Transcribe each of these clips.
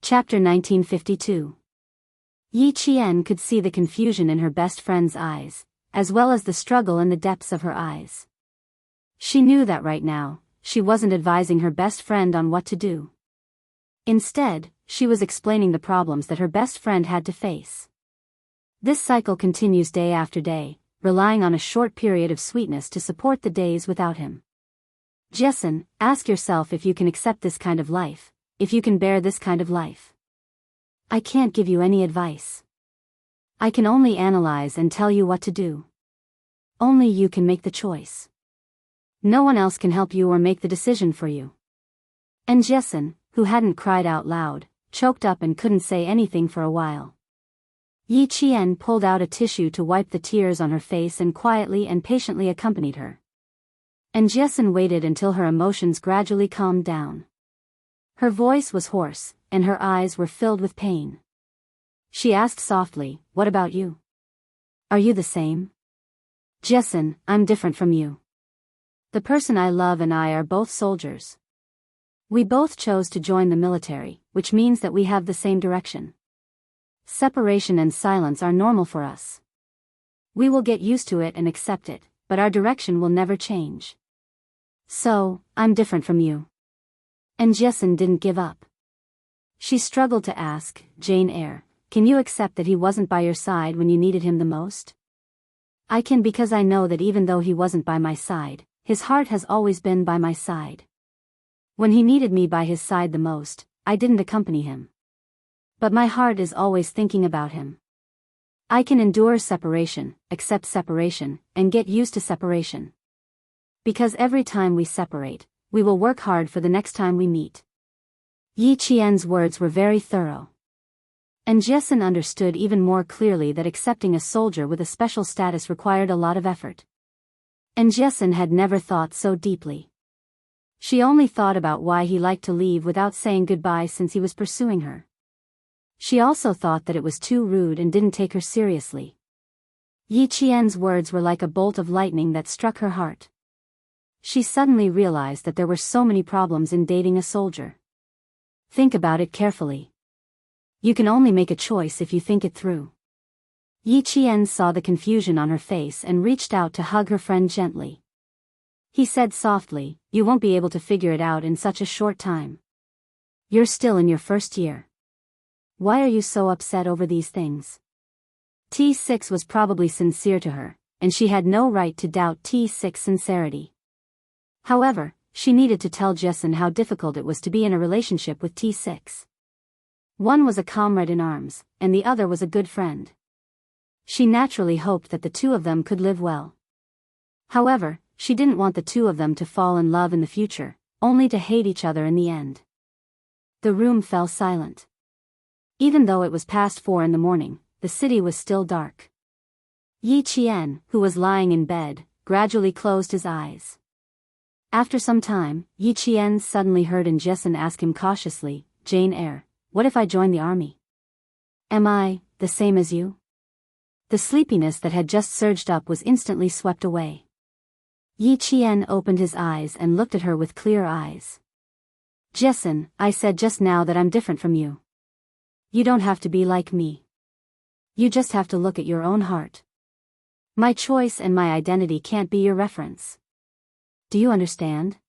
Chapter 1952. Yi Qian could see the confusion in her best friend's eyes, as well as the struggle in the depths of her eyes. She knew that right now, she wasn't advising her best friend on what to do. Instead, she was explaining the problems that her best friend had to face. This cycle continues day after day, relying on a short period of sweetness to support the days without him. Jessen, ask yourself if you can accept this kind of life, if you can bear this kind of life. I can't give you any advice. I can only analyze and tell you what to do. Only you can make the choice. No one else can help you or make the decision for you. And Jessen, who hadn't cried out loud, choked up and couldn't say anything for a while. Yi Qian pulled out a tissue to wipe the tears on her face and quietly and patiently accompanied her. And Jessen waited until her emotions gradually calmed down. Her voice was hoarse, and her eyes were filled with pain. She asked softly, "What about you? Are you the same?" "Jessen, I'm different from you. The person I love and I are both soldiers. We both chose to join the military, which means that we have the same direction. Separation and silence are normal for us. We will get used to it and accept it, but our direction will never change. So, I'm different from you." And Jessen didn't give up. She struggled to ask, "Jane Eyre, can you accept that he wasn't by your side when you needed him the most?" "I can, because I know that even though he wasn't by my side, his heart has always been by my side. When he needed me by his side the most, I didn't accompany him. But my heart is always thinking about him. I can endure separation, accept separation, and get used to separation. Because every time we separate, we will work hard for the next time we meet." Yi Qian's words were very thorough. And Jessen understood even more clearly that accepting a soldier with a special status required a lot of effort. And Jessen had never thought so deeply. She only thought about why he liked to leave without saying goodbye since he was pursuing her. She also thought that it was too rude and didn't take her seriously. Yi Qian's words were like a bolt of lightning that struck her heart. She suddenly realized that there were so many problems in dating a soldier. Think about it carefully. You can only make a choice if you think it through. Yi Qian saw the confusion on her face and reached out to hug her friend gently. He said softly, "You won't be able to figure it out in such a short time. You're still in your first year. Why are you so upset over these things?" T6 was probably sincere to her, and she had no right to doubt T6's sincerity. However, she needed to tell Jessen how difficult it was to be in a relationship with T6. One was a comrade in arms, and the other was a good friend. She naturally hoped that the two of them could live well. However, she didn't want the two of them to fall in love in the future, only to hate each other in the end. The room fell silent. Even though it was past 4 in the morning, the city was still dark. Yi Qian, who was lying in bed, gradually closed his eyes. After some time, Yi Qian suddenly heard Jessen ask him cautiously, "Jane Eyre, what if I join the army? Am I the same as you?" The sleepiness that had just surged up was instantly swept away. Yi Qian opened his eyes and looked at her with clear eyes. "Jessen, I said just now that I'm different from you. You don't have to be like me. You just have to look at your own heart. My choice and my identity can't be your reference. Do you understand?"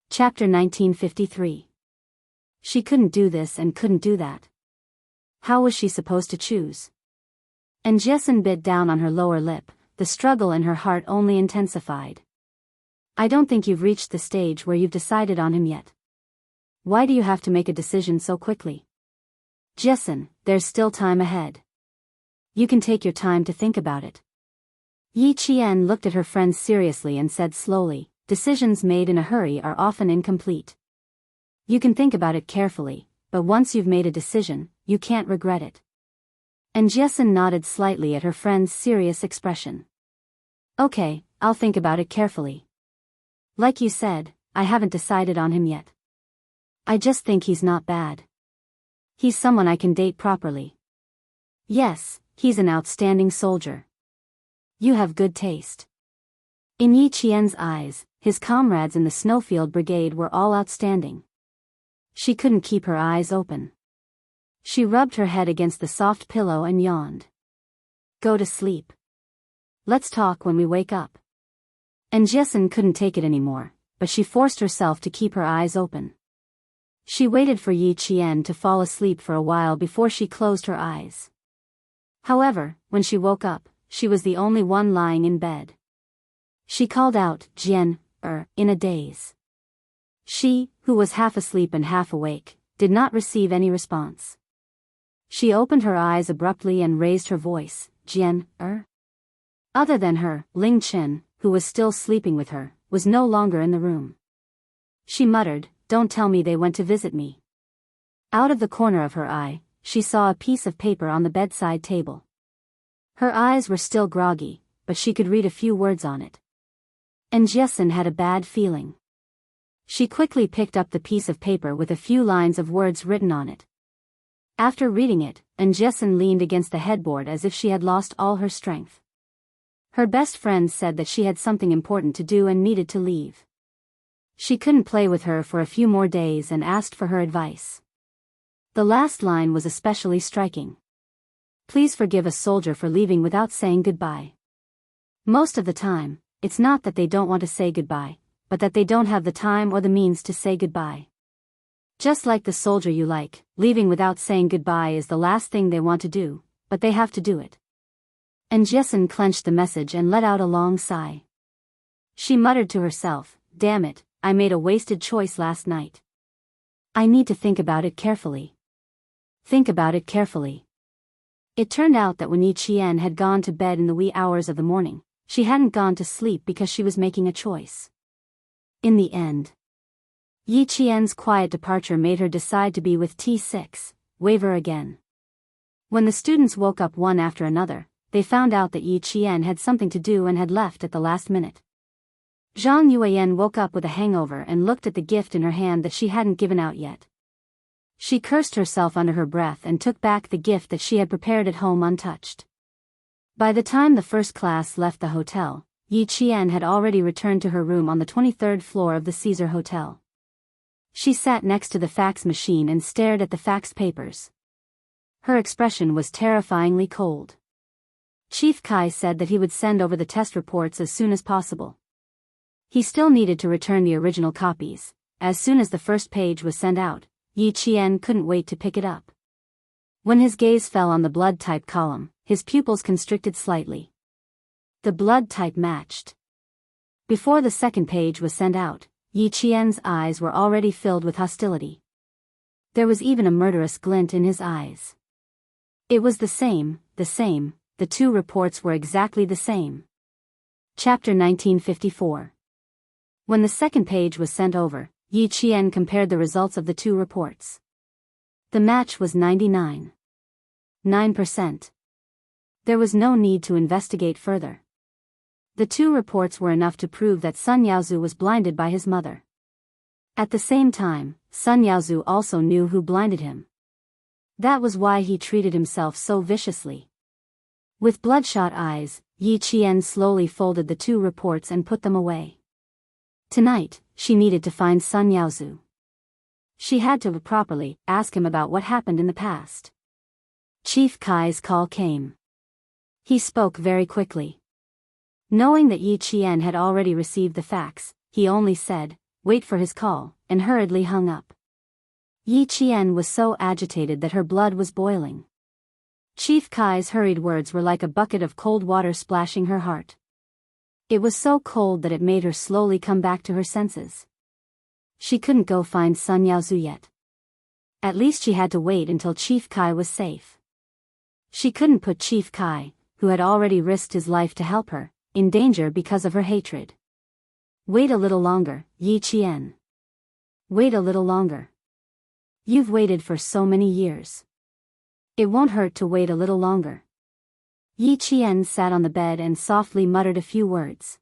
Chapter 1953. She couldn't do this and couldn't do that. How was she supposed to choose? And Jessen bit down on her lower lip, the struggle in her heart only intensified. "I don't think you've reached the stage where you've decided on him yet. Why do you have to make a decision so quickly? Jessen, there's still time ahead. You can take your time to think about it." Yi Qian looked at her friend seriously and said slowly, "Decisions made in a hurry are often incomplete. You can think about it carefully, but once you've made a decision, you can't regret it." And Jessen nodded slightly at her friend's serious expression. "Okay, I'll think about it carefully. Like you said, I haven't decided on him yet. I just think he's not bad. He's someone I can date properly. Yes, he's an outstanding soldier. You have good taste." In Yi Qian's eyes, his comrades in the Snowfield Brigade were all outstanding. She couldn't keep her eyes open. She rubbed her head against the soft pillow and yawned. Go to sleep. Let's talk when we wake up. And Jessin couldn't take it anymore, but she forced herself to keep her eyes open. She waited for Yi Qian to fall asleep for a while before she closed her eyes. However, when she woke up, she was the only one lying in bed. She called out, Jian, in a daze. She, who was half asleep and half awake, did not receive any response. She opened her eyes abruptly and raised her voice, Jian, Other than her, Ling Chen, who was still sleeping with her, was no longer in the room. She muttered, Don't tell me they went to visit me. Out of the corner of her eye, she saw a piece of paper on the bedside table. Her eyes were still groggy, but she could read a few words on it. And Jessin had a bad feeling. She quickly picked up the piece of paper with a few lines of words written on it. After reading it, Jessin leaned against the headboard as if she had lost all her strength. Her best friend said that she had something important to do and needed to leave. She couldn't play with her for a few more days and asked for her advice. The last line was especially striking. Please forgive a soldier for leaving without saying goodbye. Most of the time, it's not that they don't want to say goodbye, but that they don't have the time or the means to say goodbye. Just like the soldier you like, leaving without saying goodbye is the last thing they want to do, but they have to do it. And Jessin clenched the message and let out a long sigh. She muttered to herself, Damn it, I made a wasted choice last night. I need to think about it carefully. Think about it carefully. It turned out that when Yi Qian had gone to bed in the wee hours of the morning, she hadn't gone to sleep because she was making a choice. In the end, Yi Qian's quiet departure made her decide to be with T6, waver again. When the students woke up one after another, they found out that Yi Qian had something to do and had left at the last minute. Zhang Yuan woke up with a hangover and looked at the gift in her hand that she hadn't given out yet. She cursed herself under her breath and took back the gift that she had prepared at home untouched. By the time the first class left the hotel, Yi Qian had already returned to her room on the 23rd floor of the Caesar Hotel. She sat next to the fax machine and stared at the fax papers. Her expression was terrifyingly cold. Chief Kai said that he would send over the test reports as soon as possible. He still needed to return the original copies. As soon as the first page was sent out, Yi Qian couldn't wait to pick it up. When his gaze fell on the blood type column, his pupils constricted slightly. The blood type matched. Before the second page was sent out, Yi Qian's eyes were already filled with hostility. There was even a murderous glint in his eyes. It was the same, the two reports were exactly the same. Chapter 1954. When the second page was sent over, Yi Qian compared the results of the two reports. The match was 99.9%. There was no need to investigate further. The two reports were enough to prove that Sun Yaozu was blinded by his mother. At the same time, Sun Yaozu also knew who blinded him. That was why he treated himself so viciously. With bloodshot eyes, Yi Qian slowly folded the two reports and put them away. Tonight, she needed to find Sun Yaozu. She had to properly ask him about what happened in the past. Chief Kai's call came. He spoke very quickly. Knowing that Yi Qian had already received the fax, he only said, "Wait for his call," and hurriedly hung up. Yi Qian was so agitated that her blood was boiling. Chief Kai's hurried words were like a bucket of cold water splashing her heart. It was so cold that it made her slowly come back to her senses. She couldn't go find Sun Yaozu yet. At least she had to wait until Chief Kai was safe. She couldn't put Chief Kai, who had already risked his life to help her, in danger because of her hatred. Wait a little longer, Yi Qian. Wait a little longer. You've waited for so many years. It won't hurt to wait a little longer. Yi Qian sat on the bed and softly muttered a few words.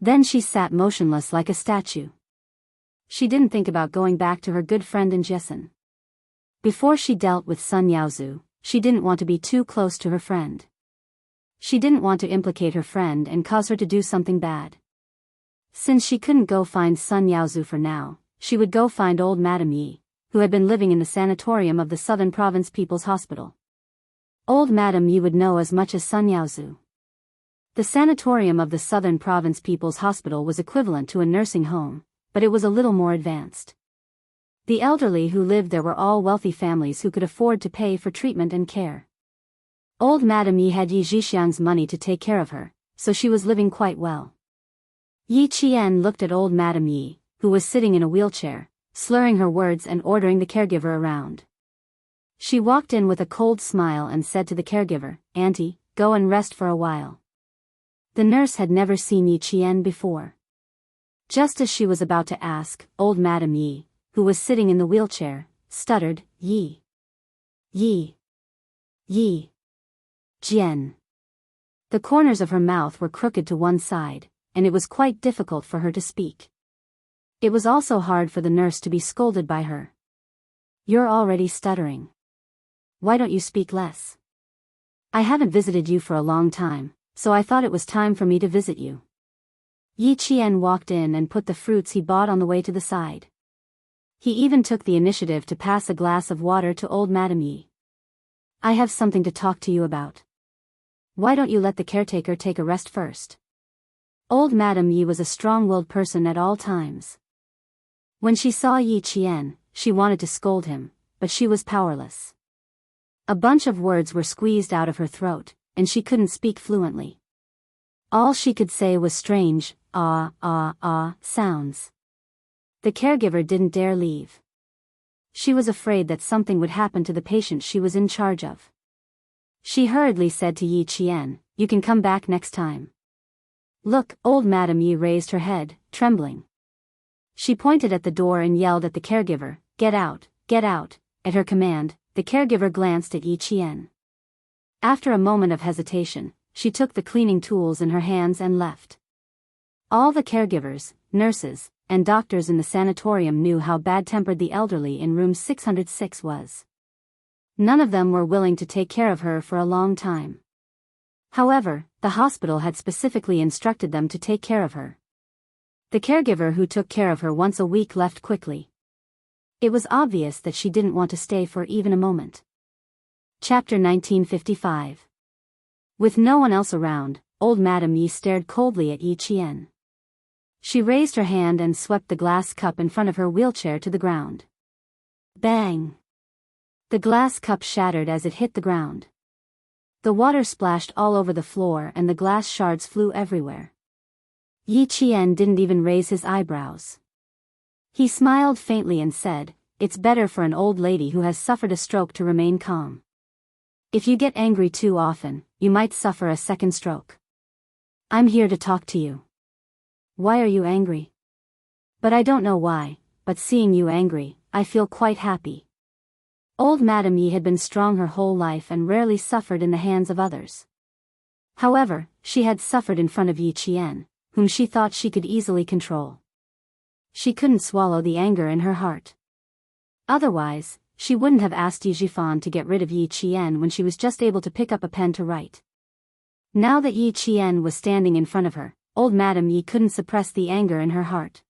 Then she sat motionless like a statue. She didn't think about going back to her good friend in Jessin. Before she dealt with Sun Yaozu, she didn't want to be too close to her friend. She didn't want to implicate her friend and cause her to do something bad. Since she couldn't go find Sun Yaozu for now, she would go find old Madame Yi, who had been living in the sanatorium of the Southern Province People's Hospital. Old Madam Yi would know as much as Sun Yaozu. The sanatorium of the Southern Province People's Hospital was equivalent to a nursing home, but it was a little more advanced. The elderly who lived there were all wealthy families who could afford to pay for treatment and care. Old Madam Yi had Yi Zhixiang's money to take care of her, so she was living quite well. Yi Qian looked at old Madam Yi, who was sitting in a wheelchair, slurring her words and ordering the caregiver around. She walked in with a cold smile and said to the caregiver, "Auntie, go and rest for a while." The nurse had never seen Yi Qian before. Just as she was about to ask, old Madam Yi, who was sitting in the wheelchair, stuttered, Yi Jian. The corners of her mouth were crooked to one side, and it was quite difficult for her to speak. It was also hard for the nurse to be scolded by her. "You're already stuttering. Why don't you speak less? I haven't visited you for a long time, so I thought it was time for me to visit you." Yi Qian walked in and put the fruits he bought on the way to the side. He even took the initiative to pass a glass of water to old Madam Yi. "I have something to talk to you about. Why don't you let the caretaker take a rest first?" Old Madam Yi was a strong-willed person at all times. When she saw Yi Qian, she wanted to scold him, but she was powerless. A bunch of words were squeezed out of her throat, and she couldn't speak fluently. All she could say was strange, sounds. The caregiver didn't dare leave. She was afraid that something would happen to the patient she was in charge of. She hurriedly said to Yi Qian, "You can come back next time." "Look," old Madam Yi raised her head, trembling. She pointed at the door and yelled at the caregiver, get out, get out." At her command, the caregiver glanced at Yi Qian. After a moment of hesitation, she took the cleaning tools in her hands and left. All the caregivers, nurses, and doctors in the sanatorium knew how bad-tempered the elderly in room 606 was. None of them were willing to take care of her for a long time. However, the hospital had specifically instructed them to take care of her. The caregiver who took care of her once a week left quickly. It was obvious that she didn't want to stay for even a moment. Chapter 1955. With no one else around, old Madam Yi stared coldly at Yi Qian. She raised her hand and swept the glass cup in front of her wheelchair to the ground. Bang! The glass cup shattered as it hit the ground. The water splashed all over the floor and the glass shards flew everywhere. Yi Qian didn't even raise his eyebrows. He smiled faintly and said, "It's better for an old lady who has suffered a stroke to remain calm. If you get angry too often, you might suffer a second stroke. I'm here to talk to you." "Why are you angry?" "But I don't know why, but seeing you angry, I feel quite happy." Old Madam Yi had been strong her whole life and rarely suffered in the hands of others. However, she had suffered in front of Yi Qian, whom she thought she could easily control. She couldn't swallow the anger in her heart. Otherwise, she wouldn't have asked Yi Zhifan to get rid of Yi Qian when she was just able to pick up a pen to write. Now that Yi Qian was standing in front of her, old Madam Yi couldn't suppress the anger in her heart.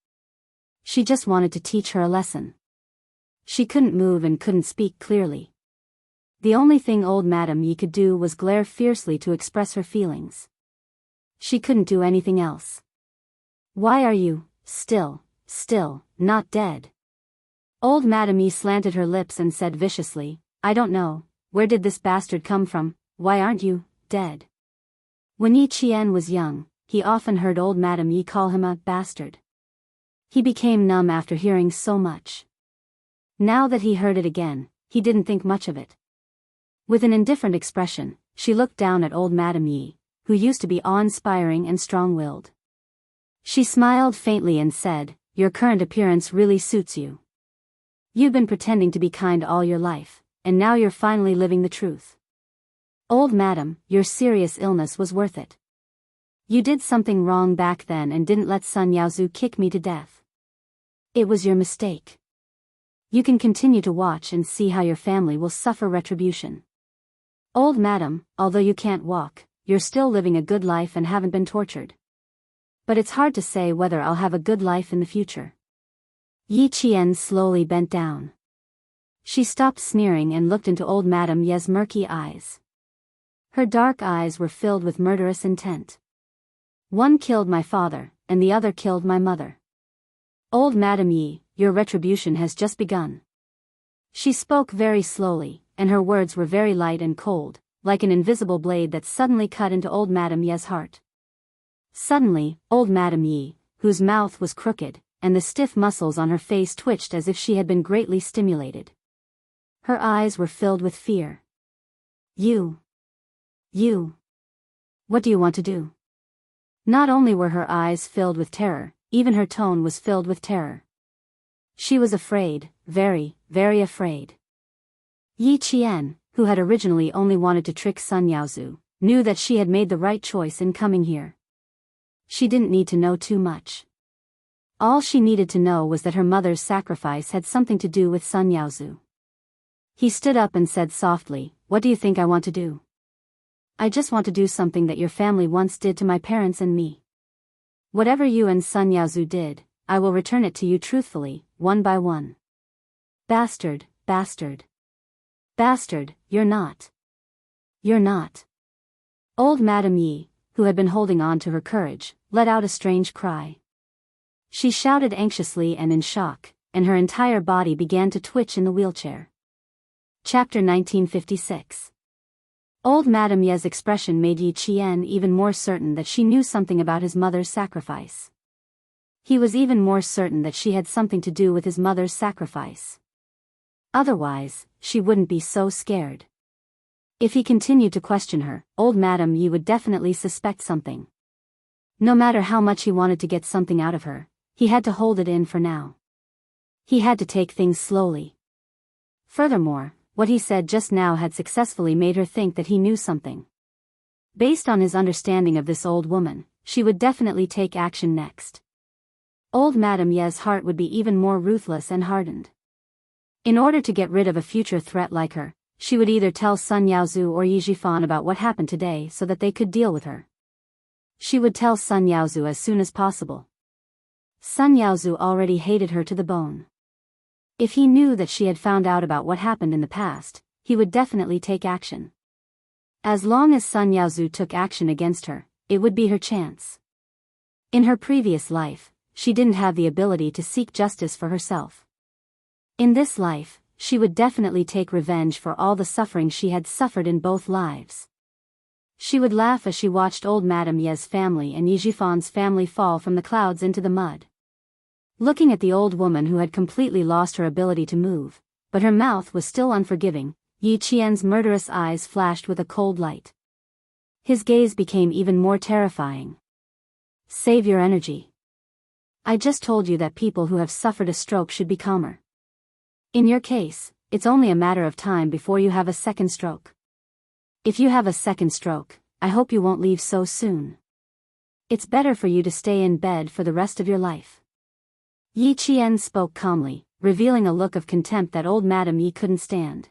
She just wanted to teach her a lesson. She couldn't move and couldn't speak clearly. The only thing old Madam Yi could do was glare fiercely to express her feelings. She couldn't do anything else. "Why are you, still, not dead?" Old Madam Yi slanted her lips and said viciously, "I don't know, where did this bastard come from? Why aren't you, dead?" When Yi Qian was young, he often heard old Madam Yi call him a bastard. He became numb after hearing so much. Now that he heard it again, he didn't think much of it. With an indifferent expression, she looked down at old Madam Yi, who used to be awe-inspiring and strong-willed. She smiled faintly and said, "Your current appearance really suits you. You've been pretending to be kind all your life, and now you're finally living the truth. Old madam, your serious illness was worth it. You did something wrong back then and didn't let Sun Yaozu kick me to death. It was your mistake. You can continue to watch and see how your family will suffer retribution. Old madam, although you can't walk, you're still living a good life and haven't been tortured. But it's hard to say whether I'll have a good life in the future." Yi Qian slowly bent down. She stopped sneering and looked into old Madame Ye's murky eyes. Her dark eyes were filled with murderous intent. One killed my father, and the other killed my mother. Old Madame Ye, your retribution has just begun. She spoke very slowly, and her words were very light and cold, like an invisible blade that suddenly cut into old Madame Ye's heart. Suddenly, old Madame Ye, whose mouth was crooked, and the stiff muscles on her face twitched as if she had been greatly stimulated. Her eyes were filled with fear. You. What do you want to do? Not only were her eyes filled with terror, even her tone was filled with terror. She was afraid, very, very afraid. Yi Qian, who had originally only wanted to trick Sun Yaozu, knew that she had made the right choice in coming here. She didn't need to know too much. All she needed to know was that her mother's sacrifice had something to do with Sun Yaozu. He stood up and said softly, "What do you think I want to do?" "I just want to do something that your family once did to my parents and me. Whatever you and Sun Yaozu did, I will return it to you truthfully, one by one." Bastard, bastard. Bastard, you're not. You're not. Old Madame Yi, who had been holding on to her courage, let out a strange cry. She shouted anxiously and in shock, and her entire body began to twitch in the wheelchair. Chapter 1956. Old Madame Ye's expression made Yi Qian even more certain that she knew something about his mother's sacrifice. He was even more certain that she had something to do with his mother's sacrifice. Otherwise, she wouldn't be so scared. If he continued to question her, old Madame Yi would definitely suspect something. No matter how much he wanted to get something out of her, he had to hold it in for now. He had to take things slowly. Furthermore, what he said just now had successfully made her think that he knew something. Based on his understanding of this old woman, she would definitely take action next. Old Madame Ye's heart would be even more ruthless and hardened. In order to get rid of a future threat like her, she would either tell Sun Yaozu or Yi Jifan about what happened today so that they could deal with her. She would tell Sun Yaozu as soon as possible. Sun Yaozu already hated her to the bone. If he knew that she had found out about what happened in the past, he would definitely take action. As long as Sun Yaozu took action against her, it would be her chance. In her previous life, she didn't have the ability to seek justice for herself. In this life, she would definitely take revenge for all the suffering she had suffered in both lives. She would laugh as she watched old Madame Ye's family and Yi Jifan's family fall from the clouds into the mud. Looking at the old woman who had completely lost her ability to move, but her mouth was still unforgiving, Yi Qian's murderous eyes flashed with a cold light. His gaze became even more terrifying. Save your energy. I just told you that people who have suffered a stroke should be calmer. In your case, it's only a matter of time before you have a second stroke. If you have a second stroke, I hope you won't leave so soon. It's better for you to stay in bed for the rest of your life. Yi Qian spoke calmly, revealing a look of contempt that old Madame Yi couldn't stand.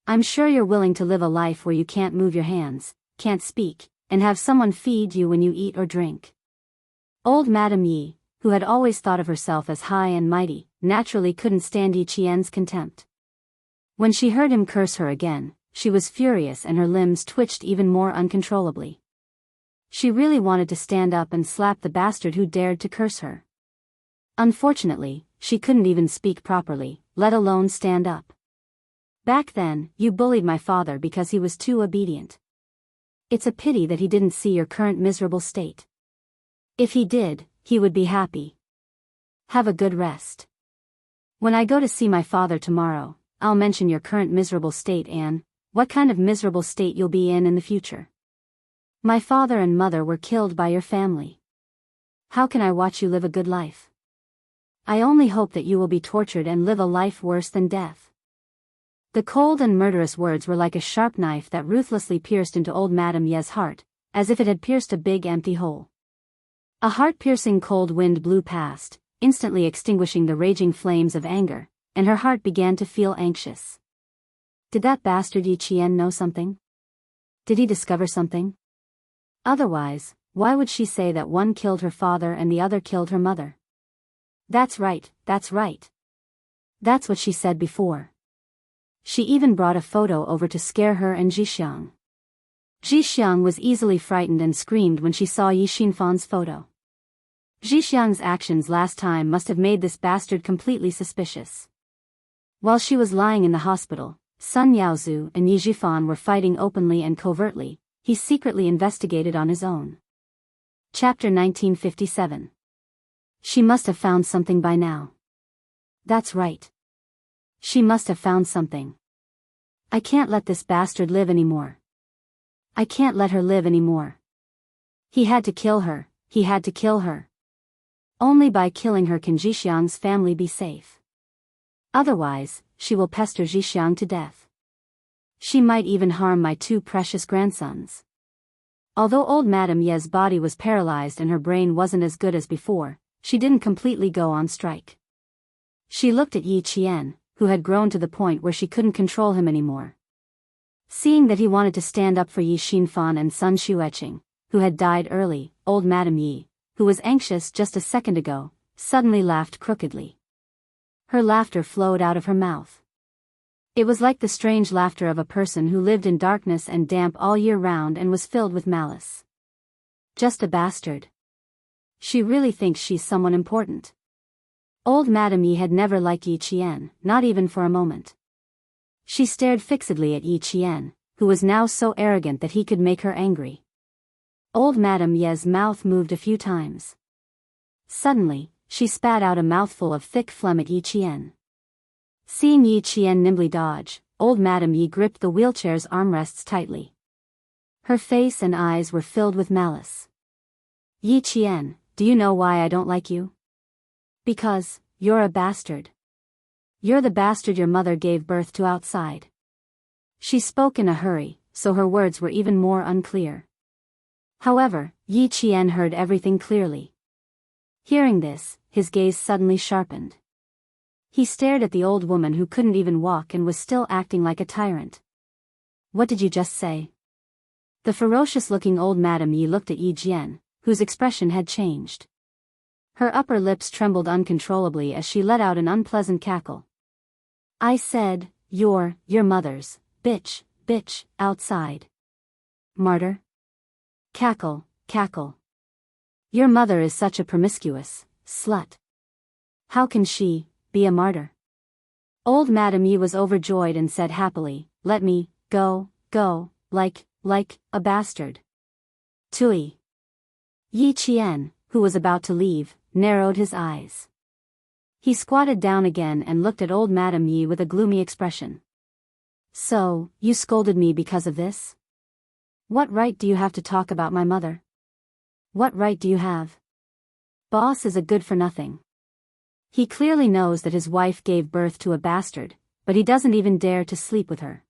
I'm sure you're willing to live a life where you can't move your hands, can't speak, and have someone feed you when you eat or drink. Old Madame Yi, who had always thought of herself as high and mighty, naturally couldn't stand Yi Qian's contempt. When she heard him curse her again, she was furious and her limbs twitched even more uncontrollably. She really wanted to stand up and slap the bastard who dared to curse her. Unfortunately, she couldn't even speak properly, let alone stand up. Back then, you bullied my father because he was too obedient. It's a pity that he didn't see your current miserable state. If he did, he would be happy. Have a good rest. When I go to see my father tomorrow, I'll mention your current miserable state and what kind of miserable state you'll be in the future. My father and mother were killed by your family. How can I watch you live a good life? I only hope that you will be tortured and live a life worse than death. The cold and murderous words were like a sharp knife that ruthlessly pierced into old Madame Ye's heart, as if it had pierced a big empty hole. A heart-piercing cold wind blew past, instantly extinguishing the raging flames of anger, and her heart began to feel anxious. Did that bastard Yi Qian know something? Did he discover something? Otherwise, why would she say that one killed her father and the other killed her mother? That's right, that's right. That's what she said before. She even brought a photo over to scare her and Jixiang. Jixiang was easily frightened and screamed when she saw Yi Xinfan's photo. Jixiang's actions last time must have made this bastard completely suspicious. While she was lying in the hospital, Sun Yaozu and Yi Xifan were fighting openly and covertly. He secretly investigated on his own. Chapter 1957. She must have found something by now. That's right. She must have found something. I can't let this bastard live anymore. I can't let her live anymore. He had to kill her, he had to kill her. Only by killing her can Jixiang's family be safe. Otherwise, she will pester Jixiang to death. She might even harm my two precious grandsons. Although old Madame Ye's body was paralyzed and her brain wasn't as good as before, she didn't completely go on strike. She looked at Yi Qian, who had grown to the point where she couldn't control him anymore. Seeing that he wanted to stand up for Yi Xinfan and Sun Xueqing, who had died early, old Madame Yi, who was anxious just a second ago, suddenly laughed crookedly. Her laughter flowed out of her mouth. It was like the strange laughter of a person who lived in darkness and damp all year round and was filled with malice. Just a bastard. She really thinks she's someone important. Old Madame Yi had never liked Yi Qian, not even for a moment. She stared fixedly at Yi Qian, who was now so arrogant that he could make her angry. Old Madame Ye's mouth moved a few times. Suddenly, she spat out a mouthful of thick phlegm at Yi Qian. Seeing Yi Qian nimbly dodge, old Madame Yi gripped the wheelchair's armrests tightly. Her face and eyes were filled with malice. Yi Qian, do you know why I don't like you? Because, you're a bastard. You're the bastard your mother gave birth to outside. She spoke in a hurry, so her words were even more unclear. However, Yi Qian heard everything clearly. Hearing this, his gaze suddenly sharpened. He stared at the old woman who couldn't even walk and was still acting like a tyrant. What did you just say? The ferocious-looking old Madame Yi looked at Yi Jian, whose expression had changed. Her upper lips trembled uncontrollably as she let out an unpleasant cackle. I said, your mother's, bitch, outside. Martyr? Cackle, cackle. Your mother is such a promiscuous slut. How can she be a martyr? Old Madame Yi was overjoyed and said happily, let me go, like a bastard. Tui. Yi Qian, who was about to leave, narrowed his eyes. He squatted down again and looked at old Madame Yi with a gloomy expression. So, you scolded me because of this? What right do you have to talk about my mother? What right do you have? Boss is a good-for-nothing. He clearly knows that his wife gave birth to a bastard, but he doesn't even dare to sleep with her.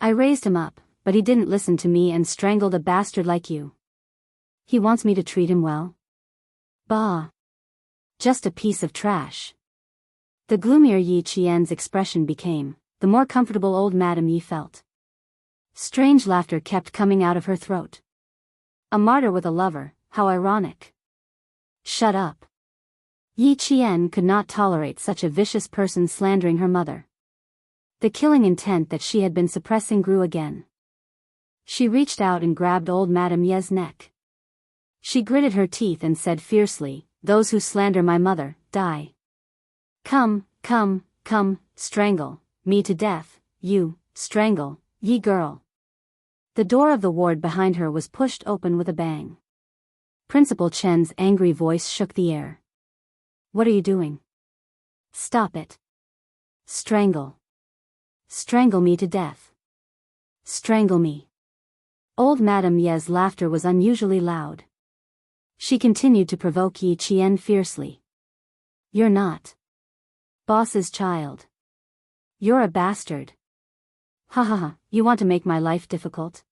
I raised him up, but he didn't listen to me and strangled a bastard like you. He wants me to treat him well? Bah. Just a piece of trash. The gloomier Yi Qian's expression became, the more comfortable old Madame Yi felt. Strange laughter kept coming out of her throat. A martyr with a lover, how ironic. Shut up. Yi Qian could not tolerate such a vicious person slandering her mother. The killing intent that she had been suppressing grew again. She reached out and grabbed old Madame Ye's neck. She gritted her teeth and said fiercely, those who slander my mother, die. Come, strangle me to death, you, strangle, ye girl. The door of the ward behind her was pushed open with a bang. Principal Chen's angry voice shook the air. What are you doing? Stop it. Strangle. Strangle me to death. Strangle me. Old Madame Ye's laughter was unusually loud. She continued to provoke Yi Qian fiercely. You're not boss's child. You're a bastard. Ha ha ha, you want to make my life difficult?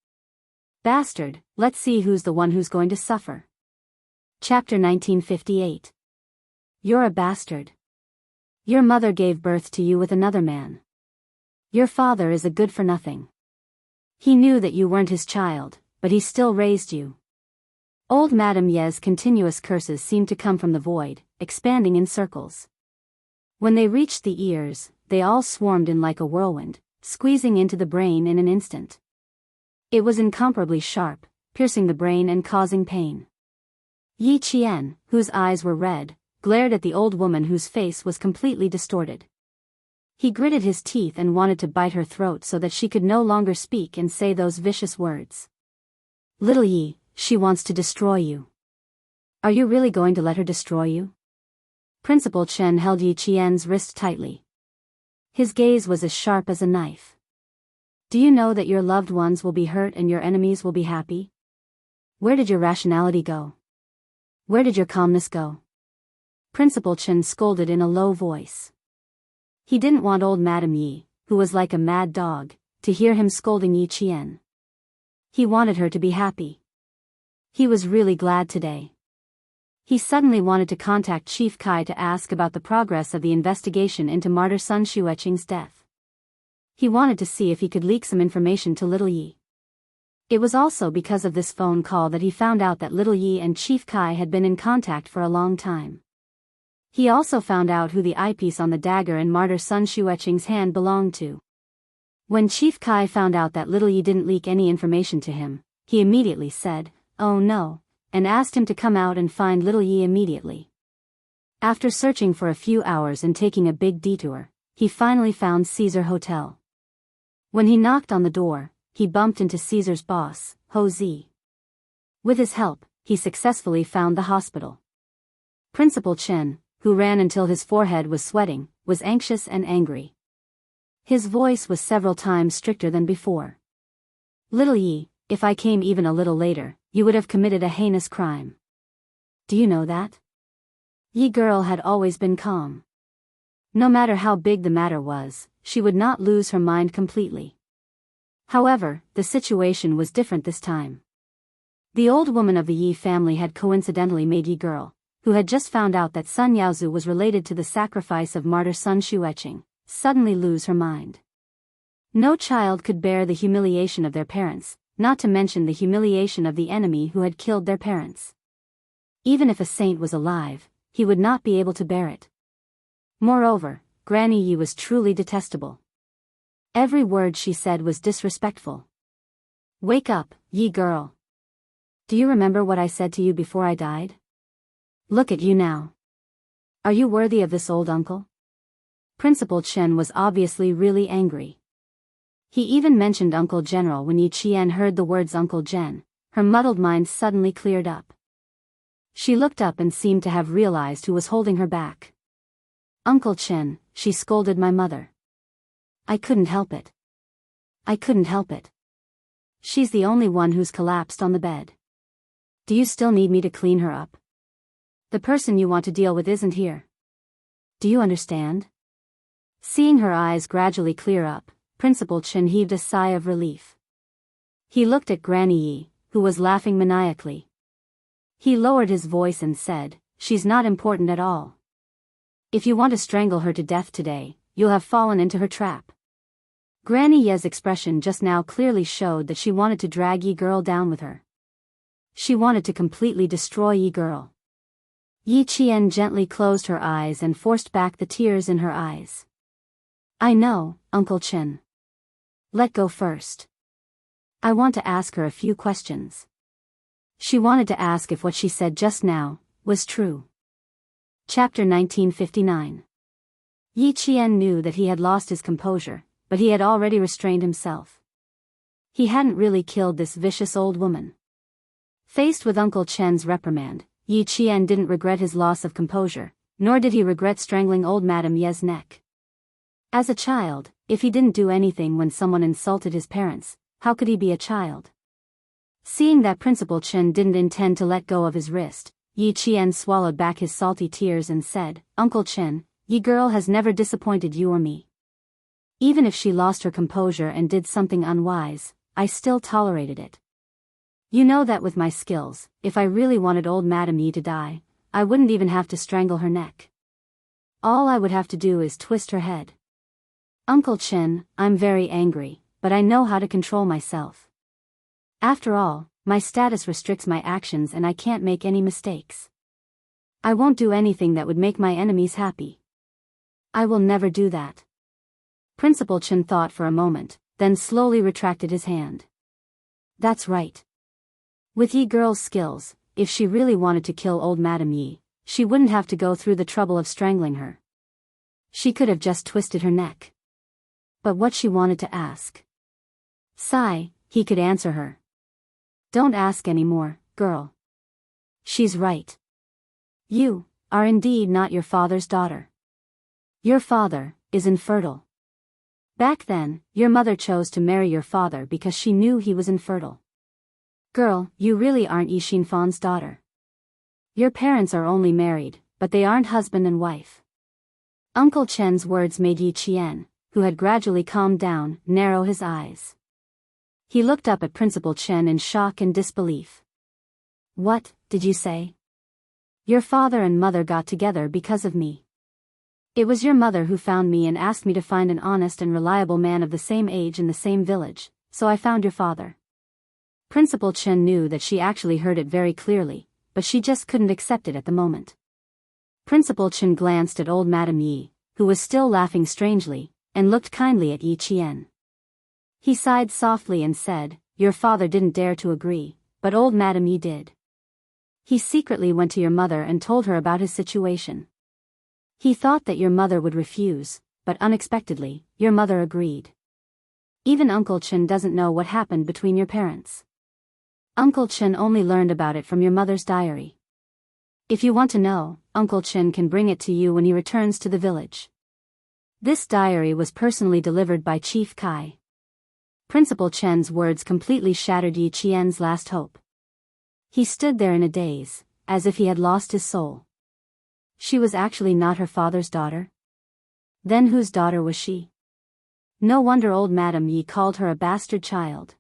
Bastard, let's see who's the one who's going to suffer. Chapter 1958. You're a bastard. Your mother gave birth to you with another man. Your father is a good-for-nothing. He knew that you weren't his child, but he still raised you. Old Madame Ye's continuous curses seemed to come from the void, expanding in circles. When they reached the ears, they all swarmed in like a whirlwind, squeezing into the brain in an instant. It was incomparably sharp, piercing the brain and causing pain. Yi Qian, whose eyes were red, glared at the old woman whose face was completely distorted. He gritted his teeth and wanted to bite her throat so that she could no longer speak and say those vicious words. Little Yi, she wants to destroy you. Are you really going to let her destroy you? Principal Chen held Yi Qian's wrist tightly. His gaze was as sharp as a knife. Do you know that your loved ones will be hurt and your enemies will be happy? Where did your rationality go? Where did your calmness go? Principal Chen scolded in a low voice. He didn't want old Madame Yi, who was like a mad dog, to hear him scolding Yi Qian. He wanted her to be happy. He was really glad today. He suddenly wanted to contact Chief Kai to ask about the progress of the investigation into Martyr Sun Xueqing's death. He wanted to see if he could leak some information to Little Yi. It was also because of this phone call that he found out that Little Yi and Chief Kai had been in contact for a long time. He also found out who the eyepiece on the dagger in Martyr Sun Xueqing's hand belonged to. When Chief Kai found out that Little Yi didn't leak any information to him, he immediately said, "Oh no," and asked him to come out and find Little Yi immediately. After searching for a few hours and taking a big detour, he finally found Caesar Hotel. When he knocked on the door, he bumped into Caesar's boss, Ho Zi. With his help, he successfully found the hospital. Principal Chen, who ran until his forehead was sweating, was anxious and angry. His voice was several times stricter than before. Little Yi, if I came even a little later, you would have committed a heinous crime. Do you know that? Yi girl had always been calm. No matter how big the matter was, she would not lose her mind completely. However, the situation was different this time. The old woman of the Yi family had coincidentally made Yi girl, who had just found out that Sun Yaozu was related to the sacrifice of Martyr Sun Xueqing, suddenly lose her mind. No child could bear the humiliation of their parents, not to mention the humiliation of the enemy who had killed their parents. Even if a saint was alive, he would not be able to bear it. Moreover, Granny Yi was truly detestable. Every word she said was disrespectful. Wake up, Yi girl. Do you remember what I said to you before I died? Look at you now. Are you worthy of this old uncle? Principal Chen was obviously really angry. He even mentioned Uncle General. When Yi Qian heard the words Uncle Gen, her muddled mind suddenly cleared up. She looked up and seemed to have realized who was holding her back. Uncle Chen, she scolded my mother. I couldn't help it. I couldn't help it. She's the only one who's collapsed on the bed. Do you still need me to clean her up? The person you want to deal with isn't here. Do you understand? Seeing her eyes gradually clear up, Principal Chen heaved a sigh of relief. He looked at Granny Yi, who was laughing maniacally. He lowered his voice and said, "She's not important at all. If you want to strangle her to death today, you'll have fallen into her trap." Granny Ye's expression just now clearly showed that she wanted to drag Yi girl down with her. She wanted to completely destroy Yi girl. Yi Qian gently closed her eyes and forced back the tears in her eyes. I know, Uncle Chen. Let go first. I want to ask her a few questions. She wanted to ask if what she said just now was true. Chapter 1959. Yi Qian knew that he had lost his composure, but he had already restrained himself. He hadn't really killed this vicious old woman. Faced with Uncle Chen's reprimand, Yi Qian didn't regret his loss of composure, nor did he regret strangling old Madame Ye's neck. As a child, if he didn't do anything when someone insulted his parents, how could he be a child? Seeing that Principal Chen didn't intend to let go of his wrist, Yi Qian swallowed back his salty tears and said, Uncle Chen, Yi girl has never disappointed you or me. Even if she lost her composure and did something unwise, I still tolerated it. You know that with my skills, if I really wanted old Madame Yi to die, I wouldn't even have to strangle her neck. All I would have to do is twist her head. Uncle Chen, I'm very angry, but I know how to control myself. After all, my status restricts my actions and I can't make any mistakes. I won't do anything that would make my enemies happy. I will never do that. Principal Chen thought for a moment, then slowly retracted his hand. That's right. With Yi girl's skills, if she really wanted to kill old Madame Yi, she wouldn't have to go through the trouble of strangling her. She could have just twisted her neck. But what she wanted to ask? Sigh, he could answer her. Don't ask any more, girl. She's right. You are indeed not your father's daughter. Your father is infertile. Back then, your mother chose to marry your father because she knew he was infertile. Girl, you really aren't Yi Xinfan's daughter. Your parents are only married, but they aren't husband and wife. Uncle Chen's words made Yi Qian, who had gradually calmed down, narrow his eyes. He looked up at Principal Chen in shock and disbelief. What did you say? Your father and mother got together because of me. It was your mother who found me and asked me to find an honest and reliable man of the same age in the same village, so I found your father. Principal Chen knew that she actually heard it very clearly, but she just couldn't accept it at the moment. Principal Chen glanced at old Madame Yi, who was still laughing strangely, and looked kindly at Yi Qian. He sighed softly and said, Your father didn't dare to agree, but old Madame Yi did. He secretly went to your mother and told her about his situation. He thought that your mother would refuse, but unexpectedly, your mother agreed. Even Uncle Chen doesn't know what happened between your parents. Uncle Chen only learned about it from your mother's diary. If you want to know, Uncle Chen can bring it to you when he returns to the village. This diary was personally delivered by Chief Kai. Principal Chen's words completely shattered Yi Qian's last hope. He stood there in a daze, as if he had lost his soul. She was actually not her father's daughter? Then whose daughter was she? No wonder old Madame Yi called her a bastard child.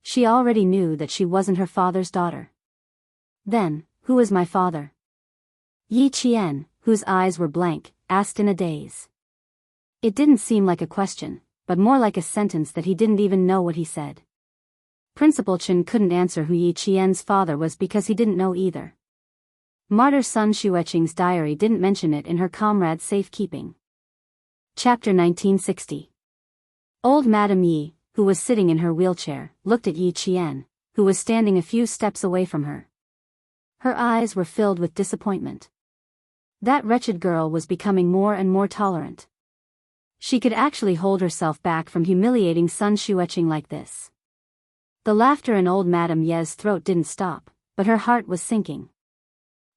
She already knew that she wasn't her father's daughter. Then, who is my father? Yi Qian, whose eyes were blank, asked in a daze. It didn't seem like a question, but more like a sentence that he didn't even know what he said. Principal Chen couldn't answer who Yi Qian's father was because he didn't know either. Martyr Sun Xueqing's diary didn't mention it in her comrade's safekeeping. Chapter 1960. Old Madame Yi, who was sitting in her wheelchair, looked at Yi Qian, who was standing a few steps away from her. Her eyes were filled with disappointment. That wretched girl was becoming more and more tolerant. She could actually hold herself back from humiliating Sun Xueqing like this. The laughter in old Madame Ye's throat didn't stop, but her heart was sinking.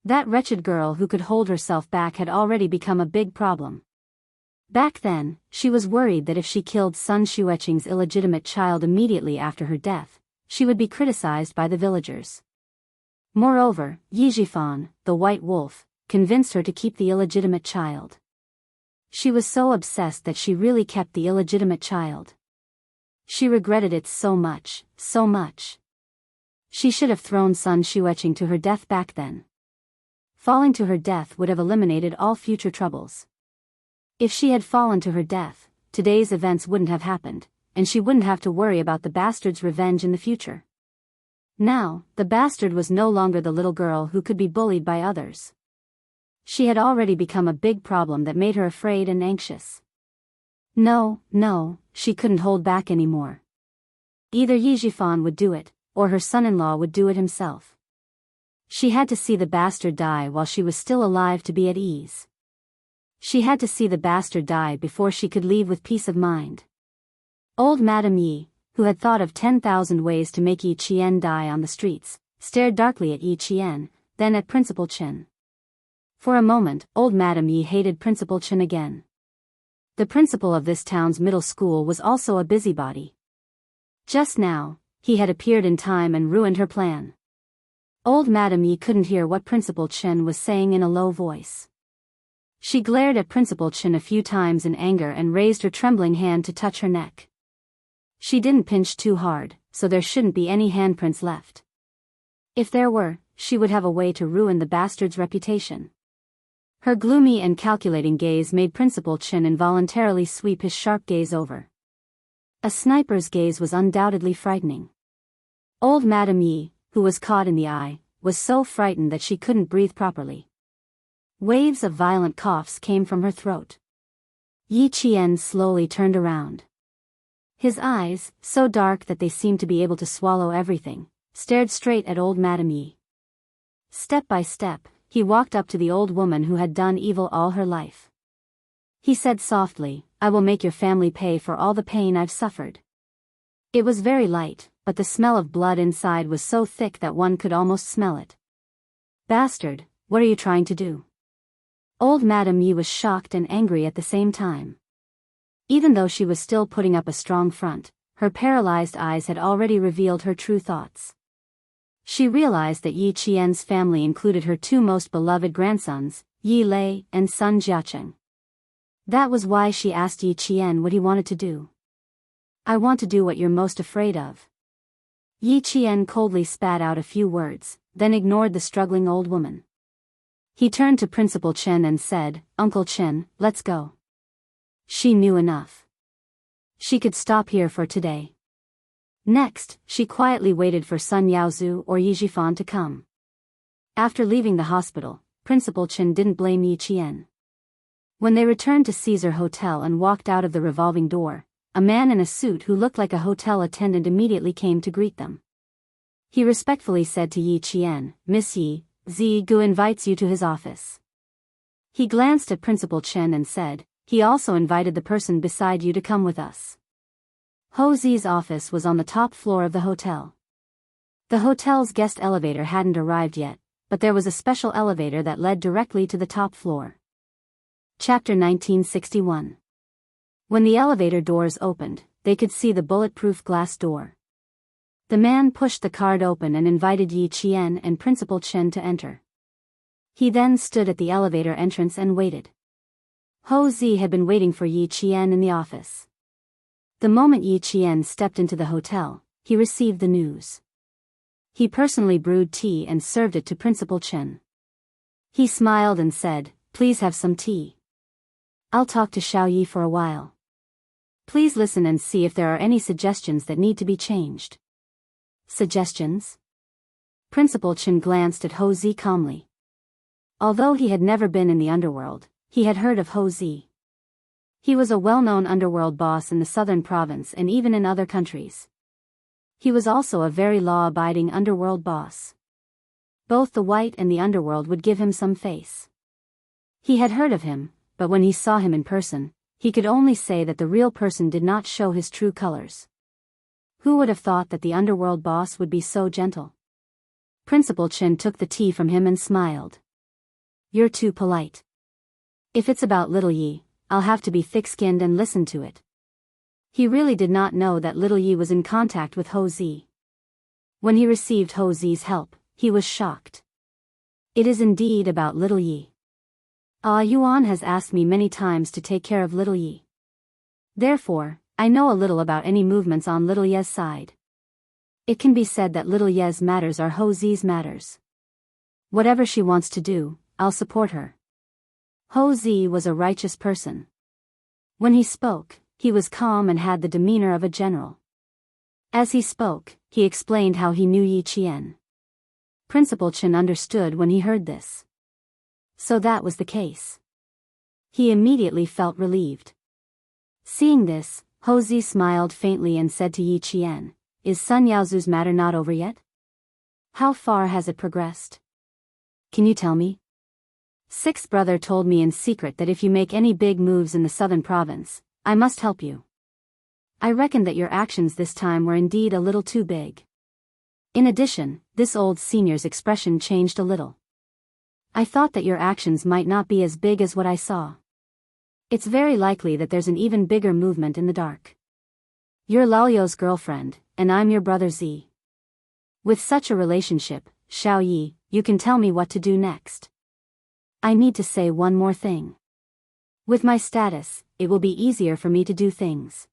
That wretched girl who could hold herself back had already become a big problem. Back then, she was worried that if she killed Sun Xueqing's illegitimate child immediately after her death, she would be criticized by the villagers. Moreover, Yi Zhifan, the white wolf, convinced her to keep the illegitimate child. She was so obsessed that she really kept the illegitimate child. She regretted it so much, so much. She should have thrown Sun Xueqing to her death back then. Falling to her death would have eliminated all future troubles. If she had fallen to her death, today's events wouldn't have happened, and she wouldn't have to worry about the bastard's revenge in the future. Now, the bastard was no longer the little girl who could be bullied by others. She had already become a big problem that made her afraid and anxious. No, she couldn't hold back anymore. Either Yi Zhifan would do it, or her son-in-law would do it himself. She had to see the bastard die while she was still alive to be at ease. She had to see the bastard die before she could leave with peace of mind. Old Madame Yi, who had thought of 10,000 ways to make Yi Qian die on the streets, stared darkly at Yi Qian, then at Principal Chen. For a moment, old Madame Yi hated Principal Chen again. The principal of this town's middle school was also a busybody. Just now, he had appeared in time and ruined her plan. Old Madame Yi couldn't hear what Principal Chen was saying in a low voice. She glared at Principal Chen a few times in anger and raised her trembling hand to touch her neck. She didn't pinch too hard, so there shouldn't be any handprints left. If there were, she would have a way to ruin the bastard's reputation. Her gloomy and calculating gaze made Principal Chen involuntarily sweep his sharp gaze over. A sniper's gaze was undoubtedly frightening. Old Madame Yi, who was caught in the eye, was so frightened that she couldn't breathe properly. Waves of violent coughs came from her throat. Yi Qian slowly turned around. His eyes, so dark that they seemed to be able to swallow everything, stared straight at old Madame Yi. Step by step, he walked up to the old woman who had done evil all her life. He said softly, "I will make your family pay for all the pain I've suffered." It was very light, but the smell of blood inside was so thick that one could almost smell it. "Bastard, what are you trying to do?" Old Madame Yi was shocked and angry at the same time. Even though she was still putting up a strong front, her paralyzed eyes had already revealed her true thoughts. She realized that Yi Qian's family included her two most beloved grandsons, Yi Lei and Sun Jiacheng. That was why she asked Yi Qian what he wanted to do. "I want to do what you're most afraid of." Yi Qian coldly spat out a few words, then ignored the struggling old woman. He turned to Principal Chen and said, "Uncle Chen, let's go." She knew enough. She could stop here for today. Next, she quietly waited for Sun Yaozu or Yi Zhifan to come. After leaving the hospital, Principal Chen didn't blame Yi Qian. When they returned to Caesar Hotel and walked out of the revolving door, a man in a suit who looked like a hotel attendant immediately came to greet them. He respectfully said to Yi Qian, "Miss Yi, Zi Gu invites you to his office." He glanced at Principal Chen and said, "He also invited the person beside you to come with us." Ho Zi's office was on the top floor of the hotel. The hotel's guest elevator hadn't arrived yet, but there was a special elevator that led directly to the top floor. Chapter 1961. When the elevator doors opened, they could see the bulletproof glass door. The man pushed the card open and invited Yi Qian and Principal Chen to enter. He then stood at the elevator entrance and waited. Ho Zi had been waiting for Yi Qian in the office. The moment Yi Qian stepped into the hotel, he received the news. He personally brewed tea and served it to Principal Chen. He smiled and said, "Please have some tea. I'll talk to Xiao Yi for a while. Please listen and see if there are any suggestions that need to be changed." Suggestions? Principal Chen glanced at Ho Zi calmly. Although he had never been in the underworld, he had heard of Ho Zi. He was a well-known underworld boss in the southern province and even in other countries. He was also a very law-abiding underworld boss. Both the white and the underworld would give him some face. He had heard of him, but when he saw him in person, he could only say that the real person did not show his true colors. Who would have thought that the underworld boss would be so gentle? Principal Chen took the tea from him and smiled. "You're too polite. If it's about little Yi, I'll have to be thick-skinned and listen to it." He really did not know that little Yi was in contact with Ho Zi. When he received Ho Zi's help, he was shocked. "It is indeed about little Yi. Yuan has asked me many times to take care of little Yi. Therefore, I know a little about any movements on little Ye's side. It can be said that little Ye's matters are Ho Zi's matters. Whatever she wants to do, I'll support her." Ho Zi was a righteous person. When he spoke, he was calm and had the demeanor of a general. As he spoke, he explained how he knew Yi Qian. Principal Chen understood when he heard this. So that was the case. He immediately felt relieved. Seeing this, Ho Zi smiled faintly and said to Yi Qian, "Is Sun Yaozu's matter not over yet? How far has it progressed? Can you tell me? Sixth brother told me in secret that if you make any big moves in the southern province, I must help you. I reckon that your actions this time were indeed a little too big." In addition, this old senior's expression changed a little. "I thought that your actions might not be as big as what I saw. It's very likely that there's an even bigger movement in the dark. You're Lalio's girlfriend, and I'm your brother Zi. With such a relationship, Xiao Yi, you can tell me what to do next. I need to say one more thing. With my status, it will be easier for me to do things."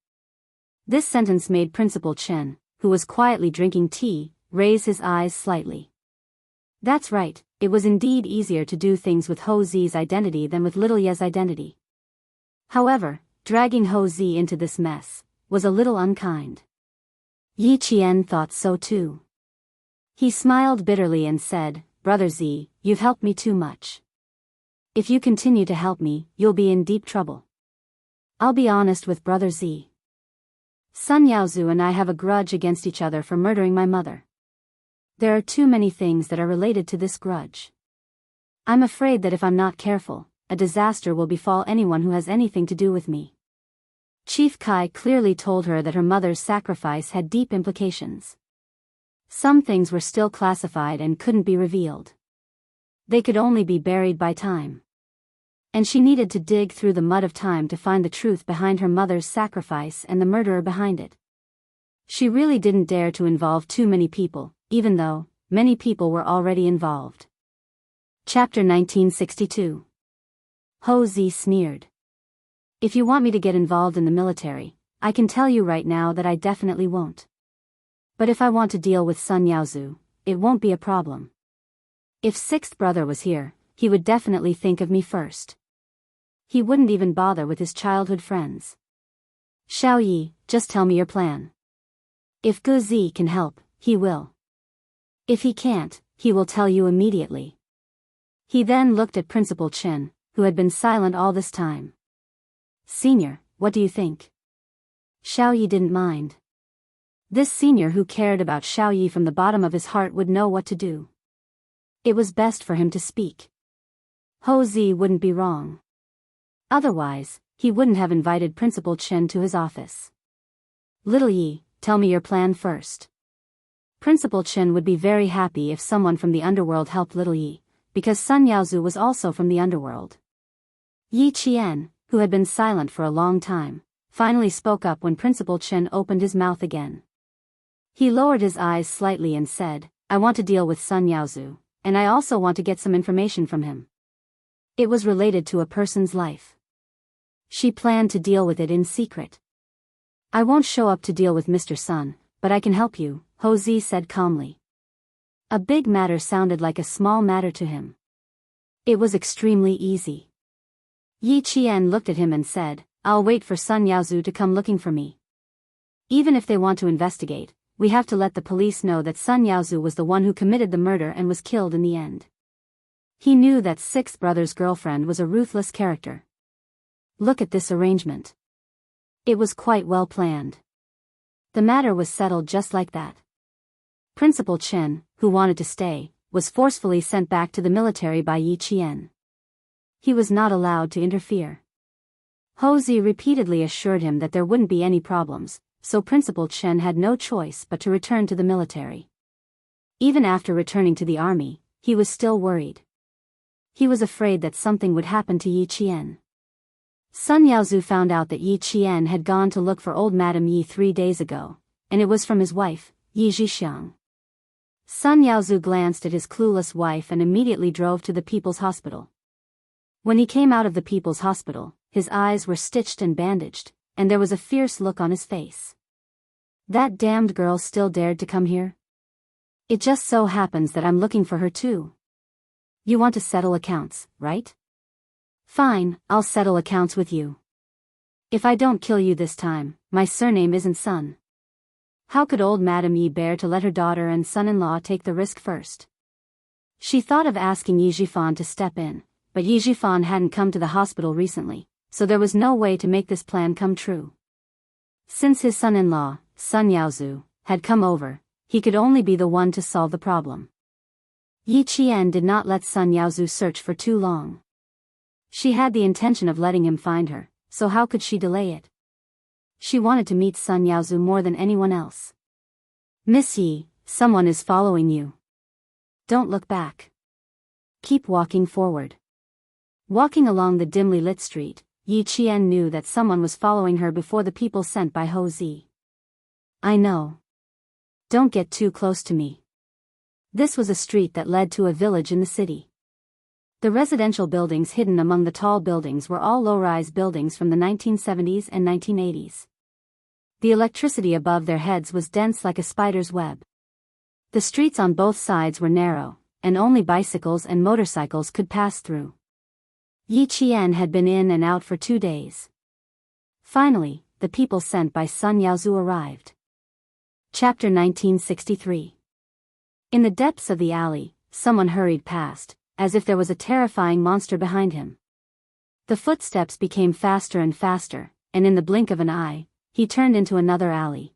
This sentence made Principal Chen, who was quietly drinking tea, raise his eyes slightly. That's right, it was indeed easier to do things with Ho Zi's identity than with little Ye's identity. However, dragging Ho Zi into this mess was a little unkind. Yi Qian thought so too. He smiled bitterly and said, "Brother Zi, you've helped me too much. If you continue to help me, you'll be in deep trouble." I'll be honest with Brother Z. Sun Yaozu and I have a grudge against each other for murdering my mother. There are too many things that are related to this grudge. I'm afraid that if I'm not careful, a disaster will befall anyone who has anything to do with me. Chief Kai clearly told her that her mother's sacrifice had deep implications. Some things were still classified and couldn't be revealed. They could only be buried by time. And she needed to dig through the mud of time to find the truth behind her mother's sacrifice and the murderer behind it. She really didn't dare to involve too many people, even though many people were already involved. Chapter 1962. Ho Zi sneered. If you want me to get involved in the military, I can tell you right now that I definitely won't. But if I want to deal with Sun Yaozu, it won't be a problem. If sixth brother was here, he would definitely think of me first. He wouldn't even bother with his childhood friends. Xiao Yi, just tell me your plan. If Gu Zi can help, he will. If he can't, he will tell you immediately. He then looked at Principal Chen, who had been silent all this time. Senior, what do you think? Xiao Yi didn't mind. This senior who cared about Xiao Yi from the bottom of his heart would know what to do. It was best for him to speak. Ho Zi wouldn't be wrong. Otherwise, he wouldn't have invited Principal Chen to his office. Little Yi, tell me your plan first. Principal Chen would be very happy if someone from the underworld helped Little Yi, because Sun Yaozu was also from the underworld. Yi Qian, who had been silent for a long time, finally spoke up when Principal Chen opened his mouth again. He lowered his eyes slightly and said, I want to deal with Sun Yaozu, and I also want to get some information from him. It was related to a person's life. She planned to deal with it in secret. I won't show up to deal with Mr. Sun, but I can help you, Ho Zi said calmly. A big matter sounded like a small matter to him. It was extremely easy. Yi Qian looked at him and said, I'll wait for Sun Yaozu to come looking for me. Even if they want to investigate, we have to let the police know that Sun Yaozu was the one who committed the murder and was killed in the end. He knew that sixth brother's girlfriend was a ruthless character. Look at this arrangement. It was quite well planned. The matter was settled just like that. Principal Chen, who wanted to stay, was forcefully sent back to the military by Yi Qian. He was not allowed to interfere. Ho Zi repeatedly assured him that there wouldn't be any problems, so Principal Chen had no choice but to return to the military. Even after returning to the army, he was still worried. He was afraid that something would happen to Yi Qian. Sun Yaozu found out that Yi Qian had gone to look for old Madame Yi 3 days ago, and it was from his wife, Yi Zhixiang. Sun Yaozu glanced at his clueless wife and immediately drove to the People's Hospital. When he came out of the People's Hospital, his eyes were stitched and bandaged, and there was a fierce look on his face. That damned girl still dared to come here? It just so happens that I'm looking for her too. You want to settle accounts, right? Fine, I'll settle accounts with you. If I don't kill you this time, my surname isn't Sun. How could old Madame Yi bear to let her daughter and son-in-law take the risk first? She thought of asking Yi Zhifan to step in, but Yi Zhifan hadn't come to the hospital recently, so there was no way to make this plan come true. Since his son-in-law, Sun Yaozu, had come over, he could only be the one to solve the problem. Yi Qian did not let Sun Yaozu search for too long. She had the intention of letting him find her, so how could she delay it? She wanted to meet Sun Yaozu more than anyone else. Miss Yi, someone is following you. Don't look back. Keep walking forward. Walking along the dimly lit street, Yi Qian knew that someone was following her before the people sent by Ho Zi. I know. Don't get too close to me. This was a street that led to a village in the city. The residential buildings hidden among the tall buildings were all low-rise buildings from the 1970s and 1980s. The electricity above their heads was dense like a spider's web. The streets on both sides were narrow, and only bicycles and motorcycles could pass through. Yi Qian had been in and out for 2 days. Finally, the people sent by Sun Yaozu arrived. Chapter 1963. In the depths of the alley, someone hurried past, as if there was a terrifying monster behind him. The footsteps became faster and faster, and in the blink of an eye, he turned into another alley.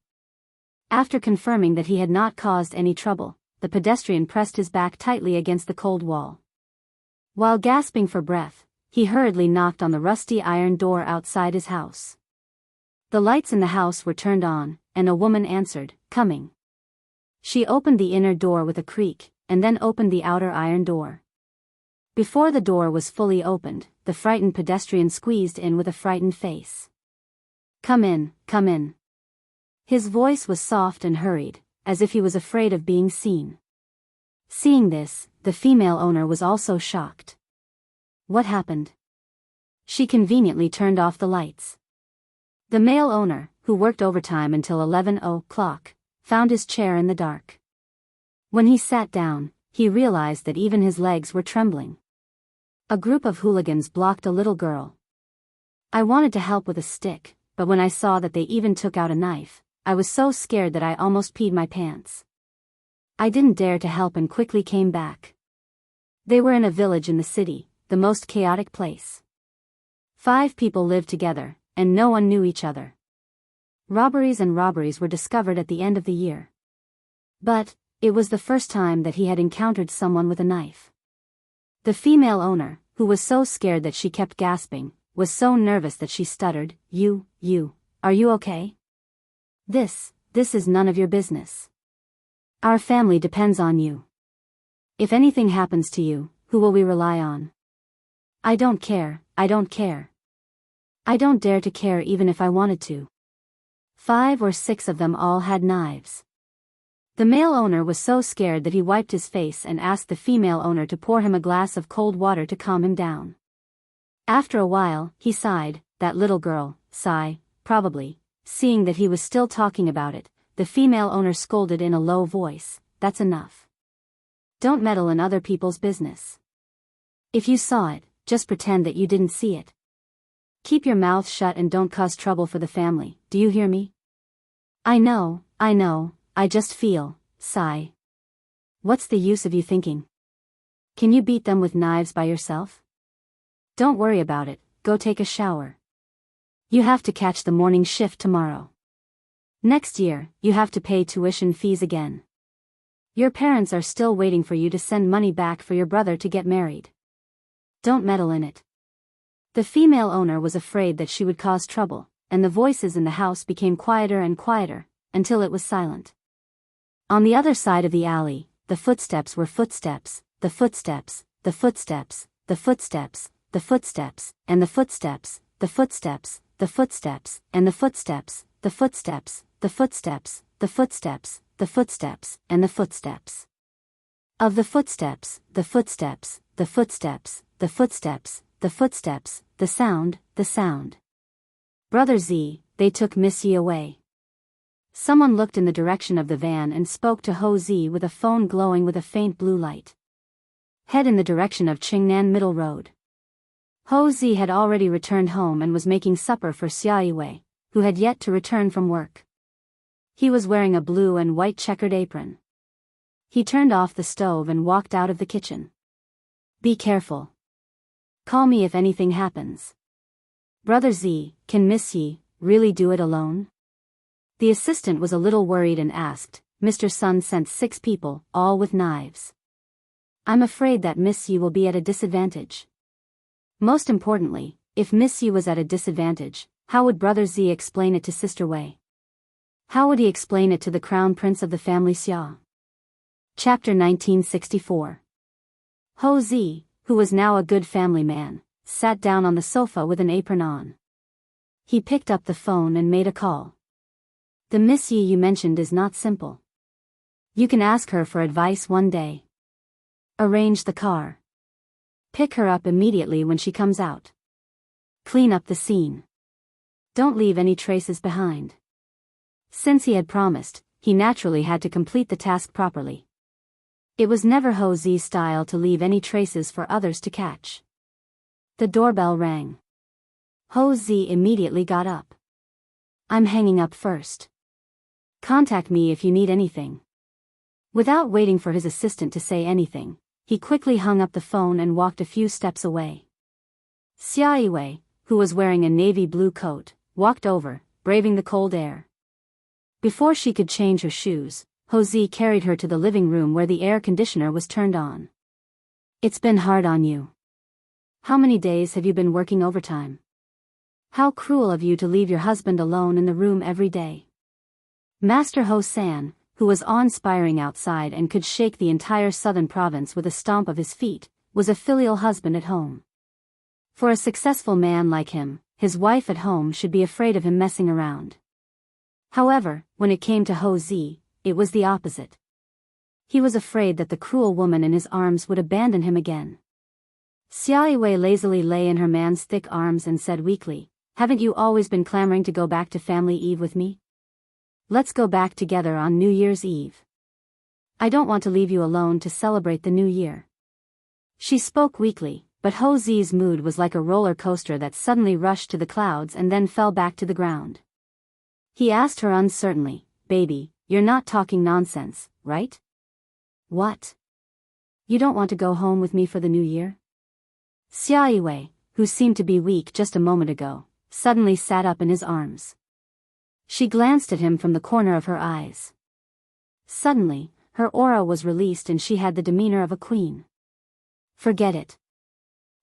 After confirming that he had not caused any trouble, the pedestrian pressed his back tightly against the cold wall. While gasping for breath, he hurriedly knocked on the rusty iron door outside his house. The lights in the house were turned on, and a woman answered, "Coming." She opened the inner door with a creak, and then opened the outer iron door. Before the door was fully opened, the frightened pedestrian squeezed in with a frightened face. "Come in, come in." His voice was soft and hurried, as if he was afraid of being seen. Seeing this, the female owner was also shocked. What happened? She conveniently turned off the lights. The male owner, who worked overtime until 11 o'clock, found his chair in the dark. When he sat down, he realized that even his legs were trembling. A group of hooligans blocked a little girl. I wanted to help with a stick, but when I saw that they even took out a knife, I was so scared that I almost peed my pants. I didn't dare to help and quickly came back. They were in a village in the city, the most chaotic place. 5 people lived together, and no one knew each other. Robberies were discovered at the end of the year. But it was the first time that he had encountered someone with a knife. The female owner, who was so scared that she kept gasping, was so nervous that she stuttered, You, are you okay? This is none of your business. Our family depends on you. If anything happens to you, who will we rely on? I don't care. I don't dare to care even if I wanted to. 5 or 6 of them all had knives. The male owner was so scared that he wiped his face and asked the female owner to pour him a glass of cold water to calm him down. After a while, he sighed, that little girl, sigh, probably. Seeing that he was still talking about it, the female owner scolded in a low voice, "That's enough. Don't meddle in other people's business. If you saw it, just pretend that you didn't see it. Keep your mouth shut and don't cause trouble for the family, do you hear me?" I know, I just feel, sigh. What's the use of you thinking? Can you beat them with knives by yourself? Don't worry about it, go take a shower. You have to catch the morning shift tomorrow. Next year, you have to pay tuition fees again. Your parents are still waiting for you to send money back for your brother to get married. Don't meddle in it. The female owner was afraid that she would cause trouble, and the voices in the house became quieter and quieter, until it was silent. On the other side of the alley, the footsteps were footsteps, the footsteps, the footsteps, the footsteps, the footsteps, and the footsteps, the footsteps, the footsteps, and the footsteps, the footsteps, the footsteps, the footsteps, the footsteps, and the footsteps. Of the footsteps, the footsteps, the footsteps, the footsteps, the footsteps, the sound. Brother Z, they took Missy away. Someone looked in the direction of the van and spoke to Ho Z with a phone glowing with a faint blue light. Head in the direction of Qingnan Middle Road. Ho Z had already returned home and was making supper for Xiaoyue, who had yet to return from work. He was wearing a blue and white checkered apron. He turned off the stove and walked out of the kitchen. Be careful. Call me if anything happens. Brother Z, can Miss Yi really do it alone? The assistant was a little worried and asked, Mr. Sun sent 6 people, all with knives. I'm afraid that Miss Yi will be at a disadvantage. Most importantly, if Miss Yi was at a disadvantage, how would Brother Z explain it to Sister Wei? How would he explain it to the crown prince of the family Xia? Chapter 1964. Ho Z, who was now a good family man, sat down on the sofa with an apron on. He picked up the phone and made a call. The Miss Yi you mentioned is not simple. You can ask her for advice one day. Arrange the car. Pick her up immediately when she comes out. Clean up the scene. Don't leave any traces behind. Since he had promised, he naturally had to complete the task properly. It was never Ho Z's style to leave any traces for others to catch. The doorbell rang. Ho Z immediately got up. I'm hanging up first. Contact me if you need anything. Without waiting for his assistant to say anything, he quickly hung up the phone and walked a few steps away. Xiaoyue, who was wearing a navy blue coat, walked over, braving the cold air. Before she could change her shoes, Jose carried her to the living room where the air conditioner was turned on. It's been hard on you. How many days have you been working overtime? How cruel of you to leave your husband alone in the room every day. Master Hosan, who was awe-inspiring outside and could shake the entire southern province with a stomp of his feet, was a filial husband at home. For a successful man like him, his wife at home should be afraid of him messing around. However, when it came to Jose, it was the opposite. He was afraid that the cruel woman in his arms would abandon him again. Xiaoyue lazily lay in her man's thick arms and said weakly, "Haven't you always been clamoring to go back to Family Eve with me? Let's go back together on New Year's Eve. I don't want to leave you alone to celebrate the new year." She spoke weakly, but Jose's mood was like a roller coaster that suddenly rushed to the clouds and then fell back to the ground. He asked her uncertainly, "Baby, you're not talking nonsense, right? What? You don't want to go home with me for the new year?" Xiaoyue, who seemed to be weak just a moment ago, suddenly sat up in his arms. She glanced at him from the corner of her eyes. Suddenly, her aura was released and she had the demeanor of a queen. "Forget it.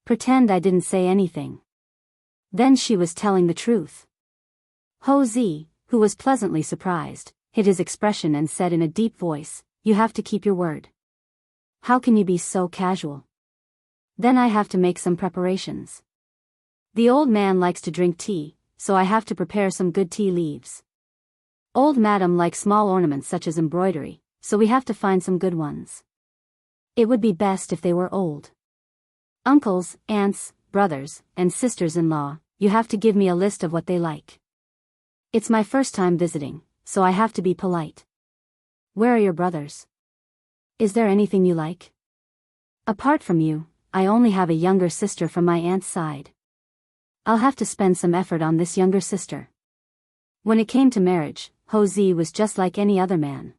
Pretend I didn't say anything." Then she was telling the truth. Jose, who was pleasantly surprised, hid his expression and said in a deep voice, "You have to keep your word. How can you be so casual? Then I have to make some preparations. The old man likes to drink tea, so I have to prepare some good tea leaves. Old madam likes small ornaments such as embroidery, so we have to find some good ones. It would be best if they were old. Uncles, aunts, brothers, and sisters-in-law, you have to give me a list of what they like. It's my first time visiting, so I have to be polite. Where are your brothers? Is there anything you like? Apart from you, I only have a younger sister from my aunt's side. I'll have to spend some effort on this younger sister." When it came to marriage, Jose was just like any other man.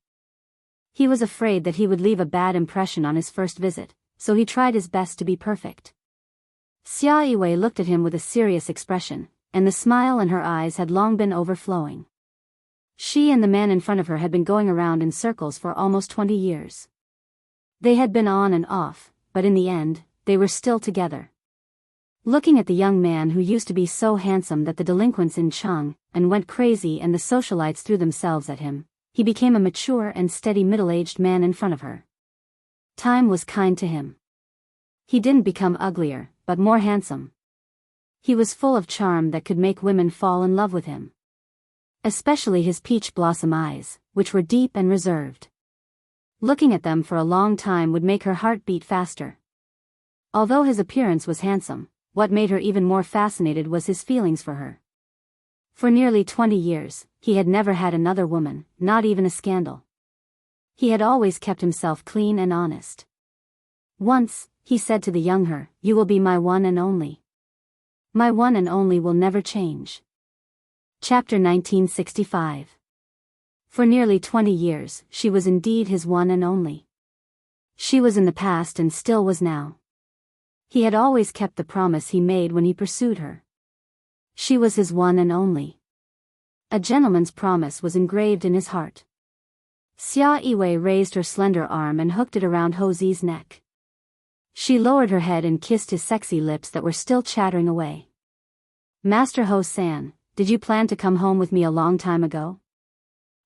He was afraid that he would leave a bad impression on his first visit, so he tried his best to be perfect. Xiaoyue looked at him with a serious expression, and the smile in her eyes had long been overflowing. She and the man in front of her had been going around in circles for almost 20 years. They had been on and off, but in the end, they were still together. Looking at the young man who used to be so handsome that the delinquents in Chang and went crazy and the socialites threw themselves at him, he became a mature and steady middle-aged man in front of her. Time was kind to him. He didn't become uglier, but more handsome. He was full of charm that could make women fall in love with him. Especially his peach blossom eyes, which were deep and reserved. Looking at them for a long time would make her heart beat faster. Although his appearance was handsome, what made her even more fascinated was his feelings for her. For nearly 20 years, he had never had another woman, not even a scandal. He had always kept himself clean and honest. Once, he said to the young her, "You will be my one and only. My one and only will never change." Chapter 1965. For nearly 20 years, she was indeed his one and only. She was in the past and still was now. He had always kept the promise he made when he pursued her. She was his one and only. A gentleman's promise was engraved in his heart. Xiaoyue raised her slender arm and hooked it around Jose's neck. She lowered her head and kissed his sexy lips that were still chattering away. "Master Ho-san, did you plan to come home with me a long time ago?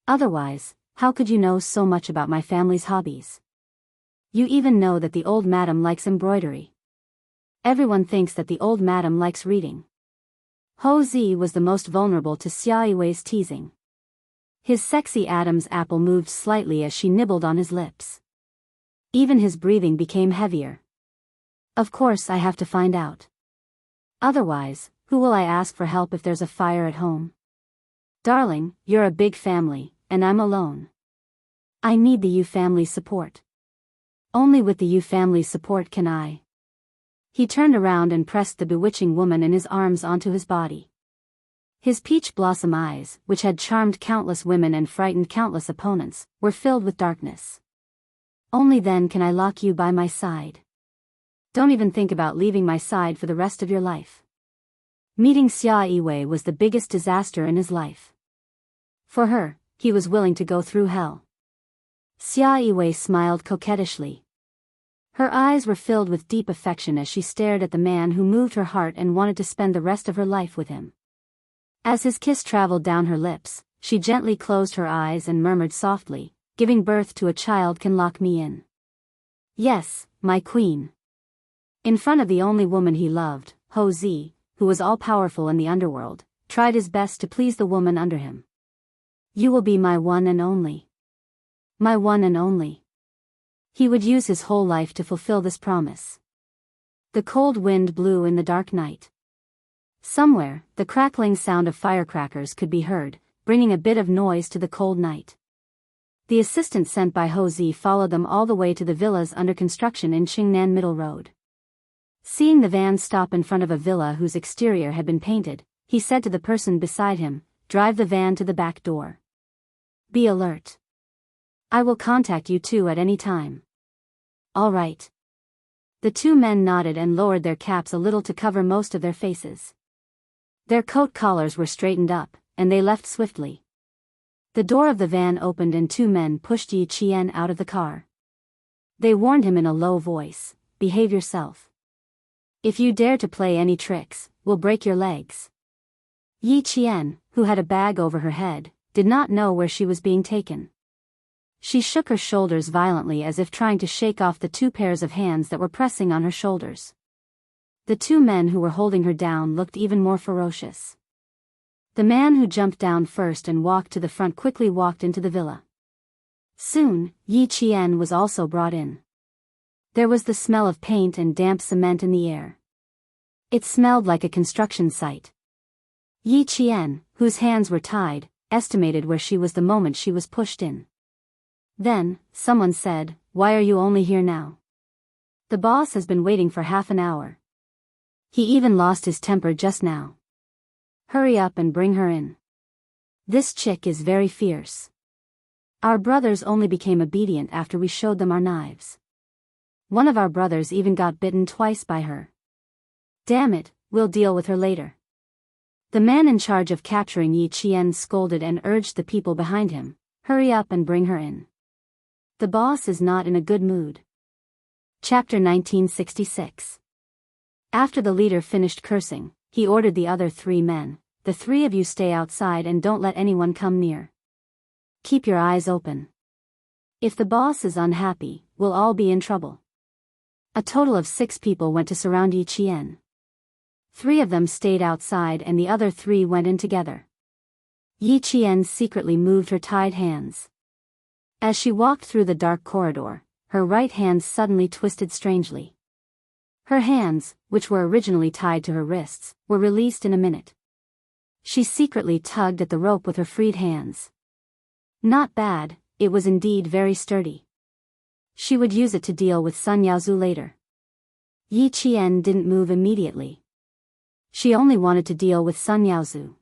Otherwise, how could you know so much about my family's hobbies? You even know that the old madam likes embroidery. Everyone thinks that the old madam likes reading." Jose was the most vulnerable to Xiaoyue's teasing. His sexy Adam's apple moved slightly as she nibbled on his lips. Even his breathing became heavier. "Of course I have to find out. Otherwise, who will I ask for help if there's a fire at home? Darling, you're a big family, and I'm alone. I need the Yu family's support. Only with the Yu family's support can I." He turned around and pressed the bewitching woman in his arms onto his body. His peach blossom eyes, which had charmed countless women and frightened countless opponents, were filled with darkness. "Only then can I lock you by my side. Don't even think about leaving my side for the rest of your life." Meeting Xia Yiwei was the biggest disaster in his life. For her, he was willing to go through hell. Xia Yiwei smiled coquettishly. Her eyes were filled with deep affection as she stared at the man who moved her heart and wanted to spend the rest of her life with him. As his kiss traveled down her lips, she gently closed her eyes and murmured softly, "Giving birth to a child can lock me in. Yes, my queen." In front of the only woman he loved, Ho Zi, who was all-powerful in the underworld, tried his best to please the woman under him. "You will be my one and only. My one and only." He would use his whole life to fulfill this promise. The cold wind blew in the dark night. Somewhere, the crackling sound of firecrackers could be heard, bringing a bit of noise to the cold night. The assistant sent by Ho Zi followed them all the way to the villas under construction in Qingnan Middle Road. Seeing the van stop in front of a villa whose exterior had been painted, he said to the person beside him, "Drive the van to the back door. Be alert. I will contact you two at any time." "All right." The two men nodded and lowered their caps a little to cover most of their faces. Their coat collars were straightened up, and they left swiftly. The door of the van opened and two men pushed Yi Qian out of the car. They warned him in a low voice, "Behave yourself. If you dare to play any tricks, we'll break your legs." Yi Qian, who had a bag over her head, did not know where she was being taken. She shook her shoulders violently as if trying to shake off the two pairs of hands that were pressing on her shoulders. The two men who were holding her down looked even more ferocious. The man who jumped down first and walked to the front quickly walked into the villa. Soon, Yi Qian was also brought in. There was the smell of paint and damp cement in the air. It smelled like a construction site. Yi Qian, whose hands were tied, estimated where she was the moment she was pushed in. Then, someone said, "Why are you only here now? The boss has been waiting for half an hour. He even lost his temper just now. Hurry up and bring her in. This chick is very fierce. Our brothers only became obedient after we showed them our knives. One of our brothers even got bitten twice by her. Damn it, we'll deal with her later." The man in charge of capturing Yi Qian scolded and urged the people behind him, "Hurry up and bring her in. The boss is not in a good mood." Chapter 1966. After the leader finished cursing, he ordered the other three men, "The three of you stay outside and don't let anyone come near. Keep your eyes open. If the boss is unhappy, we'll all be in trouble." A total of 6 people went to surround Yi Qian. 3 of them stayed outside and the other 3 went in together. Yi Qian secretly moved her tied hands. As she walked through the dark corridor, her right hand suddenly twisted strangely. Her hands, which were originally tied to her wrists, were released in a minute. She secretly tugged at the rope with her freed hands. Not bad, it was indeed very sturdy. She would use it to deal with Sun Yaozu later. Yi Qian didn't move immediately. She only wanted to deal with Sun Yaozu.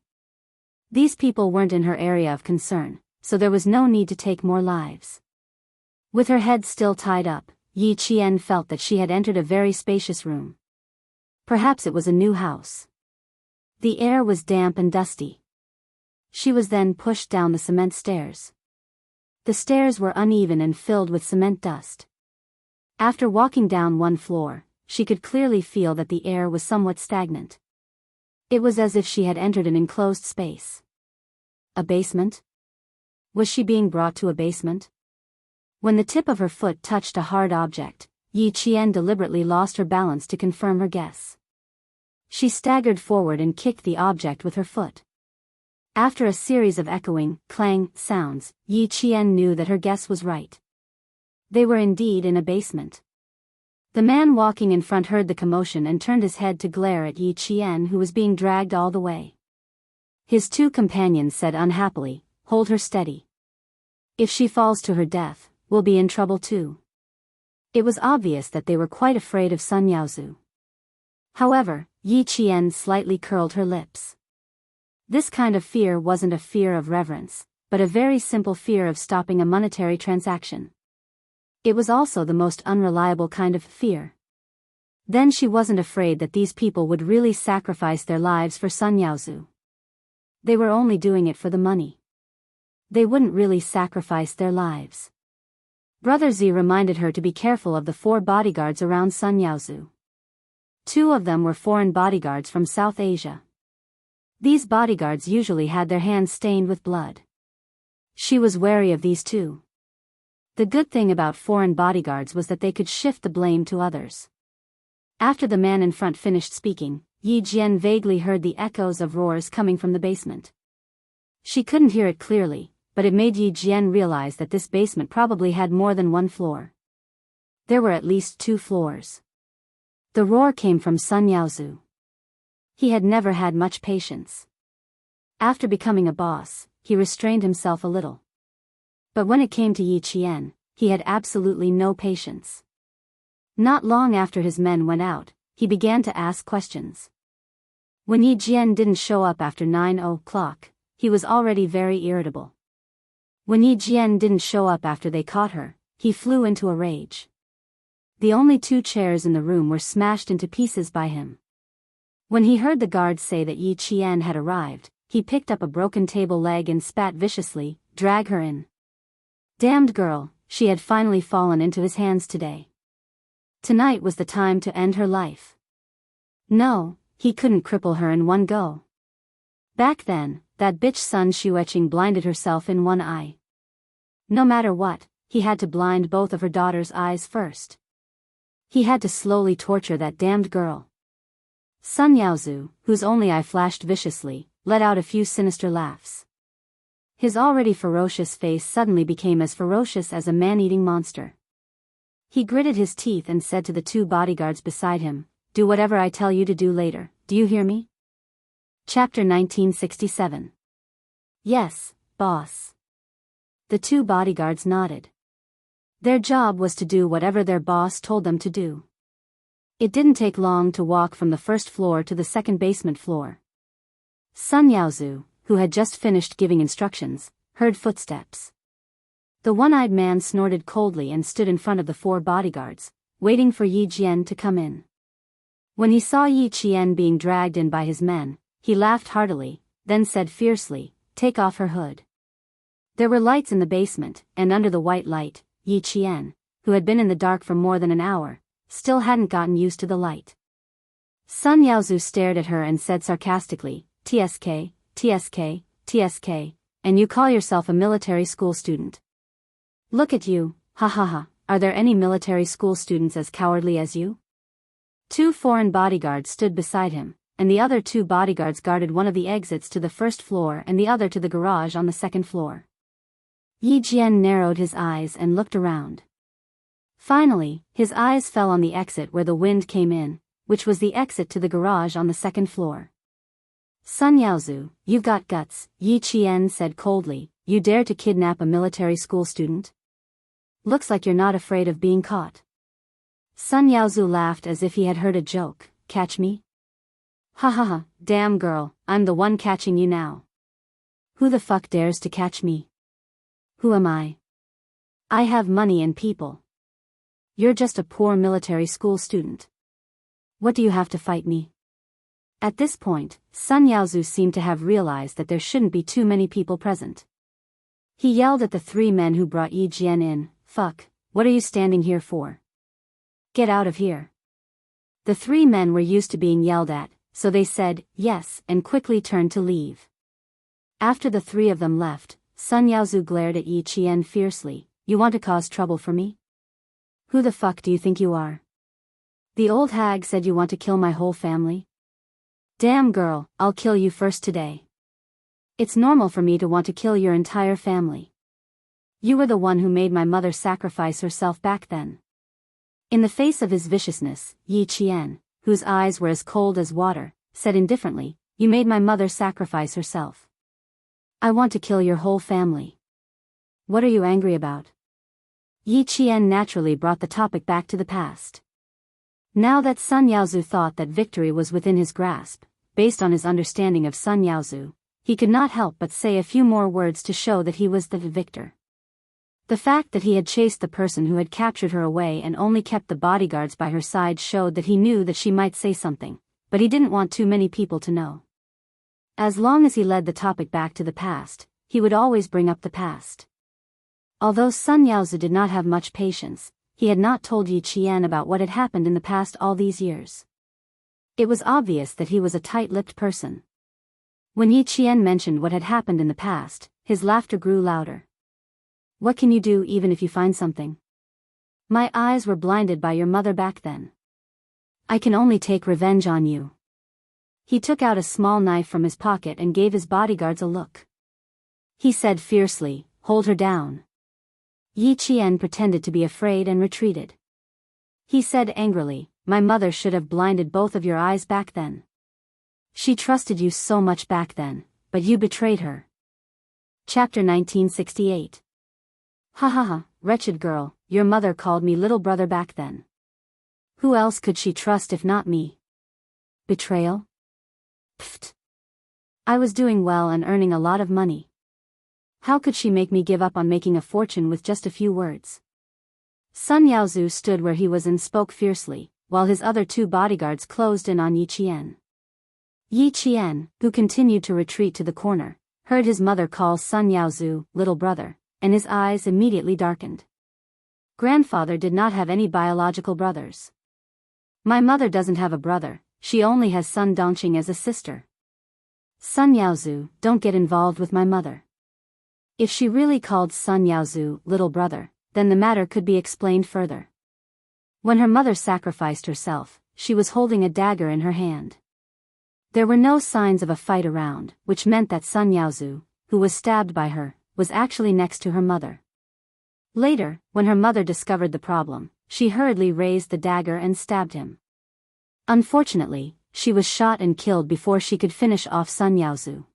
These people weren't in her area of concern, so there was no need to take more lives. With her head still tied up, Yi Qian felt that she had entered a very spacious room. Perhaps it was a new house. The air was damp and dusty. She was then pushed down the cement stairs. The stairs were uneven and filled with cement dust. After walking down one floor, she could clearly feel that the air was somewhat stagnant. It was as if she had entered an enclosed space. A basement? Was she being brought to a basement? When the tip of her foot touched a hard object, Yi Qian deliberately lost her balance to confirm her guess. She staggered forward and kicked the object with her foot. After a series of echoing, clang sounds, Yi Qian knew that her guess was right. They were indeed in a basement. The man walking in front heard the commotion and turned his head to glare at Yi Qian, who was being dragged all the way. His 2 companions said unhappily, "Hold her steady. If she falls to her death, we'll be in trouble too." It was obvious that they were quite afraid of Sun Yaozu. However, Yi Qian slightly curled her lips. This kind of fear wasn't a fear of reverence, but a very simple fear of stopping a monetary transaction. It was also the most unreliable kind of fear. Then she wasn't afraid that these people would really sacrifice their lives for Sun Yaozu. They were only doing it for the money. They wouldn't really sacrifice their lives. Brother Z reminded her to be careful of the 4 bodyguards around Sun Yaozu. 2 of them were foreign bodyguards from South Asia. These bodyguards usually had their hands stained with blood. She was wary of these 2. The good thing about foreign bodyguards was that they could shift the blame to others. After the man in front finished speaking, Yi Jian vaguely heard the echoes of roars coming from the basement. She couldn't hear it clearly, but it made Yi Jian realize that this basement probably had more than 1 floor. There were at least 2 floors. The roar came from Sun Yaozu. He had never had much patience. After becoming a boss, he restrained himself a little. But when it came to Yi Qian, he had absolutely no patience. Not long after his men went out, he began to ask questions. When Yi Jian didn't show up after 9 o'clock, he was already very irritable. When Yi Jian didn't show up after they caught her, he flew into a rage. The only 2 chairs in the room were smashed into pieces by him. When he heard the guards say that Yi Qian had arrived, he picked up a broken table leg and spat viciously, "Drag her in." Damned girl, she had finally fallen into his hands today. Tonight was the time to end her life. No, he couldn't cripple her in one go. Back then, that bitch Sun Xueqing blinded herself in one eye. No matter what, he had to blind both of her daughter's eyes first. He had to slowly torture that damned girl. Sun Yaozu, whose only eye flashed viciously, let out a few sinister laughs. His already ferocious face suddenly became as ferocious as a man-eating monster. He gritted his teeth and said to the 2 bodyguards beside him, "Do whatever I tell you to do later, do you hear me?" Chapter 1967. Yes, boss. The 2 bodyguards nodded. Their job was to do whatever their boss told them to do. It didn't take long to walk from the 1st floor to the 2nd basement floor. Sun Yaozu, who had just finished giving instructions, heard footsteps. The one-eyed man snorted coldly and stood in front of the 4 bodyguards, waiting for Yi Jian to come in. When he saw Yi Qian being dragged in by his men, he laughed heartily, then said fiercely, "Take off her hood." There were lights in the basement, and under the white light, Yi Qian, who had been in the dark for more than an hour, still hadn't gotten used to the light. Sun Yaozu stared at her and said sarcastically, "TSK, TSK, TSK, and you call yourself a military school student. Look at you, ha ha ha, are there any military school students as cowardly as you?" 2 foreign bodyguards stood beside him, and the other 2 bodyguards guarded one of the exits to the 1st floor and the other to the garage on the 2nd floor. Yi Jian narrowed his eyes and looked around. Finally, his eyes fell on the exit where the wind came in, which was the exit to the garage on the 2nd floor. "Sun Yaozu, you've got guts," Yi Qian said coldly. "You dare to kidnap a military school student? Looks like you're not afraid of being caught." Sun Yaozu laughed as if he had heard a joke. "Catch me? Ha ha ha, damn girl, I'm the one catching you now. Who the fuck dares to catch me? Who am I? I have money and people. You're just a poor military school student. What do you have to fight me?" At this point, Sun Yaozu seemed to have realized that there shouldn't be too many people present. He yelled at the 3 men who brought Yi Jian in, "Fuck, what are you standing here for? Get out of here." The 3 men were used to being yelled at, so they said, "Yes," and quickly turned to leave. After the 3 of them left, Sun Yaozu glared at Yi Qian fiercely, "You want to cause trouble for me? Who the fuck do you think you are? The old hag said you want to kill my whole family? Damn girl, I'll kill you first today. It's normal for me to want to kill your entire family. You were the one who made my mother sacrifice herself back then." In the face of his viciousness, Yi Qian, whose eyes were as cold as water, said indifferently, "You made my mother sacrifice herself. I want to kill your whole family. What are you angry about?" Yi Qian naturally brought the topic back to the past. Now that Sun Yaozu thought that victory was within his grasp, based on his understanding of Sun Yaozu, he could not help but say a few more words to show that he was the victor. The fact that he had chased the person who had captured her away and only kept the bodyguards by her side showed that he knew that she might say something, but he didn't want too many people to know. As long as he led the topic back to the past, he would always bring up the past. Although Sun Yaozu did not have much patience, he had not told Yi Qian about what had happened in the past all these years. It was obvious that he was a tight-lipped person. When Yi Qian mentioned what had happened in the past, his laughter grew louder. What can you do even if you find something? My eyes were blinded by your mother back then. I can only take revenge on you. He took out a small knife from his pocket and gave his bodyguards a look. He said fiercely, "Hold her down." Yi Qian pretended to be afraid and retreated. He said angrily, "My mother should have blinded both of your eyes back then. She trusted you so much back then, but you betrayed her." Chapter 1968. Ha ha ha, wretched girl, your mother called me little brother back then. Who else could she trust if not me? Betrayal? Pfft. I was doing well and earning a lot of money. How could she make me give up on making a fortune with just a few words? Sun Yaozu stood where he was and spoke fiercely, while his other two bodyguards closed in on Yi Qian. Yi Qian, who continued to retreat to the corner, heard his mother call Sun Yaozu little brother, and his eyes immediately darkened. Grandfather did not have any biological brothers. My mother doesn't have a brother, she only has Sun Dongqing as a sister. Sun Yaozu, don't get involved with my mother. If she really called Sun Yaozu little brother, then the matter could be explained further. When her mother sacrificed herself, she was holding a dagger in her hand. There were no signs of a fight around, which meant that Sun Yaozu, who was stabbed by her, was actually next to her mother. Later, when her mother discovered the problem, she hurriedly raised the dagger and stabbed him. Unfortunately, she was shot and killed before she could finish off Sun Yaozu.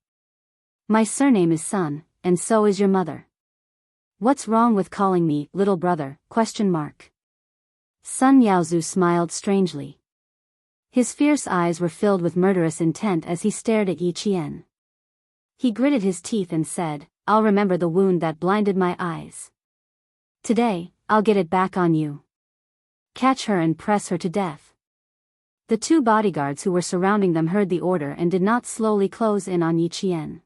My surname is Sun, and so is your mother. What's wrong with calling me little brother? Sun Yaozu smiled strangely. His fierce eyes were filled with murderous intent as he stared at Yi Qian. He gritted his teeth and said, "I'll remember the wound that blinded my eyes. Today, I'll get it back on you. Catch her and press her to death." The two bodyguards who were surrounding them heard the order and did not slowly close in on Yi Qian.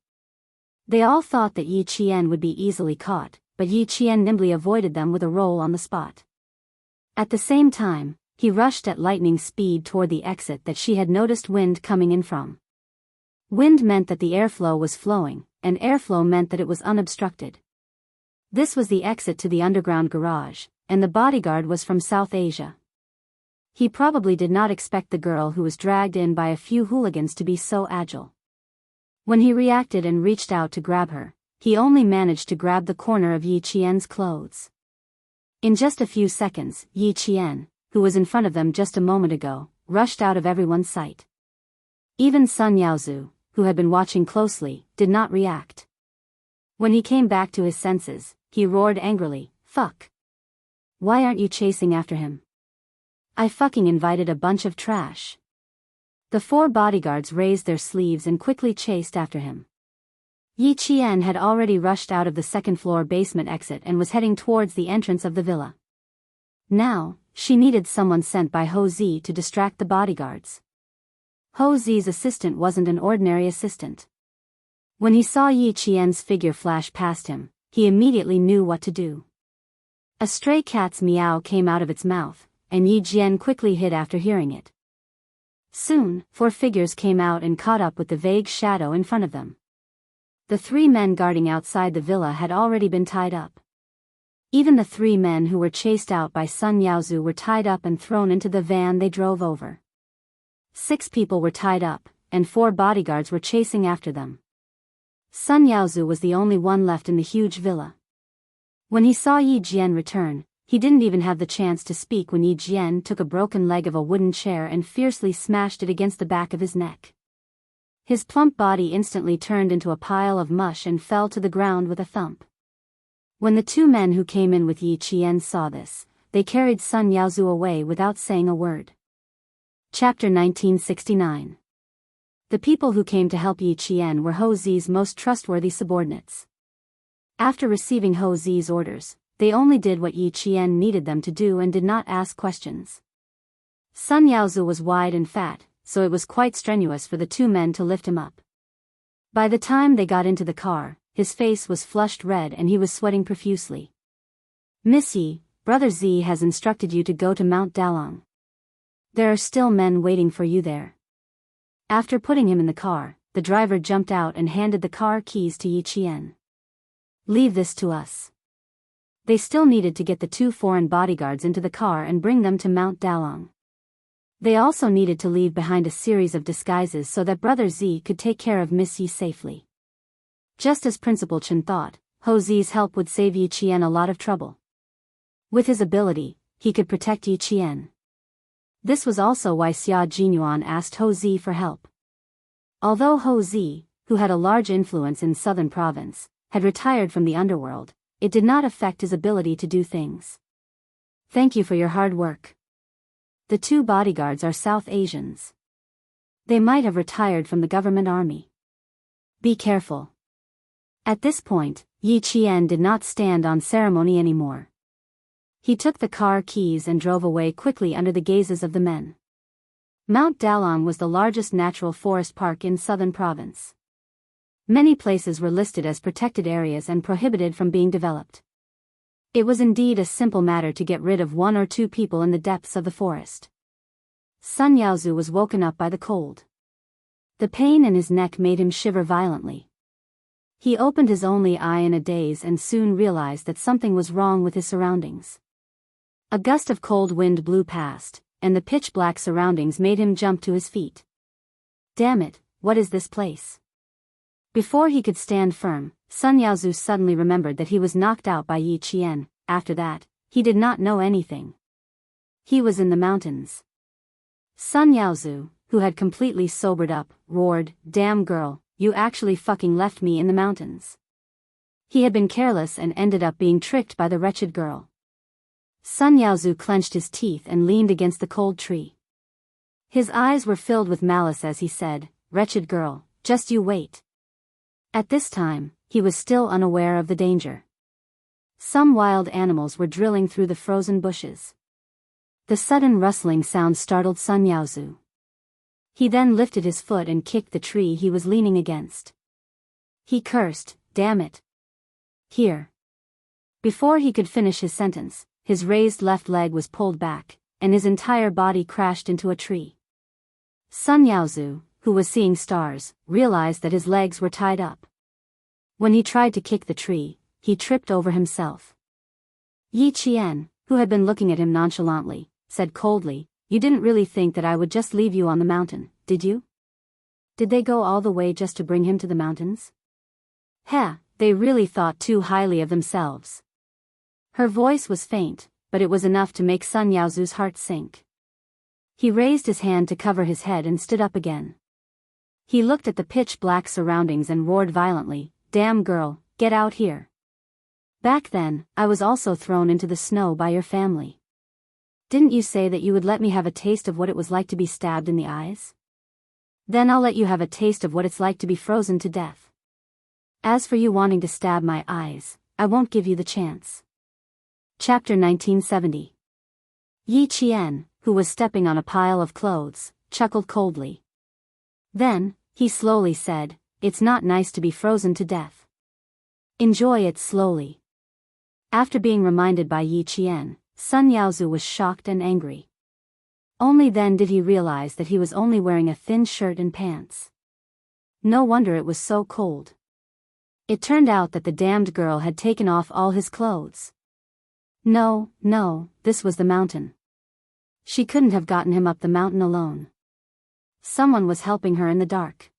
They all thought that Yi Qian would be easily caught, but Yi Qian nimbly avoided them with a roll on the spot. At the same time, he rushed at lightning speed toward the exit that she had noticed wind coming in from. Wind meant that the airflow was flowing, and airflow meant that it was unobstructed. This was the exit to the underground garage, and the bodyguard was from South Asia. He probably did not expect the girl who was dragged in by a few hooligans to be so agile. When he reacted and reached out to grab her, he only managed to grab the corner of Yi Qian's clothes. In just a few seconds, Yi Qian, who was in front of them just a moment ago, rushed out of everyone's sight. Even Sun Yaozu, who had been watching closely, did not react. When he came back to his senses, he roared angrily, "Fuck! Why aren't you chasing after him? I fucking invited a bunch of trash." The four bodyguards raised their sleeves and quickly chased after him. Yi Qian had already rushed out of the second-floor basement exit and was heading towards the entrance of the villa. Now, she needed someone sent by Ho Zi to distract the bodyguards. Ho Zi's assistant wasn't an ordinary assistant. When he saw Yi Qian's figure flash past him, he immediately knew what to do. A stray cat's meow came out of its mouth, and Yi Qian quickly hid after hearing it. Soon, four figures came out and caught up with the vague shadow in front of them. The three men guarding outside the villa had already been tied up. Even the three men who were chased out by Sun Yaozu were tied up and thrown into the van they drove over. 6 people were tied up, and 4 bodyguards were chasing after them. Sun Yaozu was the only one left in the huge villa. When he saw Yi Jian return, he didn't even have the chance to speak when Yi Jian took a broken leg of a wooden chair and fiercely smashed it against the back of his neck. His plump body instantly turned into a pile of mush and fell to the ground with a thump. When the 2 men who came in with Yi Qian saw this, they carried Sun Yaozu away without saying a word. Chapter 1969. The people who came to help Yi Qian were Ho Zi's most trustworthy subordinates. After receiving Ho Zi's orders, They only did what Yi Qian needed them to do and did not ask questions. Sun Yaozu was wide and fat, so it was quite strenuous for the two men to lift him up. By the time they got into the car, his face was flushed red and he was sweating profusely. "Miss Yi, Brother Z has instructed you to go to Mount Dalong. There are still men waiting for you there." After putting him in the car, the driver jumped out and handed the car keys to Yi Qian. "Leave this to us." They still needed to get the two foreign bodyguards into the car and bring them to Mount Dalong. They also needed to leave behind a series of disguises so that Brother Z could take care of Miss Yi safely. Just as Principal Chen thought, Ho Zi's help would save Yi Qian a lot of trouble. With his ability, he could protect Yi Qian. This was also why Xia Jinyuan asked Ho Zi for help. Although Ho Zi, who had a large influence in southern province, had retired from the underworld, it did not affect his ability to do things. "Thank you for your hard work. The two bodyguards are South Asians. They might have retired from the government army. Be careful." At this point, Yi Qian did not stand on ceremony anymore. He took the car keys and drove away quickly under the gazes of the men. Mount Dalong was the largest natural forest park in southern province. Many places were listed as protected areas and prohibited from being developed. It was indeed a simple matter to get rid of one or two people in the depths of the forest. Sun Yaozu was woken up by the cold. The pain in his neck made him shiver violently. He opened his only eye in a daze and soon realized that something was wrong with his surroundings. A gust of cold wind blew past, and the pitch-black surroundings made him jump to his feet. "Damn it, what is this place?" Before he could stand firm, Sun Yaozu suddenly remembered that he was knocked out by Yi Qian. After that, he did not know anything. He was in the mountains. Sun Yaozu, who had completely sobered up, roared, "Damn girl, you actually fucking left me in the mountains." He had been careless and ended up being tricked by the wretched girl. Sun Yaozu clenched his teeth and leaned against the cold tree. His eyes were filled with malice as he said, "Wretched girl, just you wait." At this time, he was still unaware of the danger. Some wild animals were drilling through the frozen bushes. The sudden rustling sound startled Sun Yaozu. He then lifted his foot and kicked the tree he was leaning against. He cursed, "Damn it. Here." Before he could finish his sentence, his raised left leg was pulled back, and his entire body crashed into a tree. Sun Yaozu, who was seeing stars, realized that his legs were tied up. When he tried to kick the tree, he tripped over himself. Yi Qian, who had been looking at him nonchalantly, said coldly, "You didn't really think that I would just leave you on the mountain, did you? Did they go all the way just to bring him to the mountains? Heh, they really thought too highly of themselves." Her voice was faint, but it was enough to make Sun Yaozu's heart sink. He raised his hand to cover his head and stood up again. He looked at the pitch-black surroundings and roared violently, "Damn girl, get out here. Back then, I was also thrown into the snow by your family. Didn't you say that you would let me have a taste of what it was like to be stabbed in the eyes? Then I'll let you have a taste of what it's like to be frozen to death. As for you wanting to stab my eyes, I won't give you the chance." Chapter 1970. Yi Qian, who was stepping on a pile of clothes, chuckled coldly. Then, he slowly said, "It's not nice to be frozen to death. Enjoy it slowly." After being reminded by Yi Qian, Sun Yaozu was shocked and angry. Only then did he realize that he was only wearing a thin shirt and pants. No wonder it was so cold. It turned out that the damned girl had taken off all his clothes. No, this was the mountain. She couldn't have gotten him up the mountain alone. Someone was helping her in the dark.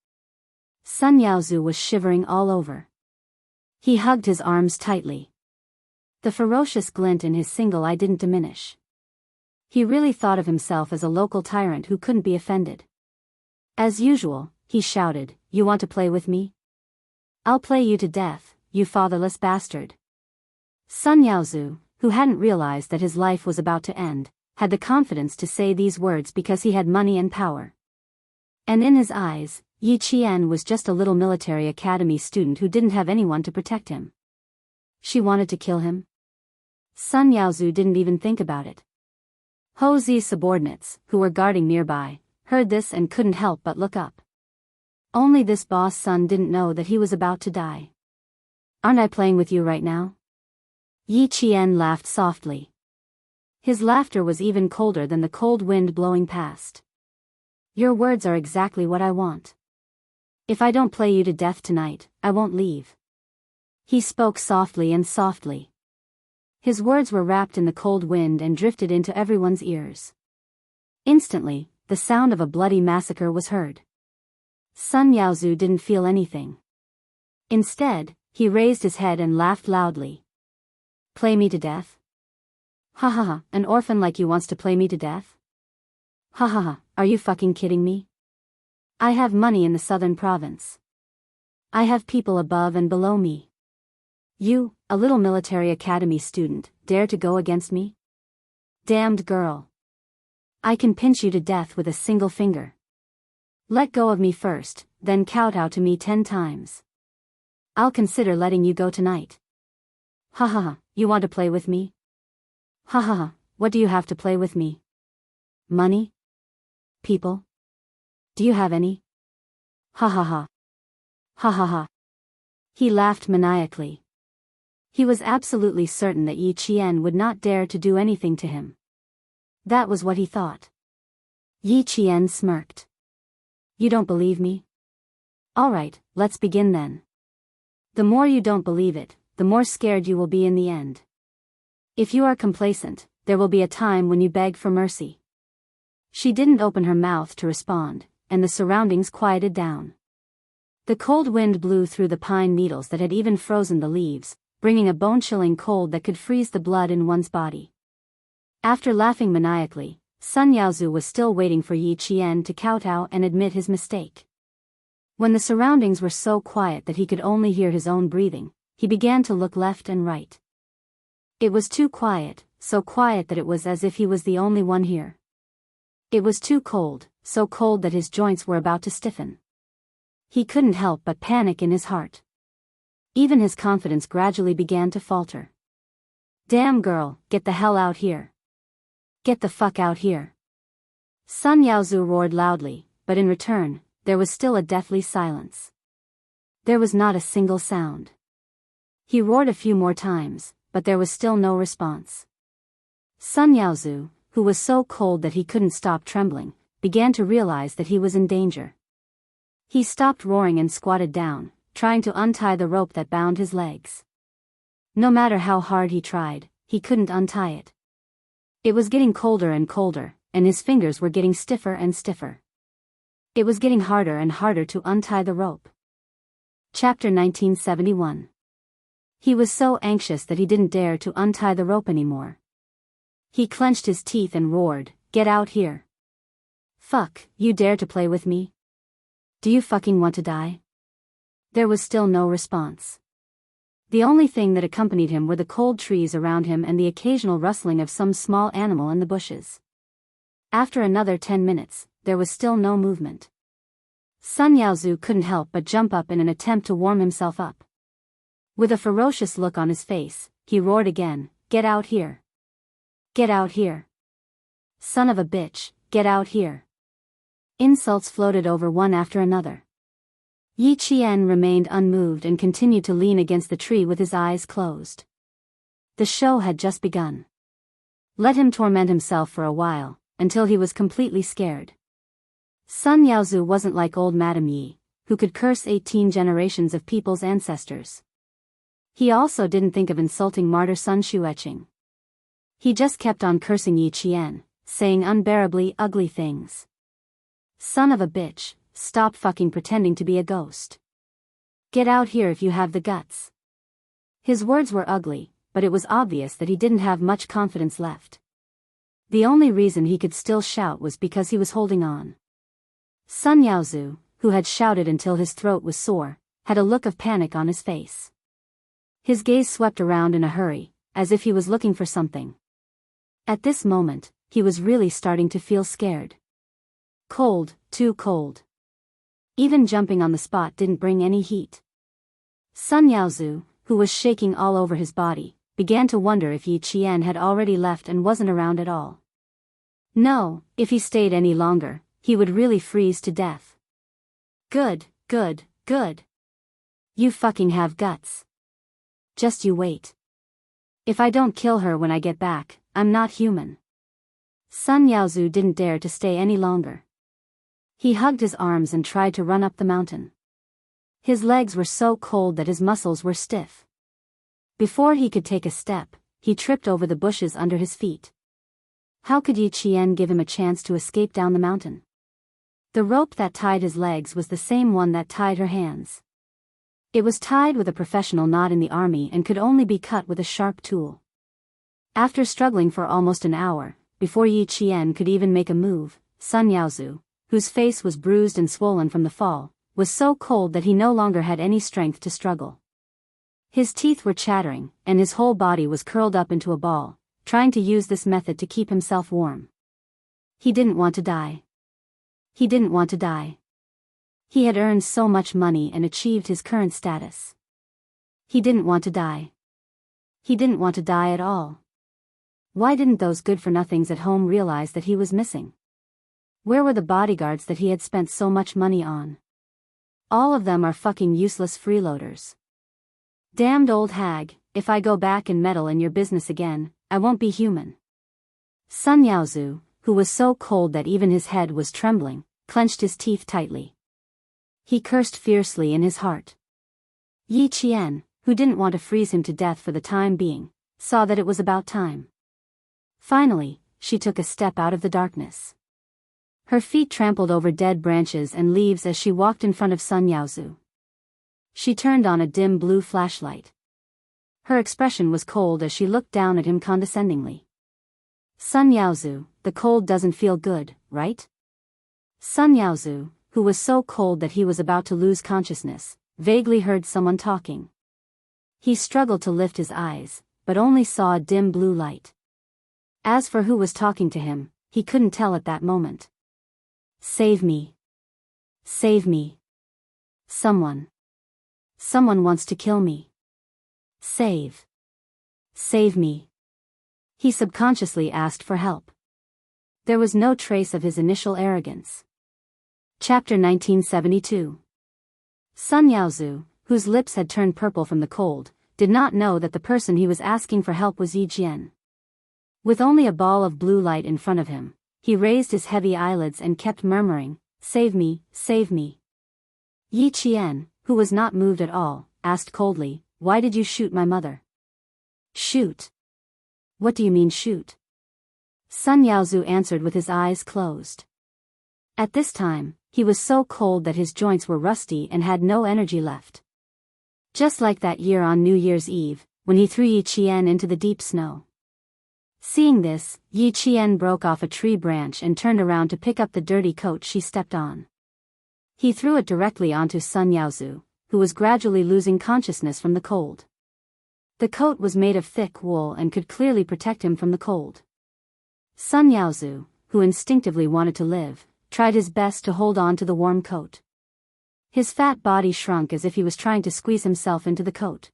Sun Yaozu was shivering all over. He hugged his arms tightly. The ferocious glint in his single eye didn't diminish. He really thought of himself as a local tyrant who couldn't be offended. As usual, he shouted, "You want to play with me? I'll play you to death, you fatherless bastard." Sun Yaozu, who hadn't realized that his life was about to end, had the confidence to say these words because he had money and power. And in his eyes, Yi Qian was just a little military academy student who didn't have anyone to protect him. She wanted to kill him? Sun Yaozu didn't even think about it. Ho Zi's subordinates, who were guarding nearby, heard this and couldn't help but look up. Only this boss Sun didn't know that he was about to die. Aren't I playing with you right now? Yi Qian laughed softly. His laughter was even colder than the cold wind blowing past. Your words are exactly what I want. If I don't play you to death tonight, I won't leave. He spoke softly and softly. His words were wrapped in the cold wind and drifted into everyone's ears. Instantly, the sound of a bloody massacre was heard. Sun Yaozu didn't feel anything. Instead, he raised his head and laughed loudly. Play me to death? Ha ha ha, an orphan like you wants to play me to death? Ha ha ha, are you fucking kidding me? I have money in the southern province. I have people above and below me. You, a little military academy student, dare to go against me? Damned girl. I can pinch you to death with a single finger. Let go of me first, then kowtow to me 10 times. I'll consider letting you go tonight. Ha ha ha, you want to play with me? Ha ha ha, what do you have to play with me? Money? People? Do you have any? Ha ha ha. Ha ha ha. He laughed maniacally. He was absolutely certain that Yi Qian would not dare to do anything to him. That was what he thought. Yi Qian smirked. You don't believe me? All right, let's begin then. The more you don't believe it, the more scared you will be in the end. If you are complacent, there will be a time when you beg for mercy. She didn't open her mouth to respond, and the surroundings quieted down. The cold wind blew through the pine needles that had even frozen the leaves, bringing a bone-chilling cold that could freeze the blood in one's body. After laughing maniacally, Sun Yaozu was still waiting for Yi Qian to kowtow and admit his mistake. When the surroundings were so quiet that he could only hear his own breathing, he began to look left and right. It was too quiet, so quiet that it was as if he was the only one here. It was too cold, so cold that his joints were about to stiffen. He couldn't help but panic in his heart. Even his confidence gradually began to falter. Damn girl, get the hell out here. Get the fuck out here. Sun Yaozu roared loudly, but in return, there was still a deathly silence. There was not a single sound. He roared a few more times, but there was still no response. Sun Yaozu, who was so cold that he couldn't stop trembling, began to realize that he was in danger. He stopped roaring and squatted down, trying to untie the rope that bound his legs. No matter how hard he tried, he couldn't untie it. It was getting colder and colder, and his fingers were getting stiffer and stiffer. It was getting harder and harder to untie the rope. Chapter 1971. He was so anxious that he didn't dare to untie the rope anymore. He clenched his teeth and roared, "Get out here. Fuck, you dare to play with me? Do you fucking want to die?" There was still no response. The only thing that accompanied him were the cold trees around him and the occasional rustling of some small animal in the bushes. After another 10 minutes, there was still no movement. Sun Yaozu couldn't help but jump up in an attempt to warm himself up. With a ferocious look on his face, he roared again, "Get out here. Get out here. Son of a bitch, get out here." Insults floated over one after another. Yi Qian remained unmoved and continued to lean against the tree with his eyes closed. The show had just begun. Let him torment himself for a while, until he was completely scared. Sun Yaozu wasn't like old Madame Yi, who could curse 18 generations of people's ancestors. He also didn't think of insulting martyr Sun Xueqing. He just kept on cursing Yi Qian, saying unbearably ugly things. Son of a bitch, stop fucking pretending to be a ghost. Get out here if you have the guts. His words were ugly, but it was obvious that he didn't have much confidence left. The only reason he could still shout was because he was holding on. Sun Yaozu, who had shouted until his throat was sore, had a look of panic on his face. His gaze swept around in a hurry, as if he was looking for something. At this moment, he was really starting to feel scared. Cold, too cold. Even jumping on the spot didn't bring any heat. Sun Yaozu, who was shaking all over his body, began to wonder if Yi Qian had already left and wasn't around at all. No, if he stayed any longer, he would really freeze to death. Good, good, good. You fucking have guts. Just you wait. If I don't kill her when I get back, I'm not human. Sun Yaozu didn't dare to stay any longer. He hugged his arms and tried to run up the mountain. His legs were so cold that his muscles were stiff. Before he could take a step, he tripped over the bushes under his feet. How could Yi Qian give him a chance to escape down the mountain? The rope that tied his legs was the same one that tied her hands. It was tied with a professional knot in the army and could only be cut with a sharp tool. After struggling for almost an hour, before Yi Qian could even make a move, Sun Yaozu, whose face was bruised and swollen from the fall, was so cold that he no longer had any strength to struggle. His teeth were chattering, and his whole body was curled up into a ball, trying to use this method to keep himself warm. He didn't want to die. He didn't want to die. He had earned so much money and achieved his current status. He didn't want to die. He didn't want to die at all. Why didn't those good-for-nothings at home realize that he was missing? Where were the bodyguards that he had spent so much money on? All of them are fucking useless freeloaders. Damned old hag, if I go back and meddle in your business again, I won't be human. Sun Yaozu, who was so cold that even his head was trembling, clenched his teeth tightly. He cursed fiercely in his heart. Yi Qian, who didn't want to freeze him to death for the time being, saw that it was about time. Finally, she took a step out of the darkness. Her feet trampled over dead branches and leaves as she walked in front of Sun Yaozu. She turned on a dim blue flashlight. Her expression was cold as she looked down at him condescendingly. Sun Yaozu, the cold doesn't feel good, right? Sun Yaozu, who was so cold that he was about to lose consciousness, vaguely heard someone talking. He struggled to lift his eyes, but only saw a dim blue light. As for who was talking to him, he couldn't tell at that moment. Save me. Save me. Someone. Someone wants to kill me. Save. Save me. He subconsciously asked for help. There was no trace of his initial arrogance. Chapter 1972. Sun Yaozu, whose lips had turned purple from the cold, did not know that the person he was asking for help was Yi Qian. With only a ball of blue light in front of him, he raised his heavy eyelids and kept murmuring, "Save me, save me." Yi Qian, who was not moved at all, asked coldly, "Why did you shoot my mother?" "Shoot? What do you mean shoot?" Sun Yaozu answered with his eyes closed. At this time, he was so cold that his joints were rusty and had no energy left. Just like that year on New Year's Eve, when he threw Yi Qian into the deep snow. Seeing this, Yi Qian broke off a tree branch and turned around to pick up the dirty coat she stepped on. He threw it directly onto Sun Yaozu, who was gradually losing consciousness from the cold. The coat was made of thick wool and could clearly protect him from the cold. Sun Yaozu, who instinctively wanted to live, tried his best to hold on to the warm coat. His fat body shrunk as if he was trying to squeeze himself into the coat.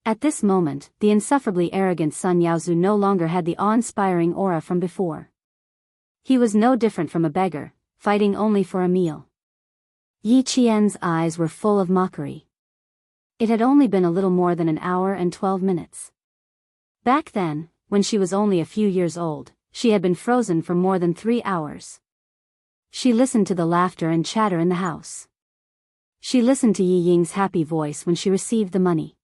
At this moment, the insufferably arrogant Sun Yaozu no longer had the awe-inspiring aura from before. He was no different from a beggar, fighting only for a meal. Yi Qian's eyes were full of mockery. It had only been a little more than an hour and 12 minutes. Back then, when she was only a few years old, she had been frozen for more than 3 hours. She listened to the laughter and chatter in the house. She listened to Yi Ying's happy voice when she received the money.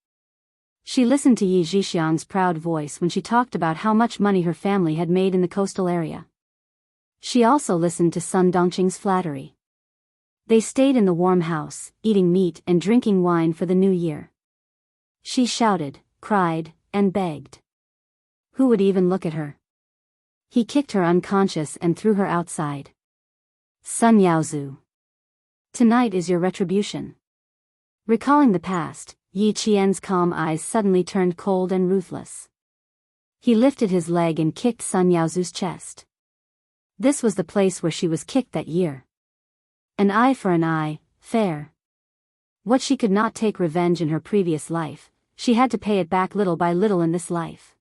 She listened to Yi Zhixiang's proud voice when she talked about how much money her family had made in the coastal area. She also listened to Sun Dongqing's flattery. They stayed in the warm house, eating meat and drinking wine for the new year. She shouted, cried, and begged. Who would even look at her? He kicked her unconscious and threw her outside. Sun Yaozu. Tonight is your retribution. Recalling the past, Yi Qian's calm eyes suddenly turned cold and ruthless. He lifted his leg and kicked Sun Yaozu's chest. This was the place where she was kicked that year. An eye for an eye, fair. What she could not take revenge in her previous life, she had to pay it back little by little in this life.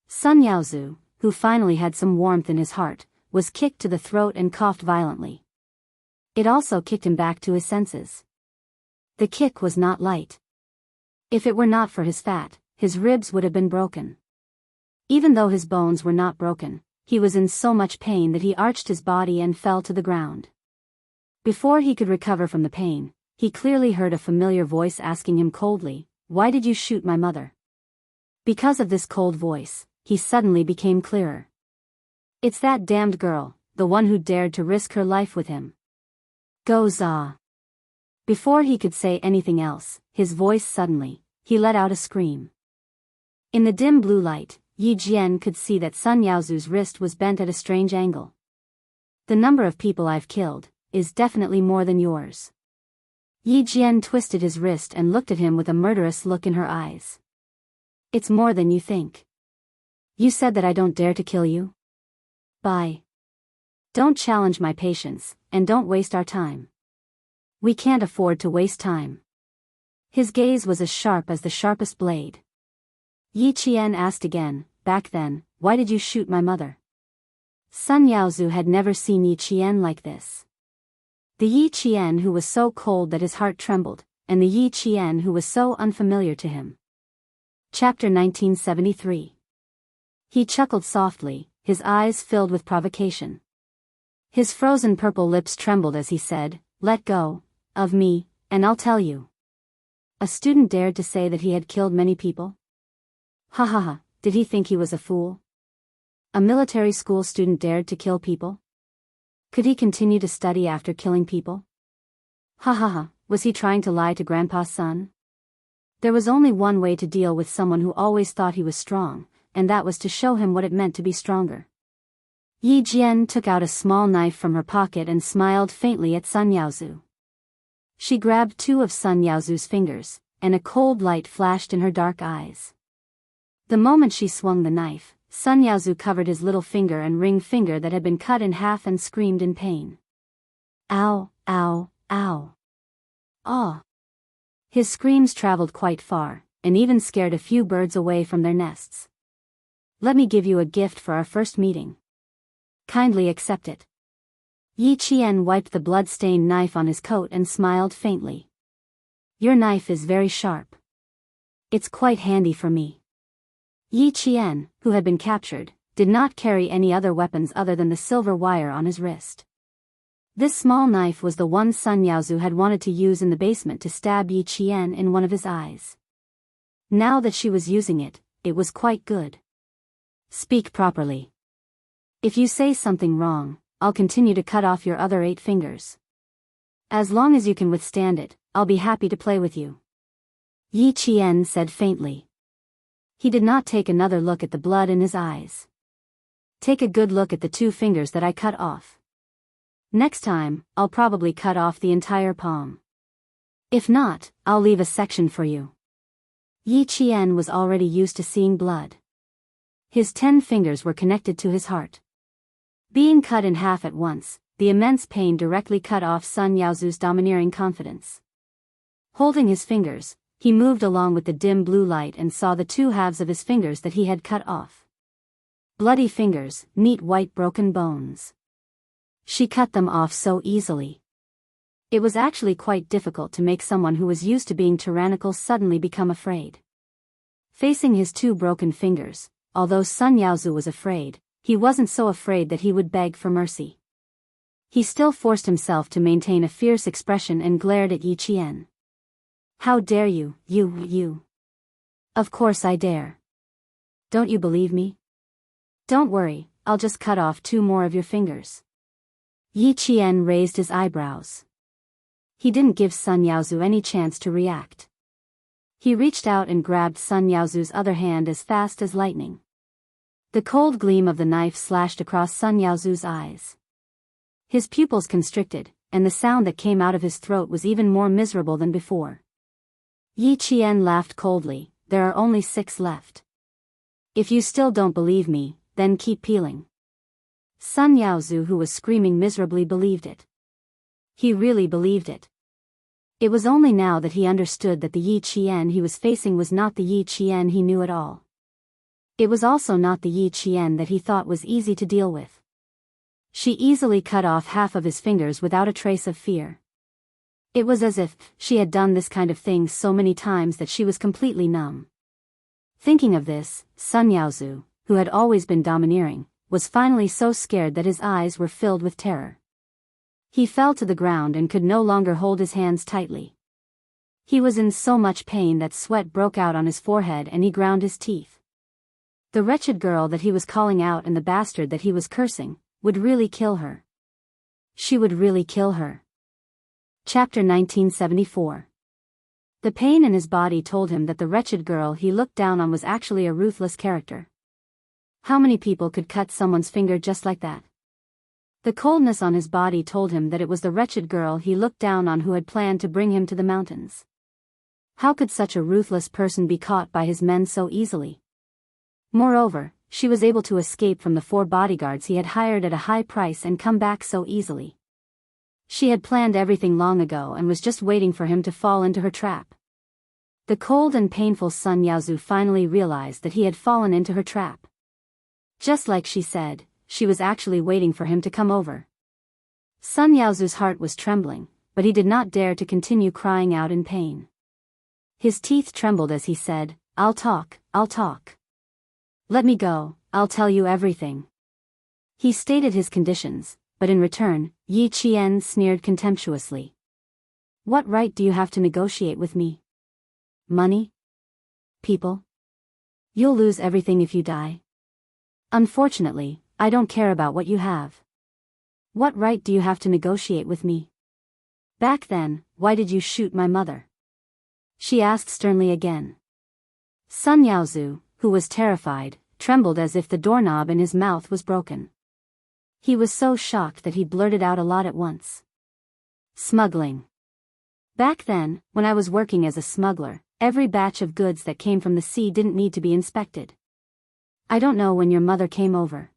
Sun Yaozu, who finally had some warmth in his heart, was kicked to the throat and coughed violently. It also kicked him back to his senses. The kick was not light. If it were not for his fat, his ribs would have been broken. Even though his bones were not broken, he was in so much pain that he arched his body and fell to the ground. Before he could recover from the pain, he clearly heard a familiar voice asking him coldly, "Why did you shoot my mother?" Because of this cold voice, he suddenly became clearer. It's that damned girl, the one who dared to risk her life with him. Go za. Before he could say anything else, his voice suddenly, he let out a scream. In the dim blue light, Yi Jian could see that Sun Yaozu's wrist was bent at a strange angle. The number of people I've killed is definitely more than yours. Yi Jian twisted his wrist and looked at him with a murderous look in her eyes. It's more than you think. You said that I don't dare to kill you? Bye. Don't challenge my patience, and don't waste our time. We can't afford to waste time. His gaze was as sharp as the sharpest blade. Yi Qian asked again, back then, why did you shoot my mother? Sun Yaozu had never seen Yi Qian like this. The Yi Qian who was so cold that his heart trembled, and the Yi Qian who was so unfamiliar to him. Chapter 1973. He chuckled softly, his eyes filled with provocation. His frozen purple lips trembled as he said, "Let go of me, and I'll tell you." A student dared to say that he had killed many people? Ha ha ha, did he think he was a fool? A military school student dared to kill people? Could he continue to study after killing people? Ha ha ha, was he trying to lie to Grandpa's son? There was only one way to deal with someone who always thought he was strong, and that was to show him what it meant to be stronger. Yi Jian took out a small knife from her pocket and smiled faintly at Sun Yaozu. She grabbed two of Sun Yaozu's fingers, and a cold light flashed in her dark eyes. The moment she swung the knife, Sun Yaozu covered his little finger and ring finger that had been cut in half and screamed in pain. Ow, ow, ow. Ah! His screams traveled quite far, and even scared a few birds away from their nests. Let me give you a gift for our first meeting. Kindly accept it. Yi Qian wiped the blood-stained knife on his coat and smiled faintly. Your knife is very sharp. It's quite handy for me. Yi Qian, who had been captured, did not carry any other weapons other than the silver wire on his wrist. This small knife was the one Sun Yaozu had wanted to use in the basement to stab Yi Qian in one of his eyes. Now that she was using it, it was quite good. Speak properly. If you say something wrong, I'll continue to cut off your other 8 fingers. As long as you can withstand it, I'll be happy to play with you. Yi Qian said faintly. He did not take another look at the blood in his eyes. Take a good look at the 2 fingers that I cut off. Next time, I'll probably cut off the entire palm. If not, I'll leave a section for you. Yi Qian was already used to seeing blood. His 10 fingers were connected to his heart. Being cut in half at once, the immense pain directly cut off Sun Yaozu's domineering confidence. Holding his fingers, he moved along with the dim blue light and saw the 2 halves of his fingers that he had cut off. Bloody fingers, neat white broken bones. She cut them off so easily. It was actually quite difficult to make someone who was used to being tyrannical suddenly become afraid. Facing his 2 broken fingers, although Sun Yaozu was afraid, he wasn't so afraid that he would beg for mercy. He still forced himself to maintain a fierce expression and glared at Yi Qian. How dare you, you. Of course I dare. Don't you believe me? Don't worry, I'll just cut off 2 more of your fingers. Yi Qian raised his eyebrows. He didn't give Sun Yaozu any chance to react. He reached out and grabbed Sun Yaozu's other hand as fast as lightning. The cold gleam of the knife slashed across Sun Yaozu's eyes. His pupils constricted, and the sound that came out of his throat was even more miserable than before. Yi Qian laughed coldly, there are only 6 left. If you still don't believe me, then keep peeling. Sun Yaozu, who was screaming miserably, believed it. He really believed it. It was only now that he understood that the Yi Qian he was facing was not the Yi Qian he knew at all. It was also not the Yi Qian that he thought was easy to deal with. She easily cut off half of his fingers without a trace of fear. It was as if she had done this kind of thing so many times that she was completely numb. Thinking of this, Sun Yaozu, who had always been domineering, was finally so scared that his eyes were filled with terror. He fell to the ground and could no longer hold his hands tightly. He was in so much pain that sweat broke out on his forehead and he ground his teeth. The wretched girl that he was calling out and the bastard that he was cursing would really kill her. She would really kill her. Chapter 1974. The pain in his body told him that the wretched girl he looked down on was actually a ruthless character. How many people could cut someone's finger just like that? The coldness on his body told him that it was the wretched girl he looked down on who had planned to bring him to the mountains. How could such a ruthless person be caught by his men so easily? Moreover, she was able to escape from the 4 bodyguards he had hired at a high price and come back so easily. She had planned everything long ago and was just waiting for him to fall into her trap. The cold and painful Sun Yaozu finally realized that he had fallen into her trap. Just like she said, she was actually waiting for him to come over. Sun Yaozu's heart was trembling, but he did not dare to continue crying out in pain. His teeth trembled as he said, I'll talk. Let me go, I'll tell you everything. He stated his conditions, but in return, Yi Qian sneered contemptuously. What right do you have to negotiate with me? Money? People? You'll lose everything if you die. Unfortunately, I don't care about what you have. What right do you have to negotiate with me? Back then, why did you shoot my mother? She asked sternly again. Sun Yaozu, who was terrified, trembled as if the doorknob in his mouth was broken. He was so shocked that he blurted out a lot at once. Smuggling. Back then, when I was working as a smuggler, every batch of goods that came from the sea didn't need to be inspected. I don't know when your mother came over.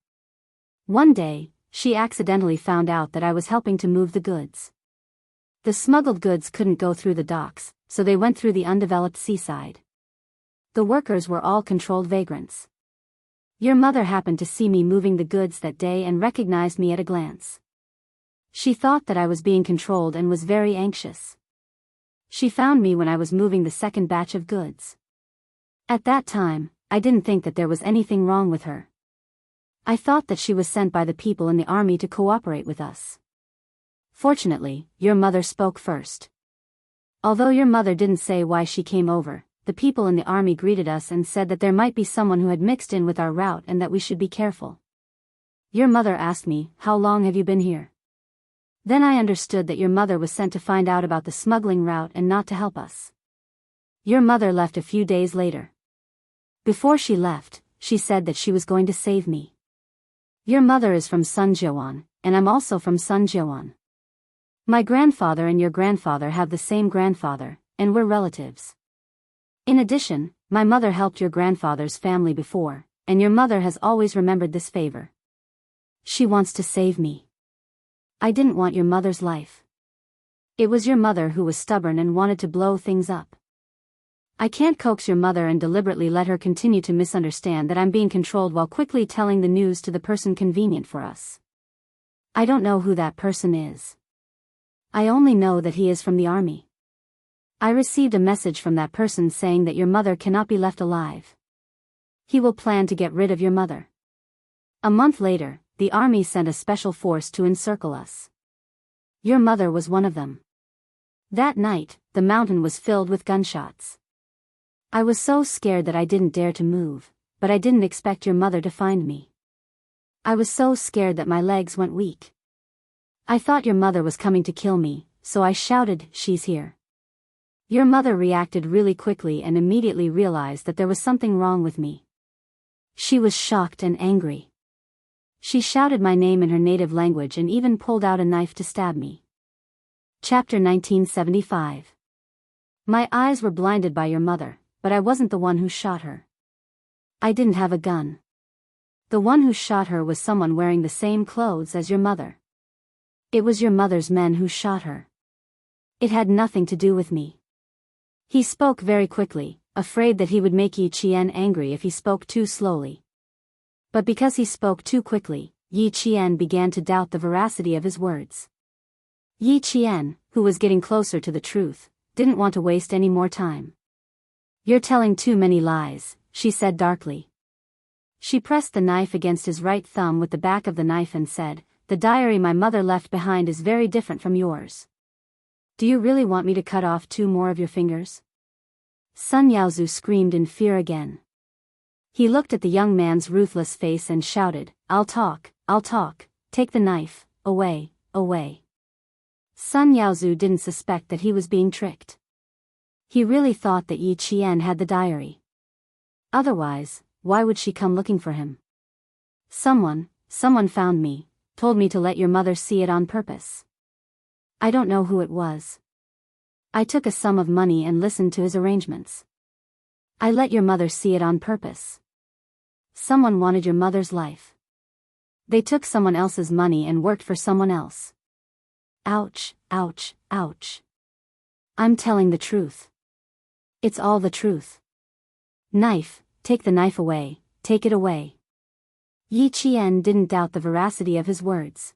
One day, she accidentally found out that I was helping to move the goods. The smuggled goods couldn't go through the docks, so they went through the undeveloped seaside. The workers were all controlled vagrants. Your mother happened to see me moving the goods that day and recognized me at a glance. She thought that I was being controlled and was very anxious. She found me when I was moving the second batch of goods. At that time, I didn't think that there was anything wrong with her. I thought that she was sent by the people in the army to cooperate with us. Fortunately, your mother spoke first. Although your mother didn't say why she came over, the people in the army greeted us and said that there might be someone who had mixed in with our route and that we should be careful. Your mother asked me, how long have you been here? Then I understood that your mother was sent to find out about the smuggling route and not to help us. Your mother left a few days later. Before she left, she said that she was going to save me. Your mother is from Sunjiawan, and I'm also from Sunjiawan. My grandfather and your grandfather have the same grandfather, and we're relatives. In addition, my mother helped your grandfather's family before, and your mother has always remembered this favor. She wants to save me. I didn't want your mother's life. It was your mother who was stubborn and wanted to blow things up. I can't coax your mother and deliberately let her continue to misunderstand that I'm being controlled while quickly telling the news to the person convenient for us. I don't know who that person is. I only know that he is from the army. I received a message from that person saying that your mother cannot be left alive. He will plan to get rid of your mother. A month later, the army sent a special force to encircle us. Your mother was one of them. That night, the mountain was filled with gunshots. I was so scared that I didn't dare to move, but I didn't expect your mother to find me. I was so scared that my legs went weak. I thought your mother was coming to kill me, so I shouted, "She's here." Your mother reacted really quickly and immediately realized that there was something wrong with me. She was shocked and angry. She shouted my name in her native language and even pulled out a knife to stab me. Chapter 1975. My eyes were blinded by your mother, but I wasn't the one who shot her. I didn't have a gun. The one who shot her was someone wearing the same clothes as your mother. It was your mother's men who shot her. It had nothing to do with me. He spoke very quickly, afraid that he would make Yi Qian angry if he spoke too slowly. But because he spoke too quickly, Yi Qian began to doubt the veracity of his words. Yi Qian, who was getting closer to the truth, didn't want to waste any more time. "You're telling too many lies," she said darkly. She pressed the knife against his right thumb with the back of the knife and said, "The diary my mother left behind is very different from yours. Do you really want me to cut off 2 more of your fingers?" Sun Yaozu screamed in fear again. He looked at the young man's ruthless face and shouted, I'll talk, take the knife, away, away." Sun Yaozu didn't suspect that he was being tricked. He really thought that Yi Qian had the diary. Otherwise, why would she come looking for him? Someone found me, told me to let your mother see it on purpose. I don't know who it was. I took a sum of money and listened to his arrangements. I let your mother see it on purpose. Someone wanted your mother's life. They took someone else's money and worked for someone else. Ouch, ouch, ouch. I'm telling the truth. It's all the truth. Knife, take the knife away, take it away. Yi Qian didn't doubt the veracity of his words.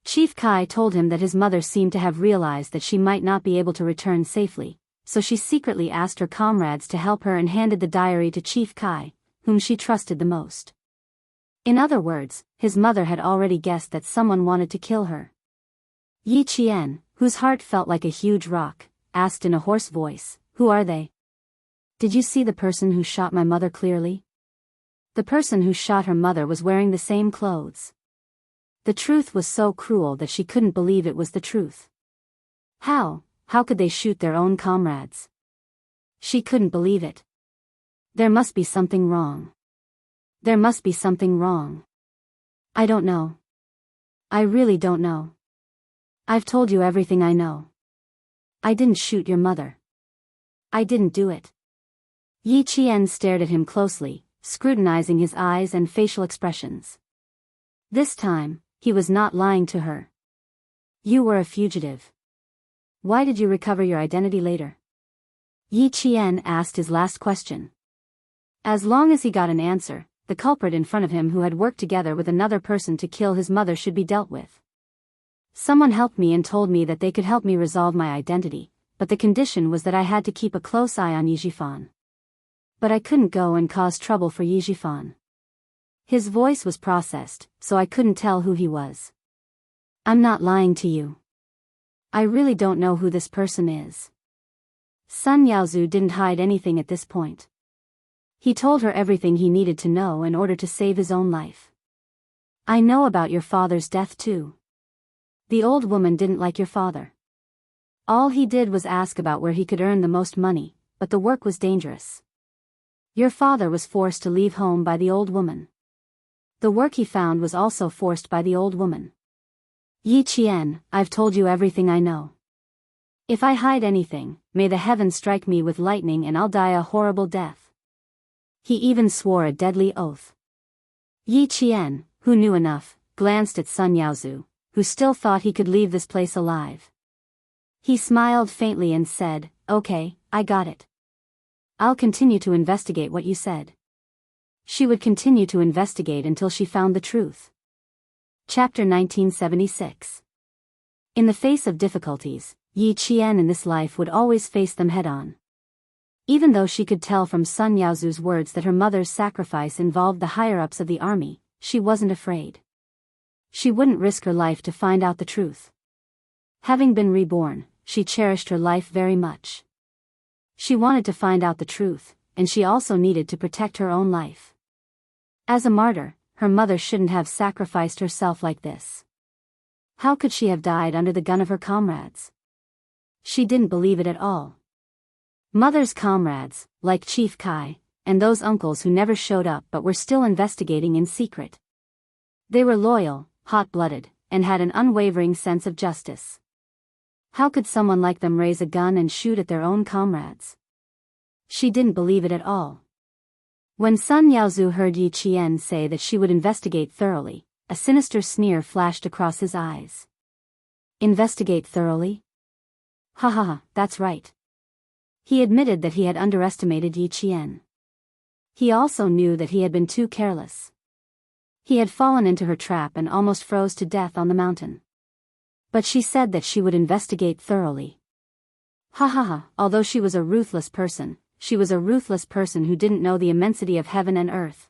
Chief Kai told him that his mother seemed to have realized that she might not be able to return safely, so she secretly asked her comrades to help her and handed the diary to Chief Kai, whom she trusted the most. In other words, his mother had already guessed that someone wanted to kill her. Yi Qian, whose heart felt like a huge rock, asked in a hoarse voice, "Who are they? Did you see the person who shot my mother clearly?" The person who shot her mother was wearing the same clothes. The truth was so cruel that she couldn't believe it was the truth. How could they shoot their own comrades? She couldn't believe it. There must be something wrong. There must be something wrong. I don't know. I really don't know. I've told you everything I know. I didn't shoot your mother. I didn't do it. Yi Qian stared at him closely, scrutinizing his eyes and facial expressions. This time, he was not lying to her. You were a fugitive. Why did you recover your identity later? Yi Qian asked his last question. As long as he got an answer, the culprit in front of him who had worked together with another person to kill his mother should be dealt with. Someone helped me and told me that they could help me resolve my identity, but the condition was that I had to keep a close eye on Yi Jifan. But I couldn't go and cause trouble for Yi Jifan. His voice was processed, so I couldn't tell who he was. I'm not lying to you. I really don't know who this person is. Sun Yaozu didn't hide anything at this point. He told her everything he needed to know in order to save his own life. I know about your father's death too. The old woman didn't like your father. All he did was ask about where he could earn the most money, but the work was dangerous. Your father was forced to leave home by the old woman. The work he found was also forced by the old woman. Yi Qian, I've told you everything I know. If I hide anything, may the heavens strike me with lightning and I'll die a horrible death. He even swore a deadly oath. Yi Qian, who knew enough, glanced at Sun Yaozu, who still thought he could leave this place alive. He smiled faintly and said, Okay, I got it. I'll continue to investigate what you said. She would continue to investigate until she found the truth. Chapter 1976. In the face of difficulties, Yi Qian in this life would always face them head-on. Even though she could tell from Sun Yaozu's words that her mother's sacrifice involved the higher-ups of the army, she wasn't afraid. She wouldn't risk her life to find out the truth. Having been reborn, she cherished her life very much. She wanted to find out the truth, and she also needed to protect her own life. As a martyr, her mother shouldn't have sacrificed herself like this. How could she have died under the gun of her comrades? She didn't believe it at all. Mother's comrades, like Chief Kai, and those uncles who never showed up but were still investigating in secret. They were loyal, hot-blooded, and had an unwavering sense of justice. How could someone like them raise a gun and shoot at their own comrades? She didn't believe it at all. When Sun Yaozu heard Yi Qian say that she would investigate thoroughly, a sinister sneer flashed across his eyes. Investigate thoroughly? Ha ha ha, that's right. He admitted that he had underestimated Yi Qian. He also knew that he had been too careless. He had fallen into her trap and almost froze to death on the mountain. But she said that she would investigate thoroughly. Ha ha ha, although she was a ruthless person, she was a ruthless person who didn't know the immensity of heaven and earth.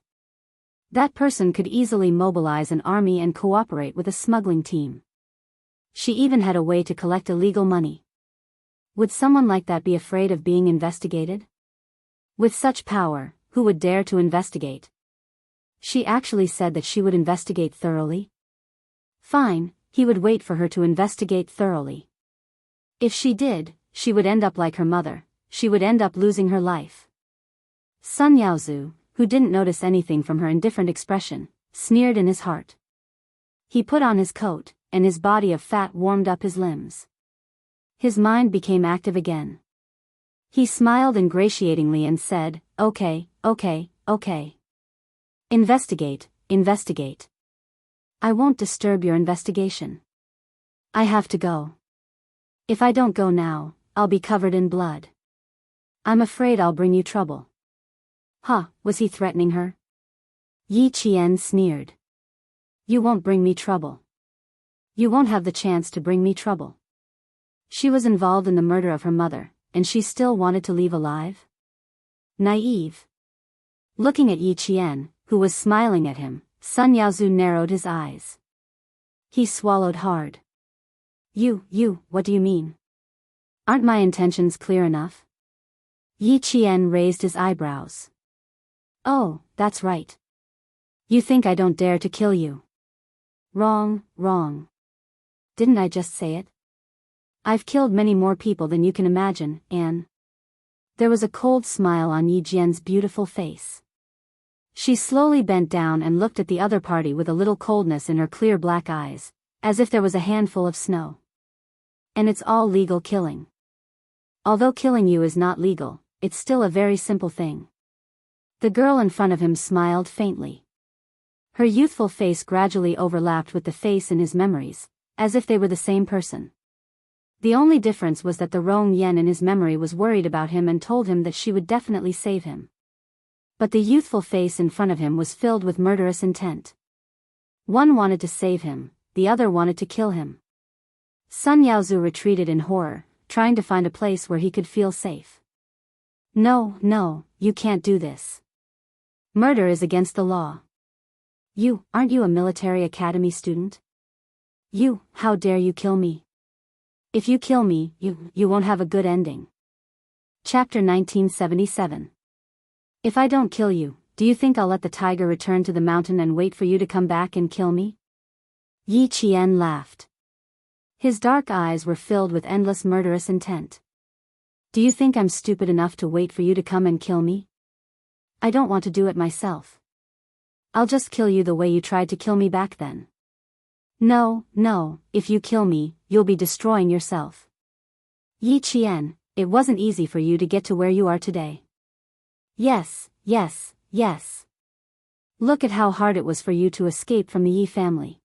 That person could easily mobilize an army and cooperate with a smuggling team. She even had a way to collect illegal money. Would someone like that be afraid of being investigated? With such power, who would dare to investigate? She actually said that she would investigate thoroughly. Fine, he would wait for her to investigate thoroughly. If she did, she would end up like her mother, she would end up losing her life. Sun Yaozu, who didn't notice anything from her indifferent expression, sneered in his heart. He put on his coat, and his body of fat warmed up his limbs. His mind became active again. He smiled ingratiatingly and said, "Okay, okay, okay. Investigate, investigate. I won't disturb your investigation. I have to go. If I don't go now, I'll be covered in blood. I'm afraid I'll bring you trouble." Huh, was he threatening her? Yi Qian sneered. "You won't bring me trouble. You won't have the chance to bring me trouble." She was involved in the murder of her mother, and she still wanted to leave alive? Naive. Looking at Yi Qian, who was smiling at him, Sun Yaozu narrowed his eyes. He swallowed hard. What do you mean? Aren't my intentions clear enough?" Yi Qian raised his eyebrows. "Oh, that's right. You think I don't dare to kill you. Wrong, wrong. Didn't I just say it? I've killed many more people than you can imagine, Anne." There was a cold smile on Yi Qian's beautiful face. She slowly bent down and looked at the other party with a little coldness in her clear black eyes, as if there was a handful of snow. "And it's all legal killing. Although killing you is not legal, it's still a very simple thing." The girl in front of him smiled faintly. Her youthful face gradually overlapped with the face in his memories, as if they were the same person. The only difference was that the Rong Yen in his memory was worried about him and told him that she would definitely save him. But the youthful face in front of him was filled with murderous intent. One wanted to save him, the other wanted to kill him. Sun Yaozu retreated in horror, trying to find a place where he could feel safe. No, you can't do this. Murder is against the law. Aren't you a military academy student? How dare you kill me? If you kill me, you won't have a good ending. Chapter 1977. If I don't kill you, do you think I'll let the tiger return to the mountain and wait for you to come back and kill me? Yi Qian laughed. His dark eyes were filled with endless murderous intent. Do you think I'm stupid enough to wait for you to come and kill me? I don't want to do it myself. I'll just kill you the way you tried to kill me back then. No, if you kill me, you'll be destroying yourself. Yi Qian, it wasn't easy for you to get to where you are today. Yes. Look at how hard it was for you to escape from the Yi family.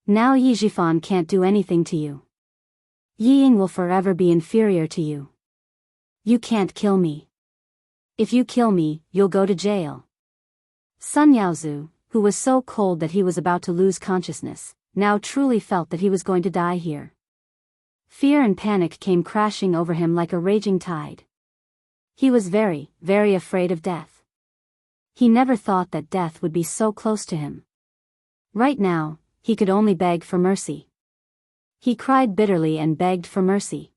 Now Yi Zhifan can't do anything to you. Yi Ying will forever be inferior to you. You can't kill me. If you kill me, you'll go to jail. Sun Yaozu, who was so cold that he was about to lose consciousness, now truly felt that he was going to die here. Fear and panic came crashing over him like a raging tide. He was very, very afraid of death. He never thought that death would be so close to him. Right now, he could only beg for mercy. He cried bitterly and begged for mercy.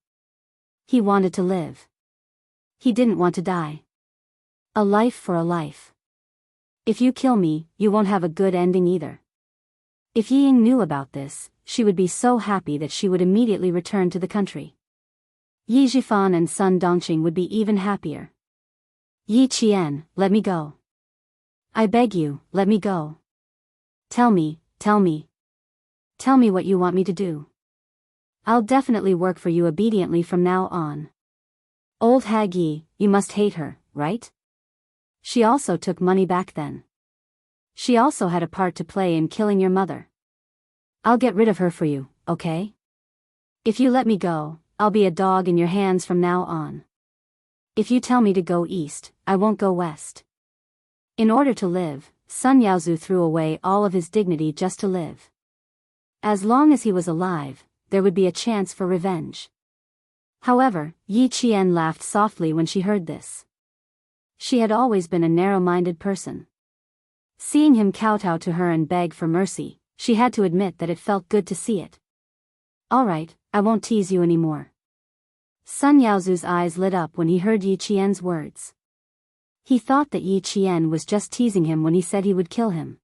He wanted to live. He didn't want to die. A life for a life. If you kill me, you won't have a good ending either. If Yi Ying knew about this, she would be so happy that she would immediately return to the country. Yi Zhifan and Sun Dongqing would be even happier. Yi Qian, let me go. I beg you, let me go. Tell me what you want me to do. I'll definitely work for you obediently from now on. Old hag Yi, you must hate her, right? She also took money back then. She also had a part to play in killing your mother. I'll get rid of her for you, okay? If you let me go, I'll be a dog in your hands from now on. If you tell me to go east, I won't go west. In order to live, Sun Yaozu threw away all of his dignity just to live. As long as he was alive, there would be a chance for revenge. However, Yi Qian laughed softly when she heard this. She had always been a narrow-minded person. Seeing him kowtow to her and beg for mercy, she had to admit that it felt good to see it. All right, I won't tease you anymore. Sun Yaozu's eyes lit up when he heard Yi Qian's words. He thought that Yi Qian was just teasing him when he said he would kill him.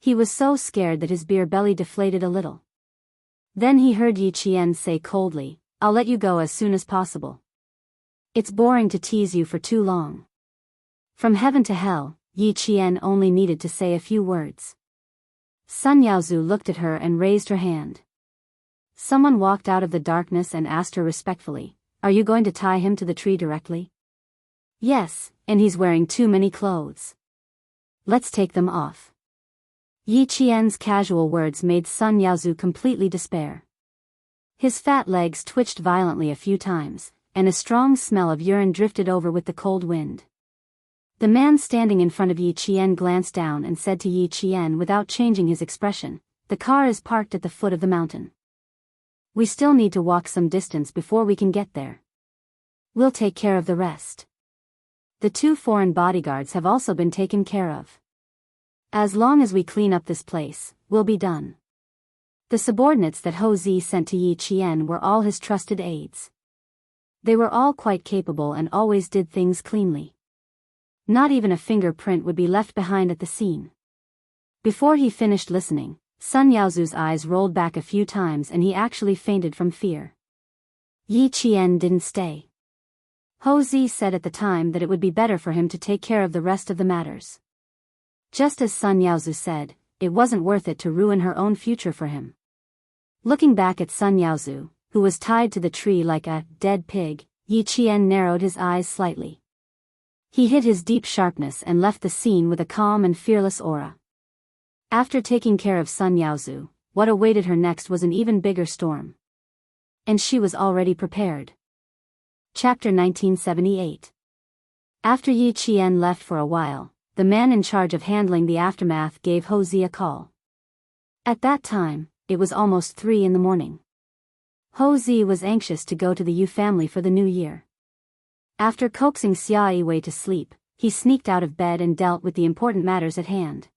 He was so scared that his beer belly deflated a little. Then he heard Yi Qian say coldly, I'll let you go as soon as possible. It's boring to tease you for too long. From heaven to hell, Yi Qian only needed to say a few words. Sun Yaozu looked at her and raised her hand. Someone walked out of the darkness and asked her respectfully, Are you going to tie him to the tree directly? Yes, and he's wearing too many clothes. Let's take them off. Yi Qian's casual words made Sun Yaozu completely despair. His fat legs twitched violently a few times, and a strong smell of urine drifted over with the cold wind. The man standing in front of Yi Qian glanced down and said to Yi Qian without changing his expression, The car is parked at the foot of the mountain. We still need to walk some distance before we can get there. We'll take care of the rest. The 2 foreign bodyguards have also been taken care of. As long as we clean up this place, we'll be done. The subordinates that Ho Zi sent to Yi Qian were all his trusted aides. They were all quite capable and always did things cleanly. Not even a fingerprint would be left behind at the scene. Before he finished listening, Sun Yaozu's eyes rolled back a few times and he actually fainted from fear. Yi Qian didn't stay. Ho Zi said at the time that it would be better for him to take care of the rest of the matters. Just as Sun Yaozu said, it wasn't worth it to ruin her own future for him. Looking back at Sun Yaozu, who was tied to the tree like a dead pig, Yi Qian narrowed his eyes slightly. He hid his deep sharpness and left the scene with a calm and fearless aura. After taking care of Sun Yaozu, what awaited her next was an even bigger storm. And she was already prepared. Chapter 1978. After Yi Qian left for a while, the man in charge of handling the aftermath gave Ho Zi a call. At that time, it was almost 3 a.m. Ho Zi was anxious to go to the Yu family for the new year. After coaxing Xia Yiwei to sleep, he sneaked out of bed and dealt with the important matters at hand.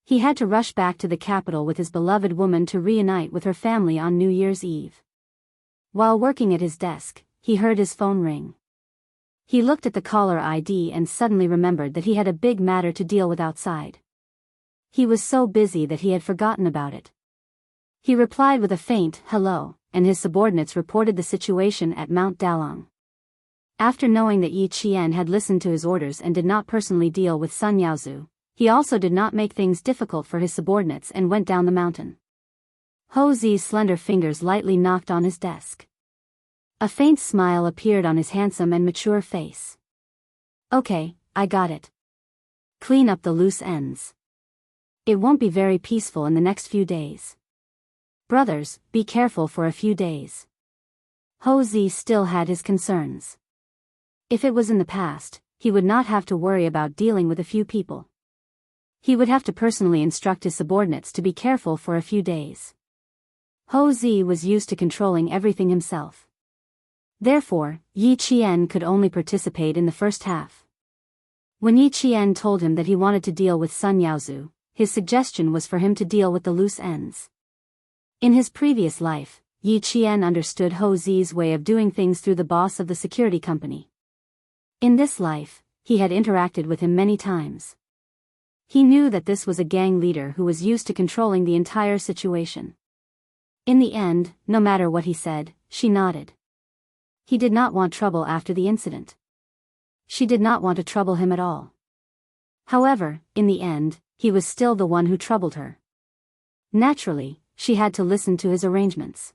He had to rush back to the capital with his beloved woman to reunite with her family on New Year's Eve. While working at his desk, he heard his phone ring. He looked at the caller ID and suddenly remembered that he had a big matter to deal with outside. He was so busy that he had forgotten about it. He replied with a faint hello, and his subordinates reported the situation at Mount Dalong. After knowing that Yi Qian had listened to his orders and did not personally deal with Sun Yaozu, he also did not make things difficult for his subordinates and went down the mountain. Ho Zi's slender fingers lightly knocked on his desk. A faint smile appeared on his handsome and mature face. Okay, I got it. Clean up the loose ends. It won't be very peaceful in the next few days. Brothers, be careful for a few days. Ho Zi still had his concerns. If it was in the past, he would not have to worry about dealing with a few people. He would have to personally instruct his subordinates to be careful for a few days. Ho Zi was used to controlling everything himself. Therefore, Yi Qian could only participate in the first half. When Yi Qian told him that he wanted to deal with Sun Yaozu, his suggestion was for him to deal with the loose ends. In his previous life, Yi Qian understood Ho Zi's way of doing things through the boss of the security company. In this life, he had interacted with him many times. He knew that this was a gang leader who was used to controlling the entire situation. In the end, no matter what he said, she nodded. He did not want trouble after the incident. She did not want to trouble him at all. However, in the end, he was still the one who troubled her. Naturally, she had to listen to his arrangements.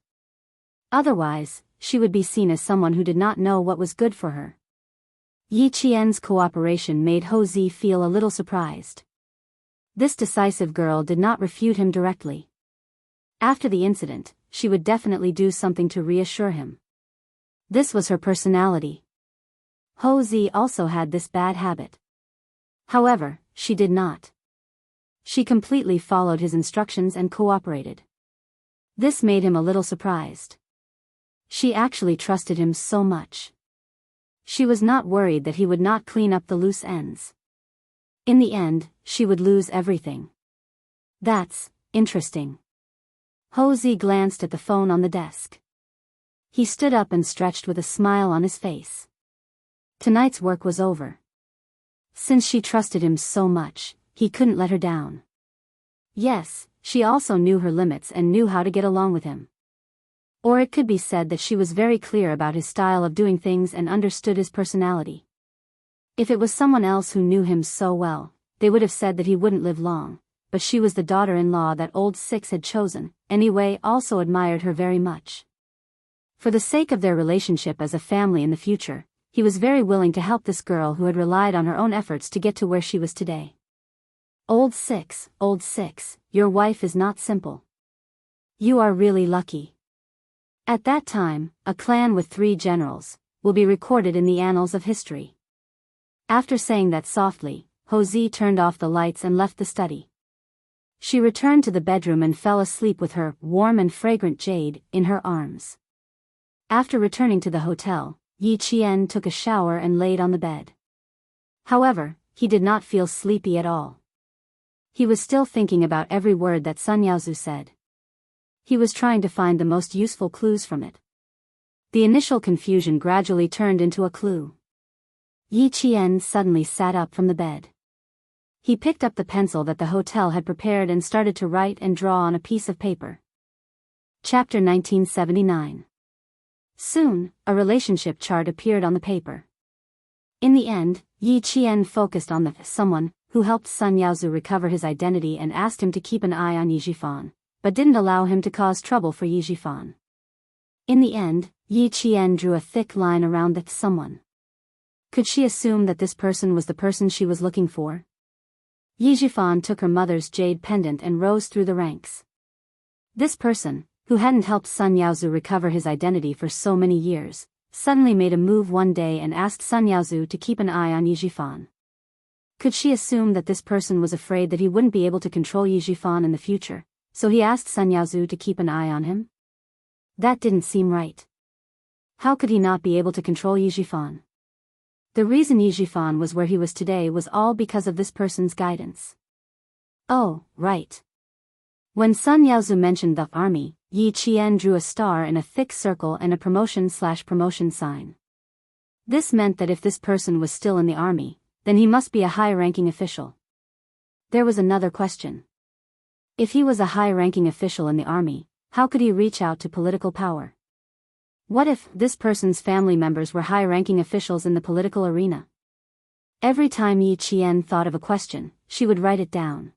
Otherwise, she would be seen as someone who did not know what was good for her. Yi Qian's cooperation made Ho Zi feel a little surprised. This decisive girl did not refute him directly. After the incident, she would definitely do something to reassure him. This was her personality. Ho Zi also had this bad habit. However, she did not. She completely followed his instructions and cooperated. This made him a little surprised. She actually trusted him so much. She was not worried that he would not clean up the loose ends. In the end, she would lose everything. That's interesting. Ho Zi glanced at the phone on the desk. He stood up and stretched with a smile on his face. Tonight's work was over. Since she trusted him so much, he couldn't let her down. Yes, she also knew her limits and knew how to get along with him. Or it could be said that she was very clear about his style of doing things and understood his personality. If it was someone else who knew him so well, they would have said that he wouldn't live long, but she was the daughter-in-law that old Six had chosen, anyway, also admired her very much. For the sake of their relationship as a family in the future, he was very willing to help this girl who had relied on her own efforts to get to where she was today. Old Six, your wife is not simple. You are really lucky. At that time, a clan with 3 generals will be recorded in the annals of history. After saying that softly, Ho Zi turned off the lights and left the study. She returned to the bedroom and fell asleep with her warm and fragrant jade in her arms. After returning to the hotel, Yi Qian took a shower and laid on the bed. However, he did not feel sleepy at all. He was still thinking about every word that Sun Yaozu said. He was trying to find the most useful clues from it. The initial confusion gradually turned into a clue. Yi Qian suddenly sat up from the bed. He picked up the pencil that the hotel had prepared and started to write and draw on a piece of paper. Chapter 1979. Soon, a relationship chart appeared on the paper. In the end, Yi Qian focused on the someone who helped Sun Yaozu recover his identity and asked him to keep an eye on Yi Jifan, but didn't allow him to cause trouble for Yi Jifan. In the end, Yi Qian drew a thick line around that someone. Could she assume that this person was the person she was looking for? Yi Jifan took her mother's jade pendant and rose through the ranks. This person, who hadn't helped Sun Yaozu recover his identity for so many years, suddenly made a move one day and asked Sun Yaozu to keep an eye on Yi Jifan. Could she assume that this person was afraid that he wouldn't be able to control Yi Jifan in the future, so he asked Sun Yaozu to keep an eye on him? That didn't seem right. How could he not be able to control Yi Jifan? The reason Yi Jifan was where he was today was all because of this person's guidance. Oh, right. When Sun Yaozu mentioned the army, Yi Qian drew a star in a thick circle and a promotion sign. This meant that if this person was still in the army, then he must be a high-ranking official. There was another question. If he was a high-ranking official in the army, how could he reach out to political power? What if this person's family members were high-ranking officials in the political arena? Every time Yi Qian thought of a question, she would write it down.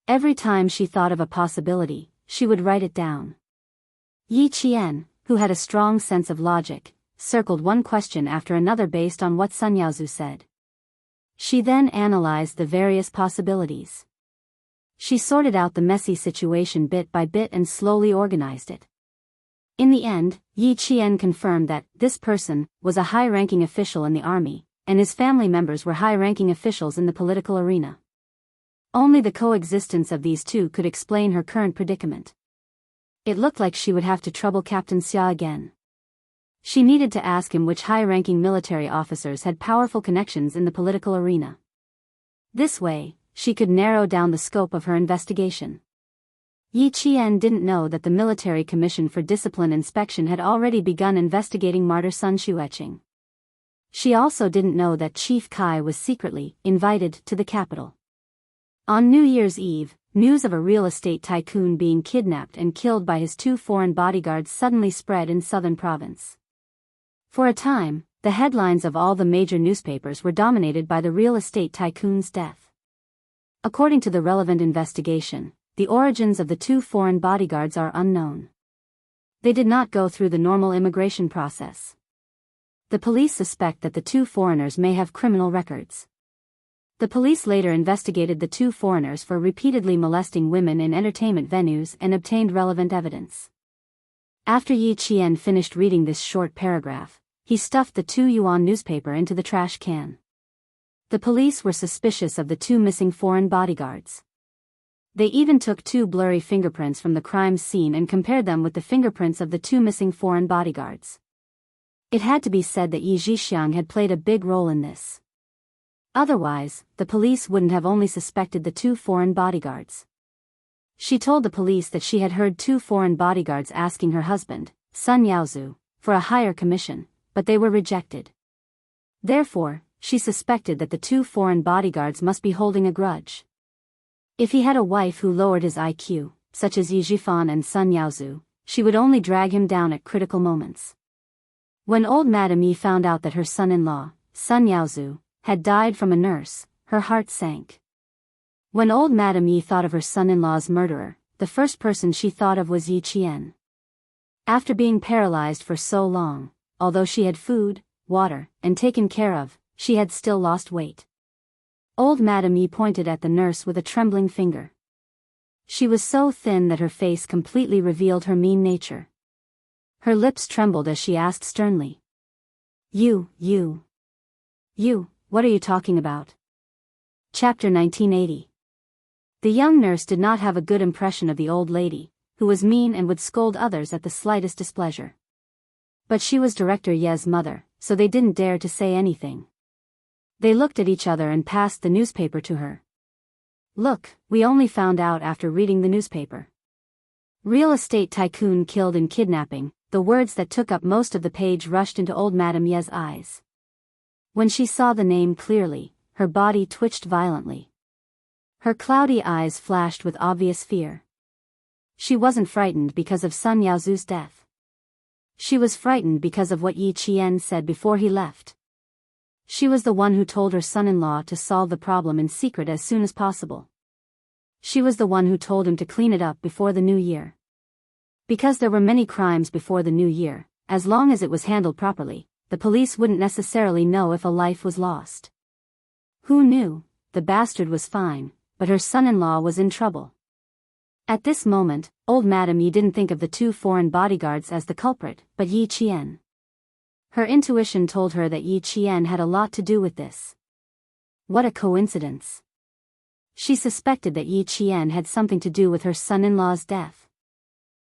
Every time she thought of a possibility, she would write it down. Yi Qian, who had a strong sense of logic, circled one question after another based on what Sun Yaozu said. She then analyzed the various possibilities. She sorted out the messy situation bit by bit and slowly organized it. In the end, Yi Qian confirmed that this person was a high-ranking official in the army, and his family members were high-ranking officials in the political arena. Only the coexistence of these two could explain her current predicament. It looked like she would have to trouble Captain Xia again. She needed to ask him which high-ranking military officers had powerful connections in the political arena. This way, she could narrow down the scope of her investigation. Yi Qian didn't know that the Military Commission for Discipline Inspection had already begun investigating martyr Sun Xueqing. She also didn't know that Chief Kai was secretly invited to the capital. On New Year's Eve, news of a real estate tycoon being kidnapped and killed by his 2 foreign bodyguards suddenly spread in southern province. For a time, the headlines of all the major newspapers were dominated by the real estate tycoon's death. According to the relevant investigation, the origins of the 2 foreign bodyguards are unknown. They did not go through the normal immigration process. The police suspect that the 2 foreigners may have criminal records. The police later investigated the 2 foreigners for repeatedly molesting women in entertainment venues and obtained relevant evidence. After Yi Qian finished reading this short paragraph, he stuffed the 2 yuan newspaper into the trash can. The police were suspicious of the 2 missing foreign bodyguards. They even took 2 blurry fingerprints from the crime scene and compared them with the fingerprints of the 2 missing foreign bodyguards. It had to be said that Yi Zhixiang had played a big role in this. Otherwise, the police wouldn't have only suspected the 2 foreign bodyguards. She told the police that she had heard 2 foreign bodyguards asking her husband, Sun Yaozu, for a higher commission, but they were rejected. Therefore, she suspected that the 2 foreign bodyguards must be holding a grudge. If he had a wife who lowered his IQ, such as Yi Zhifan and Sun Yaozu, she would only drag him down at critical moments. When old Madame Yi found out that her son-in-law, Sun Yaozu, had died from a nurse, her heart sank. When old Madame Yi thought of her son-in-law's murderer, the first person she thought of was Yi Qian. After being paralyzed for so long, although she had food, water, and taken care of, she had still lost weight. Old Madame Yi pointed at the nurse with a trembling finger. She was so thin that her face completely revealed her mean nature. Her lips trembled as she asked sternly. You, what are you talking about? Chapter 1980. The young nurse did not have a good impression of the old lady, who was mean and would scold others at the slightest displeasure. But she was Director Ye's mother, so they didn't dare to say anything. They looked at each other and passed the newspaper to her. Look, we only found out after reading the newspaper. Real estate tycoon killed in kidnapping. The words that took up most of the page rushed into old Madame Ye's eyes. When she saw the name clearly, her body twitched violently. Her cloudy eyes flashed with obvious fear. She wasn't frightened because of Sun Yaozu's death. She was frightened because of what Yi Qian said before he left. She was the one who told her son-in-law to solve the problem in secret as soon as possible. She was the one who told him to clean it up before the new year. Because there were many crimes before the new year, as long as it was handled properly, the police wouldn't necessarily know if a life was lost. Who knew? The bastard was fine, but her son-in-law was in trouble. At this moment, old Madame Yi didn't think of the 2 foreign bodyguards as the culprit, but Yi Qian. Her intuition told her that Yi Qian had a lot to do with this. What a coincidence. She suspected that Yi Qian had something to do with her son-in-law's death.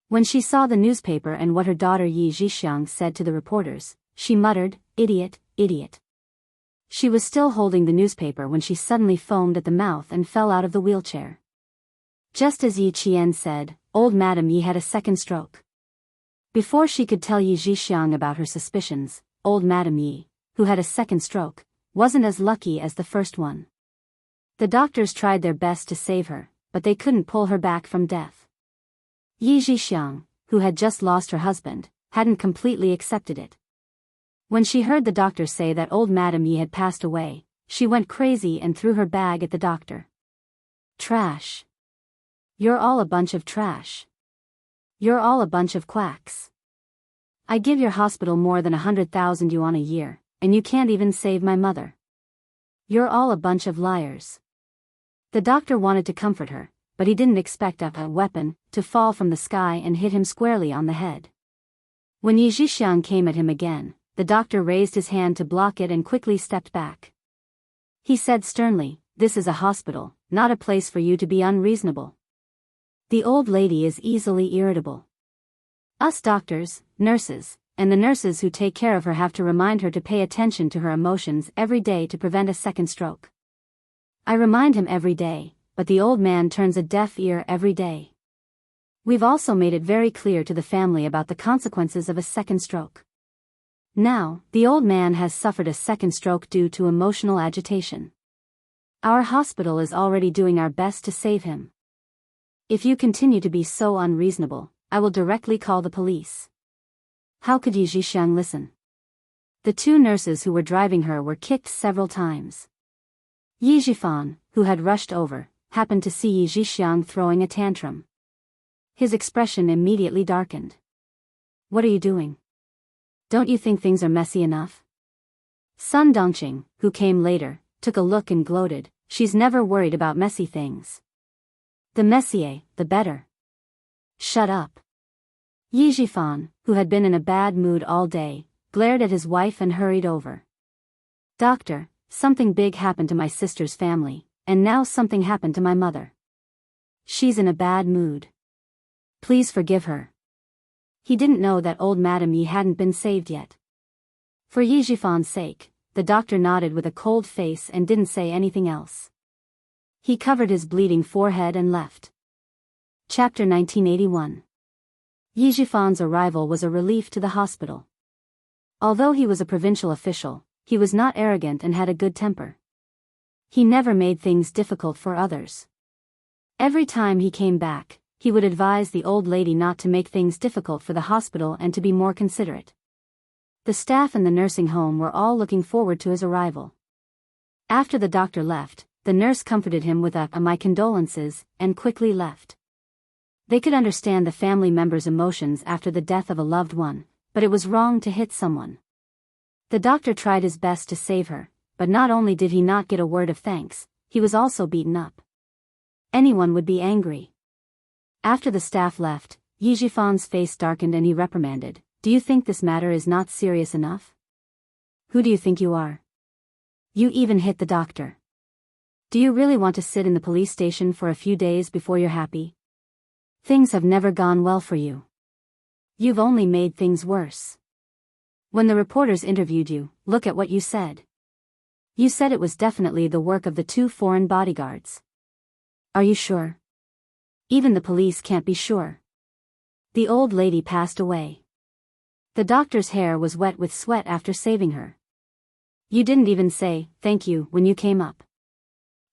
When she saw the newspaper and what her daughter Yi Zhixiang said to the reporters, she muttered, "Idiot, idiot." She was still holding the newspaper when she suddenly foamed at the mouth and fell out of the wheelchair. Just as Yi Qian said, old Madame Yi had a second stroke. Before she could tell Yi Zhixiang about her suspicions, old Madame Yi, who had a second stroke, wasn't as lucky as the first one. The doctors tried their best to save her, but they couldn't pull her back from death. Yi Zhixiang, who had just lost her husband, hadn't completely accepted it. When she heard the doctor say that old Madame Yi had passed away, she went crazy and threw her bag at the doctor. Trash. You're all a bunch of trash. You're all a bunch of quacks. I give your hospital more than 100,000 yuan a year, and you can't even save my mother. You're all a bunch of liars. The doctor wanted to comfort her, but he didn't expect a weapon to fall from the sky and hit him squarely on the head. When Yi Zhixiang came at him again, the doctor raised his hand to block it and quickly stepped back. He said sternly, "This is a hospital, not a place for you to be unreasonable." The old lady is easily irritable. Us doctors, nurses, and the nurses who take care of her have to remind her to pay attention to her emotions every day to prevent a second stroke. I remind him every day, but the old man turns a deaf ear every day. We've also made it very clear to the family about the consequences of a second stroke. Now, the old man has suffered a second stroke due to emotional agitation. Our hospital is already doing our best to save him. If you continue to be so unreasonable, I will directly call the police. How could Yi Zhixiang listen? The 2 nurses who were driving her were kicked several times. Yi Zhifan, who had rushed over, happened to see Yi Zhixiang throwing a tantrum. His expression immediately darkened. What are you doing? Don't you think things are messy enough? Sun Dongqing, who came later, took a look and gloated, "She's never worried about messy things. The messier, the better." Shut up. Yi Jifan, who had been in a bad mood all day, glared at his wife and hurried over. "Doctor, something big happened to my sister's family, and now something happened to my mother. She's in a bad mood. Please forgive her." He didn't know that old Madame Yi hadn't been saved yet. For Yi Jifan's sake, the doctor nodded with a cold face and didn't say anything else. He covered his bleeding forehead and left. Chapter 1981. Yi Jifan's arrival was a relief to the hospital. Although he was a provincial official, he was not arrogant and had a good temper. He never made things difficult for others. Every time he came back, he would advise the old lady not to make things difficult for the hospital and to be more considerate. The staff in the nursing home were all looking forward to his arrival. After the doctor left, the nurse comforted him with my condolences, and quickly left. They could understand the family member's emotions after the death of a loved one, but it was wrong to hit someone. The doctor tried his best to save her, but not only did he not get a word of thanks, he was also beaten up. Anyone would be angry. After the staff left, Yi Jifan's face darkened and he reprimanded, "Do you think this matter is not serious enough? Who do you think you are? You even hit the doctor. Do you really want to sit in the police station for a few days before you're happy? Things have never gone well for you. You've only made things worse. When the reporters interviewed you, look at what you said. You said it was definitely the work of the 2 foreign bodyguards. Are you sure? Even the police can't be sure." The old lady passed away. The doctor's hair was wet with sweat after saving her. "You didn't even say, thank you, when you came up.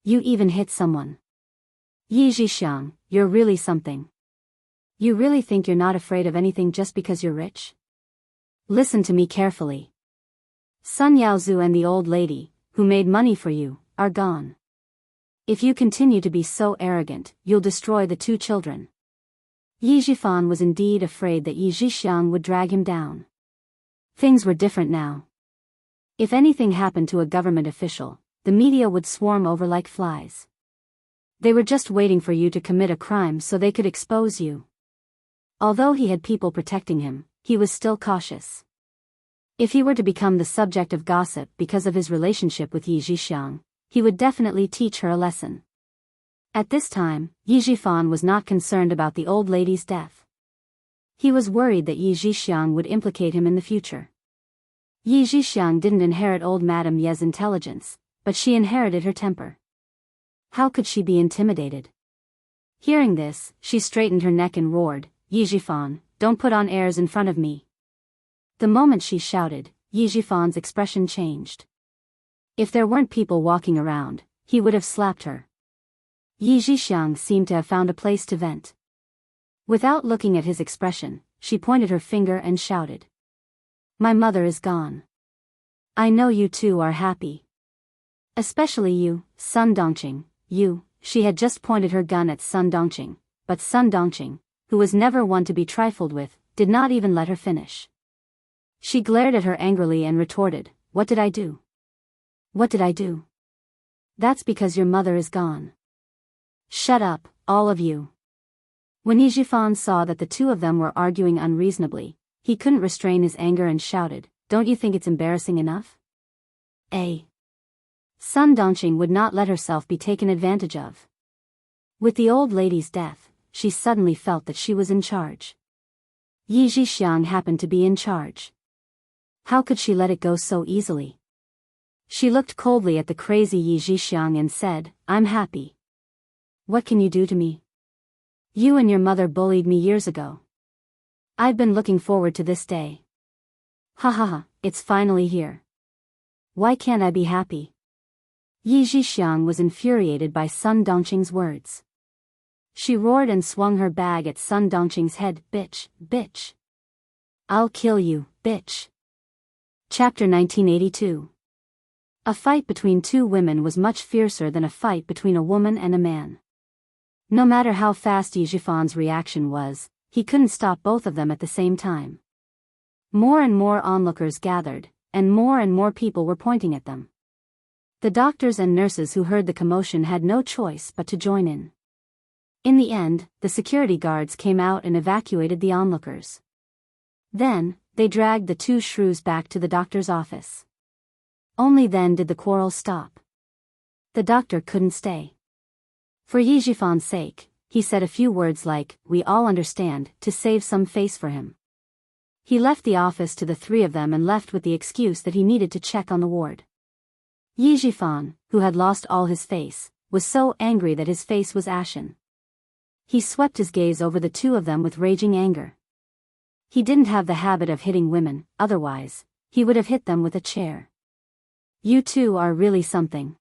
You even hit someone. Yi Jixiang, you're really something. You really think you're not afraid of anything just because you're rich? Listen to me carefully. Sun Yaozu and the old lady, who made money for you, are gone. If you continue to be so arrogant, you'll destroy the 2 children." Yi Jifan was indeed afraid that Yi Jixiang would drag him down. Things were different now. If anything happened to a government official, the media would swarm over like flies. They were just waiting for you to commit a crime so they could expose you. Although he had people protecting him, he was still cautious. If he were to become the subject of gossip because of his relationship with Yi Jixiang, he would definitely teach her a lesson. At this time, Yi Jifan was not concerned about the old lady's death. He was worried that Yi Jixiang would implicate him in the future. Yi Jixiang didn't inherit old Madame Ye's intelligence, but she inherited her temper. How could she be intimidated? Hearing this, she straightened her neck and roared, "Yi Jifan, don't put on airs in front of me." The moment she shouted, Yi Jifan's expression changed. If there weren't people walking around, he would have slapped her. Yi Jixiang seemed to have found a place to vent. Without looking at his expression, she pointed her finger and shouted, "My mother is gone. I know you two are happy. Especially you, Sun Dongqing, you." She had just pointed her gun at Sun Dongqing, but Sun Dongqing, who was never one to be trifled with, did not even let her finish. She glared at her angrily and retorted, "What did I do? What did I do? That's because your mother is gone. Shut up, all of you." When Yi Jifan saw that the 2 of them were arguing unreasonably, he couldn't restrain his anger and shouted, "Don't you think it's embarrassing enough? Sun Dongqing would not let herself be taken advantage of. With the old lady's death, she suddenly felt that she was in charge. Yi Jixiang happened to be in charge. How could she let it go so easily? She looked coldly at the crazy Yi Jixiang and said, "I'm happy. What can you do to me? You and your mother bullied me years ago. I've been looking forward to this day. Ha ha ha, it's finally here. Why can't I be happy?" Yi Jixiang was infuriated by Sun Dongqing's words. She roared and swung her bag at Sun Dongqing's head. "Bitch, bitch. I'll kill you, bitch." Chapter 1982. A fight between 2 women was much fiercer than a fight between a woman and a man. No matter how fast Yi Jifan's reaction was, he couldn't stop both of them at the same time. More and more onlookers gathered, and more people were pointing at them. The doctors and nurses who heard the commotion had no choice but to join in. In the end, the security guards came out and evacuated the onlookers. Then, they dragged the two shrews back to the doctor's office. Only then did the quarrel stop. The doctor couldn't stay. For Yi Jifan's sake, he said a few words like, "We all understand," to save some face for him. He left the office to the three of them and left with the excuse that he needed to check on the ward. Yi Jifan, who had lost all his face, was so angry that his face was ashen. He swept his gaze over the two of them with raging anger. He didn't have the habit of hitting women, otherwise, he would have hit them with a chair. You two are really something.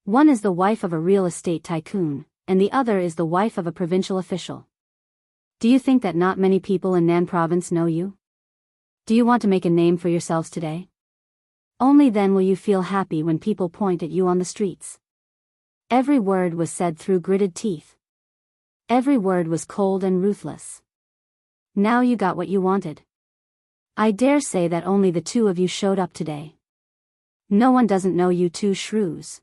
One is the wife of a real estate tycoon, and the other is the wife of a provincial official. Do you think that not many people in Nan province know you? Do you want to make a name for yourselves today? Only then will you feel happy when people point at you on the streets. Every word was said through gritted teeth. Every word was cold and ruthless. Now you got what you wanted. I dare say that only the two of you showed up today. No one doesn't know you two shrews.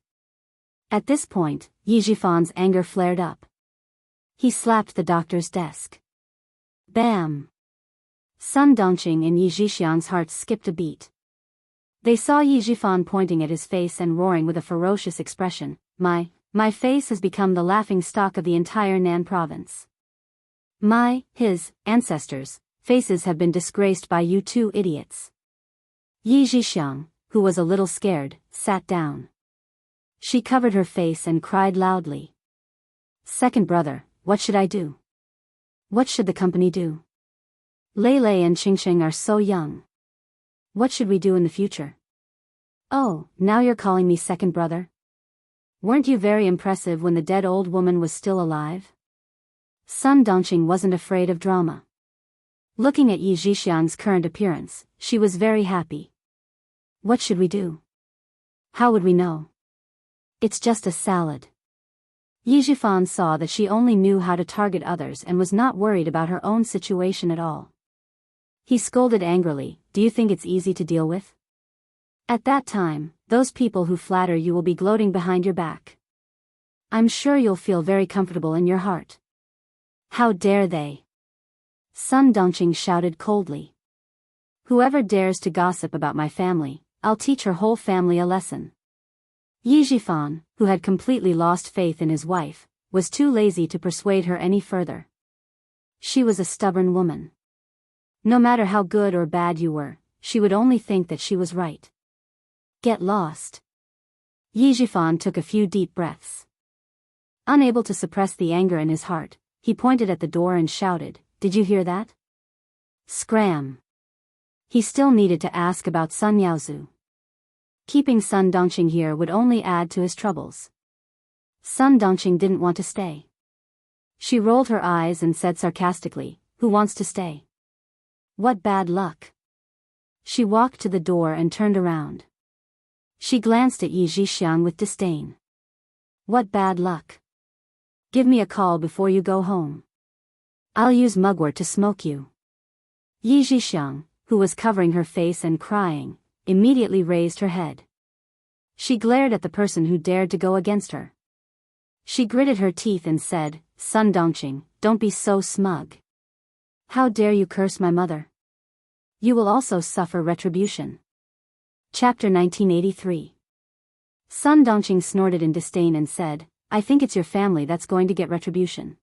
At this point, Yi Jifan's anger flared up. He slapped the doctor's desk. Bam! Sun Dongqing and Yi Jixiang's hearts skipped a beat. They saw Yi Jifan pointing at his face and roaring with a ferocious expression, My face has become the laughing stock of the entire Nan province. His ancestors' faces have been disgraced by you two idiots. Yi Jixiang, who was a little scared, sat down. She covered her face and cried loudly. Second brother, what should I do? What should the company do? Lei Lei and Qingqing are so young. What should we do in the future? Oh, now you're calling me second brother? Weren't you very impressive when the dead old woman was still alive? Sun Dongqing wasn't afraid of drama. Looking at Yi Jixiang's current appearance, she was very happy. What should we do? How would we know? It's just a salad. Yi Jifan saw that she only knew how to target others and was not worried about her own situation at all. He scolded angrily, Do you think it's easy to deal with? At that time, those people who flatter you will be gloating behind your back. I'm sure you'll feel very comfortable in your heart. How dare they? Sun Dongqing shouted coldly. Whoever dares to gossip about my family, I'll teach her whole family a lesson. Yi Jifan, who had completely lost faith in his wife, was too lazy to persuade her any further. She was a stubborn woman. No matter how good or bad you were, she would only think that she was right. Get lost. Yi Jifan took a few deep breaths. Unable to suppress the anger in his heart, he pointed at the door and shouted, Did you hear that? Scram. He still needed to ask about Sun Yaozu. Keeping Sun Dongqing here would only add to his troubles. Sun Dongqing didn't want to stay. She rolled her eyes and said sarcastically, Who wants to stay? What bad luck. She walked to the door and turned around. She glanced at Yi Jixiang with disdain. What bad luck. Give me a call before you go home. I'll use mugwort to smoke you. Yi Jixiang, who was covering her face and crying, immediately raised her head. She glared at the person who dared to go against her. She gritted her teeth and said, Sun Dongqing, don't be so smug. How dare you curse my mother? You will also suffer retribution. Chapter 1983. Sun Dongqing snorted in disdain and said, I think it's your family that's going to get retribution.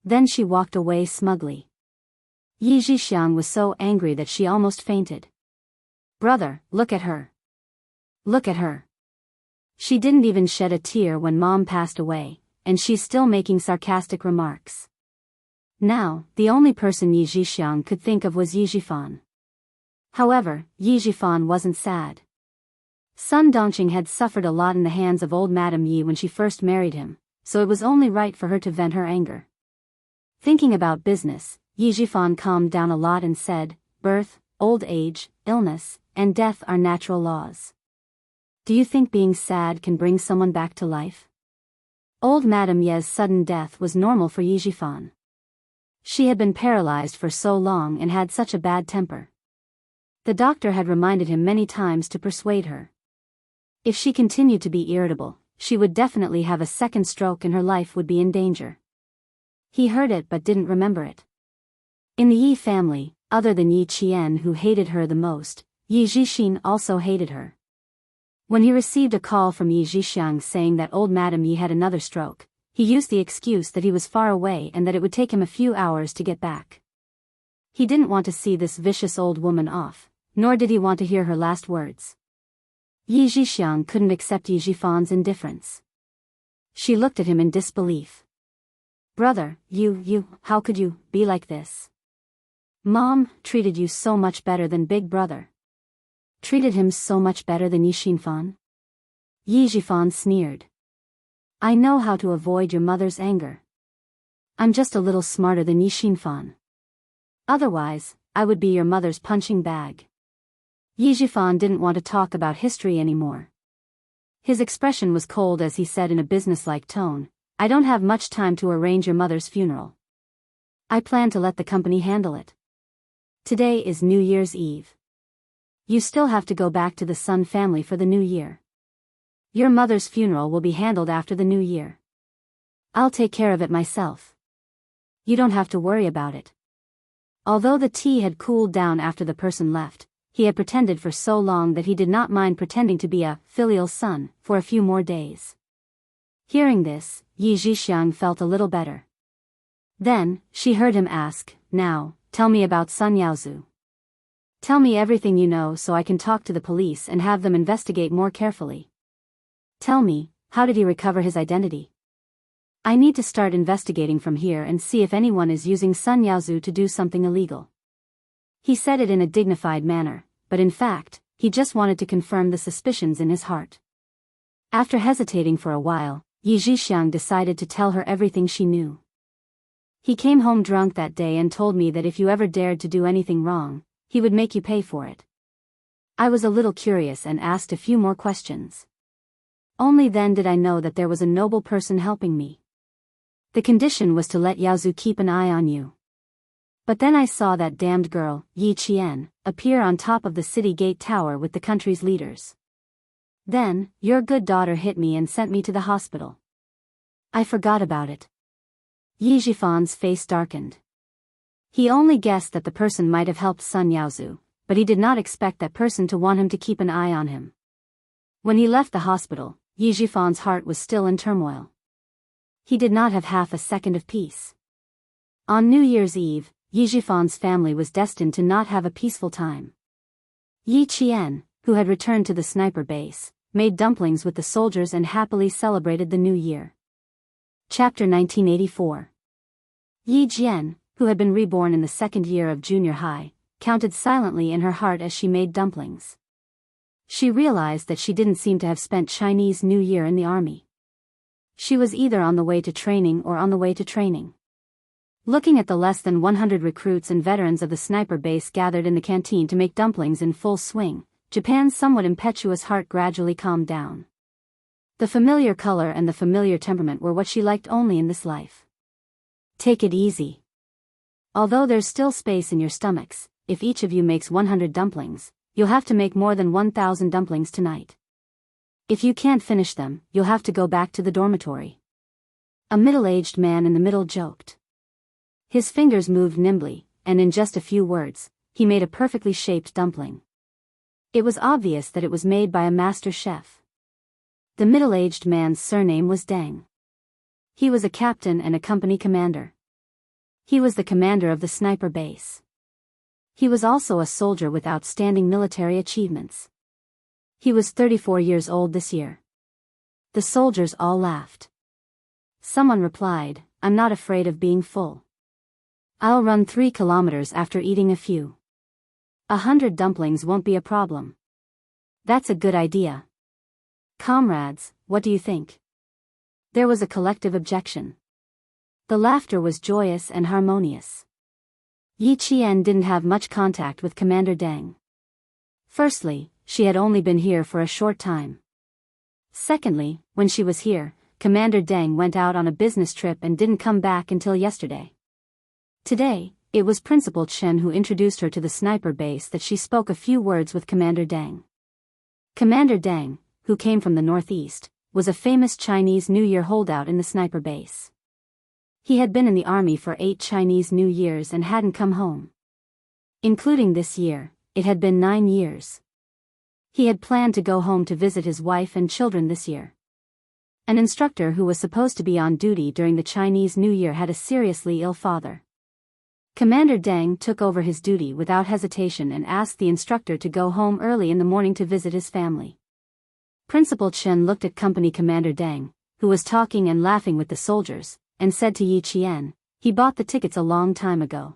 Then she walked away smugly. Yi Jixiang was so angry that she almost fainted. Brother, look at her. Look at her. She didn't even shed a tear when Mom passed away, and she's still making sarcastic remarks. Now, the only person Yi Jixiang could think of was Yi Jifan. However, Yi Jifan wasn't sad. Sun Dongqing had suffered a lot in the hands of old Madame Yi when she first married him, so it was only right for her to vent her anger. Thinking about business, Yi Jifan calmed down a lot and said, Birth, old age, illness, and death are natural laws. Do you think being sad can bring someone back to life? Old Madame Ye's sudden death was normal for Yi Jifan. She had been paralyzed for so long and had such a bad temper. The doctor had reminded him many times to persuade her. If she continued to be irritable, she would definitely have a second stroke and her life would be in danger. He heard it but didn't remember it. In the Yi family, Other than Yi Qian, who hated her the most, Yi Zhixin also hated her. When he received a call from Yi Zhixiang saying that old Madame Yi had another stroke, he used the excuse that he was far away and that it would take him a few hours to get back. He didn't want to see this vicious old woman off, nor did he want to hear her last words. Yi Zhixiang couldn't accept Yi Zhifan's indifference. She looked at him in disbelief. Brother, how could you be like this? Mom treated you so much better than Big Brother. Treated him so much better than Yi Xinfan? Yi Zhifan sneered. I know how to avoid your mother's anger. I'm just a little smarter than Yi Xinfan. Otherwise, I would be your mother's punching bag. Yi Zhifan didn't want to talk about history anymore. His expression was cold as he said in a businesslike tone, I don't have much time to arrange your mother's funeral. I plan to let the company handle it. Today is New Year's Eve. You still have to go back to the Sun family for the new year. Your mother's funeral will be handled after the new year. I'll take care of it myself. You don't have to worry about it. Although the tea had cooled down after the person left, he had pretended for so long that he did not mind pretending to be a filial son for a few more days. Hearing this, Yi Zhixiang felt a little better. Then, she heard him ask, Now, tell me about Sun Yaozu. Tell me everything you know so I can talk to the police and have them investigate more carefully. Tell me, how did he recover his identity? I need to start investigating from here and see if anyone is using Sun Yaozu to do something illegal. He said it in a dignified manner, but in fact, he just wanted to confirm the suspicions in his heart. After hesitating for a while, Yi Zhixiang decided to tell her everything she knew. He came home drunk that day and told me that if you ever dared to do anything wrong, he would make you pay for it. I was a little curious and asked a few more questions. Only then did I know that there was a noble person helping me. The condition was to let Yaozu keep an eye on you. But then I saw that damned girl, Yi Qian, appear on top of the city gate tower with the country's leaders. Then, your good daughter hit me and sent me to the hospital. I forgot about it. Yi Zhifan's face darkened. He only guessed that the person might have helped Sun Yaozu, but he did not expect that person to want him to keep an eye on him. When he left the hospital, Yi Zhifan's heart was still in turmoil. He did not have half a second of peace. On New Year's Eve, Yi Zhifan's family was destined to not have a peaceful time. Yi Qian, who had returned to the sniper base, made dumplings with the soldiers and happily celebrated the new year. Chapter 1984. Yi Jian, who had been reborn in the second year of junior high, counted silently in her heart as she made dumplings. She realized that she didn't seem to have spent Chinese New Year in the army. She was either on the way to training or on the way to training. Looking at the less than 100 recruits and veterans of the sniper base gathered in the canteen to make dumplings in full swing, Japan's somewhat impetuous heart gradually calmed down. The familiar color and the familiar temperament were what she liked only in this life. Take it easy. Although there's still space in your stomachs, if each of you makes 100 dumplings, you'll have to make more than 1,000 dumplings tonight. If you can't finish them, you'll have to go back to the dormitory. A middle-aged man in the middle joked. His fingers moved nimbly, and in just a few words, he made a perfectly shaped dumpling. It was obvious that it was made by a master chef. The middle-aged man's surname was Deng. He was a captain and a company commander. He was the commander of the sniper base. He was also a soldier with outstanding military achievements. He was 34 years old this year. The soldiers all laughed. Someone replied, I'm not afraid of being full. I'll run 3 kilometers after eating a few. 100 dumplings won't be a problem. That's a good idea. Comrades, what do you think? There was a collective objection. The laughter was joyous and harmonious. Yi Qian didn't have much contact with Commander Deng. Firstly, she had only been here for a short time. Secondly, when she was here, Commander Deng went out on a business trip and didn't come back until yesterday. Today, it was Principal Chen who introduced her to the sniper base that she spoke a few words with Commander Deng. Commander Deng, who came from the northeast, was a famous Chinese New Year holdout in the sniper base. He had been in the army for 8 Chinese New Years and hadn't come home. Including this year, it had been 9 years. He had planned to go home to visit his wife and children this year. An instructor who was supposed to be on duty during the Chinese New Year had a seriously ill father. Commander Deng took over his duty without hesitation and asked the instructor to go home early in the morning to visit his family. Principal Chen looked at Company Commander Deng, who was talking and laughing with the soldiers, and said to Yi Qian, "He bought the tickets a long time ago.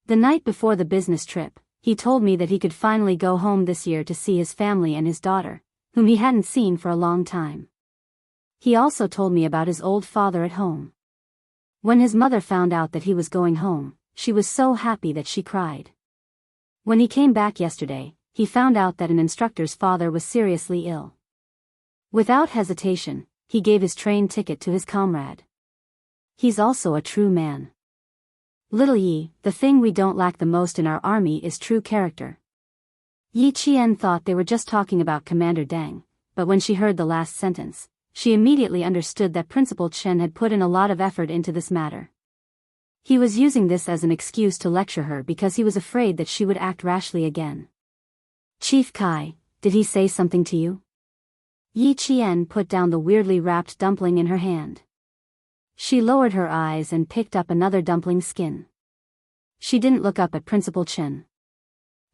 The night before the business trip, he told me that he could finally go home this year to see his family and his daughter, whom he hadn't seen for a long time. He also told me about his old father at home. When his mother found out that he was going home, she was so happy that she cried. When he came back yesterday, he found out that an instructor's father was seriously ill. Without hesitation, he gave his train ticket to his comrade. He's also a true man. Little Yi, the thing we don't lack the most in our army is true character." Yi Qian thought they were just talking about Commander Deng, but when she heard the last sentence, she immediately understood that Principal Chen had put in a lot of effort into this matter. He was using this as an excuse to lecture her because he was afraid that she would act rashly again. "Chief Kai, did he say something to you?" Yi Qian put down the weirdly wrapped dumpling in her hand. She lowered her eyes and picked up another dumpling skin. She didn't look up at Principal Chen.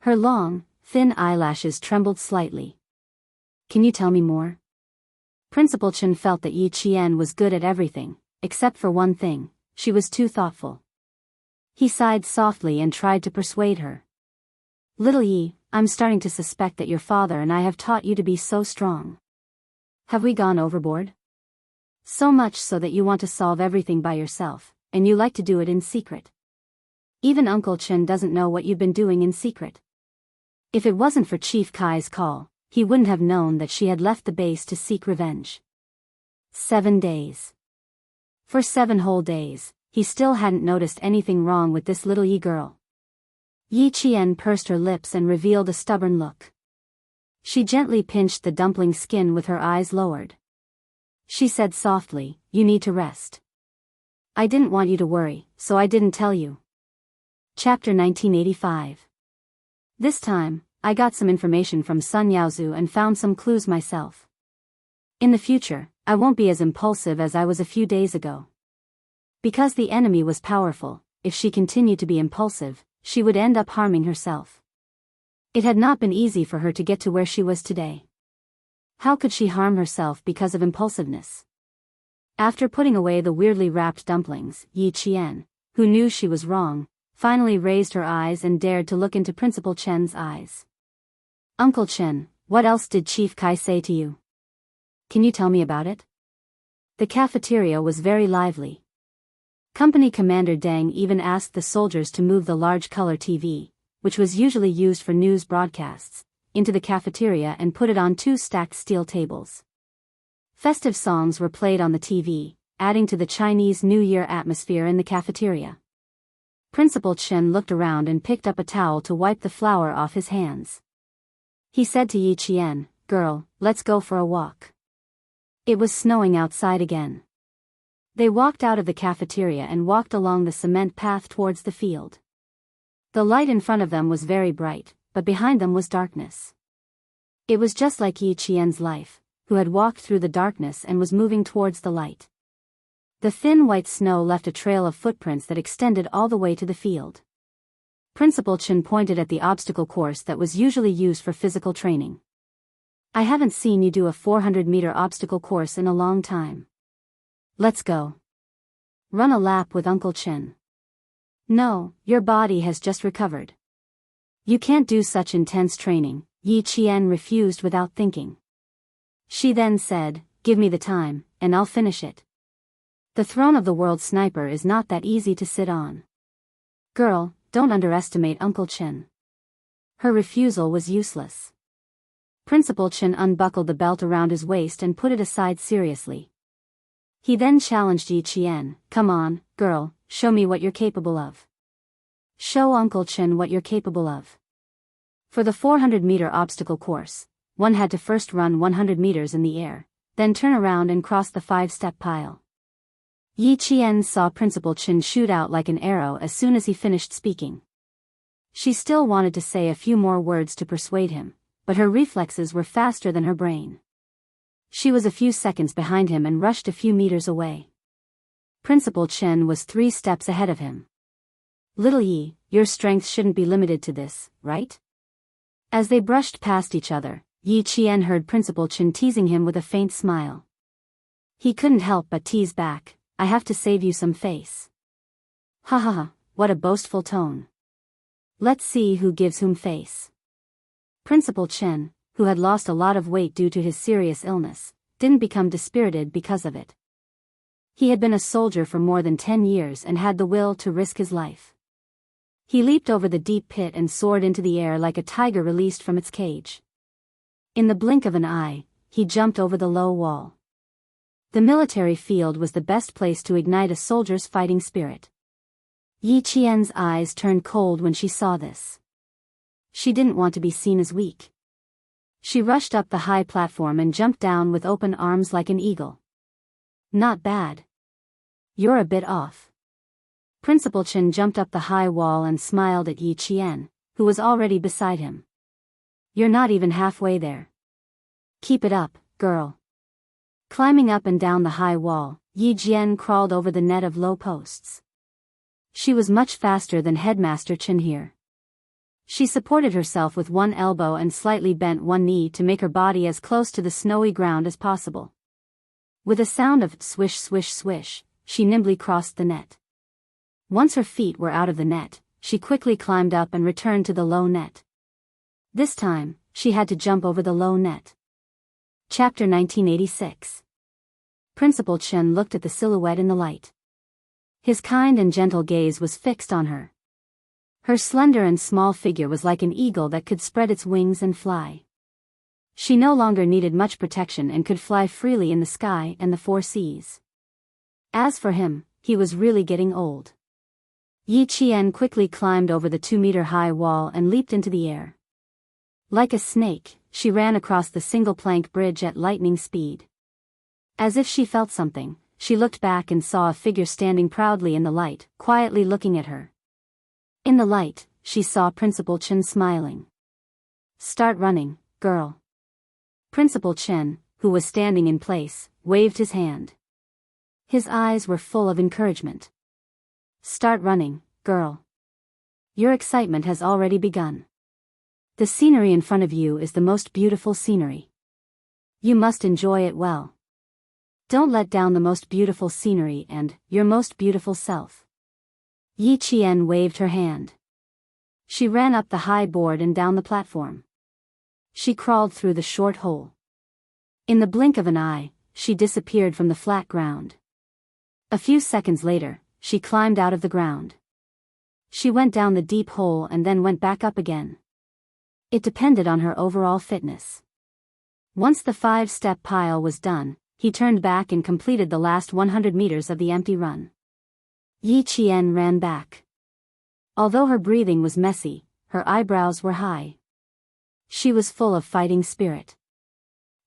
Her long, thin eyelashes trembled slightly. "Can you tell me more?" Principal Chen felt that Yi Qian was good at everything, except for one thing: she was too thoughtful. He sighed softly and tried to persuade her. "Little Yi, I'm starting to suspect that your father and I have taught you to be so strong. Have we gone overboard? So much so that you want to solve everything by yourself, and you like to do it in secret. Even Uncle Chen doesn't know what you've been doing in secret. If it wasn't for Chief Kai's call, he wouldn't have known that she had left the base to seek revenge." 7 days. For 7 whole days, he still hadn't noticed anything wrong with this little Yi girl. Yi Qian pursed her lips and revealed a stubborn look. She gently pinched the dumpling skin with her eyes lowered. She said softly, "You need to rest. I didn't want you to worry, so I didn't tell you." Chapter 1985. This time, I got some information from Sun Yaozu and found some clues myself. In the future, I won't be as impulsive as I was a few days ago. Because the enemy was powerful, if she continued to be impulsive, she would end up harming herself. It had not been easy for her to get to where she was today. How could she harm herself because of impulsiveness? After putting away the weirdly wrapped dumplings, Yi Qian, who knew she was wrong, finally raised her eyes and dared to look into Principal Chen's eyes. "Uncle Chen, what else did Chief Kai say to you? Can you tell me about it?" The cafeteria was very lively. Company Commander Deng even asked the soldiers to move the large color TV, which was usually used for news broadcasts, into the cafeteria and put it on 2 stacked steel tables. Festive songs were played on the TV, adding to the Chinese New Year atmosphere in the cafeteria. Principal Chen looked around and picked up a towel to wipe the flour off his hands. He said to Yi Qian, "Girl, let's go for a walk." It was snowing outside again. They walked out of the cafeteria and walked along the cement path towards the field. The light in front of them was very bright, but behind them was darkness. It was just like Yi Qian's life, who had walked through the darkness and was moving towards the light. The thin white snow left a trail of footprints that extended all the way to the field. Principal Chen pointed at the obstacle course that was usually used for physical training. "I haven't seen you do a 400-meter obstacle course in a long time. Let's go. Run a lap with Uncle Chen." "No, your body has just recovered. You can't do such intense training," Yi Qian refused without thinking. She then said, "Give me the time, and I'll finish it. The throne of the world sniper is not that easy to sit on. Girl, don't underestimate Uncle Chen." Her refusal was useless. Principal Chen unbuckled the belt around his waist and put it aside seriously. He then challenged Yi Qian, "Come on, girl, show me what you're capable of. Show Uncle Chen what you're capable of." For the 400-meter obstacle course, one had to first run 100 meters in the air, then turn around and cross the 5-step pile. Yi Qian saw Principal Chen shoot out like an arrow as soon as he finished speaking. She still wanted to say a few more words to persuade him, but her reflexes were faster than her brain. She was a few seconds behind him and rushed a few meters away. Principal Chen was 3 steps ahead of him. "Little Yi, your strength shouldn't be limited to this, right?" As they brushed past each other, Yi Qian heard Principal Chen teasing him with a faint smile. He couldn't help but tease back, "I have to save you some face." Ha ha ha, what a boastful tone. Let's see who gives whom face. Principal Chen, who had lost a lot of weight due to his serious illness, didn't become dispirited because of it. He had been a soldier for more than 10 years and had the will to risk his life. He leaped over the deep pit and soared into the air like a tiger released from its cage. In the blink of an eye, he jumped over the low wall. The military field was the best place to ignite a soldier's fighting spirit. Yi Qian's eyes turned cold when she saw this. She didn't want to be seen as weak. She rushed up the high platform and jumped down with open arms like an eagle. "Not bad. You're a bit off." Principal Chen jumped up the high wall and smiled at Yi Qian, who was already beside him. "You're not even halfway there. Keep it up, girl." Climbing up and down the high wall, Yi Jian crawled over the net of low posts. She was much faster than Headmaster Chen here. She supported herself with one elbow and slightly bent one knee to make her body as close to the snowy ground as possible. With a sound of swish swish swish, she nimbly crossed the net. Once her feet were out of the net, she quickly climbed up and returned to the low net. This time, she had to jump over the low net. Chapter 1986. Principal Chen looked at the silhouette in the light. His kind and gentle gaze was fixed on her. Her slender and small figure was like an eagle that could spread its wings and fly. She no longer needed much protection and could fly freely in the sky and the 4 seas. As for him, he was really getting old. Yi Qian quickly climbed over the 2-meter-high wall and leaped into the air. Like a snake, she ran across the single-plank bridge at lightning speed. As if she felt something, she looked back and saw a figure standing proudly in the light, quietly looking at her. In the light, she saw Principal Chen smiling. "Start running, girl." Principal Chen, who was standing in place, waved his hand. His eyes were full of encouragement. "Start running, girl. Your excitement has already begun. The scenery in front of you is the most beautiful scenery. You must enjoy it well. Don't let down the most beautiful scenery and your most beautiful self." Yi Qian waved her hand. She ran up the high board and down the platform. She crawled through the short hole. In the blink of an eye, she disappeared from the flat ground. A few seconds later, she climbed out of the ground. She went down the deep hole and then went back up again. It depended on her overall fitness. Once the 5-step pile was done, he turned back and completed the last 100 meters of the empty run. Yi Qian ran back. Although her breathing was messy, her eyebrows were high. She was full of fighting spirit.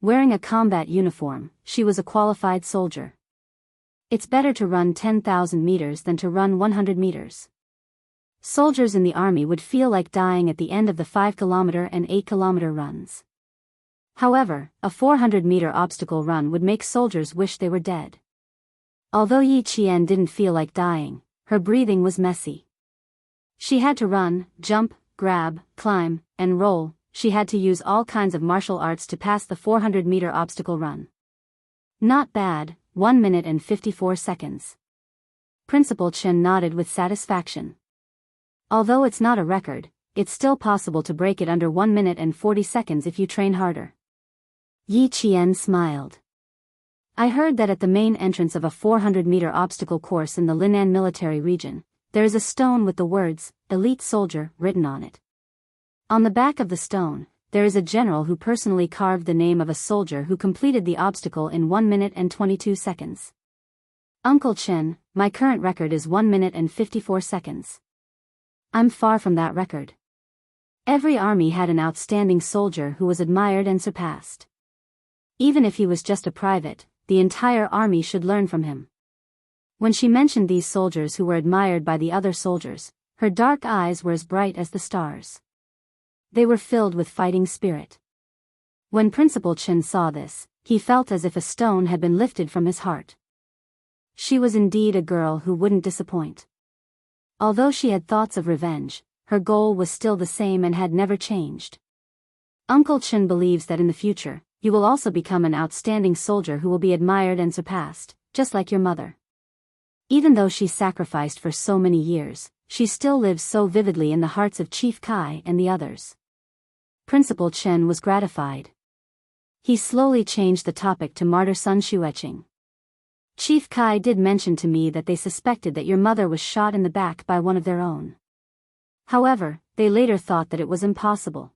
Wearing a combat uniform, she was a qualified soldier. It's better to run 10,000 meters than to run 100 meters. Soldiers in the army would feel like dying at the end of the 5-kilometer and 8-kilometer runs. However, a 400-meter obstacle run would make soldiers wish they were dead. Although Yi Qian didn't feel like dying, her breathing was messy. She had to run, jump, grab, climb, and roll. She had to use all kinds of martial arts to pass the 400-meter obstacle run. Not bad, 1 minute and 54 seconds. Principal Chen nodded with satisfaction. Although it's not a record, it's still possible to break it under 1 minute and 40 seconds if you train harder. Yi Qian smiled. "I heard that at the main entrance of a 400-meter obstacle course in the Linan military region, there is a stone with the words, 'Elite Soldier,' written on it. On the back of the stone, there is a general who personally carved the name of a soldier who completed the obstacle in 1 minute and 22 seconds. Uncle Chen, my current record is 1 minute and 54 seconds. I'm far from that record. Every army had an outstanding soldier who was admired and surpassed. Even if he was just a private, the entire army should learn from him." When she mentioned these soldiers who were admired by the other soldiers, Her dark eyes were as bright as the stars. They were filled with fighting spirit. When Principal Chen saw this, he felt as if a stone had been lifted from his heart. She was indeed a girl who wouldn't disappoint. Although she had thoughts of revenge, her goal was still the same and had never changed. Uncle Chen believes that in the future, you will also become an outstanding soldier who will be admired and surpassed, just like your mother. Even though she sacrificed for so many years, she still lives so vividly in the hearts of Chief Kai and the others. Principal Chen was gratified. He slowly changed the topic to martyr Sun Xueqing. Chief Kai did mention to me that they suspected that your mother was shot in the back by one of their own. However, they later thought that it was impossible.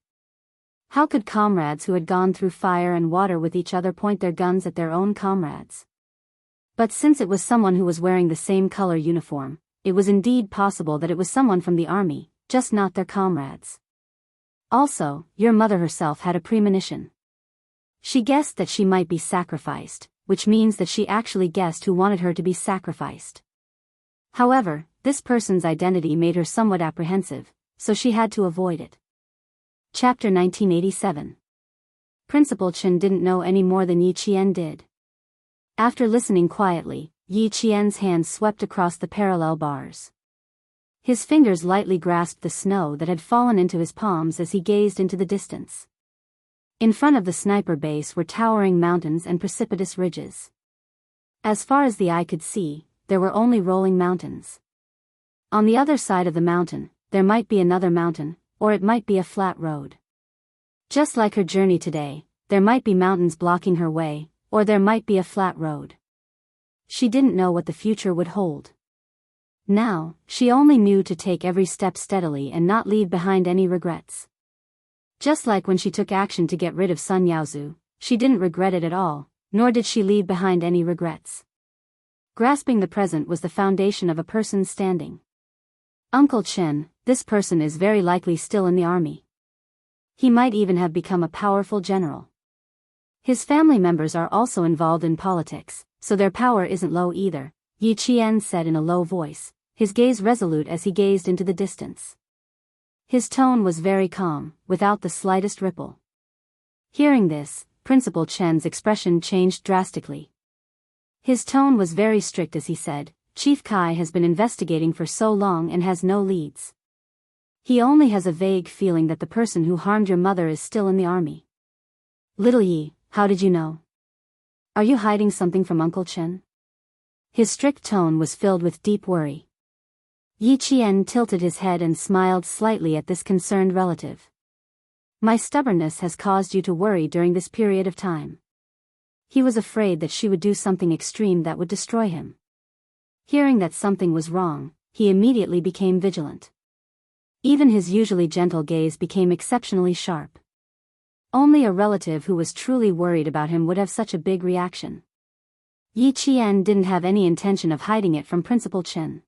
How could comrades who had gone through fire and water with each other point their guns at their own comrades? But since it was someone who was wearing the same color uniform, it was indeed possible that it was someone from the army, just not their comrades. Also, your mother herself had a premonition. She guessed that she might be sacrificed, which means that she actually guessed who wanted her to be sacrificed. However, this person's identity made her somewhat apprehensive, so she had to avoid it. Chapter 1987. Principal Chen didn't know any more than Yi Qian did. After listening quietly, Yi Qian's hands swept across the parallel bars. His fingers lightly grasped the snow that had fallen into his palms as he gazed into the distance. In front of the sniper base were towering mountains and precipitous ridges. As far as the eye could see, there were only rolling mountains. On the other side of the mountain, there might be another mountain, or it might be a flat road. Just like her journey today, there might be mountains blocking her way, or there might be a flat road. She didn't know what the future would hold. Now, she only knew to take every step steadily and not leave behind any regrets. Just like when she took action to get rid of Sun Yaozu, she didn't regret it at all, nor did she leave behind any regrets. Grasping the present was the foundation of a person standing. Uncle Chen, this person is very likely still in the army. He might even have become a powerful general. His family members are also involved in politics, so their power isn't low either, Yi Qian said in a low voice, his gaze resolute as he gazed into the distance. His tone was very calm, without the slightest ripple. Hearing this, Principal Chen's expression changed drastically. His tone was very strict as he said, Chief Kai has been investigating for so long and has no leads. He only has a vague feeling that the person who harmed your mother is still in the army. Little Yi, how did you know? Are you hiding something from Uncle Chen? His strict tone was filled with deep worry. Yi Qian tilted his head and smiled slightly at this concerned relative. My stubbornness has caused you to worry during this period of time. He was afraid that she would do something extreme that would destroy him. Hearing that something was wrong, he immediately became vigilant. Even his usually gentle gaze became exceptionally sharp. Only a relative who was truly worried about him would have such a big reaction. Yi Qian didn't have any intention of hiding it from Principal Chen.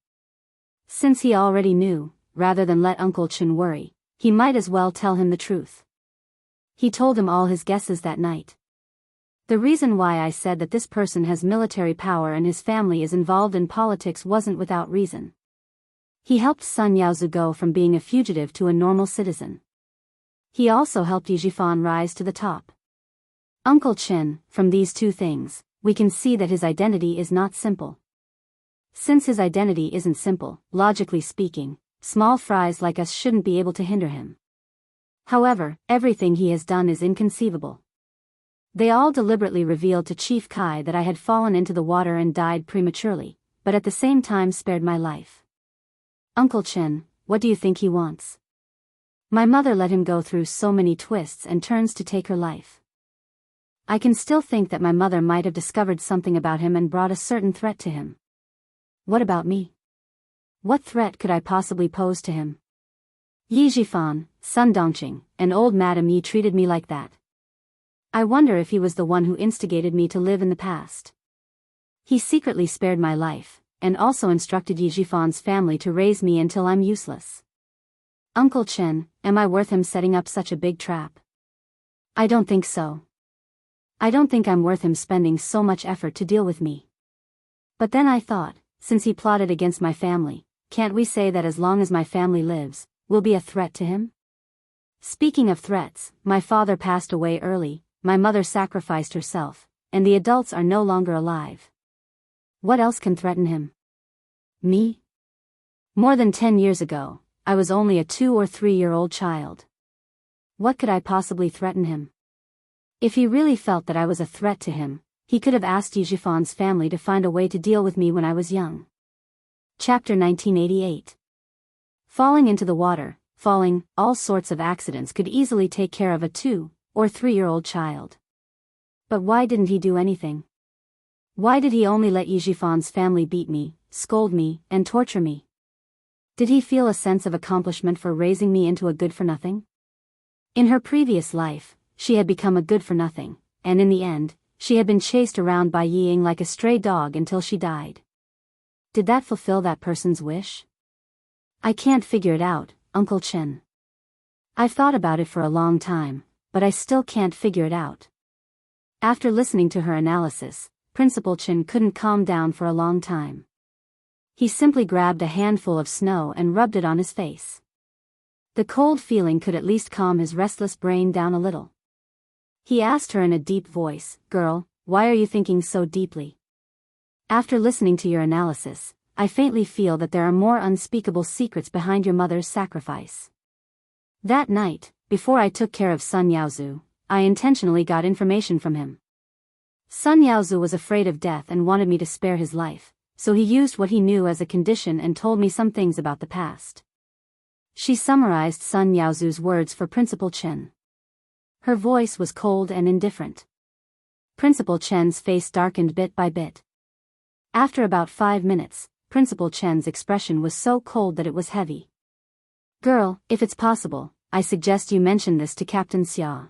Since he already knew, rather than let Uncle Chen worry, he might as well tell him the truth. He told him all his guesses that night. The reason why I said that this person has military power and his family is involved in politics wasn't without reason. He helped Sun Yaozu go from being a fugitive to a normal citizen. He also helped Yijifan rise to the top. Uncle Chen, from these two things, we can see that his identity is not simple. Since his identity isn't simple, logically speaking, small fries like us shouldn't be able to hinder him. However, everything he has done is inconceivable. They all deliberately revealed to Chief Kai that I had fallen into the water and died prematurely, but at the same time spared my life. Uncle Chen, what do you think he wants? My mother let him go through so many twists and turns to take her life. I can still think that my mother might have discovered something about him and brought a certain threat to him. What about me? What threat could I possibly pose to him? Yi Jifan, Sun Dongqing, and old Madame Yi treated me like that. I wonder if he was the one who instigated me to live in the past. He secretly spared my life, and also instructed Yi Jifan's family to raise me until I'm useless. Uncle Chen, am I worth him setting up such a big trap? I don't think so. I don't think I'm worth him spending so much effort to deal with me. But then I thought, since he plotted against my family, can't we say that as long as my family lives, we'll be a threat to him? Speaking of threats, my father passed away early, my mother sacrificed herself, and the adults are no longer alive. What else can threaten him? Me? More than 10 years ago, I was only a 2 or 3-year-old child. What could I possibly threaten him? If he really felt that I was a threat to him, he could have asked Yijifan's family to find a way to deal with me when I was young. Chapter 1988. Falling into the water, all sorts of accidents could easily take care of a 2 or 3-year-old child. But why didn't he do anything? Why did he only let Yijifan's family beat me, scold me, and torture me? Did he feel a sense of accomplishment for raising me into a good-for-nothing? In her previous life, she had become a good-for-nothing, and in the end, she had been chased around by Ying like a stray dog until she died. Did that fulfill that person's wish? I can't figure it out, Uncle Chen. I've thought about it for a long time, but I still can't figure it out. After listening to her analysis, Principal Chen couldn't calm down for a long time. He simply grabbed a handful of snow and rubbed it on his face. The cold feeling could at least calm his restless brain down a little. He asked her in a deep voice, "Girl, why are you thinking so deeply? After listening to your analysis, I faintly feel that there are more unspeakable secrets behind your mother's sacrifice. That night, before I took care of Sun Yaozu, I intentionally got information from him. Sun Yaozu was afraid of death and wanted me to spare his life, so he used what he knew as a condition and told me some things about the past." She summarized Sun Yaozu's words for Principal Chen. Her voice was cold and indifferent. Principal Chen's face darkened bit by bit. After about 5 minutes, Principal Chen's expression was so cold that it was heavy. "Girl, if it's possible, I suggest you mention this to Captain Xia.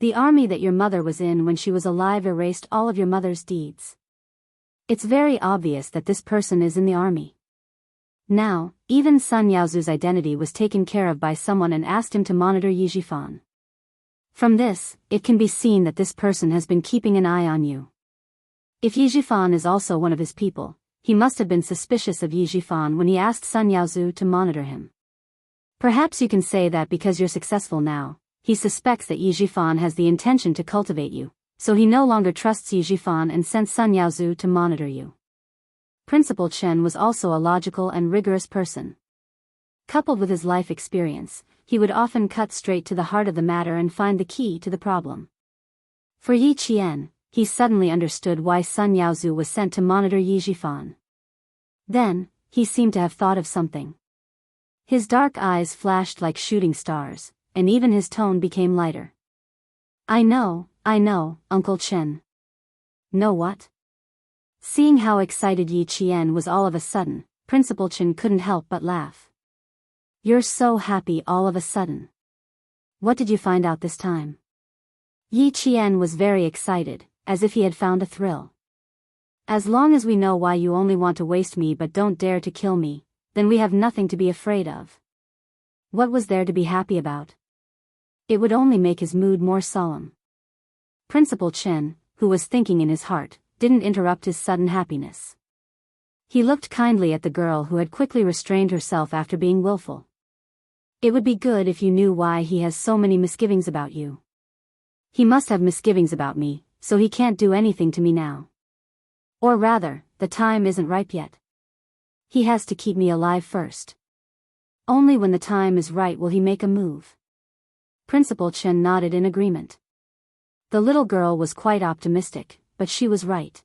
The army that your mother was in when she was alive erased all of your mother's deeds. It's very obvious that this person is in the army. Now, even Sun Yaozu's identity was taken care of by someone and asked him to monitor Yijifan. From this, it can be seen that this person has been keeping an eye on you. If Yijifan is also one of his people, he must have been suspicious of Yijifan when he asked Sun Yaozu to monitor him. Perhaps you can say that because you're successful now, he suspects that Yijifan has the intention to cultivate you, so he no longer trusts Yijifan and sent Sun Yaozu to monitor you." Principal Chen was also a logical and rigorous person. Coupled with his life experience, he would often cut straight to the heart of the matter and find the key to the problem. For Yi Qian, he suddenly understood why Sun Yaozu was sent to monitor Yijifan. Then, he seemed to have thought of something. His dark eyes flashed like shooting stars, and even his tone became lighter. I know, Uncle Chen." "Know what?" Seeing how excited Yi Qian was all of a sudden, Principal Chen couldn't help but laugh. "You're so happy all of a sudden. What did you find out this time?" Yi Qian was very excited, as if he had found a thrill. "As long as we know why you only want to waste me but don't dare to kill me, then we have nothing to be afraid of." What was there to be happy about? It would only make his mood more solemn. Principal Chen, who was thinking in his heart, didn't interrupt his sudden happiness. He looked kindly at the girl who had quickly restrained herself after being willful. "It would be good if you knew why he has so many misgivings about you. He must have misgivings about me, so he can't do anything to me now. Or rather, the time isn't ripe yet. He has to keep me alive first. Only when the time is right will he make a move." Principal Chen nodded in agreement. The little girl was quite optimistic, but she was right.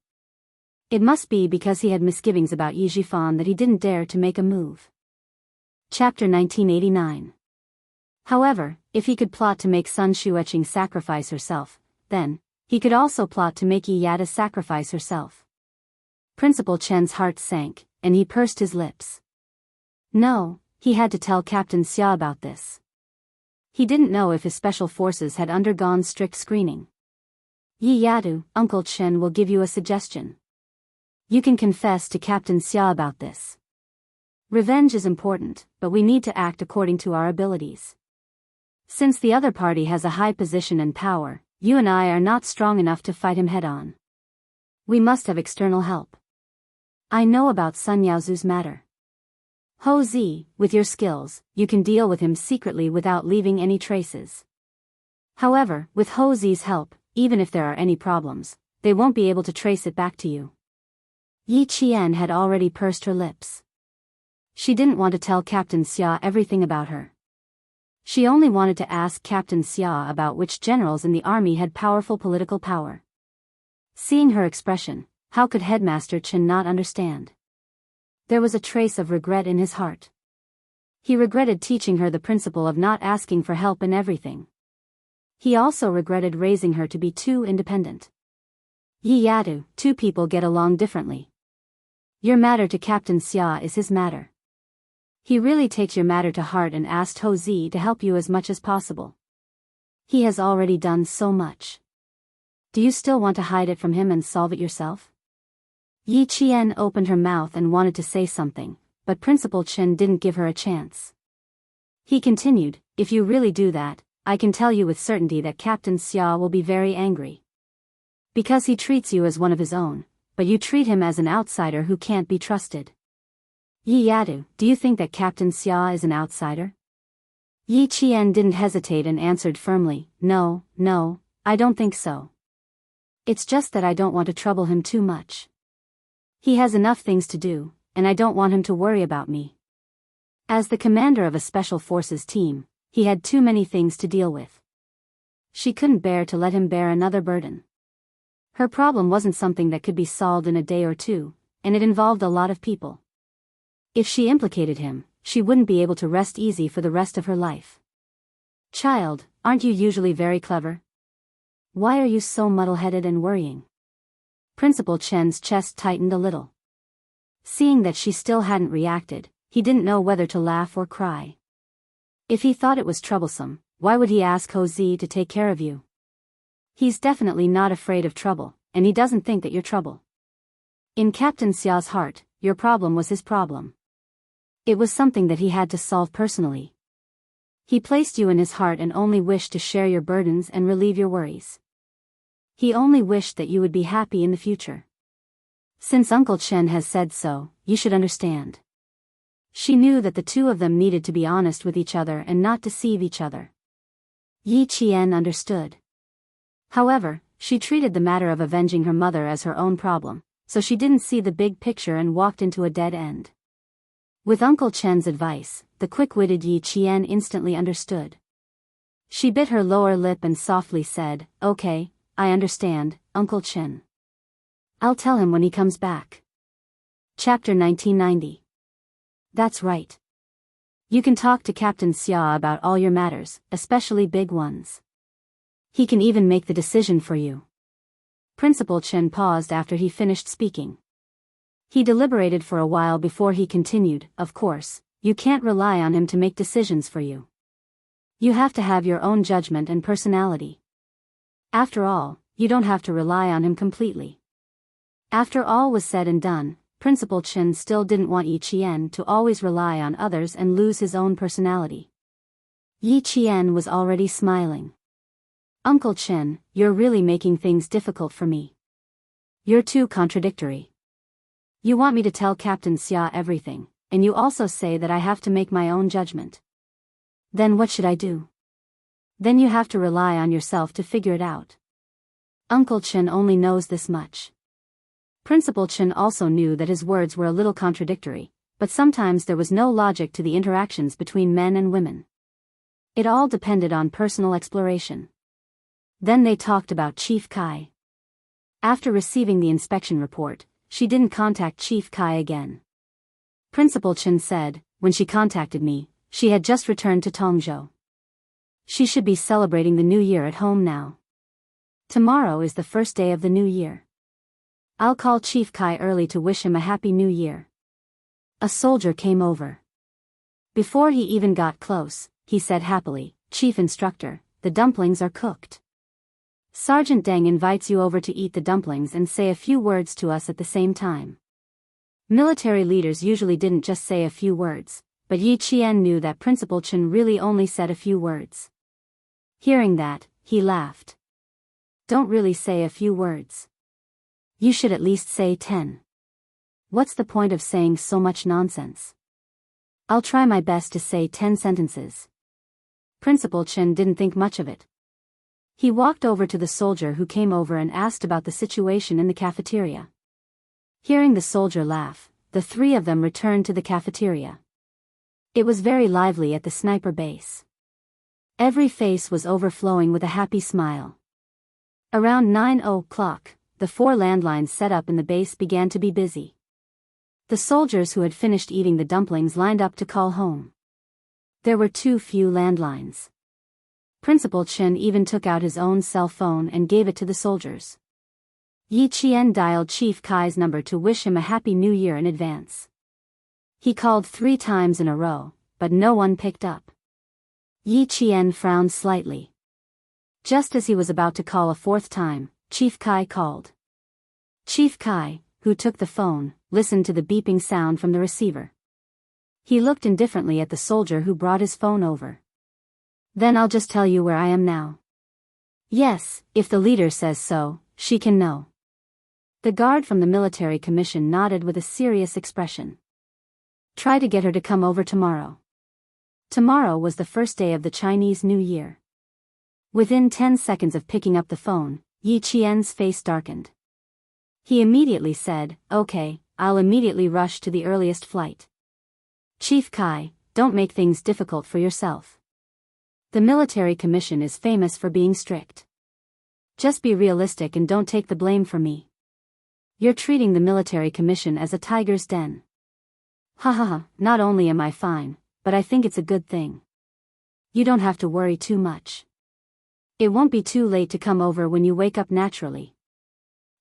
It must be because he had misgivings about Yijifan that he didn't dare to make a move. Chapter 1989. However, if he could plot to make Sun Xueqing sacrifice herself, then, he could also plot to make Yi Yada sacrifice herself. Principal Chen's heart sank, and he pursed his lips. No, he had to tell Captain Xia about this. He didn't know if his special forces had undergone strict screening. "Yi Yadu, Uncle Chen will give you a suggestion. You can confess to Captain Xia about this. Revenge is important, but we need to act according to our abilities. Since the other party has a high position and power, you and I are not strong enough to fight him head-on. We must have external help. I know about Sun Yaozu's matter. Ho Zi, with your skills, you can deal with him secretly without leaving any traces. However, with Ho Zi's help, even if there are any problems, they won't be able to trace it back to you. Yi Qian had already pursed her lips. She didn't want to tell Captain Xia everything about her. She only wanted to ask Captain Xia about which generals in the army had powerful political power. Seeing her expression, how could Headmaster Chen not understand? There was a trace of regret in his heart. He regretted teaching her the principle of not asking for help in everything. He also regretted raising her to be too independent. Yi Yadu, two people get along differently. Your matter to Captain Xia is his matter. He really takes your matter to heart and asked Ho Zi to help you as much as possible. He has already done so much. Do you still want to hide it from him and solve it yourself? Yi Qian opened her mouth and wanted to say something, but Principal Chen didn't give her a chance. He continued, if you really do that, I can tell you with certainty that Captain Xia will be very angry. Because he treats you as one of his own, but you treat him as an outsider who can't be trusted. Yi Yadu, do you think that Captain Xia is an outsider? Yi Qian didn't hesitate and answered firmly, no, I don't think so. It's just that I don't want to trouble him too much. He has enough things to do, and I don't want him to worry about me. As the commander of a special forces team, he had too many things to deal with. She couldn't bear to let him bear another burden. Her problem wasn't something that could be solved in a day or two, and it involved a lot of people. If she implicated him, she wouldn't be able to rest easy for the rest of her life. Child, aren't you usually very clever? Why are you so muddle-headed and worrying? Principal Chen's chest tightened a little. Seeing that she still hadn't reacted, he didn't know whether to laugh or cry. If he thought it was troublesome, why would he ask Ho Zi to take care of you? He's definitely not afraid of trouble, and he doesn't think that you're trouble. In Captain Xia's heart, your problem was his problem. It was something that he had to solve personally. He placed you in his heart and only wished to share your burdens and relieve your worries. He only wished that you would be happy in the future. Since Uncle Chen has said so, you should understand. She knew that the two of them needed to be honest with each other and not deceive each other. Yi Qian understood. However, she treated the matter of avenging her mother as her own problem, so she didn't see the big picture and walked into a dead end. With Uncle Chen's advice, the quick-witted Yi Qian instantly understood. She bit her lower lip and softly said, okay, I understand, Uncle Chen. I'll tell him when he comes back. Chapter 1990. That's right. You can talk to Captain Xia about all your matters, especially big ones. He can even make the decision for you. Principal Chen paused after he finished speaking. He deliberated for a while before he continued, of course, you can't rely on him to make decisions for you. You have to have your own judgment and personality. After all, you don't have to rely on him completely. After all was said and done, Principal Chen still didn't want Yi Qian to always rely on others and lose his own personality. Yi Qian was already smiling. Uncle Chen, you're really making things difficult for me. You're too contradictory. You want me to tell Captain Xia everything, and you also say that I have to make my own judgment. Then what should I do? Then you have to rely on yourself to figure it out. Uncle Chen only knows this much. Principal Chen also knew that his words were a little contradictory, but sometimes there was no logic to the interactions between men and women. It all depended on personal exploration. Then they talked about Chief Kai. After receiving the inspection report, she didn't contact Chief Kai again. Principal Chen said, when she contacted me, she had just returned to Tongzhou. She should be celebrating the new year at home now. Tomorrow is the first day of the new year. I'll call Chief Kai early to wish him a happy new year. A soldier came over. Before he even got close, he said happily, Chief Instructor, the dumplings are cooked. Sergeant Deng invites you over to eat the dumplings and say a few words to us at the same time. Military leaders usually didn't just say a few words, but Yi Qian knew that Principal Chen really only said a few words. Hearing that, he laughed. Don't really say a few words. You should at least say 10. What's the point of saying so much nonsense? I'll try my best to say 10 sentences. Principal Chen didn't think much of it. He walked over to the soldier who came over and asked about the situation in the cafeteria. Hearing the soldier laugh, the three of them returned to the cafeteria. It was very lively at the sniper base. Every face was overflowing with a happy smile. Around 9 o'clock, the 4 landlines set up in the base began to be busy. The soldiers who had finished eating the dumplings lined up to call home. There were too few landlines. Principal Chen even took out his own cell phone and gave it to the soldiers. Yi Qian dialed Chief Kai's number to wish him a happy new year in advance. He called 3 times in a row, but no one picked up. Yi Qian frowned slightly. Just as he was about to call a 4th time, Chief Kai called. Chief Kai, who took the phone, listened to the beeping sound from the receiver. He looked indifferently at the soldier who brought his phone over. Then I'll just tell you where I am now. Yes, if the leader says so, she can know. The guard from the military commission nodded with a serious expression. Try to get her to come over tomorrow. Tomorrow was the first day of the Chinese New Year. Within 10 seconds of picking up the phone, Yi Qian's face darkened. He immediately said, "Okay, I'll immediately rush to the earliest flight." Chief Kai, don't make things difficult for yourself. The military commission is famous for being strict. Just be realistic and don't take the blame for me. You're treating the military commission as a tiger's den. Ha ha ha, not only am I fine, but I think it's a good thing. You don't have to worry too much. It won't be too late to come over when you wake up naturally.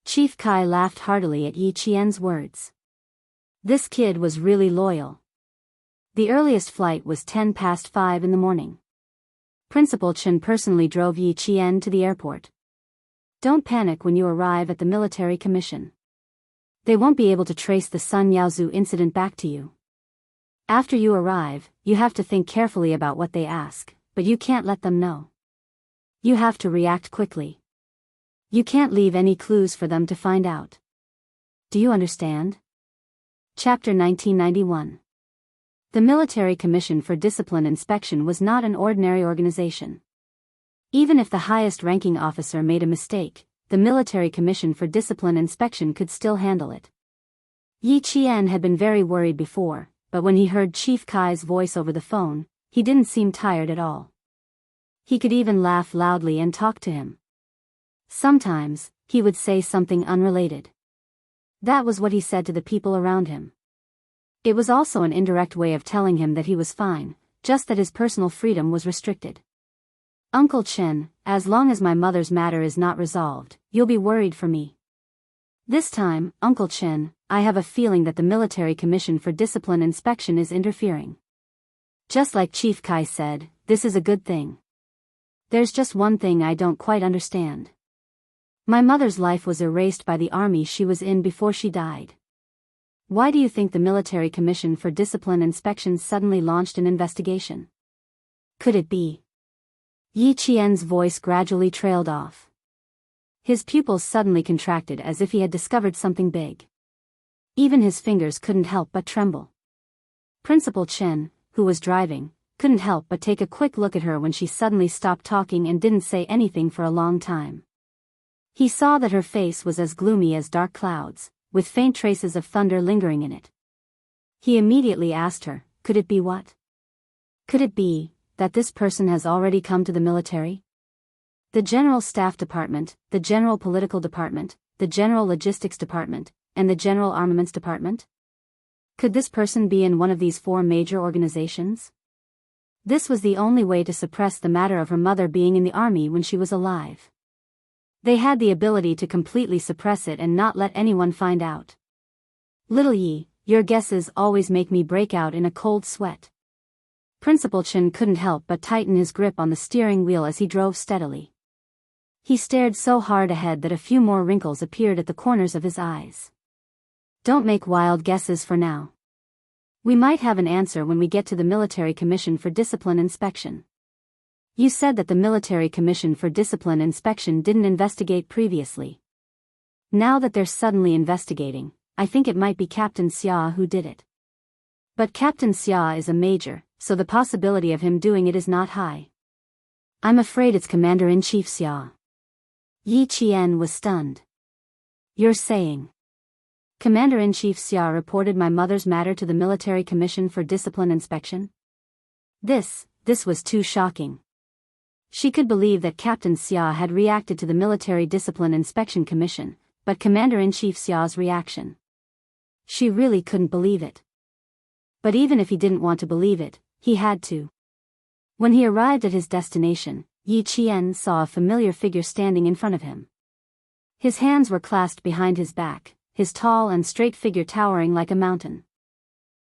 Chief Kai laughed heartily at Yi Qian's words. This kid was really loyal. The earliest flight was 5:10 in the morning. Principal Chen personally drove Yi Qian to the airport. Don't panic when you arrive at the military commission. They won't be able to trace the Sun Yaozu incident back to you. After you arrive, you have to think carefully about what they ask, but you can't let them know. You have to react quickly. You can't leave any clues for them to find out. Do you understand? Chapter 1991. The Military Commission for Discipline Inspection was not an ordinary organization. Even if the highest-ranking officer made a mistake, the Military Commission for Discipline Inspection could still handle it. Yi Qian had been very worried before, but when he heard Chief Kai's voice over the phone, he didn't seem tired at all. He could even laugh loudly and talk to him. Sometimes, he would say something unrelated. That was what he said to the people around him. It was also an indirect way of telling him that he was fine, just that his personal freedom was restricted. Uncle Chen, as long as my mother's matter is not resolved, you'll be worried for me. This time, Uncle Chen, I have a feeling that the Military Commission for Discipline Inspection is interfering. Just like Chief Kai said, this is a good thing. There's just one thing I don't quite understand. My mother's life was erased by the army she was in before she died. Why do you think the Military Commission for Discipline Inspection suddenly launched an investigation? Could it be? Yi Qian's voice gradually trailed off. His pupils suddenly contracted as if he had discovered something big. Even his fingers couldn't help but tremble. Principal Chen, who was driving, couldn't help but take a quick look at her when she suddenly stopped talking and didn't say anything for a long time. He saw that her face was as gloomy as dark clouds, with faint traces of thunder lingering in it. He immediately asked her, could it be what? Could it be that this person has already come to the military? The General Staff Department, the General Political Department, the General Logistics Department, and the General Armaments Department? Could this person be in one of these 4 major organizations? This was the only way to suppress the matter of her mother being in the army when she was alive. They had the ability to completely suppress it and not let anyone find out. Little Yi, your guesses always make me break out in a cold sweat. Principal Chen couldn't help but tighten his grip on the steering wheel as he drove steadily. He stared so hard ahead that a few more wrinkles appeared at the corners of his eyes. Don't make wild guesses for now. We might have an answer when we get to the Military Commission for Discipline Inspection. You said that the Military Commission for Discipline Inspection didn't investigate previously. Now that they're suddenly investigating, I think it might be Captain Xia who did it. But Captain Xia is a major, so the possibility of him doing it is not high. I'm afraid it's Commander-in-Chief Xia. Yi Qian was stunned. You're saying? Commander-in-Chief Xia reported my mother's matter to the Military Commission for Discipline Inspection? This was too shocking. She could believe that Captain Xia had reacted to the Military Discipline Inspection Commission, but Commander-in-Chief Xia's reaction. She really couldn't believe it. But even if he didn't want to believe it, he had to. When he arrived at his destination, Yi Qian saw a familiar figure standing in front of him. His hands were clasped behind his back, his tall and straight figure towering like a mountain.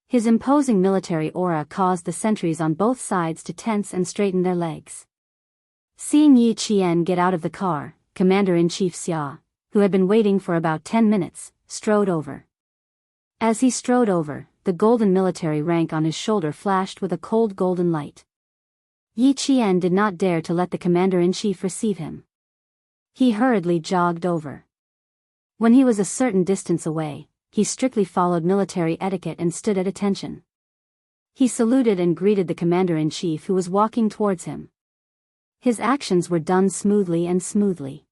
His imposing military aura caused the sentries on both sides to tense and straighten their legs. Seeing Yi Qian get out of the car, Commander-in-Chief Xia, who had been waiting for about 10 minutes, strode over. As he strode over, the golden military rank on his shoulder flashed with a cold golden light. Yi Qian did not dare to let the Commander-in-Chief receive him. He hurriedly jogged over. When he was a certain distance away, he strictly followed military etiquette and stood at attention. He saluted and greeted the Commander-in-Chief who was walking towards him. His actions were done smoothly and smoothly.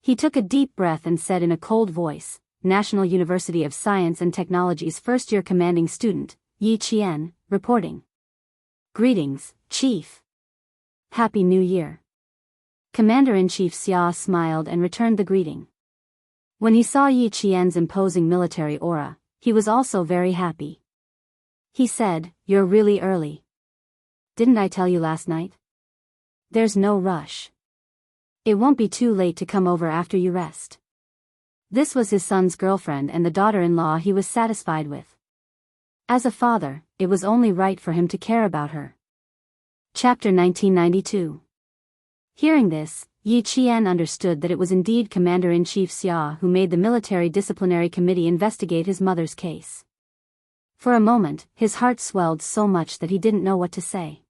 He took a deep breath and said in a cold voice, National University of Science and Technology's first-year commanding student, Yi Qian, reporting. Greetings, Chief. Happy New Year. Commander-in-Chief Xia smiled and returned the greeting. When he saw Yi Qian's imposing military aura, he was also very happy. He said, You're really early. Didn't I tell you last night? There's no rush. It won't be too late to come over after you rest. This was his son's girlfriend and the daughter-in-law he was satisfied with. As a father, it was only right for him to care about her. Chapter 1992. Hearing this, Yi Qian understood that it was indeed Commander-in-Chief Xia who made the Military Disciplinary Committee investigate his mother's case. For a moment, his heart swelled so much that he didn't know what to say.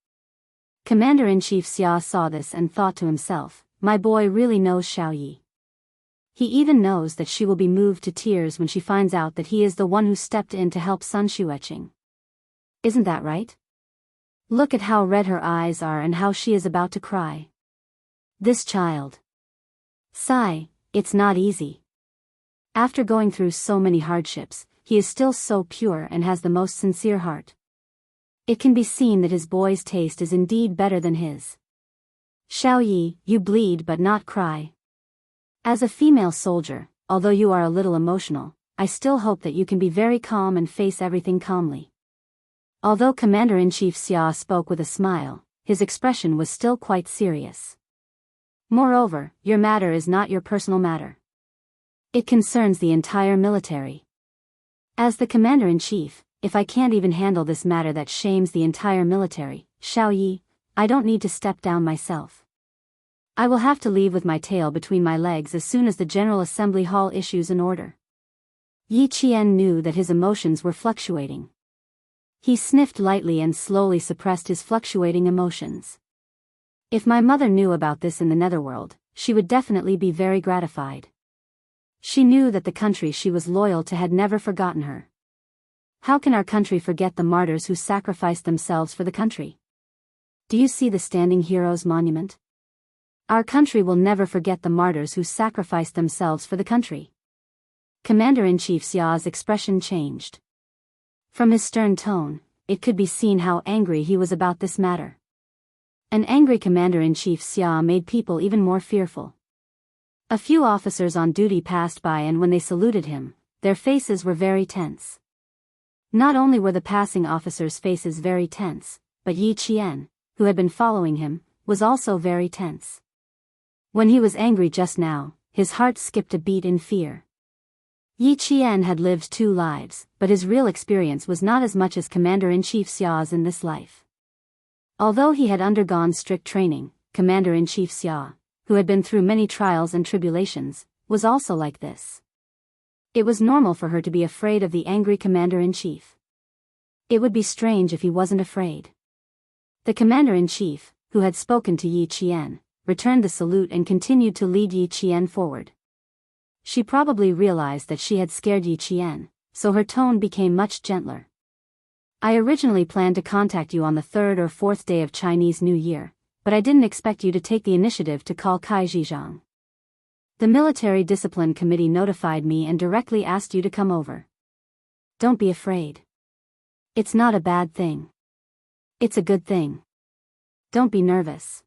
Commander-in-Chief Xia saw this and thought to himself, my boy really knows Xiao Yi. He even knows that she will be moved to tears when she finds out that he is the one who stepped in to help Sun Xueqing. Isn't that right? Look at how red her eyes are and how she is about to cry. This child. Sigh, it's not easy. After going through so many hardships, he is still so pure and has the most sincere heart. It can be seen that his boy's taste is indeed better than his. Xiao Yi, you bleed but not cry. As a female soldier, although you are a little emotional, I still hope that you can be very calm and face everything calmly. Although Commander-in-Chief Xia spoke with a smile, his expression was still quite serious. Moreover, your matter is not your personal matter. It concerns the entire military. As the Commander-in-Chief, if I can't even handle this matter that shames the entire military, Xiao Yi, I don't need to step down myself. I will have to leave with my tail between my legs as soon as the General Assembly Hall issues an order. Yi Qian knew that his emotions were fluctuating. He sniffed lightly and slowly suppressed his fluctuating emotions. If my mother knew about this in the netherworld, she would definitely be very gratified. She knew that the country she was loyal to had never forgotten her. How can our country forget the martyrs who sacrificed themselves for the country? Do you see the standing heroes monument? Our country will never forget the martyrs who sacrificed themselves for the country. Commander-in-Chief Xia's expression changed. From his stern tone, it could be seen how angry he was about this matter. An angry Commander-in-Chief Xia made people even more fearful. A few officers on duty passed by and when they saluted him, their faces were very tense. Not only were the passing officers' faces very tense, but Yi Qian, who had been following him, was also very tense. When he was angry just now, his heart skipped a beat in fear. Yi Qian had lived 2 lives, but his real experience was not as much as Commander-in-Chief Xia's in this life. Although he had undergone strict training, Commander-in-Chief Xia, who had been through many trials and tribulations, was also like this. It was normal for her to be afraid of the angry Commander-in-Chief. It would be strange if he wasn't afraid. The Commander-in-Chief, who had spoken to Yi Qian, returned the salute and continued to lead Yi Qian forward. She probably realized that she had scared Yi Qian, so her tone became much gentler. I originally planned to contact you on the third or fourth day of Chinese New Year, but I didn't expect you to take the initiative to call Kai Zhizhang. The Military Discipline Committee notified me and directly asked you to come over. Don't be afraid. It's not a bad thing. It's a good thing. Don't be nervous.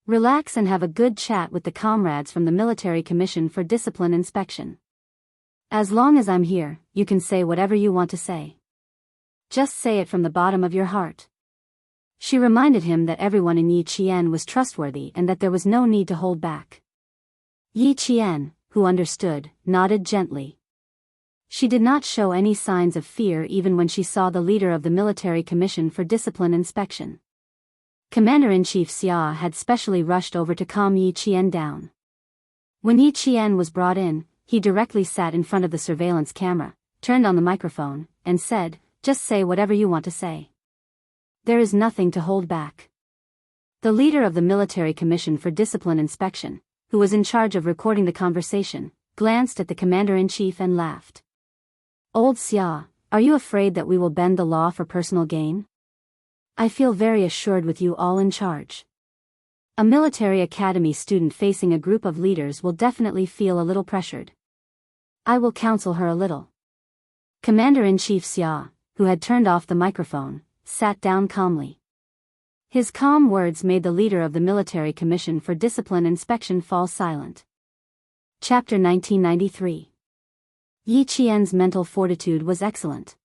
Relax and have a good chat with the comrades from the Military Commission for Discipline Inspection. As long as I'm here, you can say whatever you want to say. Just say it from the bottom of your heart. She reminded him that everyone in Yi Qian was trustworthy and that there was no need to hold back. Yi Qian, who understood, nodded gently. She did not show any signs of fear even when she saw the leader of the Military Commission for Discipline Inspection. Commander-in-Chief Xia had specially rushed over to calm Yi Qian down. When Yi Qian was brought in, he directly sat in front of the surveillance camera, turned on the microphone, and said, "Just say whatever you want to say. There is nothing to hold back." The leader of the Military Commission for Discipline Inspection, who was in charge of recording the conversation, glanced at the commander-in-chief and laughed. "Old Xia, are you afraid that we will bend the law for personal gain? I feel very assured with you all in charge. A military academy student facing a group of leaders will definitely feel a little pressured. I will counsel her a little." Commander-in-Chief Xia, who had turned off the microphone, sat down calmly. His calm words made the leader of the Military Commission for Discipline Inspection fall silent. Chapter 1993. Yi Qian's mental fortitude was excellent.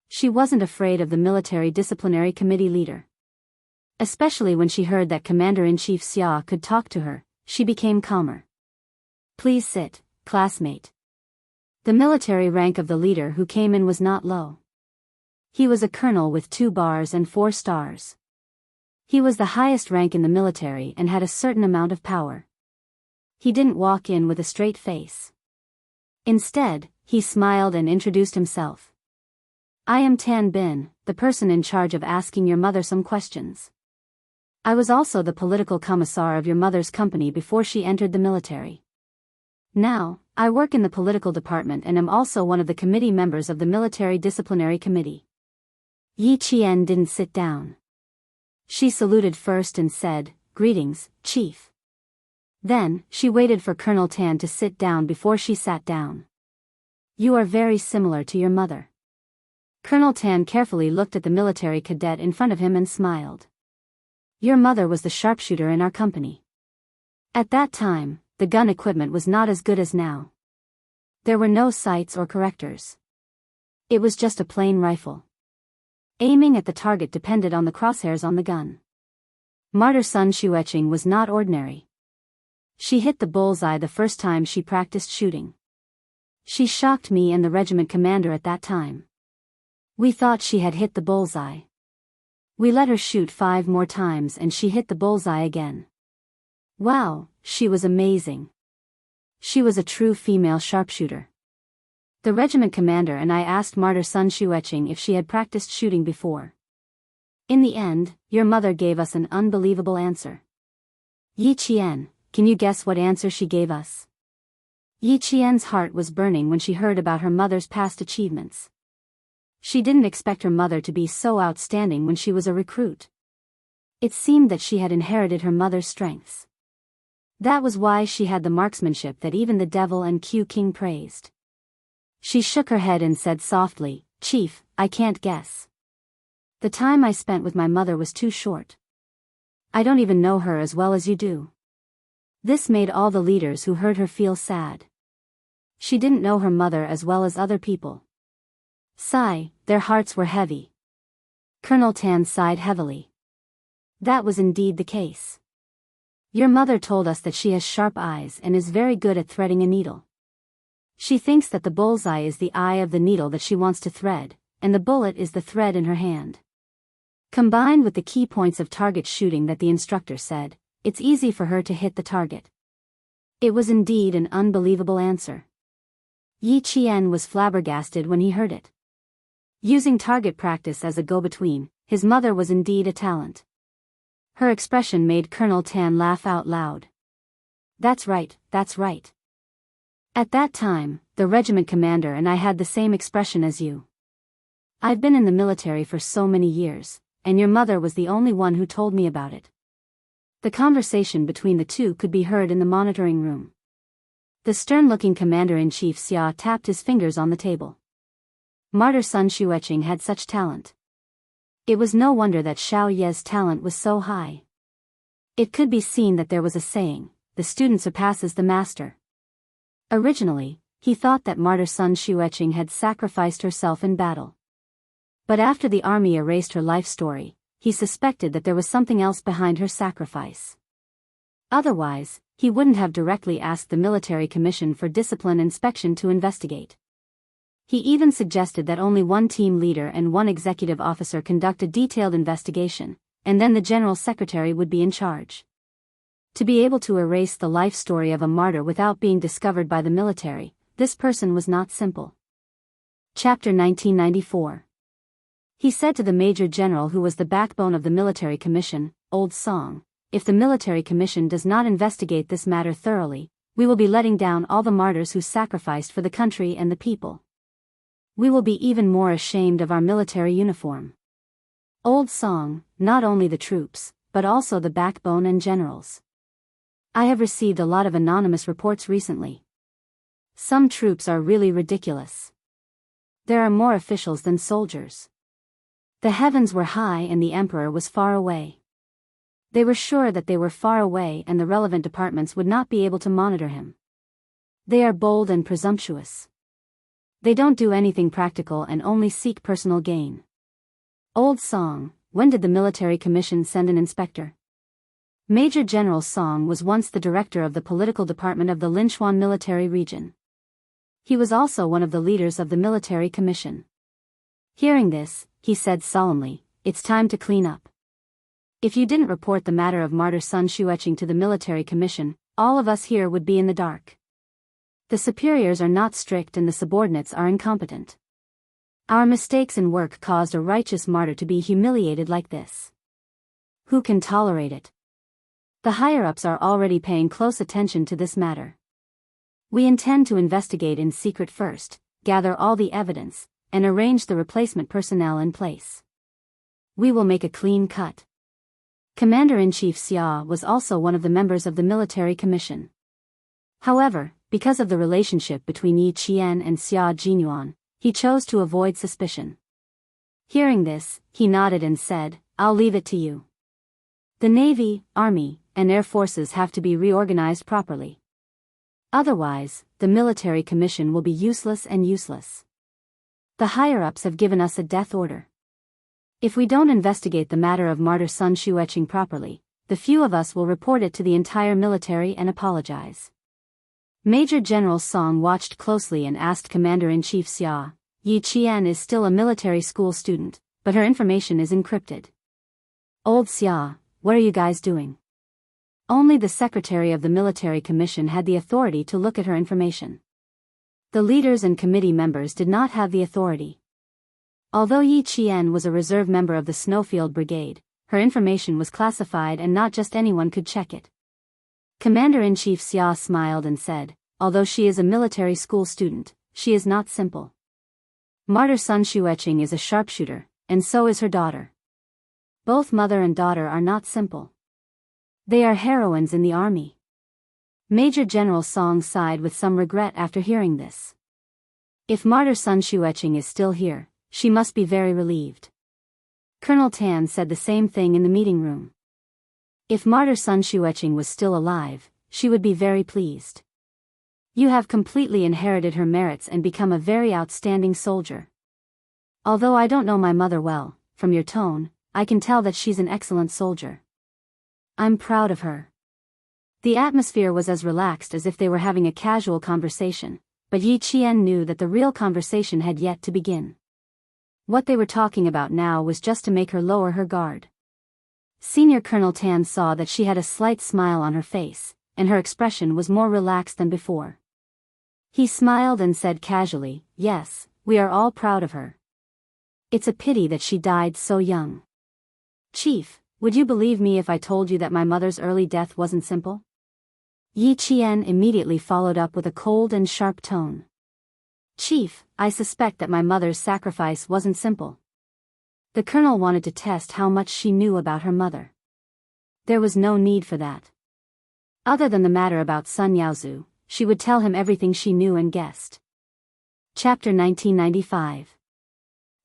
She wasn't afraid of the Military Disciplinary Committee leader. Especially when she heard that Commander-in-Chief Xia could talk to her, she became calmer. "Please sit, classmate." The military rank of the leader who came in was not low. He was a colonel with 2 bars and 4 stars. He was the highest rank in the military and had a certain amount of power. He didn't walk in with a straight face. Instead, he smiled and introduced himself. "I am Tan Bin, the person in charge of asking your mother some questions. I was also the political commissar of your mother's company before she entered the military. Now, I work in the political department and am also one of the committee members of the Military Disciplinary Committee." Yi Qian didn't sit down. She saluted first and said, "Greetings, Chief." Then, she waited for Colonel Tan to sit down before she sat down. "You are very similar to your mother." Colonel Tan carefully looked at the military cadet in front of him and smiled. "Your mother was the sharpshooter in our company. At that time, the gun equipment was not as good as now. There were no sights or correctors. It was just a plain rifle. Aiming at the target depended on the crosshairs on the gun. Martyr Sun Xueqing was not ordinary. She hit the bullseye the first time she practiced shooting. She shocked me and the regiment commander at that time. We thought she had hit the bullseye. We let her shoot 5 more times and she hit the bullseye again. Wow, she was amazing. She was a true female sharpshooter." The regiment commander and I asked Martyr Sun Xueqing if she had practiced shooting before. In the end, your mother gave us an unbelievable answer. Yi Qian, can you guess what answer she gave us? Yi Qian's heart was burning when she heard about her mother's past achievements. She didn't expect her mother to be so outstanding when she was a recruit. It seemed that she had inherited her mother's strengths. That was why she had the marksmanship that even the devil and Q King praised. She shook her head and said softly, "Chief, I can't guess. The time I spent with my mother was too short. I don't even know her as well as you do." This made all the leaders who heard her feel sad. She didn't know her mother as well as other people. Sigh, their hearts were heavy. Colonel Tan sighed heavily. That was indeed the case. Your mother told us that she has sharp eyes and is very good at threading a needle. She thinks that the bullseye is the eye of the needle that she wants to thread, and the bullet is the thread in her hand. Combined with the key points of target shooting that the instructor said, it's easy for her to hit the target. It was indeed an unbelievable answer. Yi Qian was flabbergasted when he heard it. Using target practice as a go-between, his mother was indeed a talent. Her expression made Colonel Tan laugh out loud. That's right, that's right. At that time, the regiment commander and I had the same expression as you. I've been in the military for so many years, and your mother was the only one who told me about it. The conversation between the two could be heard in the monitoring room. The stern-looking Commander-in-Chief Xia tapped his fingers on the table. Martyr Sun Xueqing had such talent. It was no wonder that Xiao Ye's talent was so high. It could be seen that there was a saying, the student surpasses the master. Originally, he thought that Martyr Sun Xueqing had sacrificed herself in battle. But after the army erased her life story, he suspected that there was something else behind her sacrifice. Otherwise, he wouldn't have directly asked the military commission for discipline inspection to investigate. He even suggested that only one team leader and one executive officer conduct a detailed investigation, and then the general secretary would be in charge. To be able to erase the life story of a martyr without being discovered by the military, this person was not simple. Chapter 1994. He said to the Major General, who was the backbone of the military commission, Old Song, if the military commission does not investigate this matter thoroughly, we will be letting down all the martyrs who sacrificed for the country and the people. We will be even more ashamed of our military uniform. Old Song, not only the troops, but also the backbone and generals. I have received a lot of anonymous reports recently. Some troops are really ridiculous. There are more officials than soldiers. The heavens were high and the emperor was far away. They were sure that they were far away and the relevant departments would not be able to monitor him. They are bold and presumptuous. They don't do anything practical and only seek personal gain. Old Song, when did the military commission send an inspector? Major General Song was once the director of the political department of the Linchuan military region. He was also one of the leaders of the military commission. Hearing this, he said solemnly, "It's time to clean up. If you didn't report the matter of Martyr Sun Xueqing to the military commission, all of us here would be in the dark. The superiors are not strict and the subordinates are incompetent. Our mistakes in work caused a righteous martyr to be humiliated like this. Who can tolerate it? The higher-ups are already paying close attention to this matter. We intend to investigate in secret first, gather all the evidence, and arrange the replacement personnel in place. We will make a clean cut." Commander-in-Chief Xia was also one of the members of the military commission. However, because of the relationship between Yi Qian and Xia Jinyuan, he chose to avoid suspicion. Hearing this, he nodded and said, "I'll leave it to you. The Navy, Army, and Air Forces have to be reorganized properly. Otherwise, the military commission will be useless and useless. The higher-ups have given us a death order. If we don't investigate the matter of Martyr Sun Xueqing properly, the few of us will report it to the entire military and apologize." Major General Song watched closely and asked Commander-in-Chief Xia, "Yi Qian is still a military school student, but her information is encrypted. Old Xia, what are you guys doing?" Only the secretary of the military commission had the authority to look at her information. The leaders and committee members did not have the authority. Although Yi Qian was a reserve member of the Snowfield Brigade, her information was classified and not just anyone could check it. Commander-in-Chief Xia smiled and said, "Although she is a military school student, she is not simple. Martyr Sun Xueqing is a sharpshooter, and so is her daughter. Both mother and daughter are not simple. They are heroines in the army." Major General Song sighed with some regret after hearing this. If Martyr Sun Xueqing is still here, she must be very relieved. Colonel Tan said the same thing in the meeting room. If Martyr Sun Xueqing was still alive, she would be very pleased. You have completely inherited her merits and become a very outstanding soldier. Although I don't know my mother well, from your tone, I can tell that she's an excellent soldier. I'm proud of her. The atmosphere was as relaxed as if they were having a casual conversation, but Yi Qian knew that the real conversation had yet to begin. What they were talking about now was just to make her lower her guard. Senior Colonel Tan saw that she had a slight smile on her face, and her expression was more relaxed than before. He smiled and said casually, "Yes, we are all proud of her. It's a pity that she died so young. Chief, would you believe me if I told you that my mother's early death wasn't simple?" Yi Qian immediately followed up with a cold and sharp tone. Chief, I suspect that my mother's sacrifice wasn't simple. The colonel wanted to test how much she knew about her mother. There was no need for that. Other than the matter about Sun Yaozu, she would tell him everything she knew and guessed. Chapter 1995.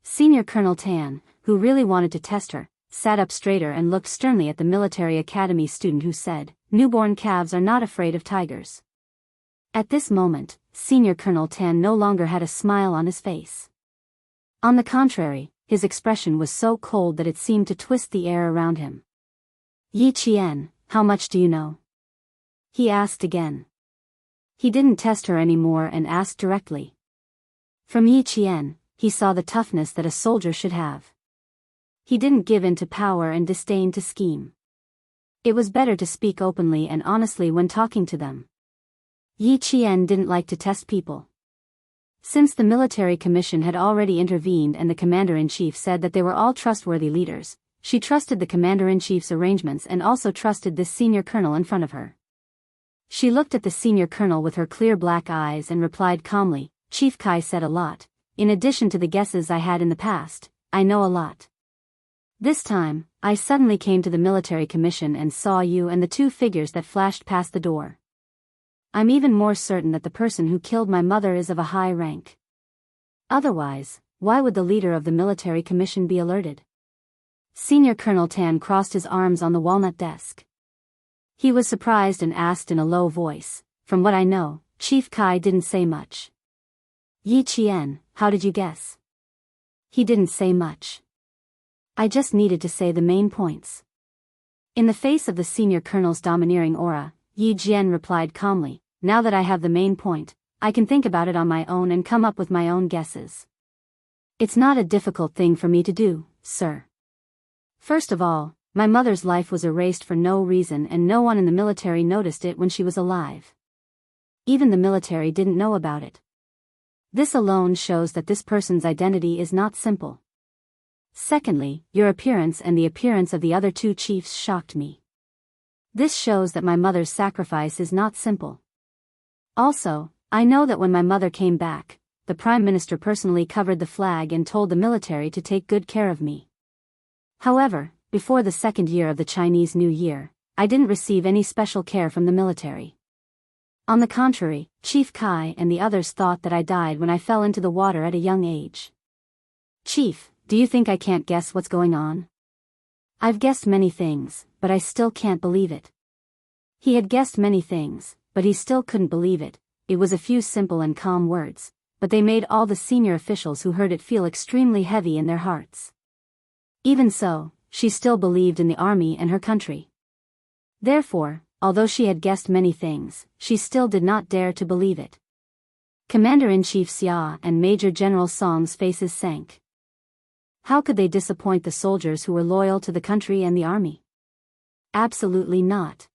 Senior Colonel Tan, who really wanted to test her, sat up straighter and looked sternly at the military academy student who said, "Newborn calves are not afraid of tigers." At this moment, Senior Colonel Tan no longer had a smile on his face. On the contrary, his expression was so cold that it seemed to twist the air around him. "Yi Qian, how much do you know?" he asked again. He didn't test her anymore and asked directly. From Yi Qian, he saw the toughness that a soldier should have. He didn't give in to power and disdain to scheme. It was better to speak openly and honestly when talking to them. Yi Qian didn't like to test people. Since the military commission had already intervened and the commander-in-chief said that they were all trustworthy leaders, she trusted the commander-in-chief's arrangements and also trusted this senior colonel in front of her. She looked at the senior colonel with her clear black eyes and replied calmly, "Chief Kai said a lot. In addition to the guesses I had in the past, I know a lot. This time, I suddenly came to the military commission and saw you and the two figures that flashed past the door. I'm even more certain that the person who killed my mother is of a high rank. Otherwise, why would the leader of the military commission be alerted?" Senior Colonel Tan crossed his arms on the walnut desk. He was surprised and asked in a low voice, "From what I know, Chief Kai didn't say much." "Yi Qian, how did you guess?" "He didn't say much. I just needed to say the main points." In the face of the senior colonel's domineering aura, Yi Jian replied calmly, "Now that I have the main point, I can think about it on my own and come up with my own guesses. It's not a difficult thing for me to do, sir. First of all, my mother's life was erased for no reason and no one in the military noticed it when she was alive. Even the military didn't know about it. This alone shows that this person's identity is not simple. Secondly, your appearance and the appearance of the other two chiefs shocked me. This shows that my mother's sacrifice is not simple. Also, I know that when my mother came back, the Prime Minister personally covered the flag and told the military to take good care of me. However, before the second year of the Chinese New Year, I didn't receive any special care from the military. On the contrary, Chief Kai and the others thought that I died when I fell into the water at a young age. Chief, do you think I can't guess what's going on? I've guessed many things, but I still can't believe it." He had guessed many things, but he still couldn't believe it. It was a few simple and calm words, but they made all the senior officials who heard it feel extremely heavy in their hearts. Even so, she still believed in the army and her country. Therefore, although she had guessed many things, she still did not dare to believe it. Commander-in-Chief Xia and Major General Song's faces sank. How could they disappoint the soldiers who were loyal to the country and the army? Absolutely not.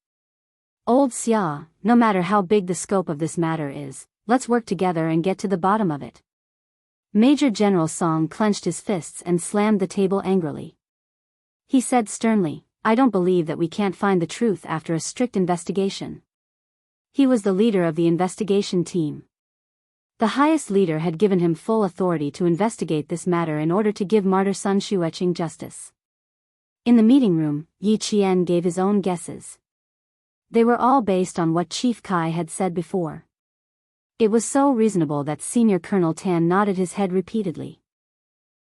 "Old Xia, no matter how big the scope of this matter is, let's work together and get to the bottom of it." Major General Song clenched his fists and slammed the table angrily. He said sternly, "I don't believe that we can't find the truth after a strict investigation." He was the leader of the investigation team. The highest leader had given him full authority to investigate this matter in order to give martyr Sun Xueqing justice. In the meeting room, Yi Qian gave his own guesses. They were all based on what Chief Kai had said before. It was so reasonable that Senior Colonel Tan nodded his head repeatedly.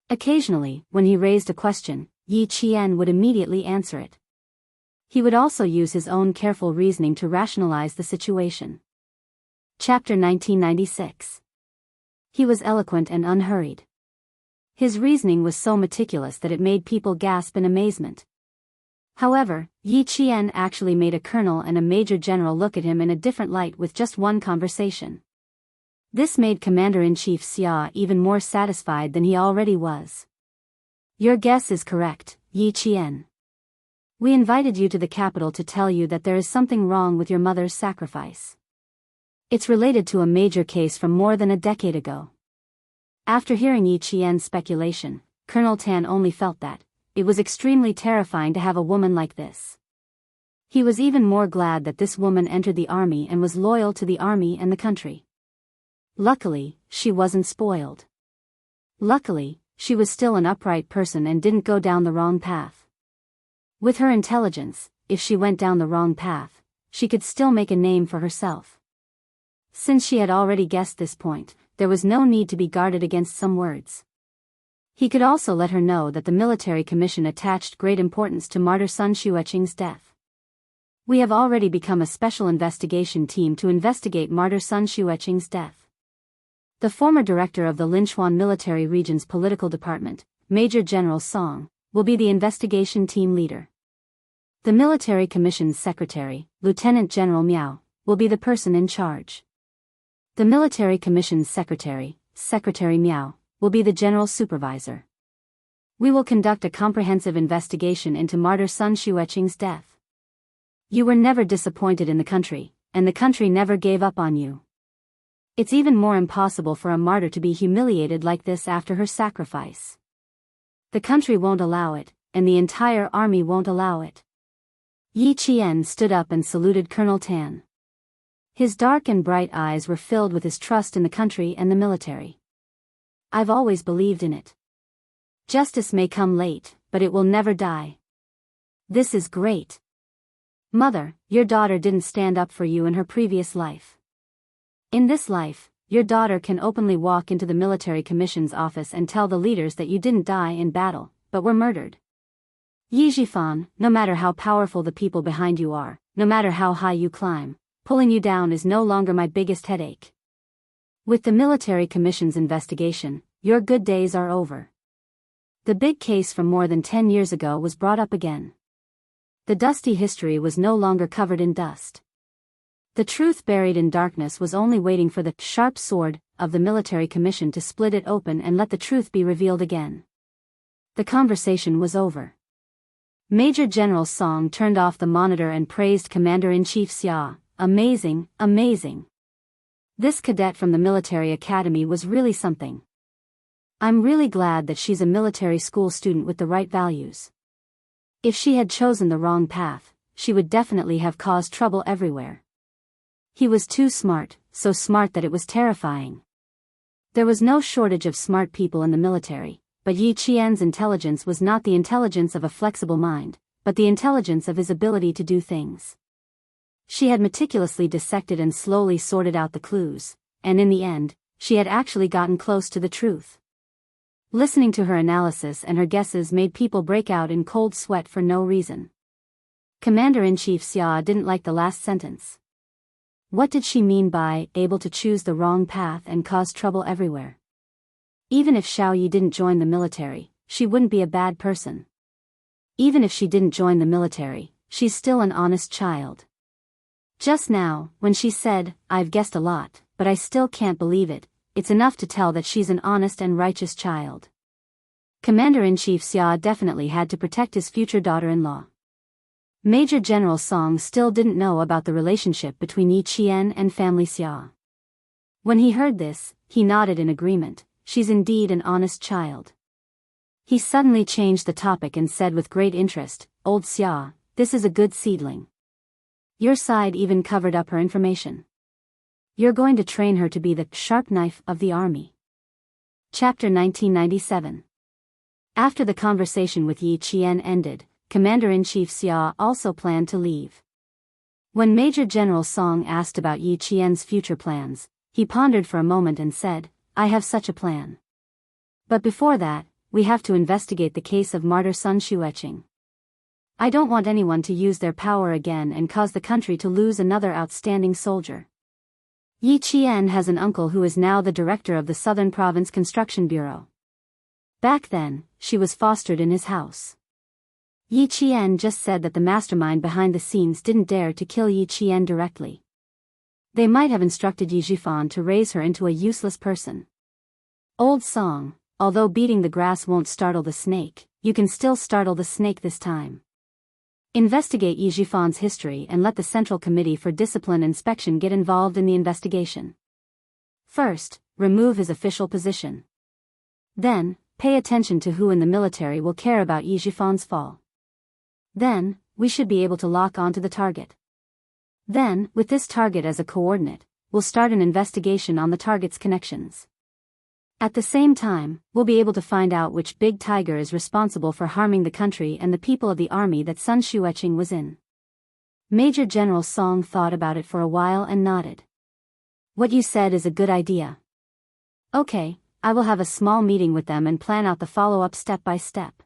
Occasionally, when he raised a question, Yi Qian would immediately answer it. He would also use his own careful reasoning to rationalize the situation. Chapter 1996. He was eloquent and unhurried. His reasoning was so meticulous that it made people gasp in amazement. However, Yi Qian actually made a colonel and a major general look at him in a different light with just one conversation. This made Commander-in-Chief Xia even more satisfied than he already was. "Your guess is correct, Yi Qian. We invited you to the capital to tell you that there is something wrong with your mother's sacrifice. It's related to a major case from more than a decade ago." After hearing Yi Qian's speculation, Colonel Tan only felt that it was extremely terrifying to have a woman like this. He was even more glad that this woman entered the army and was loyal to the army and the country. Luckily, she wasn't spoiled. Luckily, she was still an upright person and didn't go down the wrong path. With her intelligence, if she went down the wrong path, she could still make a name for herself. Since she had already guessed this point, there was no need to be guarded against some words. He could also let her know that the military commission attached great importance to martyr Sun Xueqing's death. We have already become a special investigation team to investigate martyr Sun Xueqing's death. The former director of the Linchuan Military Region's political department, Major General Song, will be the investigation team leader. The military commission's secretary, Lieutenant General Miao, will be the person in charge. The military commission's secretary, Secretary Miao, will be the general supervisor. We will conduct a comprehensive investigation into martyr Sun Xueqing's death. You were never disappointed in the country, and the country never gave up on you. It's even more impossible for a martyr to be humiliated like this after her sacrifice. The country won't allow it, and the entire army won't allow it. Yi Qian stood up and saluted Colonel Tan. His dark and bright eyes were filled with his trust in the country and the military. I've always believed in it. Justice may come late, but it will never die. This is great. Mother, your daughter didn't stand up for you in her previous life. In this life, your daughter can openly walk into the military commission's office and tell the leaders that you didn't die in battle, but were murdered. Yi Zhifan, no matter how powerful the people behind you are, no matter how high you climb, pulling you down is no longer my biggest headache. With the military commission's investigation, your good days are over. The big case from more than 10 years ago was brought up again. The dusty history was no longer covered in dust. The truth buried in darkness was only waiting for the sharp sword of the military commission to split it open and let the truth be revealed again. The conversation was over. Major General Song turned off the monitor and praised Commander-in-Chief Xia. Amazing, amazing. This cadet from the military academy was really something. I'm really glad that she's a military school student with the right values. If she had chosen the wrong path, she would definitely have caused trouble everywhere. He was too smart, so smart that it was terrifying. There was no shortage of smart people in the military, but Yi Qian's intelligence was not the intelligence of a flexible mind, but the intelligence of his ability to do things. She had meticulously dissected and slowly sorted out the clues, and in the end, she had actually gotten close to the truth. Listening to her analysis and her guesses made people break out in cold sweat for no reason. Commander-in-Chief Xia didn't like the last sentence. What did she mean by able to choose the wrong path and cause trouble everywhere? Even if Xiao Yi didn't join the military, she wouldn't be a bad person. Even if she didn't join the military, she's still an honest child. Just now, when she said, "I've guessed a lot, but I still can't believe it," it's enough to tell that she's an honest and righteous child. Commander-in-Chief Xia definitely had to protect his future daughter-in-law. Major General Song still didn't know about the relationship between Yi Qian and family Xia. When he heard this, he nodded in agreement. She's indeed an honest child. He suddenly changed the topic and said with great interest, "Old Xia, this is a good seedling. Your side even covered up her information. You're going to train her to be the sharp knife of the army." Chapter 1997. After the conversation with Yi Qian ended, Commander-in-Chief Xia also planned to leave. When Major General Song asked about Yi Qian's future plans, he pondered for a moment and said, "I have such a plan. But before that, we have to investigate the case of martyr Sun Xueqing. I don't want anyone to use their power again and cause the country to lose another outstanding soldier. Yi Qian has an uncle who is now the director of the Southern Province Construction Bureau. Back then, she was fostered in his house. Yi Qian just said that the mastermind behind the scenes didn't dare to kill Yi Qian directly. They might have instructed Yi Zhifan to raise her into a useless person. Old song, although beating the grass won't startle the snake, you can still startle the snake this time. Investigate Yi Zhifan's history and let the Central Committee for Discipline Inspection get involved in the investigation. First, remove his official position. Then, pay attention to who in the military will care about Yi Zhifan's fall. Then, we should be able to lock onto the target. Then, with this target as a coordinate, we'll start an investigation on the target's connections. At the same time, we'll be able to find out which big tiger is responsible for harming the country and the people of the army that Sun Xueqing was in. Major General Song thought about it for a while and nodded. What you said is a good idea. Okay, I will have a small meeting with them and plan out the follow-up step by step.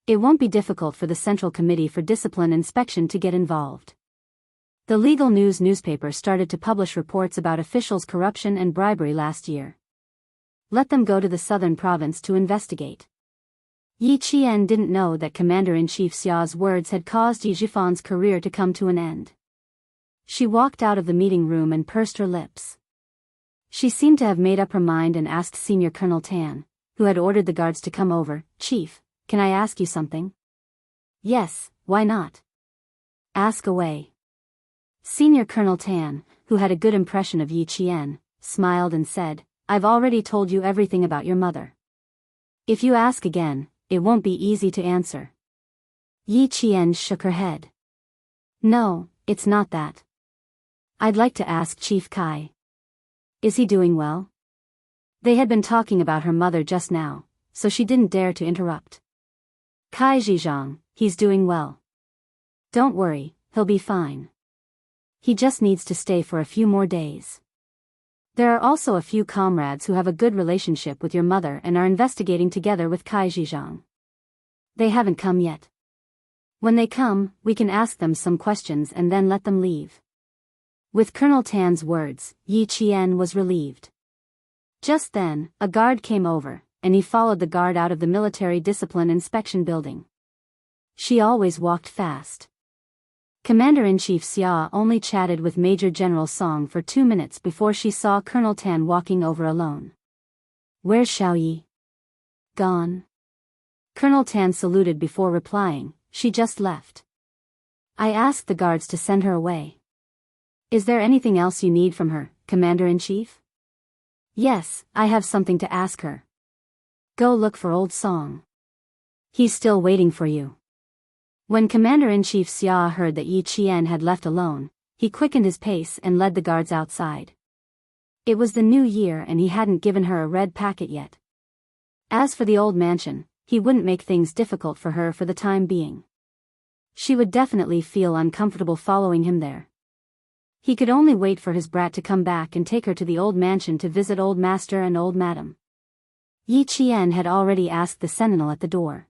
It won't be difficult for the Central Committee for Discipline Inspection to get involved. The Legal News newspaper started to publish reports about officials' corruption and bribery last year. Let them go to the southern province to investigate. Yi Qian didn't know that Commander-in-Chief Xia's words had caused Yi Zhifan's career to come to an end. She walked out of the meeting room and pursed her lips. She seemed to have made up her mind and asked Senior Colonel Tan, who had ordered the guards to come over, "Chief, can I ask you something?" "Yes, why not? Ask away." Senior Colonel Tan, who had a good impression of Yi Qian, smiled and said, "I've already told you everything about your mother. If you ask again, it won't be easy to answer." Yi Qian shook her head. "No, it's not that. I'd like to ask Chief Kai. Is he doing well?" They had been talking about her mother just now, so she didn't dare to interrupt. "Kai Zhizhang, he's doing well. Don't worry, he'll be fine. He just needs to stay for a few more days. There are also a few comrades who have a good relationship with your mother and are investigating together with Kai Zhizhang. They haven't come yet. When they come, we can ask them some questions and then let them leave." With Colonel Tan's words, Yi Qian was relieved. Just then, a guard came over, and he followed the guard out of the military discipline inspection building. She always walked fast. Commander-in-Chief Xia only chatted with Major General Song for 2 minutes before she saw Colonel Tan walking over alone. "Where's Xiaoyi?" "Gone." Colonel Tan saluted before replying, "She just left. I asked the guards to send her away." "Is there anything else you need from her, Commander-in-Chief?" "Yes, I have something to ask her. Go look for old Song. He's still waiting for you." When Commander-in-Chief Xia heard that Yi Qian had left alone, he quickened his pace and led the guards outside. It was the new year and he hadn't given her a red packet yet. As for the old mansion, he wouldn't make things difficult for her for the time being. She would definitely feel uncomfortable following him there. He could only wait for his brat to come back and take her to the old mansion to visit old master and old madam. Yi Qian had already asked the sentinel at the door.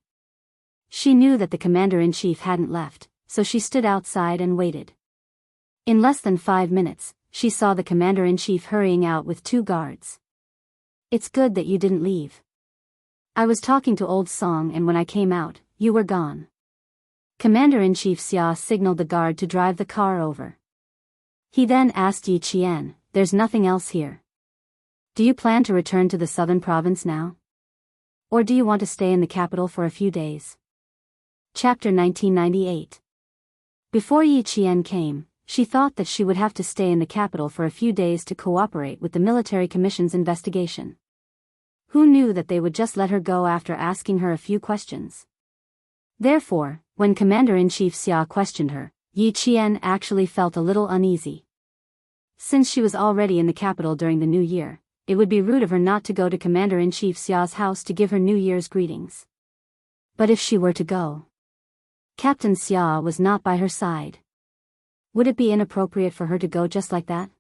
She knew that the commander-in-chief hadn't left, so she stood outside and waited. In less than 5 minutes, she saw the commander-in-chief hurrying out with 2 guards. "It's good that you didn't leave. I was talking to old Song and when I came out, you were gone." Commander-in-Chief Xia signaled the guard to drive the car over. He then asked Yi Qian, "There's nothing else here. Do you plan to return to the southern province now? Or do you want to stay in the capital for a few days?" Chapter 1998. Before Yi Qian came, she thought that she would have to stay in the capital for a few days to cooperate with the military commission's investigation. Who knew that they would just let her go after asking her a few questions? Therefore, when Commander-in-Chief Xia questioned her, Yi Qian actually felt a little uneasy. Since she was already in the capital during the New Year, it would be rude of her not to go to Commander-in-Chief Xia's house to give her New Year's greetings. But if she were to go, Captain Xia was not by her side. Would it be inappropriate for her to go just like that?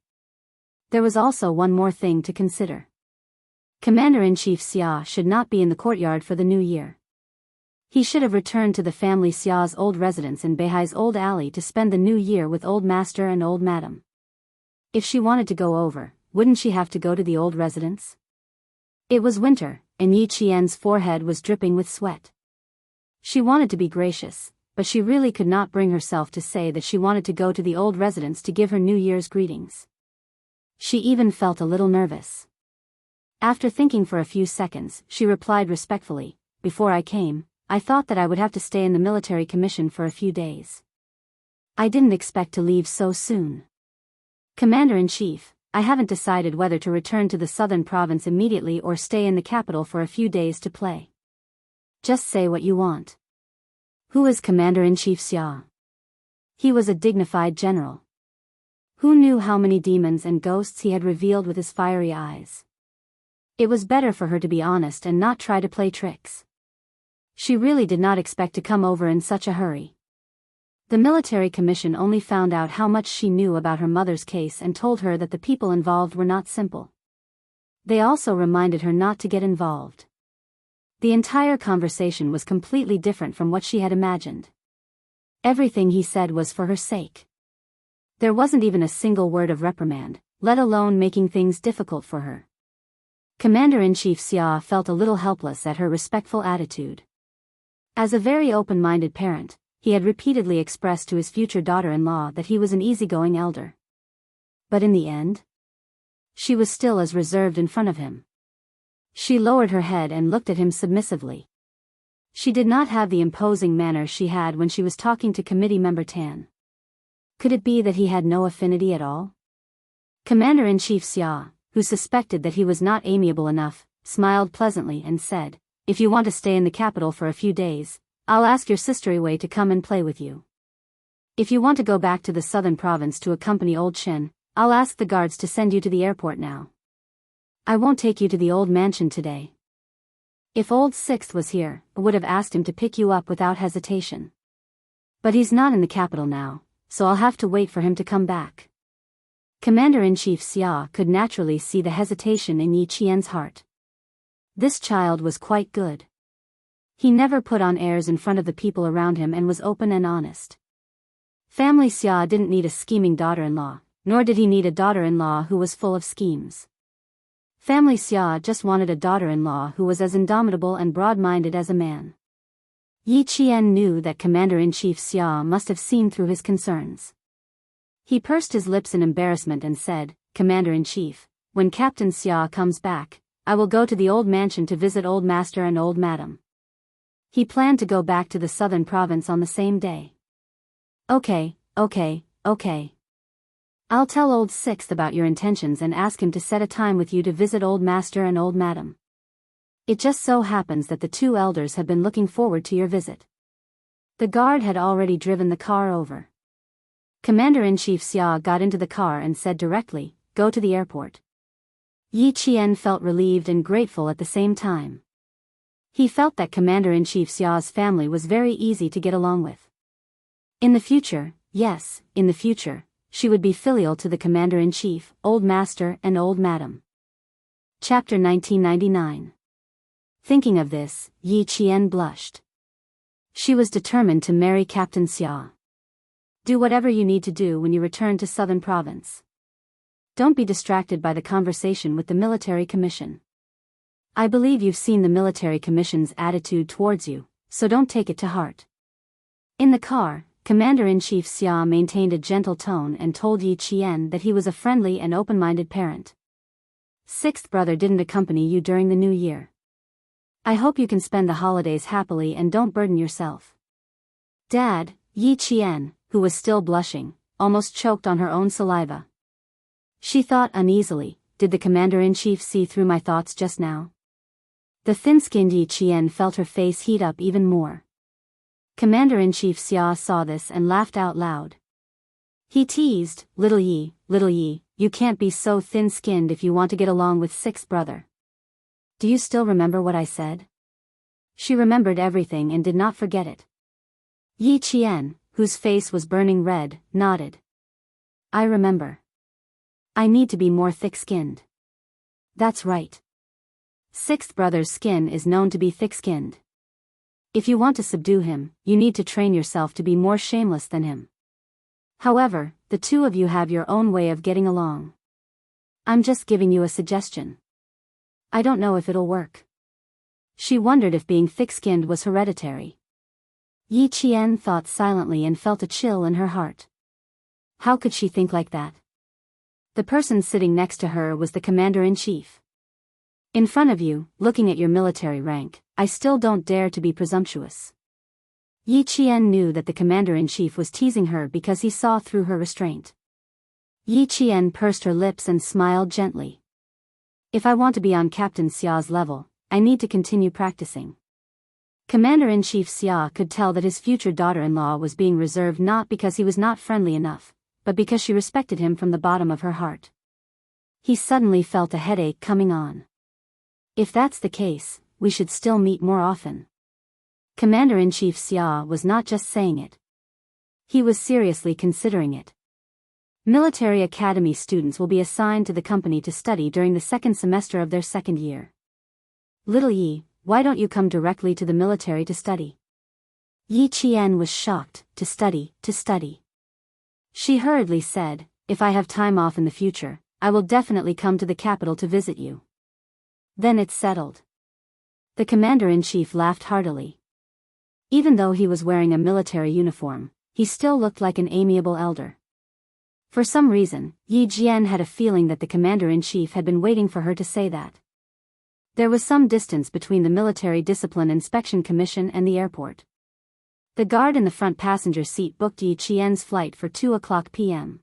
There was also one more thing to consider. Commander-in-Chief Xia should not be in the courtyard for the New Year. He should have returned to the family Xia's old residence in Beihai's old alley to spend the New Year with old master and old madam. If she wanted to go over, wouldn't she have to go to the old residence? It was winter, and Yi Qian's forehead was dripping with sweat. She wanted to be gracious, but she really could not bring herself to say that she wanted to go to the old residence to give her New Year's greetings. She even felt a little nervous. After thinking for a few seconds, she replied respectfully, "Before I came, I thought that I would have to stay in the military commission for a few days. I didn't expect to leave so soon. Commander-in-Chief, I haven't decided whether to return to the southern province immediately or stay in the capital for a few days to play. Just say what you want." "Who is Commander-in-Chief Xia?" "He was a dignified general." Who knew how many demons and ghosts he had revealed with his fiery eyes? It was better for her to be honest and not try to play tricks. She really did not expect to come over in such a hurry. The military commission only found out how much she knew about her mother's case and told her that the people involved were not simple. They also reminded her not to get involved. The entire conversation was completely different from what she had imagined. Everything he said was for her sake. There wasn't even a single word of reprimand, let alone making things difficult for her. Commander-in-Chief Xia felt a little helpless at her respectful attitude. As a very open-minded parent, he had repeatedly expressed to his future daughter-in-law that he was an easygoing elder. But in the end, she was still as reserved in front of him. She lowered her head and looked at him submissively. She did not have the imposing manner she had when she was talking to committee member Tan. Could it be that he had no affinity at all? Commander-in-Chief Xia, who suspected that he was not amiable enough, smiled pleasantly and said, "If you want to stay in the capital for a few days, I'll ask your sister Heroine to come and play with you. If you want to go back to the southern province to accompany old Chen, I'll ask the guards to send you to the airport now. I won't take you to the old mansion today." If old Sixth was here, I would have asked him to pick you up without hesitation. But he's not in the capital now, so I'll have to wait for him to come back. Commander-in-Chief Xia could naturally see the hesitation in Yi Qian's heart. This child was quite good. He never put on airs in front of the people around him and was open and honest. Family Xia didn't need a scheming daughter-in-law, nor did he need a daughter-in-law who was full of schemes. Family Xia just wanted a daughter-in-law who was as indomitable and broad-minded as a man. Yi Qian knew that Commander-in-Chief Xia must have seen through his concerns. He pursed his lips in embarrassment and said, "Commander-in-Chief, when Captain Xia comes back, I will go to the old mansion to visit old master and old madam." He planned to go back to the southern province on the same day. Okay. I'll tell old Sixth about your intentions and ask him to set a time with you to visit old master and old madam. It just so happens that the two elders have been looking forward to your visit. The guard had already driven the car over. Commander-in-Chief Xia got into the car and said directly, "Go to the airport." Yi Qian felt relieved and grateful at the same time. He felt that Commander-in-Chief Xia's family was very easy to get along with. In the future, yes, in the future, she would be filial to the Commander-in-Chief, Old Master and Old Madam. Chapter 1999. Thinking of this, Yi Qian blushed. She was determined to marry Captain Xia. Do whatever you need to do when you return to Southern Province. Don't be distracted by the conversation with the military commission. I believe you've seen the military commission's attitude towards you, so don't take it to heart. In the car, Commander-in-Chief Xia maintained a gentle tone and told Yi Qian that he was a friendly and open-minded parent. Sixth brother didn't accompany you during the new year. I hope you can spend the holidays happily and don't burden yourself. Dad, Yi Qian, who was still blushing, almost choked on her own saliva. She thought uneasily, did the Commander-in-Chief see through my thoughts just now? The thin-skinned Yi Qian felt her face heat up even more. Commander-in-Chief Xia saw this and laughed out loud. He teased, little Yi, you can't be so thin-skinned if you want to get along with Sixth brother. Do you still remember what I said?" She remembered everything and did not forget it. Yi Qian, whose face was burning red, nodded. "I remember. I need to be more thick-skinned." "That's right. Sixth brother's skin is known to be thick-skinned. If you want to subdue him, you need to train yourself to be more shameless than him. However, the two of you have your own way of getting along. I'm just giving you a suggestion. I don't know if it'll work." She wondered if being thick-skinned was hereditary. Yi Qian thought silently and felt a chill in her heart. How could she think like that? The person sitting next to her was the Commander-in-Chief. In front of you, looking at your military rank, I still don't dare to be presumptuous. Yi Qian knew that the Commander-in-Chief was teasing her because he saw through her restraint. Yi Qian pursed her lips and smiled gently. If I want to be on Captain Xia's level, I need to continue practicing. Commander-in-Chief Xia could tell that his future daughter-in-law was being reserved not because he was not friendly enough, but because she respected him from the bottom of her heart. He suddenly felt a headache coming on. If that's the case, we should still meet more often. Commander-in-Chief Xia was not just saying it. He was seriously considering it. Military Academy students will be assigned to the company to study during the second semester of their second year. Little Yi, why don't you come directly to the military to study? Yi Qian was shocked. To study. She hurriedly said, if I have time off in the future, I will definitely come to the capital to visit you. Then it's settled. The commander-in-chief laughed heartily. Even though he was wearing a military uniform, he still looked like an amiable elder. For some reason, Yi Jian had a feeling that the commander-in-chief had been waiting for her to say that. There was some distance between the Military Discipline Inspection Commission and the airport. The guard in the front passenger seat booked Yi Qian's flight for 2:00 p.m.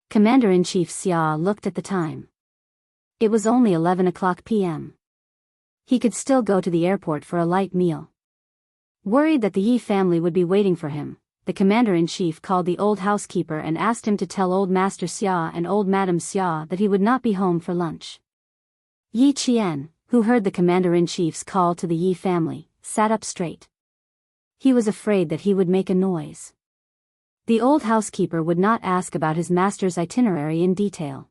Commander-in-Chief Xia looked at the time. It was only 11:00 p.m. He could still go to the airport for a light meal. Worried that the Yi family would be waiting for him, the commander-in-chief called the old housekeeper and asked him to tell old Master Xia and old Madam Xia that he would not be home for lunch. Yi Qian, who heard the commander-in-chief's call to the Yi family, sat up straight. He was afraid that he would make a noise. The old housekeeper would not ask about his master's itinerary in detail.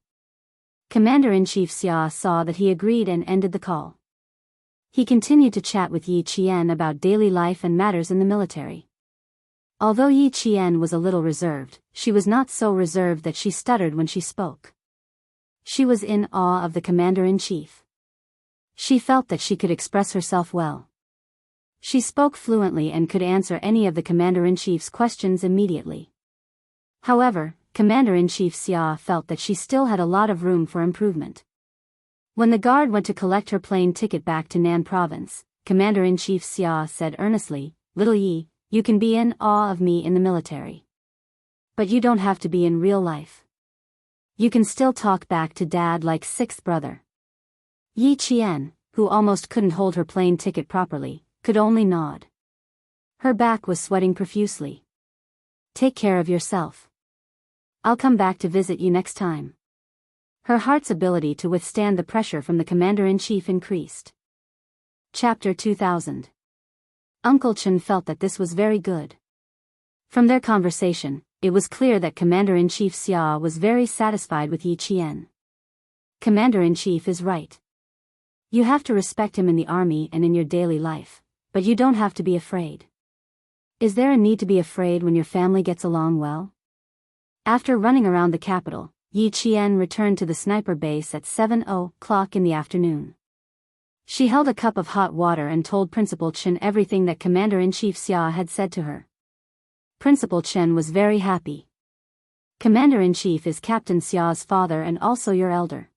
Commander-in-Chief Xia saw that he agreed and ended the call. He continued to chat with Yi Qian about daily life and matters in the military. Although Yi Qian was a little reserved, she was not so reserved that she stuttered when she spoke. She was in awe of the commander-in-chief. She felt that she could express herself well. She spoke fluently and could answer any of the commander-in-chief's questions immediately. However, Commander-in-Chief Xia felt that she still had a lot of room for improvement. When the guard went to collect her plane ticket back to Nan Province, Commander-in-Chief Xia said earnestly, "Little Yi, you can be in awe of me in the military. But you don't have to be in real life. You can still talk back to Dad like sixth brother." Yi Qian, who almost couldn't hold her plane ticket properly, could only nod. Her back was sweating profusely. "Take care of yourself. I'll come back to visit you next time." Her heart's ability to withstand the pressure from the commander-in-chief increased. Chapter 2000. Uncle Chen felt that this was very good. From their conversation, it was clear that Commander-in-Chief Xia was very satisfied with Yi Qian. Commander-in-Chief is right. You have to respect him in the army and in your daily life, but you don't have to be afraid. Is there a need to be afraid when your family gets along well? After running around the capital, Yi Qian returned to the sniper base at 7:00 in the afternoon. She held a cup of hot water and told Principal Chen everything that Commander-in-Chief Xia had said to her. Principal Chen was very happy. Commander-in-Chief is Captain Xia's father and also your elder.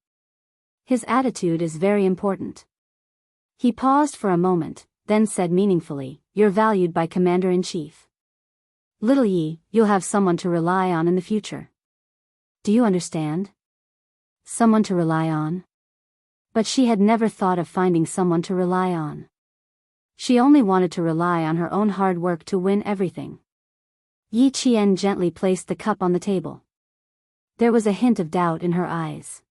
His attitude is very important. He paused for a moment, then said meaningfully, "You're valued by Commander-in-Chief. Little Yi, you'll have someone to rely on in the future. Do you understand? Someone to rely on?" But she had never thought of finding someone to rely on. She only wanted to rely on her own hard work to win everything. Yi Qian gently placed the cup on the table. There was a hint of doubt in her eyes.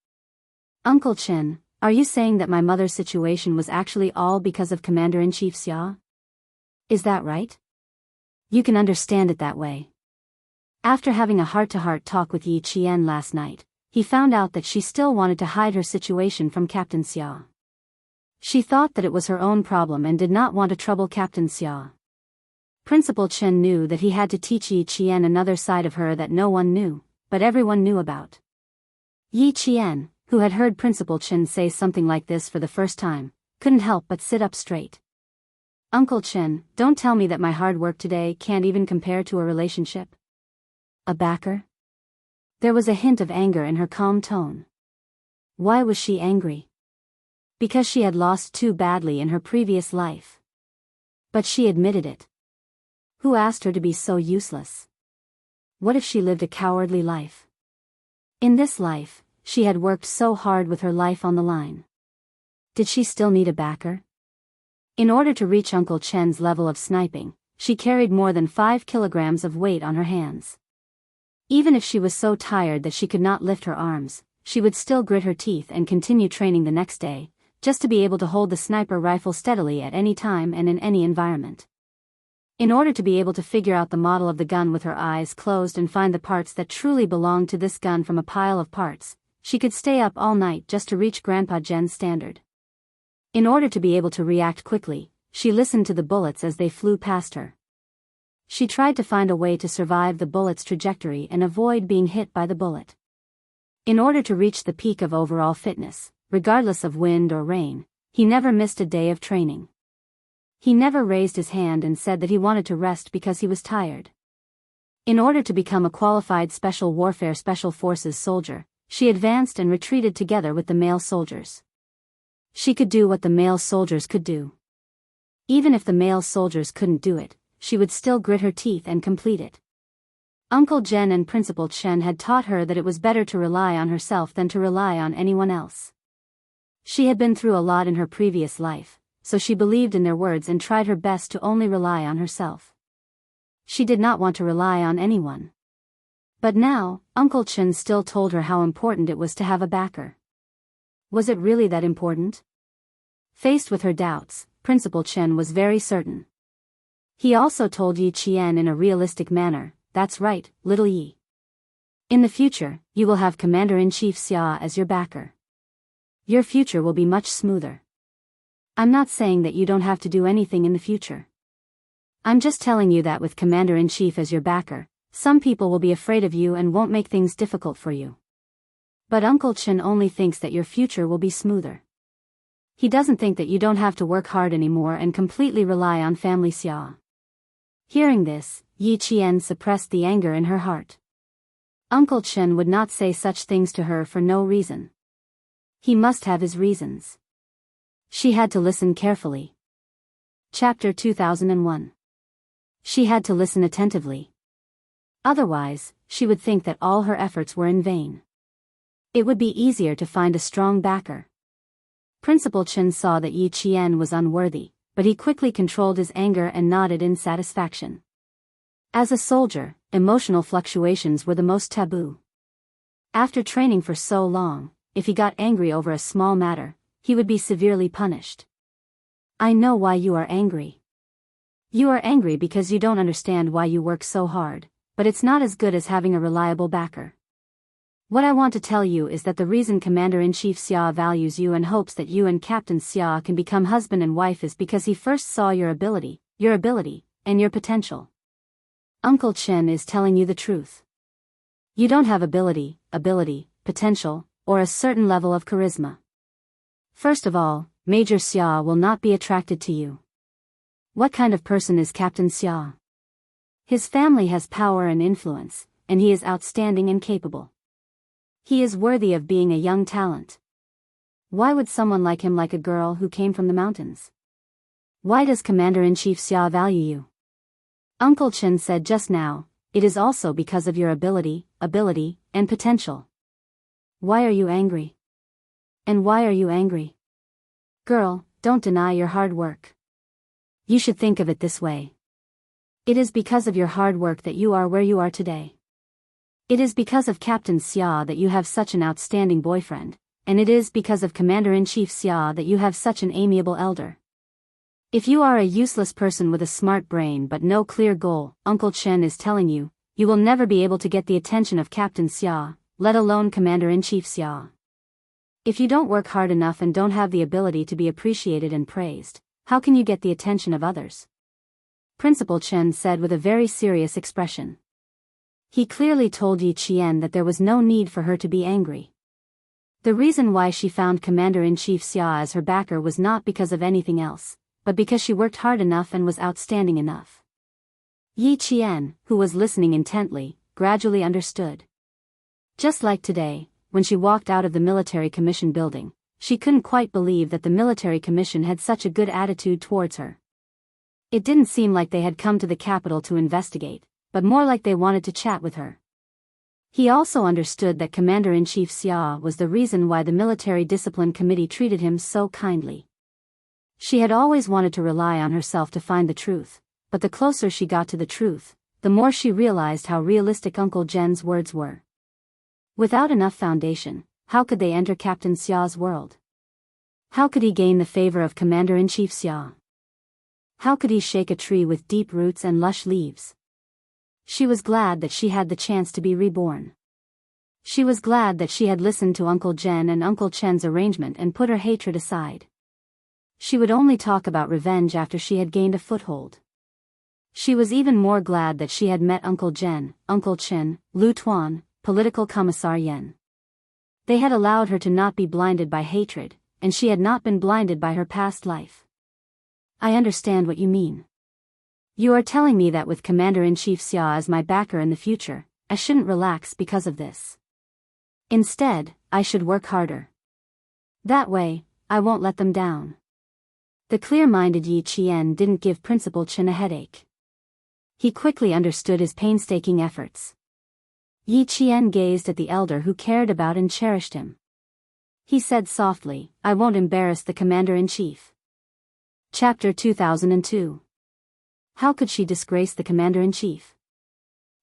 "Uncle Chen, are you saying that my mother's situation was actually all because of Commander-in-Chief Xia? Is that right? You can understand it that way." After having a heart-to-heart talk with Yi Qian last night, he found out that she still wanted to hide her situation from Captain Xia. She thought that it was her own problem and did not want to trouble Captain Xia. Principal Chen knew that he had to teach Yi Qian another side of her that no one knew, but everyone knew about. Yi Qian, who had heard Principal Chen say something like this for the first time, couldn't help but sit up straight. "Uncle Chen, don't tell me that my hard work today can't even compare to a relationship. A backer?" There was a hint of anger in her calm tone. Why was she angry? Because she had lost too badly in her previous life. But she admitted it. Who asked her to be so useless? What if she lived a cowardly life? In this life, she had worked so hard with her life on the line. Did she still need a backer? In order to reach Uncle Chen's level of sniping, she carried more than 5 kilograms of weight on her hands. Even if she was so tired that she could not lift her arms, she would still grit her teeth and continue training the next day, just to be able to hold the sniper rifle steadily at any time and in any environment. In order to be able to figure out the model of the gun with her eyes closed and find the parts that truly belonged to this gun from a pile of parts, she could stay up all night just to reach Grandpa Jen's standard. In order to be able to react quickly, she listened to the bullets as they flew past her. She tried to find a way to survive the bullet's trajectory and avoid being hit by the bullet. In order to reach the peak of overall fitness, regardless of wind or rain, he never missed a day of training. He never raised his hand and said that he wanted to rest because he was tired. In order to become a qualified Special Warfare Special Forces soldier, she advanced and retreated together with the male soldiers. She could do what the male soldiers could do. Even if the male soldiers couldn't do it, she would still grit her teeth and complete it. Uncle Jen and Principal Chen had taught her that it was better to rely on herself than to rely on anyone else. She had been through a lot in her previous life, so she believed in their words and tried her best to only rely on herself. She did not want to rely on anyone. But now, Uncle Chen still told her how important it was to have a backer. Was it really that important? Faced with her doubts, Principal Chen was very certain. He also told Yi Qian in a realistic manner, "That's right, little Yi. In the future, you will have Commander-in-Chief Xia as your backer. Your future will be much smoother. I'm not saying that you don't have to do anything in the future. I'm just telling you that with Commander-in-Chief as your backer, some people will be afraid of you and won't make things difficult for you. But Uncle Chen only thinks that your future will be smoother. He doesn't think that you don't have to work hard anymore and completely rely on family Xia." Hearing this, Yi Qian suppressed the anger in her heart. Uncle Chen would not say such things to her for no reason. He must have his reasons. She had to listen carefully. Chapter 2001. She had to listen attentively. Otherwise, she would think that all her efforts were in vain. It would be easier to find a strong backer. Principal Chen saw that Yi Qian was unworthy, but he quickly controlled his anger and nodded in satisfaction. As a soldier, emotional fluctuations were the most taboo. After training for so long, if he got angry over a small matter, he would be severely punished. "I know why you are angry. You are angry because you don't understand why you work so hard, but it's not as good as having a reliable backer. What I want to tell you is that the reason Commander-in-Chief Xia values you and hopes that you and Captain Xia can become husband and wife is because he first saw your ability, and your potential. Uncle Chen is telling you the truth. You don't have ability, potential, or a certain level of charisma. First of all, Major Xia will not be attracted to you. What kind of person is Captain Xia? His family has power and influence, and he is outstanding and capable. He is worthy of being a young talent. Why would someone like him like a girl who came from the mountains? Why does Commander-in-Chief Xia value you? Uncle Chen said just now, it is also because of your ability, and potential. Why are you angry? And why are you angry? Girl, don't deny your hard work. You should think of it this way. It is because of your hard work that you are where you are today. It is because of Captain Xia that you have such an outstanding boyfriend, and it is because of Commander-in-Chief Xia that you have such an amiable elder. If you are a useless person with a smart brain but no clear goal, Uncle Chen is telling you, you will never be able to get the attention of Captain Xia, let alone Commander-in-Chief Xia. If you don't work hard enough and don't have the ability to be appreciated and praised, how can you get the attention of others? Principal Chen said with a very serious expression. He clearly told Yi Qian that there was no need for her to be angry. The reason why she found Commander-in-Chief Xia as her backer was not because of anything else, but because she worked hard enough and was outstanding enough. Yi Qian, who was listening intently, gradually understood. Just like today, when she walked out of the military commission building, she couldn't quite believe that the military commission had such a good attitude towards her. It didn't seem like they had come to the capital to investigate, but more like they wanted to chat with her. He also understood that Commander-in-Chief Xia was the reason why the Military Discipline Committee treated him so kindly. She had always wanted to rely on herself to find the truth, but the closer she got to the truth, the more she realized how realistic Uncle Jen's words were. Without enough foundation, how could they enter Captain Xia's world? How could he gain the favor of Commander-in-Chief Xia? How could he shake a tree with deep roots and lush leaves? She was glad that she had the chance to be reborn. She was glad that she had listened to Uncle Jen and Uncle Chen's arrangement and put her hatred aside. She would only talk about revenge after she had gained a foothold. She was even more glad that she had met Uncle Jen, Uncle Chen, Lu Tuan, Political Commissar Yen. They had allowed her to not be blinded by hatred, and she had not been blinded by her past life. I understand what you mean. You are telling me that with Commander-in-Chief Xia as my backer in the future, I shouldn't relax because of this. Instead, I should work harder. That way, I won't let them down. The clear-minded Yi Qian didn't give Principal Chen a headache. He quickly understood his painstaking efforts. Yi Qian gazed at the elder who cared about and cherished him. He said softly, I won't embarrass the Commander-in-Chief. Chapter 2002. How could she disgrace the Commander-in-Chief?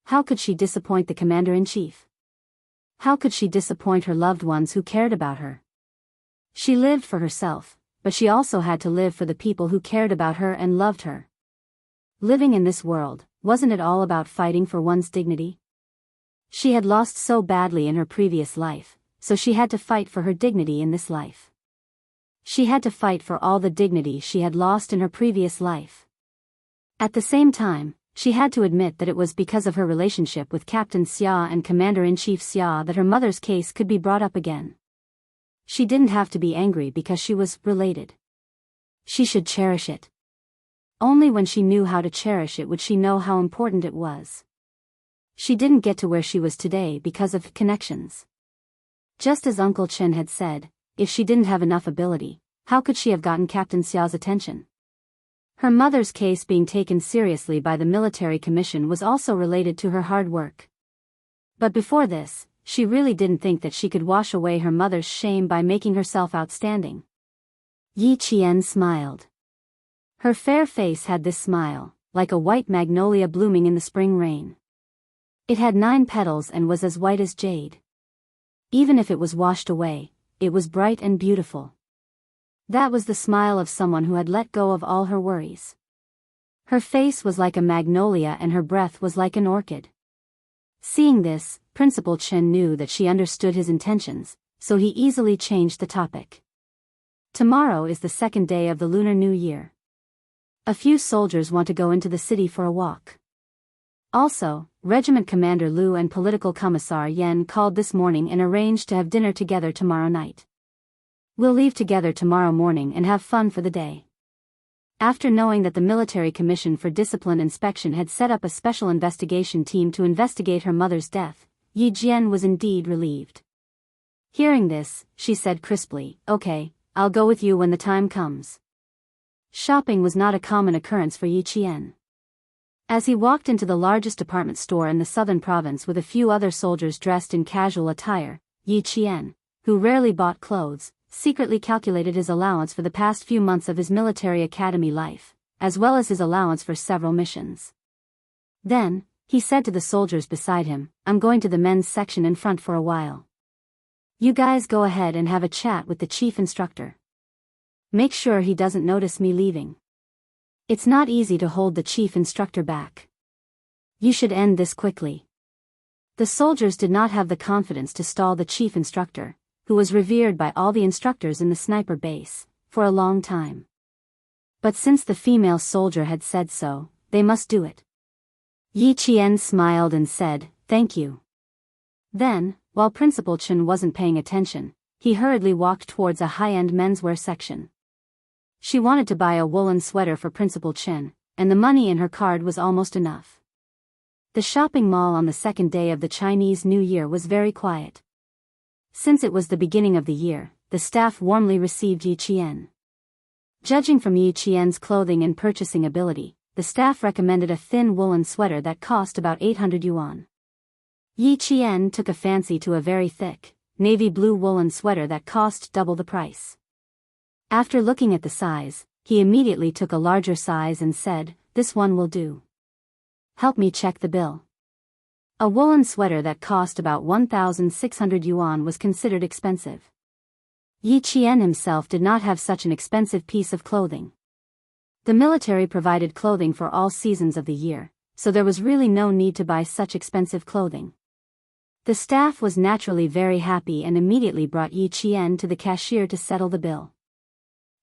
How could she disappoint the Commander-in-Chief? How could she disappoint her loved ones who cared about her? She lived for herself, but she also had to live for the people who cared about her and loved her. Living in this world, wasn't it all about fighting for one's dignity? She had lost so badly in her previous life, so she had to fight for her dignity in this life. She had to fight for all the dignity she had lost in her previous life. At the same time, she had to admit that it was because of her relationship with Captain Xia and Commander-in-Chief Xia that her mother's case could be brought up again. She didn't have to be angry because she was related. She should cherish it. Only when she knew how to cherish it would she know how important it was. She didn't get to where she was today because of connections. Just as Uncle Chen had said, if she didn't have enough ability, how could she have gotten Captain Xia's attention? Her mother's case being taken seriously by the military commission was also related to her hard work. But before this, she really didn't think that she could wash away her mother's shame by making herself outstanding. Yi Qian smiled. Her fair face had this smile, like a white magnolia blooming in the spring rain. It had 9 petals and was as white as jade. Even if it was washed away, it was bright and beautiful. That was the smile of someone who had let go of all her worries. Her face was like a magnolia and her breath was like an orchid. Seeing this, Principal Chen knew that she understood his intentions, so he easily changed the topic. Tomorrow is the 2nd day of the Lunar New Year. A few soldiers want to go into the city for a walk. Also, Regiment Commander Lu and Political Commissar Yen called this morning and arranged to have dinner together tomorrow night. We'll leave together tomorrow morning and have fun for the day. After knowing that the Military Commission for Discipline Inspection had set up a special investigation team to investigate her mother's death, Yi Jian was indeed relieved. Hearing this, she said crisply, okay, I'll go with you when the time comes. Shopping was not a common occurrence for Yi Qian. As he walked into the largest department store in the southern province with a few other soldiers dressed in casual attire, Yi Qian, who rarely bought clothes, secretly calculated his allowance for the past few months of his military academy life, as well as his allowance for several missions. Then, he said to the soldiers beside him, I'm going to the men's section in front for a while. You guys go ahead and have a chat with the chief instructor. Make sure he doesn't notice me leaving. It's not easy to hold the chief instructor back. You should end this quickly. The soldiers did not have the confidence to stall the chief instructor, who was revered by all the instructors in the sniper base, for a long time. But since the female soldier had said so, they must do it. Yi Qian smiled and said, thank you. Then, while Principal Chen wasn't paying attention, he hurriedly walked towards a high-end menswear section. She wanted to buy a woolen sweater for Principal Chen, and the money in her card was almost enough. The shopping mall on the 2nd day of the Chinese New Year was very quiet. Since it was the beginning of the year, the staff warmly received Yi Qian. Judging from Yi Qian's clothing and purchasing ability, the staff recommended a thin woolen sweater that cost about 800 yuan. Yi Qian took a fancy to a very thick, navy blue woolen sweater that cost double the price. After looking at the size, he immediately took a larger size and said, this one will do. help me check the bill. A woolen sweater that cost about 1,600 yuan was considered expensive. Yi Qian himself did not have such an expensive piece of clothing. The military provided clothing for all seasons of the year, so there was really no need to buy such expensive clothing. The staff was naturally very happy and immediately brought Yi Qian to the cashier to settle the bill.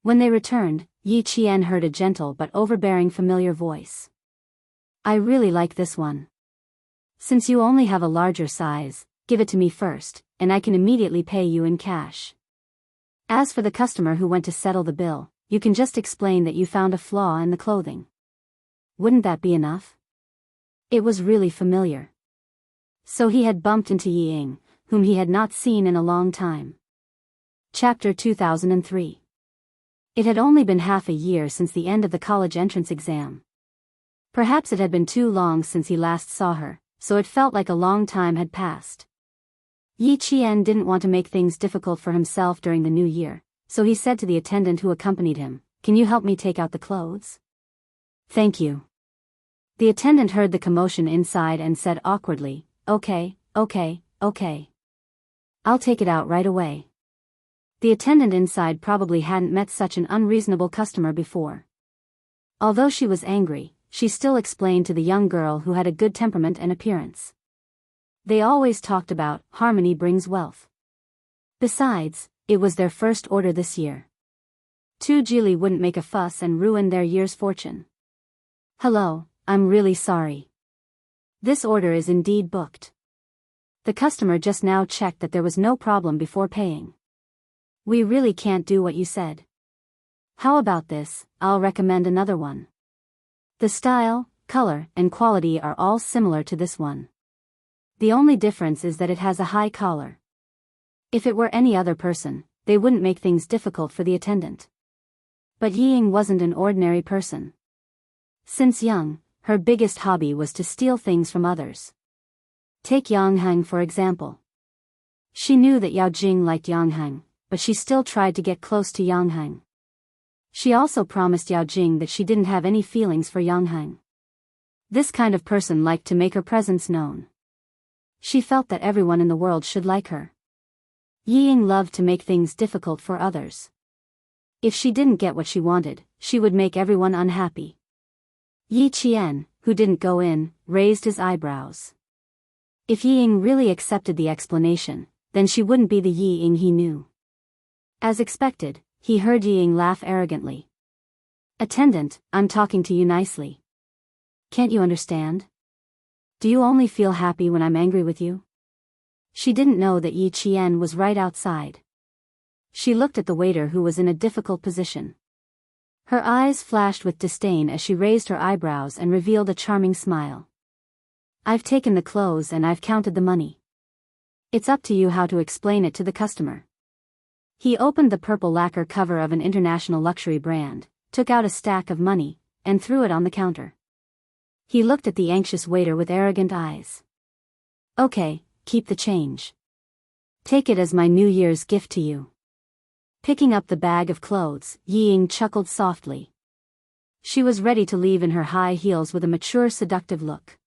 When they returned, Yi Qian heard a gentle but overbearing familiar voice. I really like this one. Since you only have a larger size, give it to me first, and I can immediately pay you in cash. As for the customer who went to settle the bill, you can just explain that you found a flaw in the clothing. Wouldn't that be enough? It was really familiar. So he had bumped into Yi Ying, whom he had not seen in a long time. Chapter 2003. It had only been half a year since the end of the college entrance exam. Perhaps it had been too long since he last saw her, so it felt like a long time had passed. Yi Qian didn't want to make things difficult for himself during the new year, so he said to the attendant who accompanied him, "Can you help me take out the clothes?" "Thank you." The attendant heard the commotion inside and said awkwardly, Okay. I'll take it out right away." The attendant inside probably hadn't met such an unreasonable customer before. Although she was angry, she still explained to the young girl who had a good temperament and appearance. They always talked about harmony brings wealth. Besides, it was their first order this year. Tu Jili wouldn't make a fuss and ruin their year's fortune. "Hello, I'm really sorry. This order is indeed booked." The customer just now checked that there was no problem before paying. "We really can't do what you said. How about this, I'll recommend another one. The style, color, and quality are all similar to this one. The only difference is that it has a high collar." If it were any other person, they wouldn't make things difficult for the attendant. But Yi Ying wasn't an ordinary person. Since young, her biggest hobby was to steal things from others. Take Yang Hang for example. She knew that Yao Jing liked Yang Hang, but she still tried to get close to Yang Hang. She also promised Yao Jing that she didn't have any feelings for Yang Hang. This kind of person liked to make her presence known. She felt that everyone in the world should like her. Yi Ying loved to make things difficult for others. If she didn't get what she wanted, she would make everyone unhappy. Yi Qian, who didn't go in, raised his eyebrows. If Yi Ying really accepted the explanation, then she wouldn't be the Yi Ying he knew. As expected, he heard Yi Ying laugh arrogantly. "Attendant, I'm talking to you nicely. Can't you understand? Do you only feel happy when I'm angry with you?" She didn't know that Yi Qian was right outside. She looked at the waiter who was in a difficult position. Her eyes flashed with disdain as she raised her eyebrows and revealed a charming smile. "I've taken the clothes and I've counted the money. It's up to you how to explain it to the customer." He opened the purple lacquer cover of an international luxury brand, took out a stack of money, and threw it on the counter. He looked at the anxious waiter with arrogant eyes. "Okay, keep the change. Take it as my New Year's gift to you." Picking up the bag of clothes, Yi Ying chuckled softly. She was ready to leave in her high heels with a mature, seductive look.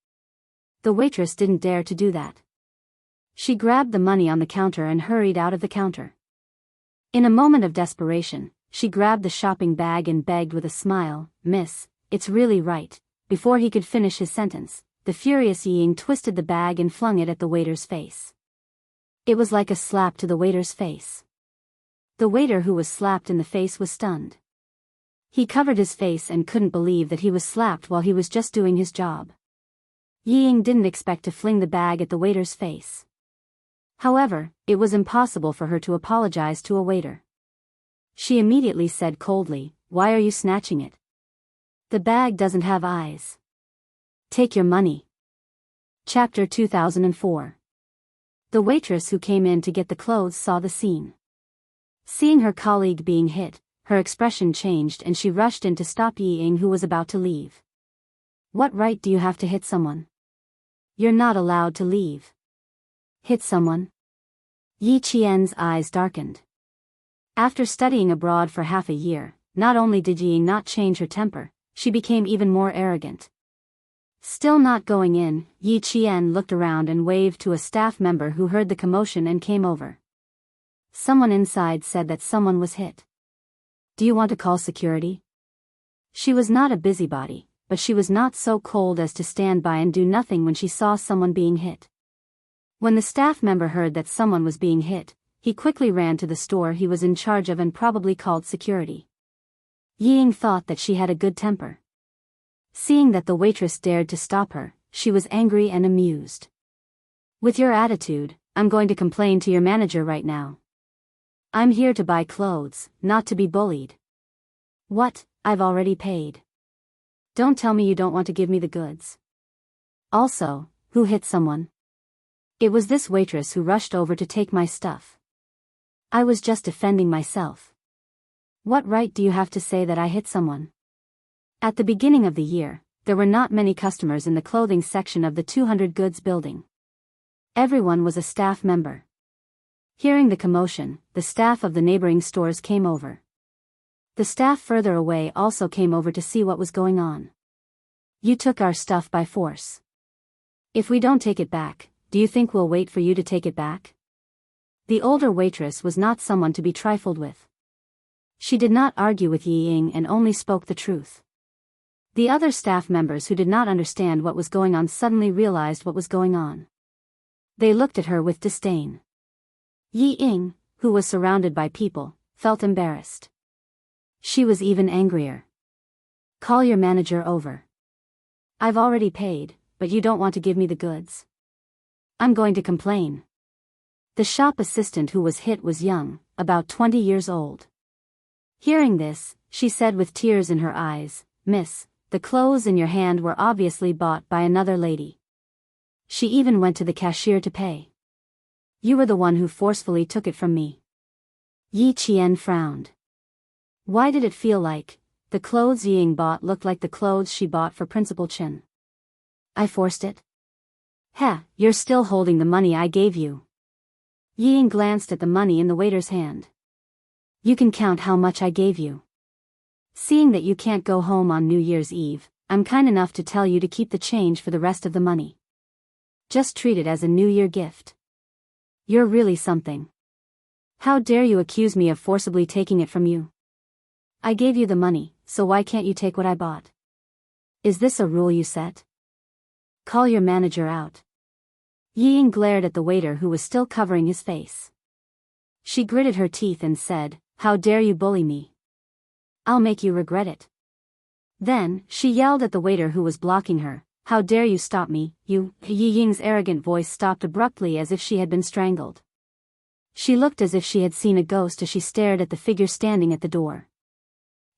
The waitress didn't dare to do that. She grabbed the money on the counter and hurried out of the counter. In a moment of desperation, she grabbed the shopping bag and begged with a smile, "Miss, it's really right." Before he could finish his sentence, the furious Yi Ying twisted the bag and flung it at the waiter's face. It was like a slap to the waiter's face. The waiter who was slapped in the face was stunned. He covered his face and couldn't believe that he was slapped while he was just doing his job. Yi Ying didn't expect to fling the bag at the waiter's face. However, it was impossible for her to apologize to a waiter. She immediately said coldly, "Why are you snatching it? The bag doesn't have eyes. Take your money." Chapter 2004. The waitress who came in to get the clothes saw the scene. Seeing her colleague being hit, her expression changed and she rushed in to stop Yi Ying who was about to leave. "What right do you have to hit someone? You're not allowed to leave." "Hit someone?" Yi Qian's eyes darkened. After studying abroad for half a year, not only did Yi Ying not change her temper, she became even more arrogant. Still not going in, Yi Qian looked around and waved to a staff member who heard the commotion and came over. Someone inside said that someone was hit. Do you want to call security? She was not a busybody, but she was not so cold as to stand by and do nothing when she saw someone being hit. When the staff member heard that someone was being hit, he quickly ran to the store he was in charge of and probably called security. Ying thought that she had a good temper. Seeing that the waitress dared to stop her, she was angry and amused. With your attitude, I'm going to complain to your manager right now. I'm here to buy clothes, not to be bullied. What? I've already paid. Don't tell me you don't want to give me the goods. Also, who hit someone? It was this waitress who rushed over to take my stuff. I was just defending myself. What right do you have to say that I hit someone? At the beginning of the year, there were not many customers in the clothing section of the 200 goods building. Everyone was a staff member. Hearing the commotion, the staff of the neighboring stores came over. The staff further away also came over to see what was going on. You took our stuff by force. If we don't take it back, do you think we'll wait for you to take it back? The older waitress was not someone to be trifled with. She did not argue with Yi Ying and only spoke the truth. The other staff members who did not understand what was going on suddenly realized what was going on. They looked at her with disdain. Yi Ying, who was surrounded by people, felt embarrassed. She was even angrier. Call your manager over. I've already paid, but you don't want to give me the goods. I'm going to complain. The shop assistant who was hit was young, about 20 years old. Hearing this, she said with tears in her eyes, Miss, the clothes in your hand were obviously bought by another lady. She even went to the cashier to pay. You were the one who forcefully took it from me. Yi Qian frowned. Why did it feel like the clothes Ying bought looked like the clothes she bought for Principal Chen? I forced it? Heh, you're still holding the money I gave you. Ying glanced at the money in the waiter's hand. You can count how much I gave you. Seeing that you can't go home on New Year's Eve, I'm kind enough to tell you to keep the change for the rest of the money. Just treat it as a New Year gift. You're really something. How dare you accuse me of forcibly taking it from you? I gave you the money, so why can't you take what I bought? Is this a rule you set? Call your manager out. Ying glared at the waiter who was still covering his face. She gritted her teeth and said, How dare you bully me? I'll make you regret it. Then, she yelled at the waiter who was blocking her, How dare you stop me, you? Yi Ying's arrogant voice stopped abruptly as if she had been strangled. She looked as if she had seen a ghost as she stared at the figure standing at the door.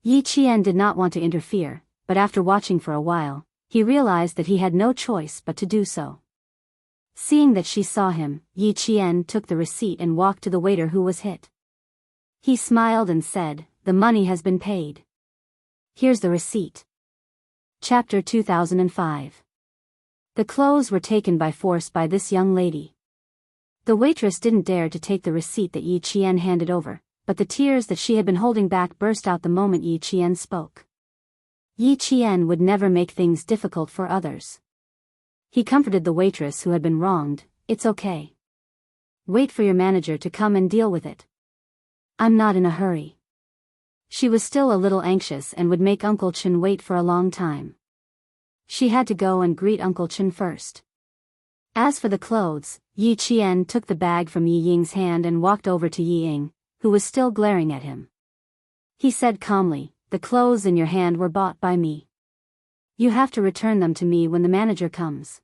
Yi Qian did not want to interfere, but after watching for a while, he realized that he had no choice but to do so. Seeing that she saw him, Yi Qian took the receipt and walked to the waiter who was hit. He smiled and said, The money has been paid. Here's the receipt. Chapter 2005. The clothes were taken by force by this young lady. The waitress didn't dare to take the receipt that Yi Qian handed over, but the tears that she had been holding back burst out the moment Yi Qian spoke. Yi Qian would never make things difficult for others. He comforted the waitress who had been wronged, It's okay. Wait for your manager to come and deal with it. I'm not in a hurry. She was still a little anxious and would make Uncle Chen wait for a long time. She had to go and greet Uncle Chen first. As for the clothes, Yi Qian took the bag from Yi Ying's hand and walked over to Yi Ying, who was still glaring at him. He said calmly, The clothes in your hand were bought by me. You have to return them to me when the manager comes.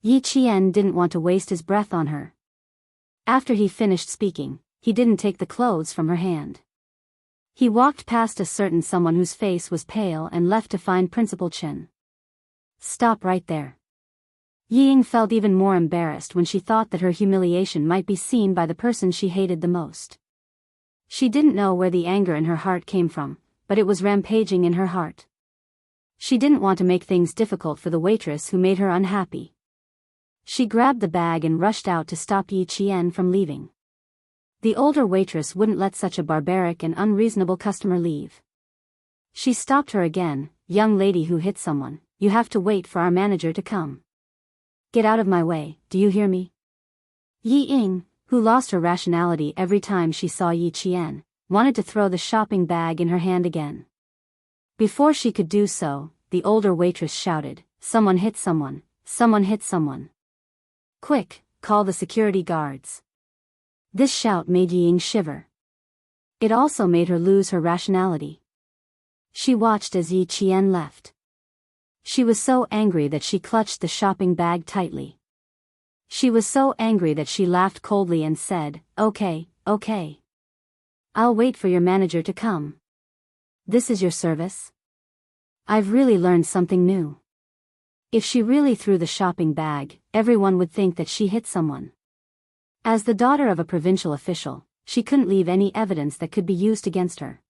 Yi Qian didn't want to waste his breath on her. After he finished speaking, he didn't take the clothes from her hand. He walked past a certain someone whose face was pale and left to find Principal Chen. Stop right there. Ying felt even more embarrassed when she thought that her humiliation might be seen by the person she hated the most. She didn't know where the anger in her heart came from, but it was rampaging in her heart. She didn't want to make things difficult for the waitress who made her unhappy. She grabbed the bag and rushed out to stop Yi Qian from leaving. The older waitress wouldn't let such a barbaric and unreasonable customer leave. She stopped her again, Young lady who hit someone, you have to wait for our manager to come. Get out of my way, do you hear me? Yi Ying, who lost her rationality every time she saw Yi Qian, wanted to throw the shopping bag in her hand again. Before she could do so, the older waitress shouted, "Someone hit someone, someone hit someone. Quick, call the security guards." This shout made Yi Ying shiver. It also made her lose her rationality. She watched as Yi Qian left. She was so angry that she clutched the shopping bag tightly. She was so angry that she laughed coldly and said, "Okay, okay. I'll wait for your manager to come. This is your service?" I've really learned something new. If she really threw the shopping bag, everyone would think that she hit someone. As the daughter of a provincial official, she couldn't leave any evidence that could be used against her.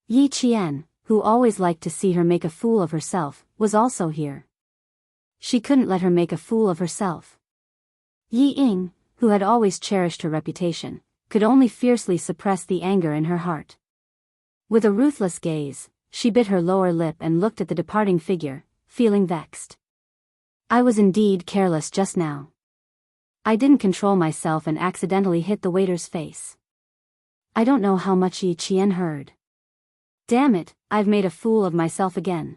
Yi Qian, who always liked to see her make a fool of herself, was also here. She couldn't let her make a fool of herself. Yi Ying, who had always cherished her reputation, could only fiercely suppress the anger in her heart. With a ruthless gaze, she bit her lower lip and looked at the departing figure, feeling vexed. I was indeed careless just now. I didn't control myself and accidentally hit the waiter's face. I don't know how much Yi Qian heard. Damn it, I've made a fool of myself again.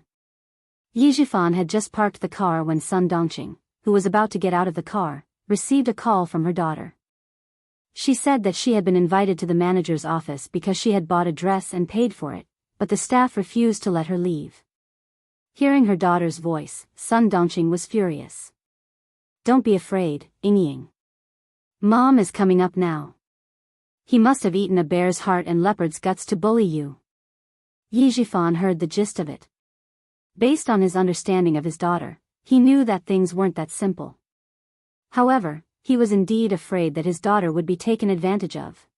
Yi Zhifan had just parked the car when Sun Dongqing, who was about to get out of the car, received a call from her daughter. She said that she had been invited to the manager's office because she had bought a dress and paid for it, but the staff refused to let her leave. Hearing her daughter's voice, Sun Dongqing was furious. Don't be afraid, Ying. Mom is coming up now. He must have eaten a bear's heart and leopard's guts to bully you. Yi Zhifan heard the gist of it. Based on his understanding of his daughter, he knew that things weren't that simple. However, he was indeed afraid that his daughter would be taken advantage of.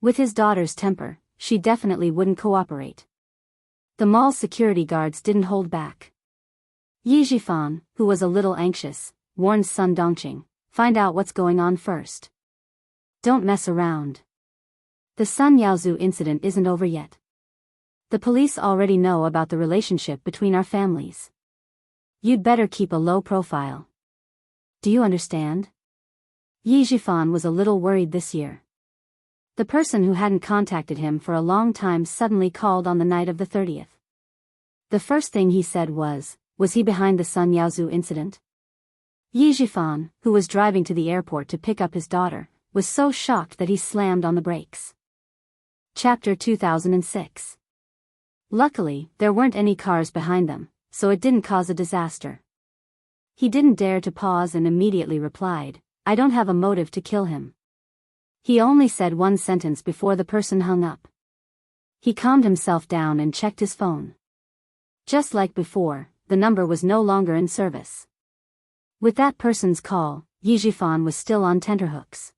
With his daughter's temper, she definitely wouldn't cooperate. The mall's security guards didn't hold back. Yi Zhifan, who was a little anxious, warned Sun Dongqing, find out what's going on first. Don't mess around. The Sun Yaozu incident isn't over yet. The police already know about the relationship between our families. You'd better keep a low profile. Do you understand? Yi Zhifan was a little worried this year. The person who hadn't contacted him for a long time suddenly called on the night of the 30th. The first thing he said was he behind the Sun Yaozu incident? Yi Zhifan, who was driving to the airport to pick up his daughter, was so shocked that he slammed on the brakes. Chapter 2006. Luckily, there weren't any cars behind them, so it didn't cause a disaster. He didn't dare to pause and immediately replied, I don't have a motive to kill him. He only said one sentence before the person hung up. He calmed himself down and checked his phone. Just like before, the number was no longer in service. With that person's call, Yi Zhifan was still on tenterhooks.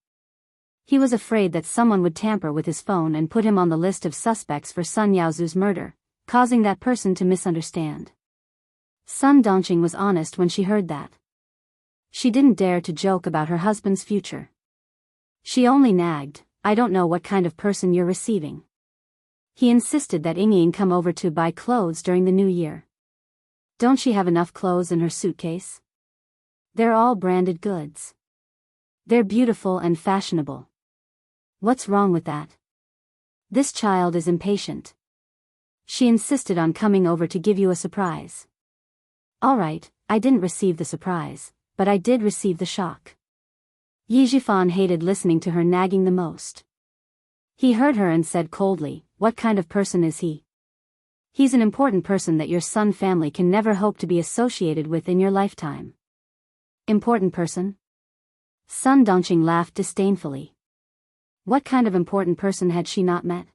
He was afraid that someone would tamper with his phone and put him on the list of suspects for Sun Yaozu's murder, causing that person to misunderstand. Sun Dongqing was honest when she heard that. She didn't dare to joke about her husband's future. She only nagged, I don't know what kind of person you're receiving. He insisted that Ying come over to buy clothes during the new year. Don't she have enough clothes in her suitcase? They're all branded goods. They're beautiful and fashionable. What's wrong with that? This child is impatient. She insisted on coming over to give you a surprise. All right, I didn't receive the surprise, but I did receive the shock. Yi Zhifan hated listening to her nagging the most. He heard her and said coldly, what kind of person is he? He's an important person that your Sun family can never hope to be associated with in your lifetime. Important person? Sun Dongqing laughed disdainfully. What kind of important person had she not met?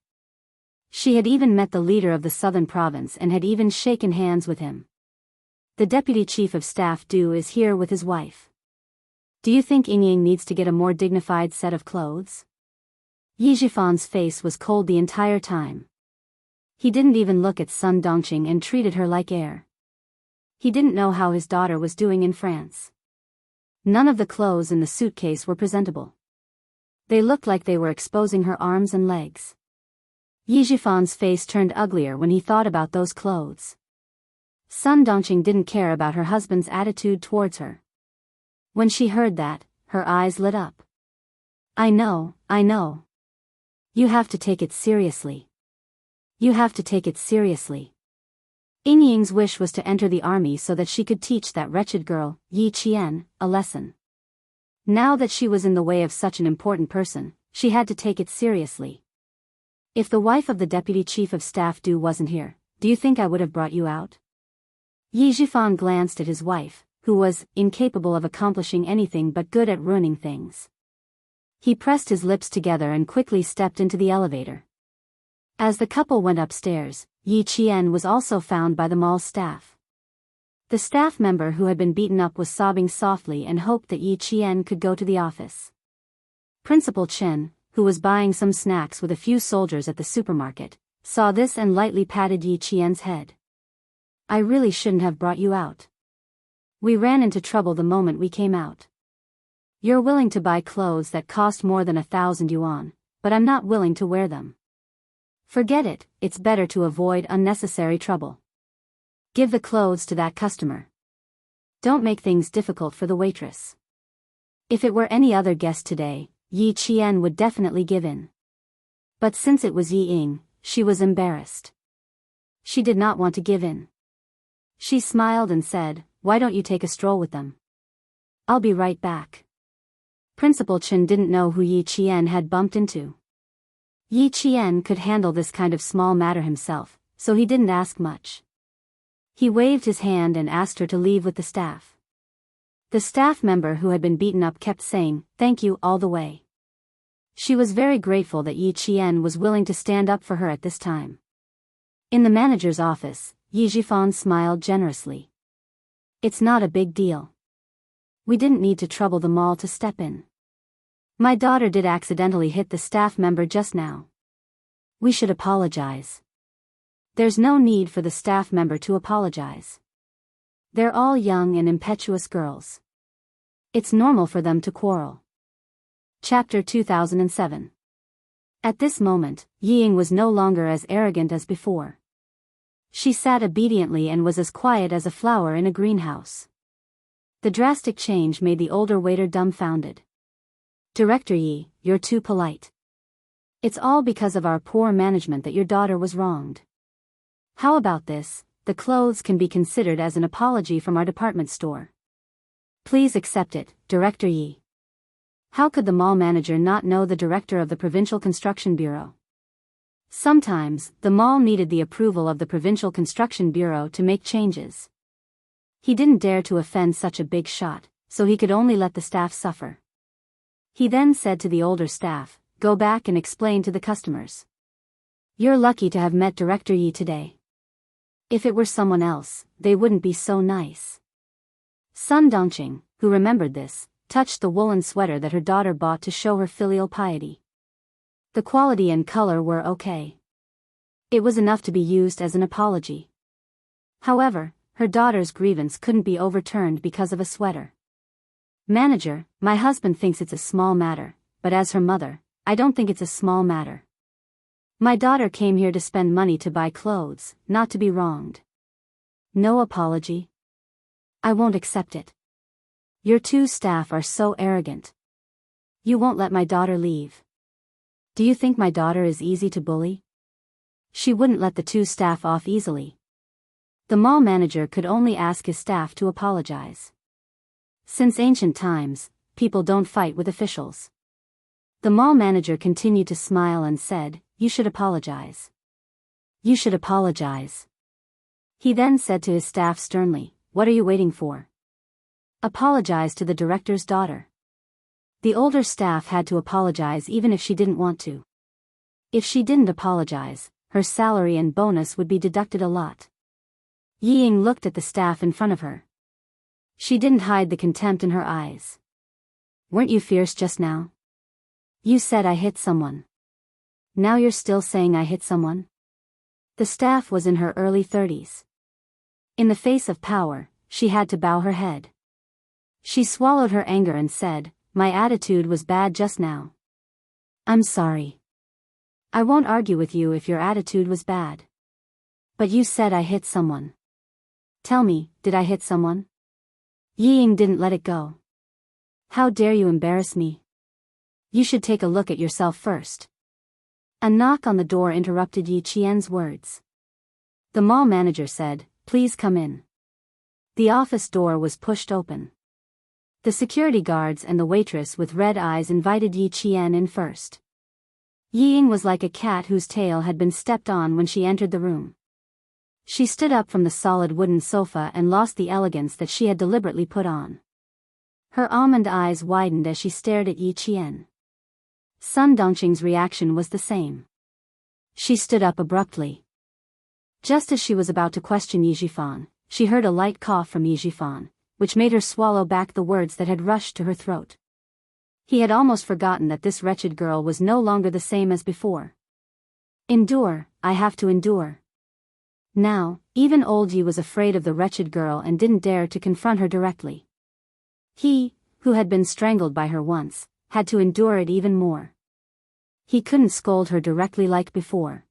She had even met the leader of the southern province and had even shaken hands with him. The deputy chief of staff Du is here with his wife. Do you think Ying needs to get a more dignified set of clothes? Yi Zhifan's face was cold the entire time. He didn't even look at Sun Dongqing and treated her like air. He didn't know how his daughter was doing in France. None of the clothes in the suitcase were presentable. They looked like they were exposing her arms and legs. Yi Zhifan's face turned uglier when he thought about those clothes. Sun Dongqing didn't care about her husband's attitude towards her. When she heard that, her eyes lit up. I know. You have to take it seriously. You have to take it seriously. Ying Ying's wish was to enter the army so that she could teach that wretched girl, Yi Qian, a lesson. Now that she was in the way of such an important person, she had to take it seriously. If the wife of the deputy chief of staff Du wasn't here, do you think I would have brought you out? Yi Zhifan glanced at his wife, who was incapable of accomplishing anything but good at ruining things. He pressed his lips together and quickly stepped into the elevator. As the couple went upstairs, Yi Qian was also found by the mall's staff. The staff member who had been beaten up was sobbing softly and hoped that Yi Qian could go to the office. Principal Chen, who was buying some snacks with a few soldiers at the supermarket, saw this and lightly patted Yi Qian's head. I really shouldn't have brought you out. We ran into trouble the moment we came out. You're willing to buy clothes that cost more than 1,000 yuan, but I'm not willing to wear them. Forget it, it's better to avoid unnecessary trouble. Give the clothes to that customer. Don't make things difficult for the waitress. If it were any other guest today, Yi Qian would definitely give in. But since it was Yi Ying, she was embarrassed. She did not want to give in. She smiled and said, why don't you take a stroll with them? I'll be right back. Principal Chen didn't know who Yi Qian had bumped into. Yi Qian could handle this kind of small matter himself, so he didn't ask much. He waved his hand and asked her to leave with the staff. The staff member who had been beaten up kept saying, thank you all the way. She was very grateful that Yi Qian was willing to stand up for her at this time. In the manager's office, Yi Zhifan smiled generously. It's not a big deal. We didn't need to trouble the mall to step in. My daughter did accidentally hit the staff member just now. We should apologize. There's no need for the staff member to apologize. They're all young and impetuous girls. It's normal for them to quarrel. Chapter 2007. At this moment, Yi Ying was no longer as arrogant as before. She sat obediently and was as quiet as a flower in a greenhouse. The drastic change made the older waiter dumbfounded. Director Yi, you're too polite. It's all because of our poor management that your daughter was wronged. How about this? The clothes can be considered as an apology from our department store. Please accept it, Director Yi. How could the mall manager not know the director of the Provincial Construction Bureau? Sometimes, the mall needed the approval of the Provincial Construction Bureau to make changes. He didn't dare to offend such a big shot, so he could only let the staff suffer. He then said to the older staff, go back and explain to the customers. You're lucky to have met Director Yi today. If it were someone else, they wouldn't be so nice. Sun Dongqing, who remembered this, touched the woolen sweater that her daughter bought to show her filial piety. The quality and color were okay. It was enough to be used as an apology. However, her daughter's grievance couldn't be overturned because of a sweater. Manager, my husband thinks it's a small matter, but as her mother, I don't think it's a small matter. My daughter came here to spend money to buy clothes, not to be wronged. No apology. I won't accept it. Your two staff are so arrogant. You won't let my daughter leave. Do you think my daughter is easy to bully? She wouldn't let the two staff off easily. The mall manager could only ask his staff to apologize. Since ancient times, people don't fight with officials. The mall manager continued to smile and said, you should apologize. You should apologize. He then said to his staff sternly, what are you waiting for? Apologize to the director's daughter. The older staff had to apologize even if she didn't want to. If she didn't apologize, her salary and bonus would be deducted a lot. Yi Ying looked at the staff in front of her. She didn't hide the contempt in her eyes. Weren't you fierce just now? You said I hit someone. Now you're still saying I hit someone? The staff was in her early 30s. In the face of power, she had to bow her head. She swallowed her anger and said, my attitude was bad just now. I'm sorry. I won't argue with you if your attitude was bad. But you said I hit someone. Tell me, did I hit someone? Yi Ying didn't let it go. How dare you embarrass me? You should take a look at yourself first. A knock on the door interrupted Yi Qian's words. The mall manager said, "Please come in." The office door was pushed open. The security guards and the waitress with red eyes invited Yi Qian in first. Yi Ying was like a cat whose tail had been stepped on when she entered the room. She stood up from the solid wooden sofa and lost the elegance that she had deliberately put on. Her almond eyes widened as she stared at Yi Qian. Sun Dongqing's reaction was the same. She stood up abruptly. Just as she was about to question Yi Jifan, she heard a light cough from Yi Jifan, which made her swallow back the words that had rushed to her throat. He had almost forgotten that this wretched girl was no longer the same as before. Endure, I have to endure. Now, even old Yi was afraid of the wretched girl and didn't dare to confront her directly. He, who had been strangled by her once, had to endure it even more. He couldn't scold her directly like before.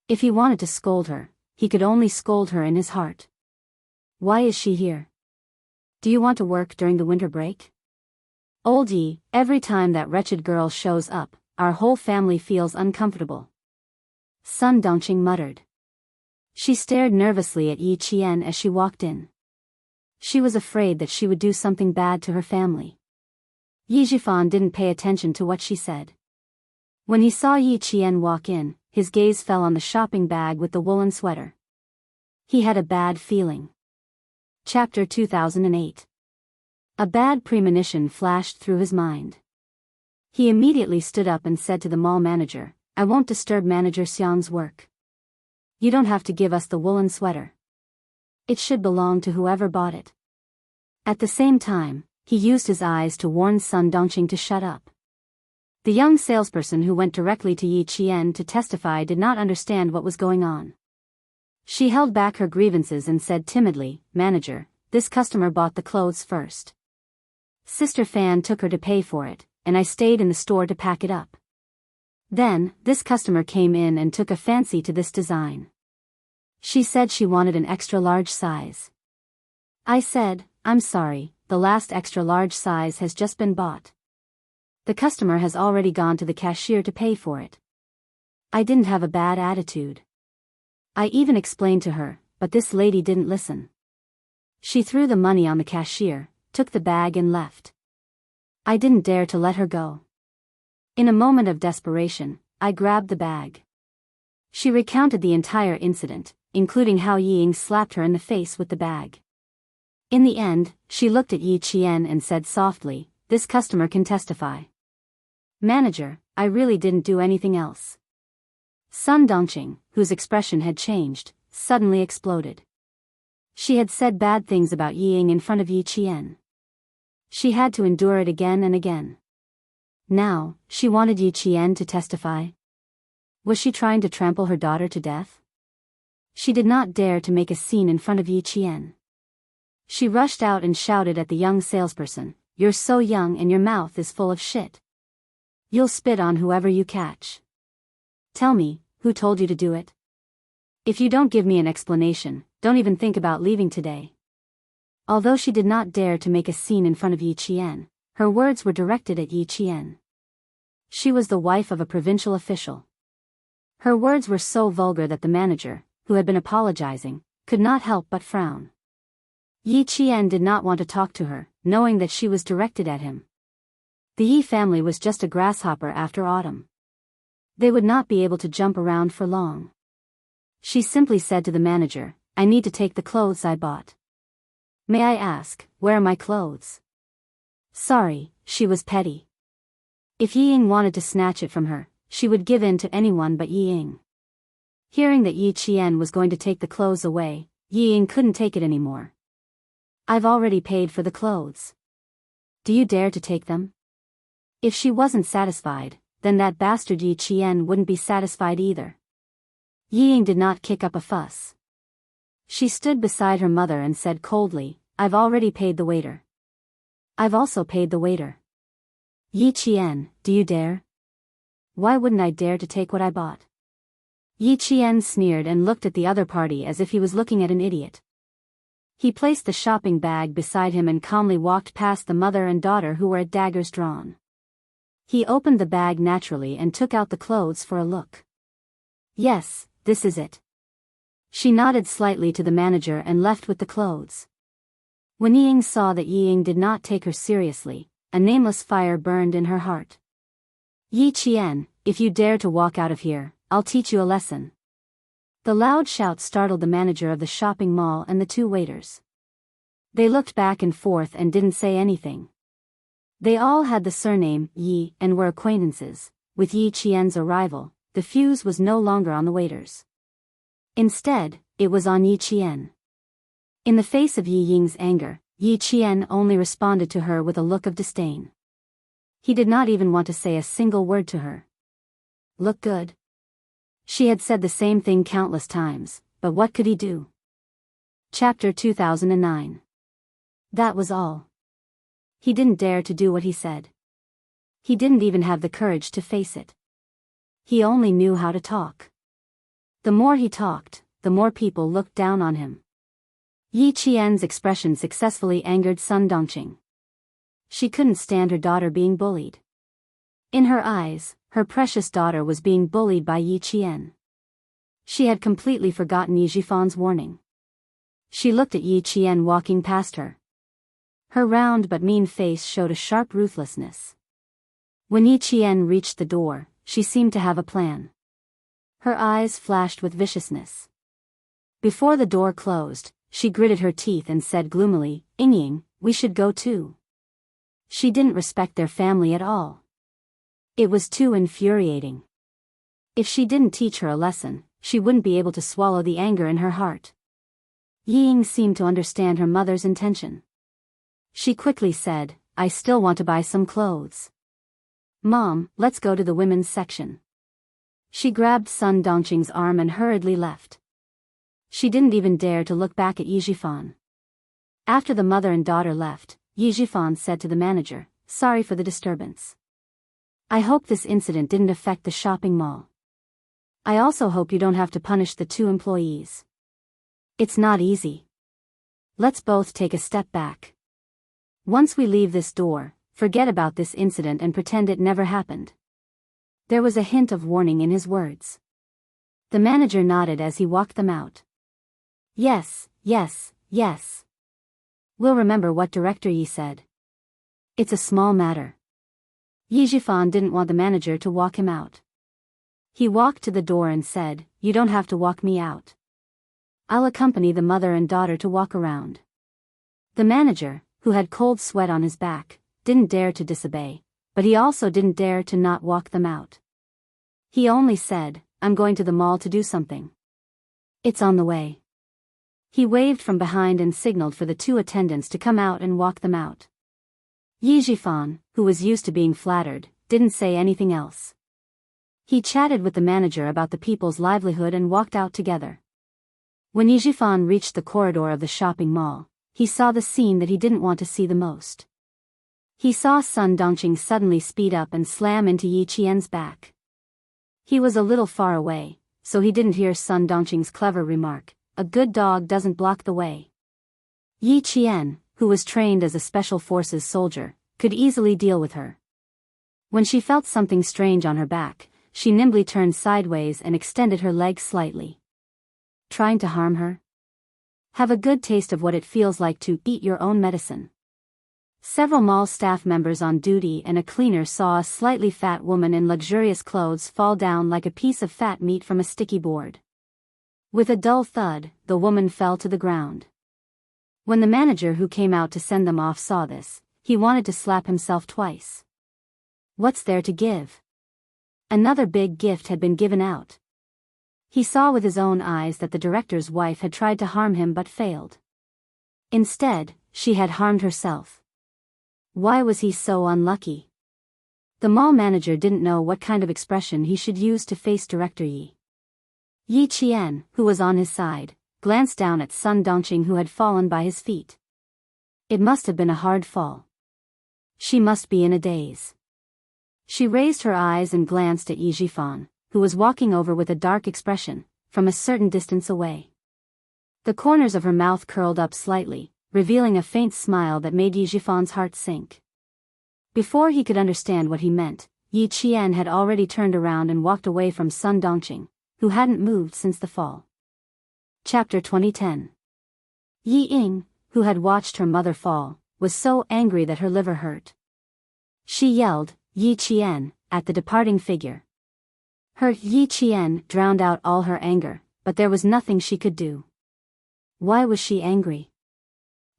If he wanted to scold her, he could only scold her in his heart. Why is she here? Do you want to work during the winter break? Old Yi, every time that wretched girl shows up, our whole family feels uncomfortable. Sun Dongqing muttered. She stared nervously at Yi Qian as she walked in. She was afraid that she would do something bad to her family. Yi Jifan didn't pay attention to what she said. When he saw Yi Qian walk in, his gaze fell on the shopping bag with the woolen sweater. He had a bad feeling. Chapter 2008. A bad premonition flashed through his mind. He immediately stood up and said to the mall manager, "I won't disturb Manager Xiang's work. You don't have to give us the woolen sweater. It should belong to whoever bought it." At the same time, he used his eyes to warn Sun Dongqing to shut up. The young salesperson who went directly to Yi Qian to testify did not understand what was going on. She held back her grievances and said timidly, "Manager, this customer bought the clothes first. Sister Fan took her to pay for it, and I stayed in the store to pack it up. Then, this customer came in and took a fancy to this design. She said she wanted an extra large size. I said, I'm sorry, the last extra large size has just been bought. The customer has already gone to the cashier to pay for it. I didn't have a bad attitude. I even explained to her, but this lady didn't listen. She threw the money on the cashier, took the bag and left. I didn't dare to let her go. In a moment of desperation, I grabbed the bag." She recounted the entire incident, including how Yi Ying slapped her in the face with the bag. In the end, she looked at Yi Qian and said softly, "This customer can testify. Manager, I really didn't do anything else." Sun Dongqing, whose expression had changed, suddenly exploded. She had said bad things about Yi Ying in front of Yi Qian. She had to endure it again and again. Now, she wanted Yi Qian to testify. Was she trying to trample her daughter to death? She did not dare to make a scene in front of Yi Qian. She rushed out and shouted at the young salesperson, "You're so young and your mouth is full of shit. You'll spit on whoever you catch. Tell me, who told you to do it? If you don't give me an explanation, don't even think about leaving today." Although she did not dare to make a scene in front of Yi Qian, her words were directed at Yi Qian. She was the wife of a provincial official. Her words were so vulgar that the manager, who had been apologizing, could not help but frown. Yi Qian did not want to talk to her, knowing that she was directed at him. The Yi family was just a grasshopper after autumn. They would not be able to jump around for long. She simply said to the manager, "I need to take the clothes I bought. May I ask, where are my clothes?" Sorry, she was petty. If Yi Ying wanted to snatch it from her, she would give in to anyone but Yi Ying. Hearing that Yi Qian was going to take the clothes away, Yi Ying couldn't take it anymore. "I've already paid for the clothes. Do you dare to take them?" If she wasn't satisfied, then that bastard Yi Qian wouldn't be satisfied either. Yi Ying did not kick up a fuss. She stood beside her mother and said coldly, "I've already paid the waiter." "I've also paid the waiter." "Yi Qian, do you dare?" "Why wouldn't I dare to take what I bought?" Yi Qian sneered and looked at the other party as if he was looking at an idiot. He placed the shopping bag beside him and calmly walked past the mother and daughter who were at daggers drawn. He opened the bag naturally and took out the clothes for a look. Yes, this is it. She nodded slightly to the manager and left with the clothes. When Ying saw that Ying did not take her seriously, a nameless fire burned in her heart. Yi Qian, if you dare to walk out of here, I'll teach you a lesson. The loud shout startled the manager of the shopping mall and the two waiters. They looked back and forth and didn't say anything. They all had the surname Yi and were acquaintances. With Yi Qian's arrival, the fuse was no longer on the waiters. Instead, it was on Yi Qian. In the face of Yi Ying's anger, Yi Qian only responded to her with a look of disdain. He did not even want to say a single word to her. Look good. She had said the same thing countless times, but what could he do? Chapter 2009. That was all. He didn't dare to do what he said. He didn't even have the courage to face it. He only knew how to talk. The more he talked, the more people looked down on him. Yi Qian's expression successfully angered Sun Dongqing. She couldn't stand her daughter being bullied. In her eyes, her precious daughter was being bullied by Yi Qian. She had completely forgotten Yi Jifan's warning. She looked at Yi Qian walking past her. Her round but mean face showed a sharp ruthlessness. When Yi Qian reached the door, she seemed to have a plan. Her eyes flashed with viciousness. Before the door closed, she gritted her teeth and said gloomily, "Ying, we should go too." She didn't respect their family at all. It was too infuriating. If she didn't teach her a lesson, she wouldn't be able to swallow the anger in her heart. Ying seemed to understand her mother's intention. She quickly said, "I still want to buy some clothes. Mom, let's go to the women's section." She grabbed Sun Dongqing's arm and hurriedly left. She didn't even dare to look back at Yi Jifan. After the mother and daughter left, Yi Jifan said to the manager, "Sorry for the disturbance. I hope this incident didn't affect the shopping mall. I also hope you don't have to punish the two employees. It's not easy. Let's both take a step back. Once we leave this door, forget about this incident and pretend it never happened." There was a hint of warning in his words. The manager nodded as he walked them out. Yes, yes, yes. We'll remember what Director Yi said. It's a small matter. Yi Jifan didn't want the manager to walk him out. He walked to the door and said, "You don't have to walk me out. I'll accompany the mother and daughter to walk around." The manager, who had cold sweat on his back, didn't dare to disobey, but he also didn't dare to not walk them out. He only said, "I'm going to the mall to do something. It's on the way." He waved from behind and signaled for the two attendants to come out and walk them out. Yi Jifan, who was used to being flattered, didn't say anything else. He chatted with the manager about the people's livelihood and walked out together. When Yi Jifan reached the corridor of the shopping mall, he saw the scene that he didn't want to see the most. He saw Sun Dongqing suddenly speed up and slam into Yi Qian's back. He was a little far away, so he didn't hear Sun Dongqing's clever remark, "A good dog doesn't block the way." Yi Qian, who was trained as a special forces soldier, could easily deal with her. When she felt something strange on her back, she nimbly turned sideways and extended her legs slightly. Trying to harm her? Have a good taste of what it feels like to eat your own medicine. Several mall staff members on duty and a cleaner saw a slightly fat woman in luxurious clothes fall down like a piece of fat meat from a sticky board. With a dull thud, the woman fell to the ground. When the manager who came out to send them off saw this, he wanted to slap himself twice. What's there to give? Another big gift had been given out. He saw with his own eyes that the director's wife had tried to harm him but failed. Instead, she had harmed herself. Why was he so unlucky? The mall manager didn't know what kind of expression he should use to face Director Yi. Yi Qian, who was on his side, glanced down at Sun Dongqing who had fallen by his feet. It must have been a hard fall. She must be in a daze. She raised her eyes and glanced at Yi Jifan, who was walking over with a dark expression, from a certain distance away. The corners of her mouth curled up slightly, revealing a faint smile that made Yi Jifan's heart sink. Before he could understand what he meant, Yi Qian had already turned around and walked away from Sun Dongqing, who hadn't moved since the fall. Chapter 2010. Yi Ying, who had watched her mother fall, was so angry that her liver hurt. She yelled, "Yi Qian," at the departing figure. Her Yi Qian drowned out all her anger, but there was nothing she could do. Why was she angry?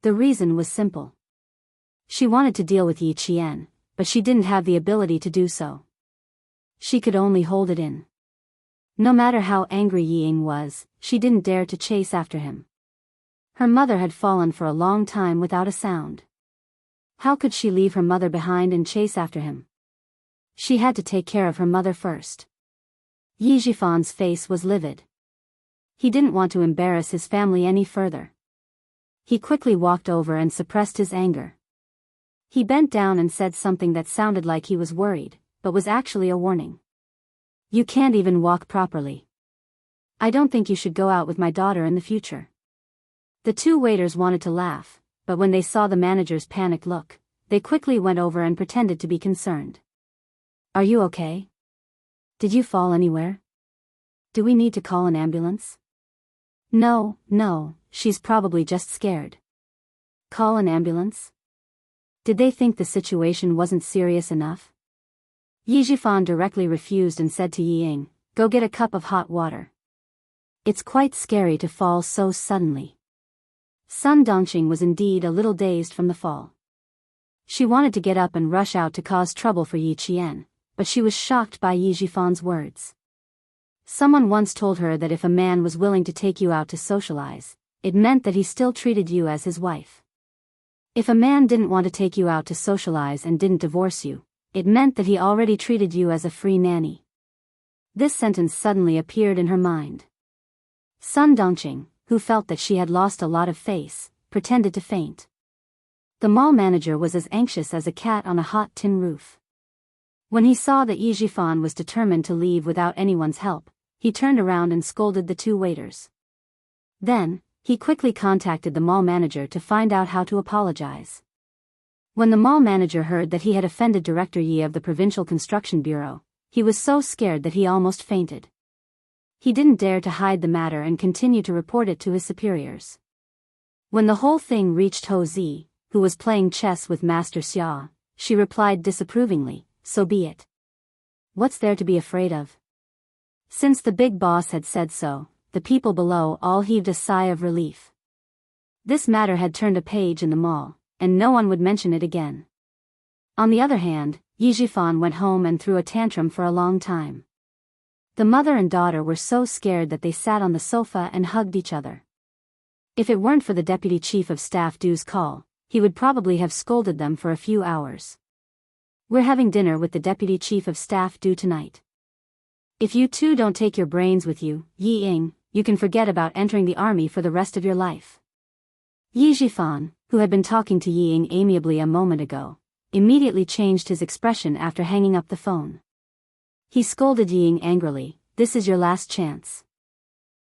The reason was simple. She wanted to deal with Yi Qian, but she didn't have the ability to do so. She could only hold it in. No matter how angry Yi Ying was, she didn't dare to chase after him. Her mother had fallen for a long time without a sound. How could she leave her mother behind and chase after him? She had to take care of her mother first. Yi Jifan's face was livid. He didn't want to embarrass his family any further. He quickly walked over and suppressed his anger. He bent down and said something that sounded like he was worried, but was actually a warning. "You can't even walk properly. I don't think you should go out with my daughter in the future." The two waiters wanted to laugh, but when they saw the manager's panicked look, they quickly went over and pretended to be concerned. "Are you okay? Did you fall anywhere? Do we need to call an ambulance?" No, she's probably just scared." Call an ambulance? Did they think the situation wasn't serious enough? Yi Jifan directly refused and said to Yi Ying, "Go get a cup of hot water. It's quite scary to fall so suddenly." Sun Dongqing was indeed a little dazed from the fall. She wanted to get up and rush out to cause trouble for Yi Qian, but she was shocked by Yi Jifan's words. Someone once told her that if a man was willing to take you out to socialize, it meant that he still treated you as his wife. If a man didn't want to take you out to socialize and didn't divorce you, it meant that he already treated you as a free nanny. This sentence suddenly appeared in her mind. Sun Dongqing, who felt that she had lost a lot of face, pretended to faint. The mall manager was as anxious as a cat on a hot tin roof. When he saw that Yi Jifan was determined to leave without anyone's help, he turned around and scolded the two waiters. Then, he quickly contacted the mall manager to find out how to apologize. When the mall manager heard that he had offended Director Yi of the Provincial Construction Bureau, he was so scared that he almost fainted. He didn't dare to hide the matter and continue to report it to his superiors. When the whole thing reached Ho Zi, who was playing chess with Master Xia, she replied disapprovingly, "So be it. What's there to be afraid of?" Since the big boss had said so, the people below all heaved a sigh of relief. This matter had turned a page in the mall, and no one would mention it again. On the other hand, Yi Jifan went home and threw a tantrum for a long time. The mother and daughter were so scared that they sat on the sofa and hugged each other. If it weren't for the Deputy Chief of Staff Du's call, he would probably have scolded them for a few hours. "We're having dinner with the Deputy Chief of Staff Du tonight. If you two don't take your brains with you, Yi Ying, you can forget about entering the army for the rest of your life." Yi Jifan, who had been talking to Yi Ying amiably a moment ago, immediately changed his expression after hanging up the phone. He scolded Yi Ying angrily, "This is your last chance.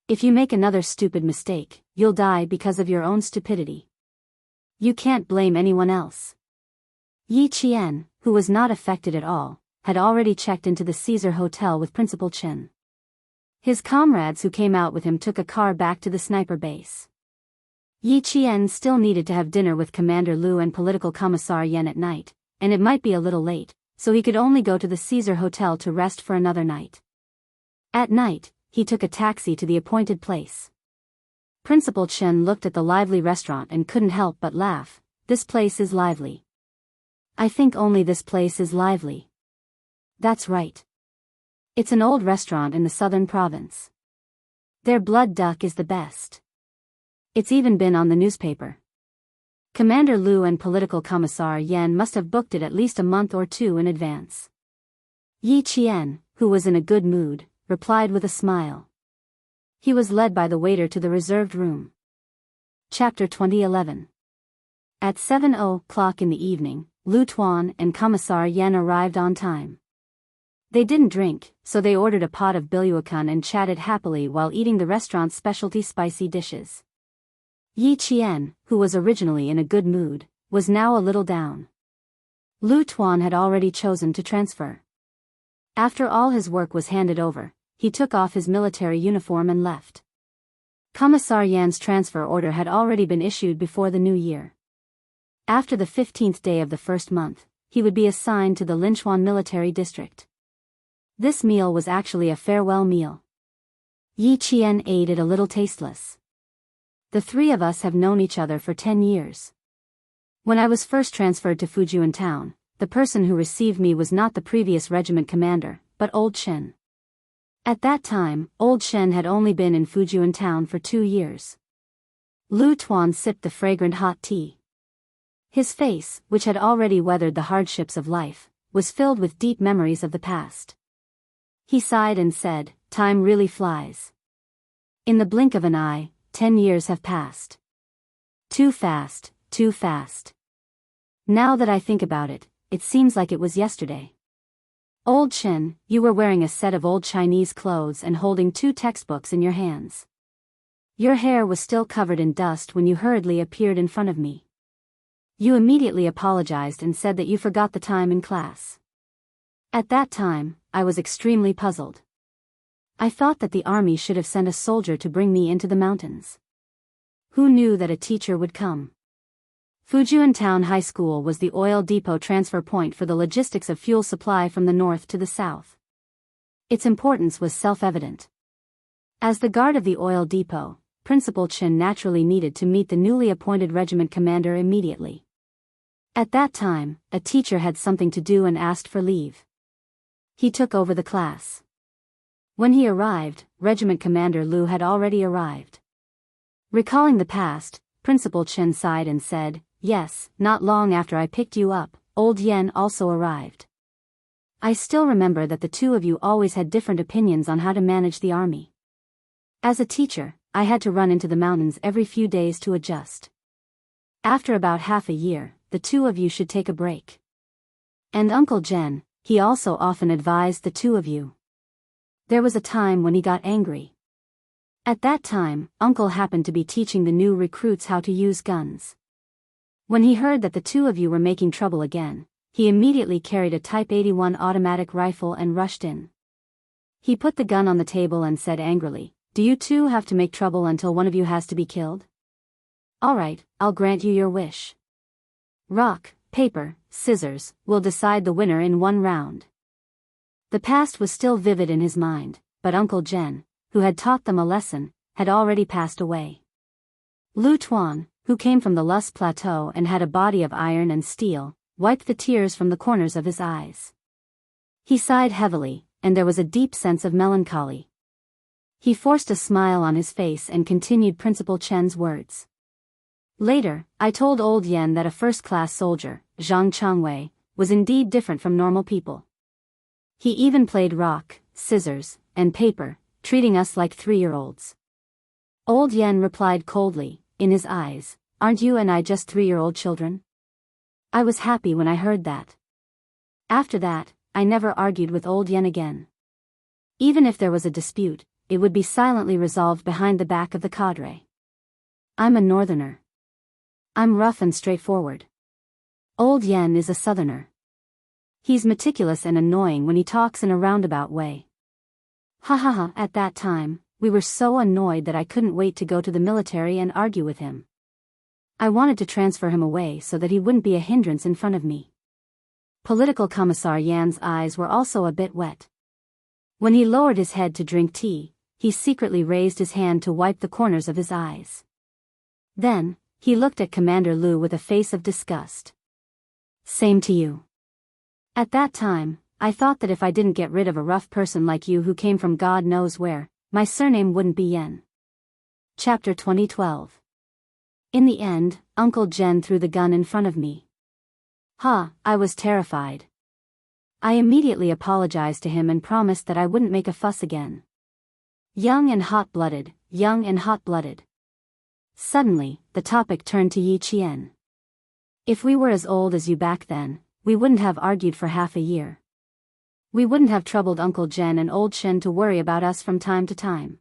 If you make another stupid mistake, you'll die because of your own stupidity. You can't blame anyone else." Yi Qian, who was not affected at all, had already checked into the Caesar Hotel with Principal Chen. His comrades who came out with him took a car back to the sniper base. Yi Qian still needed to have dinner with Commander Lu and Political Commissar Yan at night, and it might be a little late, so he could only go to the Caesar Hotel to rest for another night. At night, he took a taxi to the appointed place. Principal Chen looked at the lively restaurant and couldn't help but laugh. "This place is lively. I think only this place is lively." "That's right. It's an old restaurant in the southern province. Their blood duck is the best. It's even been on the newspaper." Commander Lu and Political Commissar Yan must have booked it at least a month or two in advance. Yi Qian, who was in a good mood, replied with a smile. He was led by the waiter to the reserved room. Chapter 2011. At 7:00 in the evening, Lu Tuan and Commissar Yan arrived on time. They didn't drink, so they ordered a pot of biluakan and chatted happily while eating the restaurant's specialty spicy dishes. Yi Qian, who was originally in a good mood, was now a little down. Lu Tuan had already chosen to transfer. After all his work was handed over, he took off his military uniform and left. Commissar Yan's transfer order had already been issued before the new year. After the 15th day of the first month, he would be assigned to the Linchuan military district. This meal was actually a farewell meal. Yi Qian ate it a little tasteless. The three of us have known each other for 10 years. When I was first transferred to Fujian town, the person who received me was not the previous regiment commander, but Old Shen. At that time, Old Shen had only been in Fujian town for 2 years. Lu Tuan sipped the fragrant hot tea. His face, which had already weathered the hardships of life, was filled with deep memories of the past. He sighed and said, "Time really flies. In the blink of an eye, 10 years have passed. Too fast, too fast. Now that I think about it, it seems like it was yesterday." Old Shen, you were wearing a set of old Chinese clothes and holding 2 textbooks in your hands. Your hair was still covered in dust when you hurriedly appeared in front of me. You immediately apologized and said that you forgot the time in class. At that time, I was extremely puzzled. I thought that the army should have sent a soldier to bring me into the mountains. Who knew that a teacher would come? Fujian Town High School was the oil depot transfer point for the logistics of fuel supply from the north to the south. Its importance was self-evident. As the guard of the oil depot, Principal Chen naturally needed to meet the newly appointed regiment commander immediately. At that time, a teacher had something to do and asked for leave. He took over the class. When he arrived, Regiment Commander Lu had already arrived. Recalling the past, Principal Chen sighed and said, "Yes, not long after I picked you up, Old Yen also arrived. I still remember that the two of you always had different opinions on how to manage the army. As a teacher, I had to run into the mountains every few days to adjust. After about half a year, the two of you should take a break. And Uncle Jen, he also often advised the two of you. There was a time when he got angry. At that time, Uncle happened to be teaching the new recruits how to use guns. When he heard that the two of you were making trouble again, he immediately carried a Type 81 automatic rifle and rushed in. He put the gun on the table and said angrily, 'Do you two have to make trouble until one of you has to be killed? All right, I'll grant you your wish. Rock, paper, scissors, will decide the winner in 1 round.' The past was still vivid in his mind, but Uncle Jen, who had taught them a lesson, had already passed away. Lu Tuan, who came from the Lus Plateau and had a body of iron and steel, wiped the tears from the corners of his eyes. He sighed heavily, and there was a deep sense of melancholy. He forced a smile on his face and continued Principal Chen's words. Later, I told Old Yen that a first-class soldier, Zhang Changwei, was indeed different from normal people. He even played rock, scissors, and paper, treating us like 3-year-olds. Old Yen replied coldly, in his eyes, "Aren't you and I just 3-year-old children?" I was happy when I heard that. After that, I never argued with Old Yen again. Even if there was a dispute, it would be silently resolved behind the back of the cadre. I'm a northerner. I'm rough and straightforward. Old Yen is a southerner. He's meticulous and annoying when he talks in a roundabout way. Ha ha ha, at that time, we were so annoyed that I couldn't wait to go to the military and argue with him. I wanted to transfer him away so that he wouldn't be a hindrance in front of me. Political Commissar Yan's eyes were also a bit wet. When he lowered his head to drink tea, he secretly raised his hand to wipe the corners of his eyes. Then, he looked at Commander Lu with a face of disgust. "Same to you. At that time, I thought that if I didn't get rid of a rough person like you who came from God knows where, my surname wouldn't be Yen." Chapter 2012. In the end, Uncle Jen threw the gun in front of me. I was terrified. I immediately apologized to him and promised that I wouldn't make a fuss again. Young and hot-blooded, young and hot-blooded. Suddenly, the topic turned to Yi Qian. If we were as old as you back then, we wouldn't have argued for half a year. We wouldn't have troubled Uncle Jen and Old Shen to worry about us from time to time.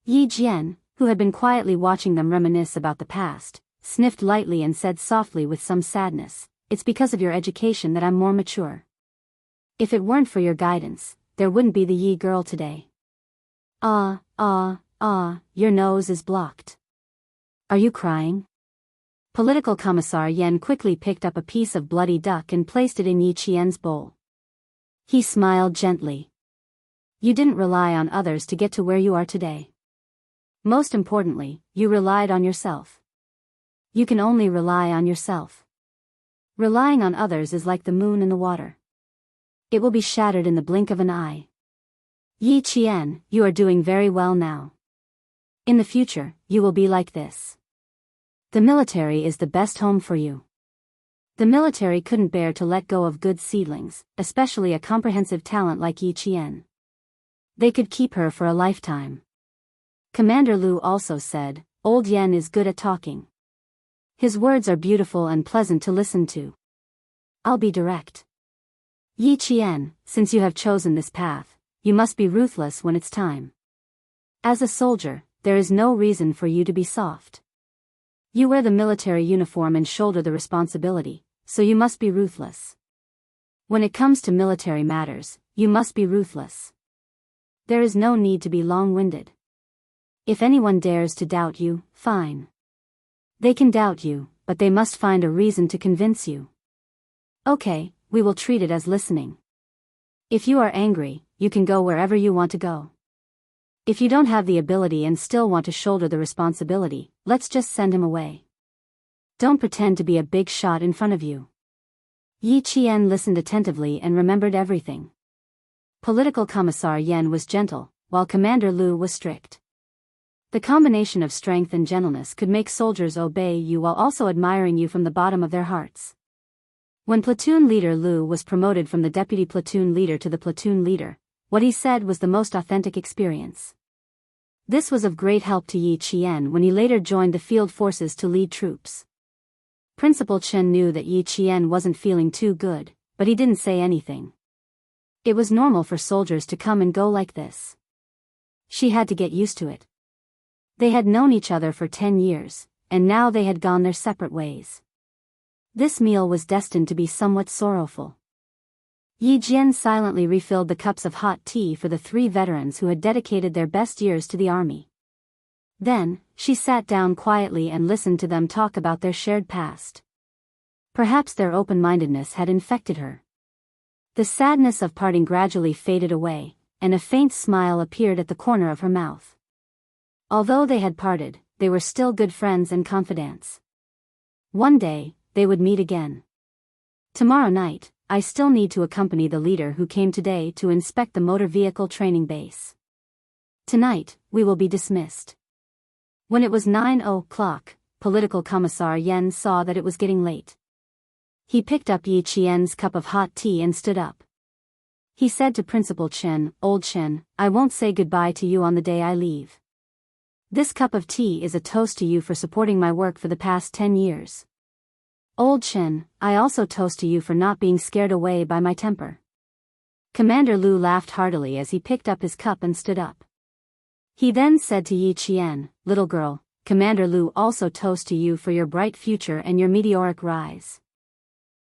Yi Jian, who had been quietly watching them reminisce about the past, sniffed lightly and said softly with some sadness, "It's because of your education that I'm more mature. If it weren't for your guidance, there wouldn't be the Yi girl today." Your nose is blocked. Are you crying?" Political Commissar Yen quickly picked up a piece of bloody duck and placed it in Yi Qian's bowl. He smiled gently. "You didn't rely on others to get to where you are today. Most importantly, you relied on yourself. You can only rely on yourself. Relying on others is like the moon in the water. It will be shattered in the blink of an eye. Yi Qian, you are doing very well now. In the future, you will be like this. The military is the best home for you." The military couldn't bear to let go of good seedlings, especially a comprehensive talent like Yi Qian. They could keep her for a lifetime. Commander Lu also said, "Old Yen is good at talking. His words are beautiful and pleasant to listen to. I'll be direct. Yi Qian, since you have chosen this path, you must be ruthless when it's time. As a soldier, there is no reason for you to be soft. You wear the military uniform and shoulder the responsibility, so you must be ruthless. When it comes to military matters, you must be ruthless. There is no need to be long-winded. If anyone dares to doubt you, fine. They can doubt you, but they must find a reason to convince you. Okay, we will treat it as listening. If you are angry, you can go wherever you want to go. If you don't have the ability and still want to shoulder the responsibility, let's just send him away. Don't pretend to be a big shot in front of you." Yi Qian listened attentively and remembered everything. Political Commissar Yen was gentle, while Commander Lu was strict. The combination of strength and gentleness could make soldiers obey you while also admiring you from the bottom of their hearts. When platoon leader Lu was promoted from the deputy platoon leader to the platoon leader, what he said was the most authentic experience. This was of great help to Yi Qian when he later joined the field forces to lead troops. Principal Chen knew that Yi Qian wasn't feeling too good, but he didn't say anything. It was normal for soldiers to come and go like this. She had to get used to it. They had known each other for 10 years, and now they had gone their separate ways. This meal was destined to be somewhat sorrowful. Yi Jian silently refilled the cups of hot tea for the 3 veterans who had dedicated their best years to the army. Then, she sat down quietly and listened to them talk about their shared past. Perhaps their open-mindedness had infected her. The sadness of parting gradually faded away, and a faint smile appeared at the corner of her mouth. Although they had parted, they were still good friends and confidants. One day, they would meet again. Tomorrow night, I still need to accompany the leader who came today to inspect the motor vehicle training base. Tonight, we will be dismissed. When it was 9 o'clock, Political Commissar Yen saw that it was getting late. He picked up Yi Qian's cup of hot tea and stood up. He said to Principal Chen, "Old Chen, I won't say goodbye to you on the day I leave. This cup of tea is a toast to you for supporting my work for the past 10 years. Old Chen, I also toast to you for not being scared away by my temper." Commander Lu laughed heartily as he picked up his cup and stood up. He then said to Yi Qian, "Little girl, Commander Lu also toasts to you for your bright future and your meteoric rise."